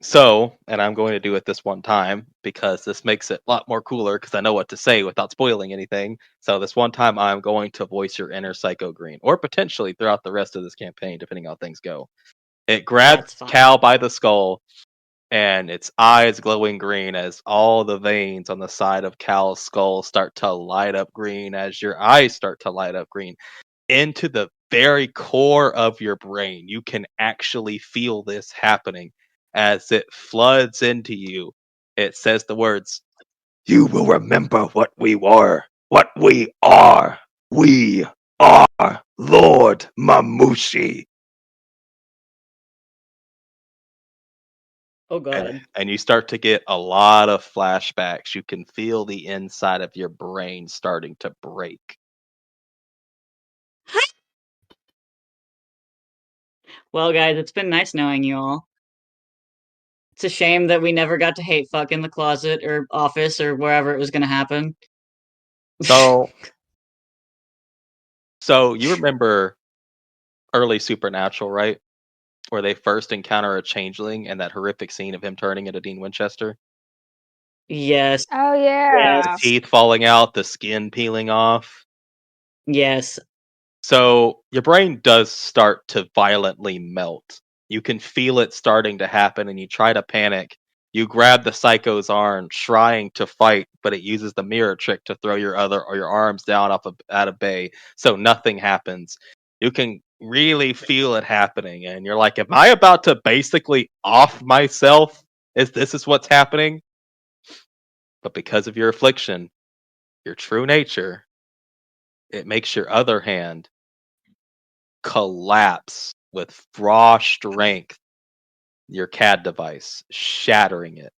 So, and I'm going to do it this one time because this makes it a lot more cooler because I know what to say without spoiling anything. So this one time I'm going to voice your inner Psycho Green, or potentially throughout the rest of this campaign, depending on how things go. It grabs Cal by the skull, and its eyes glowing green as all the veins on the side of Cal's skull start to light up green as your eyes start to light up green. Into the very core of your brain, you can actually feel this happening. As it floods into you, it says the words, "You will remember what we were, what we are. We are Lord Mamushi." Oh god. And you start to get a lot of flashbacks. You can feel the inside of your brain starting to break. Well, guys, it's been nice knowing you all. It's a shame that we never got to hate fuck in the closet or office or wherever it was going to happen. So you remember early Supernatural, right? Where they first encounter a changeling and that horrific scene of him turning into Dean Winchester? Yes. Oh yeah. The teeth falling out, the skin peeling off. Yes. So your brain does start to violently melt. You can feel it starting to happen and you try to panic. You grab the psycho's arm, trying to fight, but it uses the mirror trick to throw your arms down out of bay, so nothing happens. You can really feel it happening, and you're like, "Am I about to basically off myself? This is what's happening?" But because of your affliction, your true nature, it makes your other hand collapse with raw strength your CAD device, shattering it.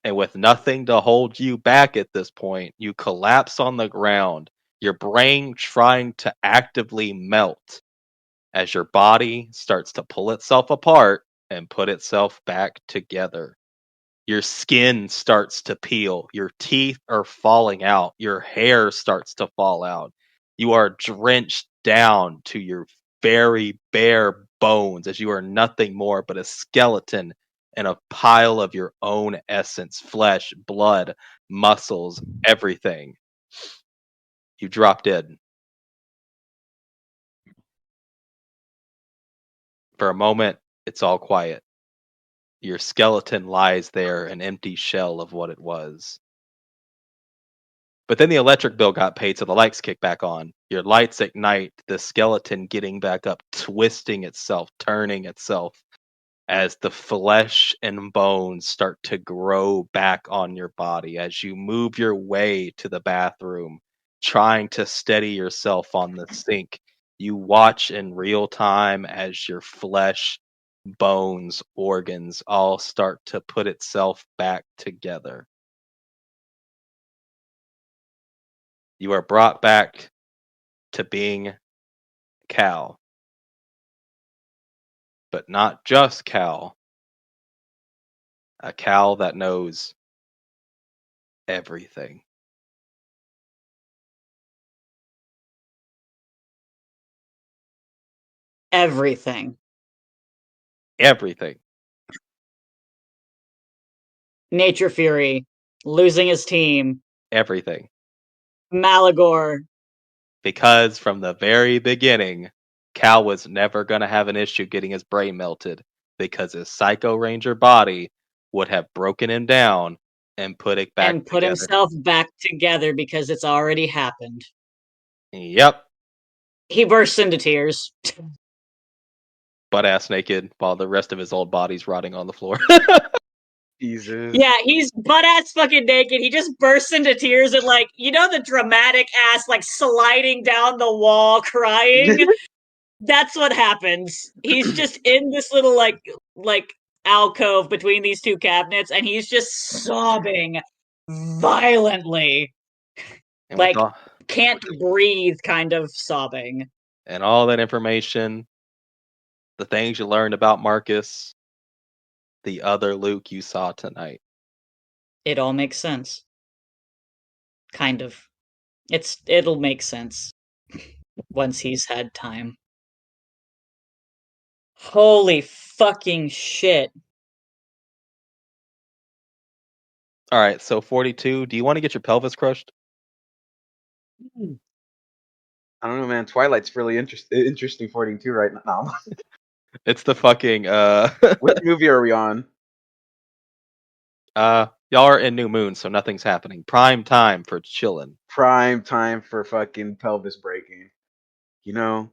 And with nothing to hold you back at this point, you collapse on the ground, your brain trying to actively melt as your body starts to pull itself apart and put itself back together. Your skin starts to peel, your teeth are falling out, your hair starts to fall out. You are drenched down to your very bare bones as you are nothing more but a skeleton and a pile of your own essence, flesh, blood, muscles, everything. You drop dead. For a moment, it's all quiet. Your skeleton lies there, an empty shell of what it was. But then the electric bill got paid, so the lights kick back on. Your lights ignite, the skeleton getting back up, twisting itself, turning itself, as the flesh and bones start to grow back on your body as you move your way to the bathroom, trying to steady yourself on the sink. You watch in real time as your flesh, bones, organs all start to put itself back together. You are brought back to being Cal. But not just Cal. A Cal that knows everything. Everything. Everything. Nature Fury. Losing his team. Everything. Malagor. Because from the very beginning, Cal was never going to have an issue getting his brain melted because his Psycho Ranger body would have broken him down and put it back and put together. himself back together because it's already happened. Yep. He bursts into tears. Butt ass naked while the rest of his old body's rotting on the floor. Jesus. Yeah, he's butt ass fucking naked. He just bursts into tears and like, you know, the dramatic ass like sliding down the wall crying. That's what happens. He's just in this little like alcove between these two cabinets, and he's just sobbing violently. And like, can't breathe kind of sobbing. And all that information, the things you learned about Marcus, the other Luke you saw tonight. It all makes sense. Kind of. It'll make sense once he's had time. Holy fucking shit. All right, so 42, do you want to get your pelvis crushed? I don't know, man. Twilight's really interesting 42 right now. It's the fucking Which movie are we on? Y'all are in New Moon, so nothing's happening. Prime time for chilling. Prime time for fucking pelvis breaking. You know,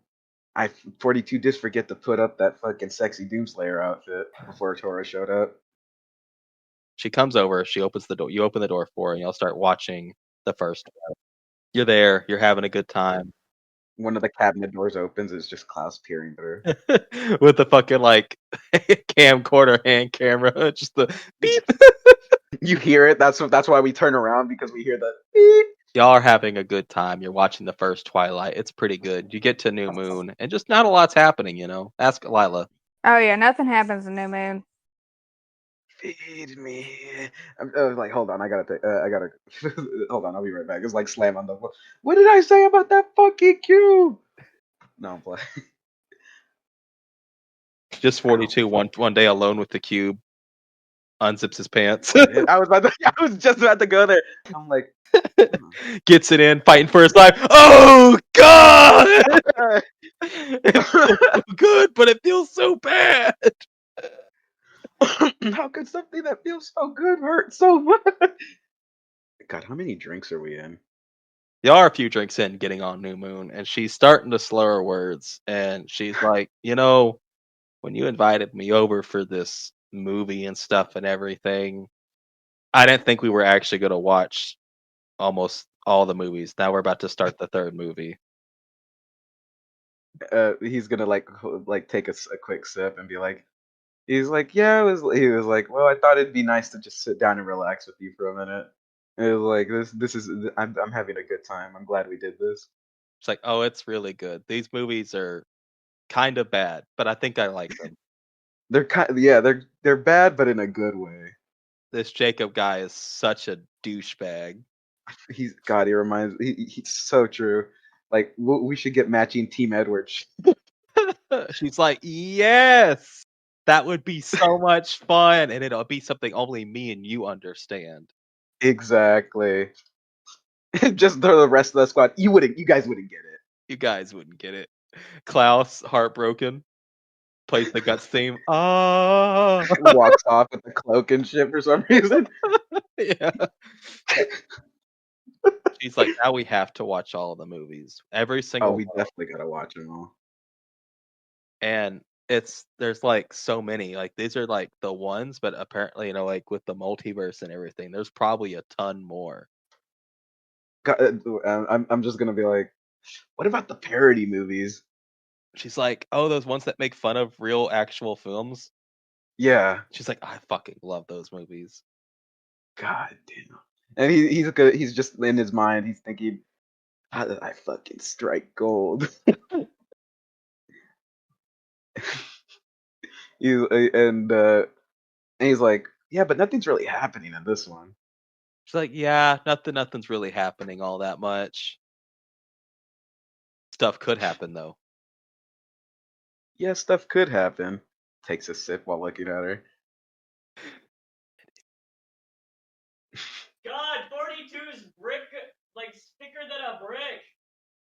42 did forget to put up that fucking sexy Doomslayer outfit before Tora showed up. She comes over, she opens the door. You open the door for her, and y'all start watching the first one. You're there, you're having a good time. One of the cabinet doors opens, it's just Klaus peering through. With the fucking, like, camcorder hand camera. Just the beep. You hear it, that's why we turn around, because we hear the beep. Y'all are having a good time. You're watching the first Twilight. It's pretty good. You get to New Moon, and just not a lot's happening, you know? Ask Lila. Oh, yeah, nothing happens in New Moon. Feed me. I'm like, hold on, I gotta hold on, I'll be right back. It's like slam on the floor. What did I say about that fucking cube? No, I'm playing. Just 42, one day alone with the cube. Unzips his pants. I was just about to go there. I'm like, gets it in, fighting for his life. Oh God! It's so good, but it feels so bad. How could something that feels so good hurt so much? God, how many drinks are we in? There are a few drinks in, getting on New Moon, and she's starting to slur her words. And she's like, you know, when you invited me over for this movie and stuff and everything, I didn't think we were actually going to watch almost all the movies. Now we're about to start the third movie. He's gonna like take a quick sip and be like, he's like, yeah, he was like, well, I thought it'd be nice to just sit down and relax with you for a minute. It was like, this is I'm having a good time. I'm glad we did this. It's like, oh, it's really good. These movies are kind of bad, but I think I like them. They're bad, but in a good way. This Jacob guy is such a douchebag. He reminds he's so true. Like, we should get matching Team Edwards. She's like, yes, that would be so much fun, and it'll be something only me and you understand. Exactly. Just the rest of the squad, you guys wouldn't get it. You guys wouldn't get it. Klaus, heartbroken, plays the Guts theme. Walks off with the cloak and shit for some reason. Yeah. She's like, now we have to watch all of the movies. Every single we definitely gotta watch them all. And there's like so many. Like, these are like the ones, but apparently, you know, like with the multiverse and everything, there's probably a ton more. God, I'm just gonna be like, what about the parody movies? She's like, oh, those ones that make fun of real actual films? Yeah. She's like, I fucking love those movies. God damn. And he's just in his mind, he's thinking, how did I fucking strike gold? And he's like, yeah, but nothing's really happening in this one. She's like, yeah, nothing's really happening all that much. Stuff could happen though. Yeah, stuff could happen. Takes a sip while looking at her. God, 42's brick, like, thicker than a brick.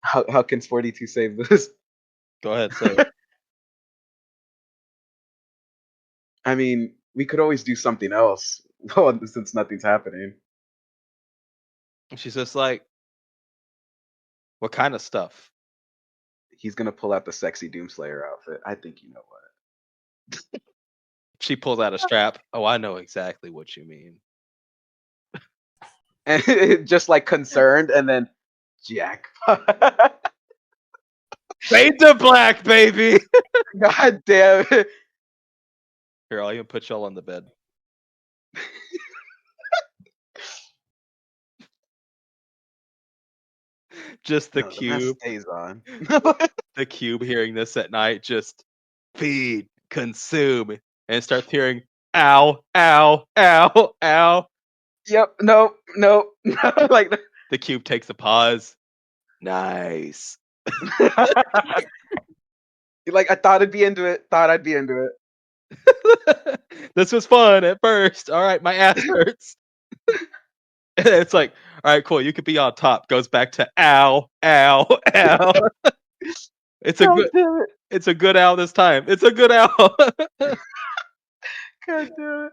How can 42 save this? Go ahead, say it. I mean, we could always do something else. Well, since nothing's happening. She's just like, what kind of stuff? He's gonna pull out the sexy Doomslayer outfit. I think you know what. She pulls out a strap. Oh, I know exactly what you mean. And just like concerned, and then jackpot. Fade to black, baby. God damn it. Here, I'll even put y'all on the bed. Just the cube. Stays on. The cube hearing this at night, just feed, consume, and starts hearing ow, ow, ow, ow. Yep. No. Like the cube takes a pause. Nice. like I thought I'd be into it. This was fun at first. All right, my ass hurts. It's like, all right, cool. You could be on top. Goes back to ow, ow, ow. It's a good owl this time. It's a good owl. God damn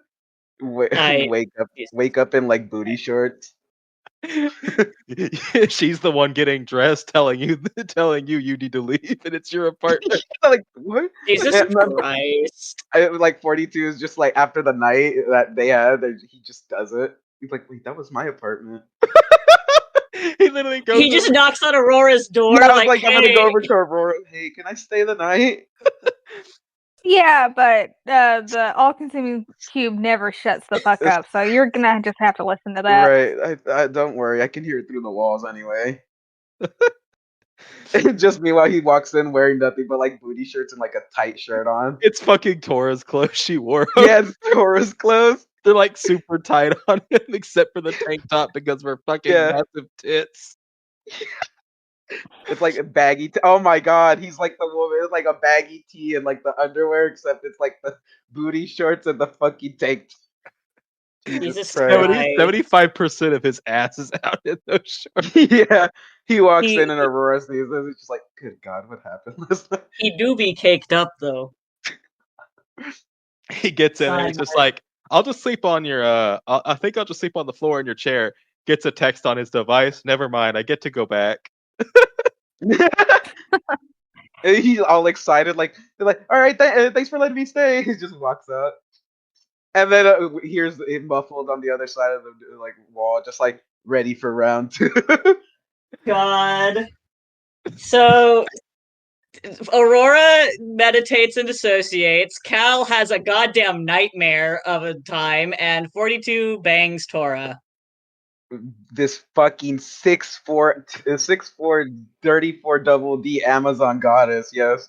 it. Wake up in like booty shorts. She's the one getting dressed, telling you you need to leave, and it's your apartment. Like what? Jesus Christ! Like 42 is just like after the night that they had, he just does it. He's like, wait, that was my apartment. He literally goes. He just knocks on Aurora's door. Yeah, I was like, I'm gonna go over to Aurora. Hey, can I stay the night? Yeah, but the all-consuming cube never shuts the fuck up, so you're gonna just have to listen to that. Right. I don't worry. I can hear it through the walls anyway. Just meanwhile, he walks in wearing nothing but like booty shirts and like a tight shirt on. It's fucking Tora's clothes she wore. Yeah, it's Tora's clothes. They're like super tight on him, except for the tank top because we're fucking massive tits. It's like a baggy. Oh my god, he's like the woman. It's like a baggy tee and like the underwear, except it's like the booty shorts and the fucking tank. Jesus Christ. 75% of his ass is out in those shorts. Yeah, he walks in and Aurora sees this. It's just like, good god, what happened last night? He do be caked up though. He gets in and he's just like, I'll just sleep on your. I think I'll just sleep on the floor in your chair. Gets a text on his device. Never mind, I get to go back. He's all excited, like, they're like, all right, thanks for letting me stay. He just walks out, and then here's it muffled on the other side of the like wall, just like ready for round 2. God. So Aurora meditates and dissociates. Cal has a goddamn nightmare of a time, and 42 bangs Tora. This fucking 6'4", 34 double D Amazon goddess, yes.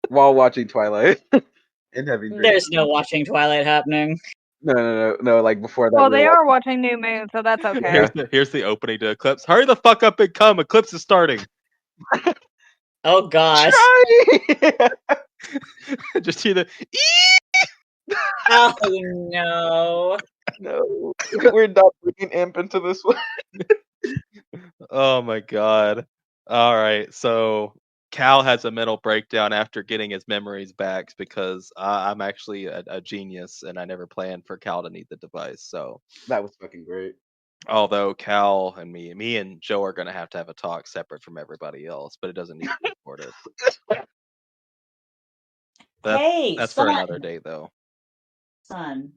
While watching Twilight and having dreams. There's no watching Twilight happening. No, like before that. Well, they are watching New Moon, so that's okay. Here's the opening to Eclipse. Hurry the fuck up and come. Eclipse is starting. Oh gosh. Just hear the Oh no. No. We're not bringing Imp into this one. Oh my god. Alright, so Cal has a mental breakdown after getting his memories back because I'm actually a genius and I never planned for Cal to need the device. So that was fucking great. Although Cal and me and Joe are going to have a talk separate from everybody else, but it doesn't need to be recorded. That's Son. for another day, though. Son,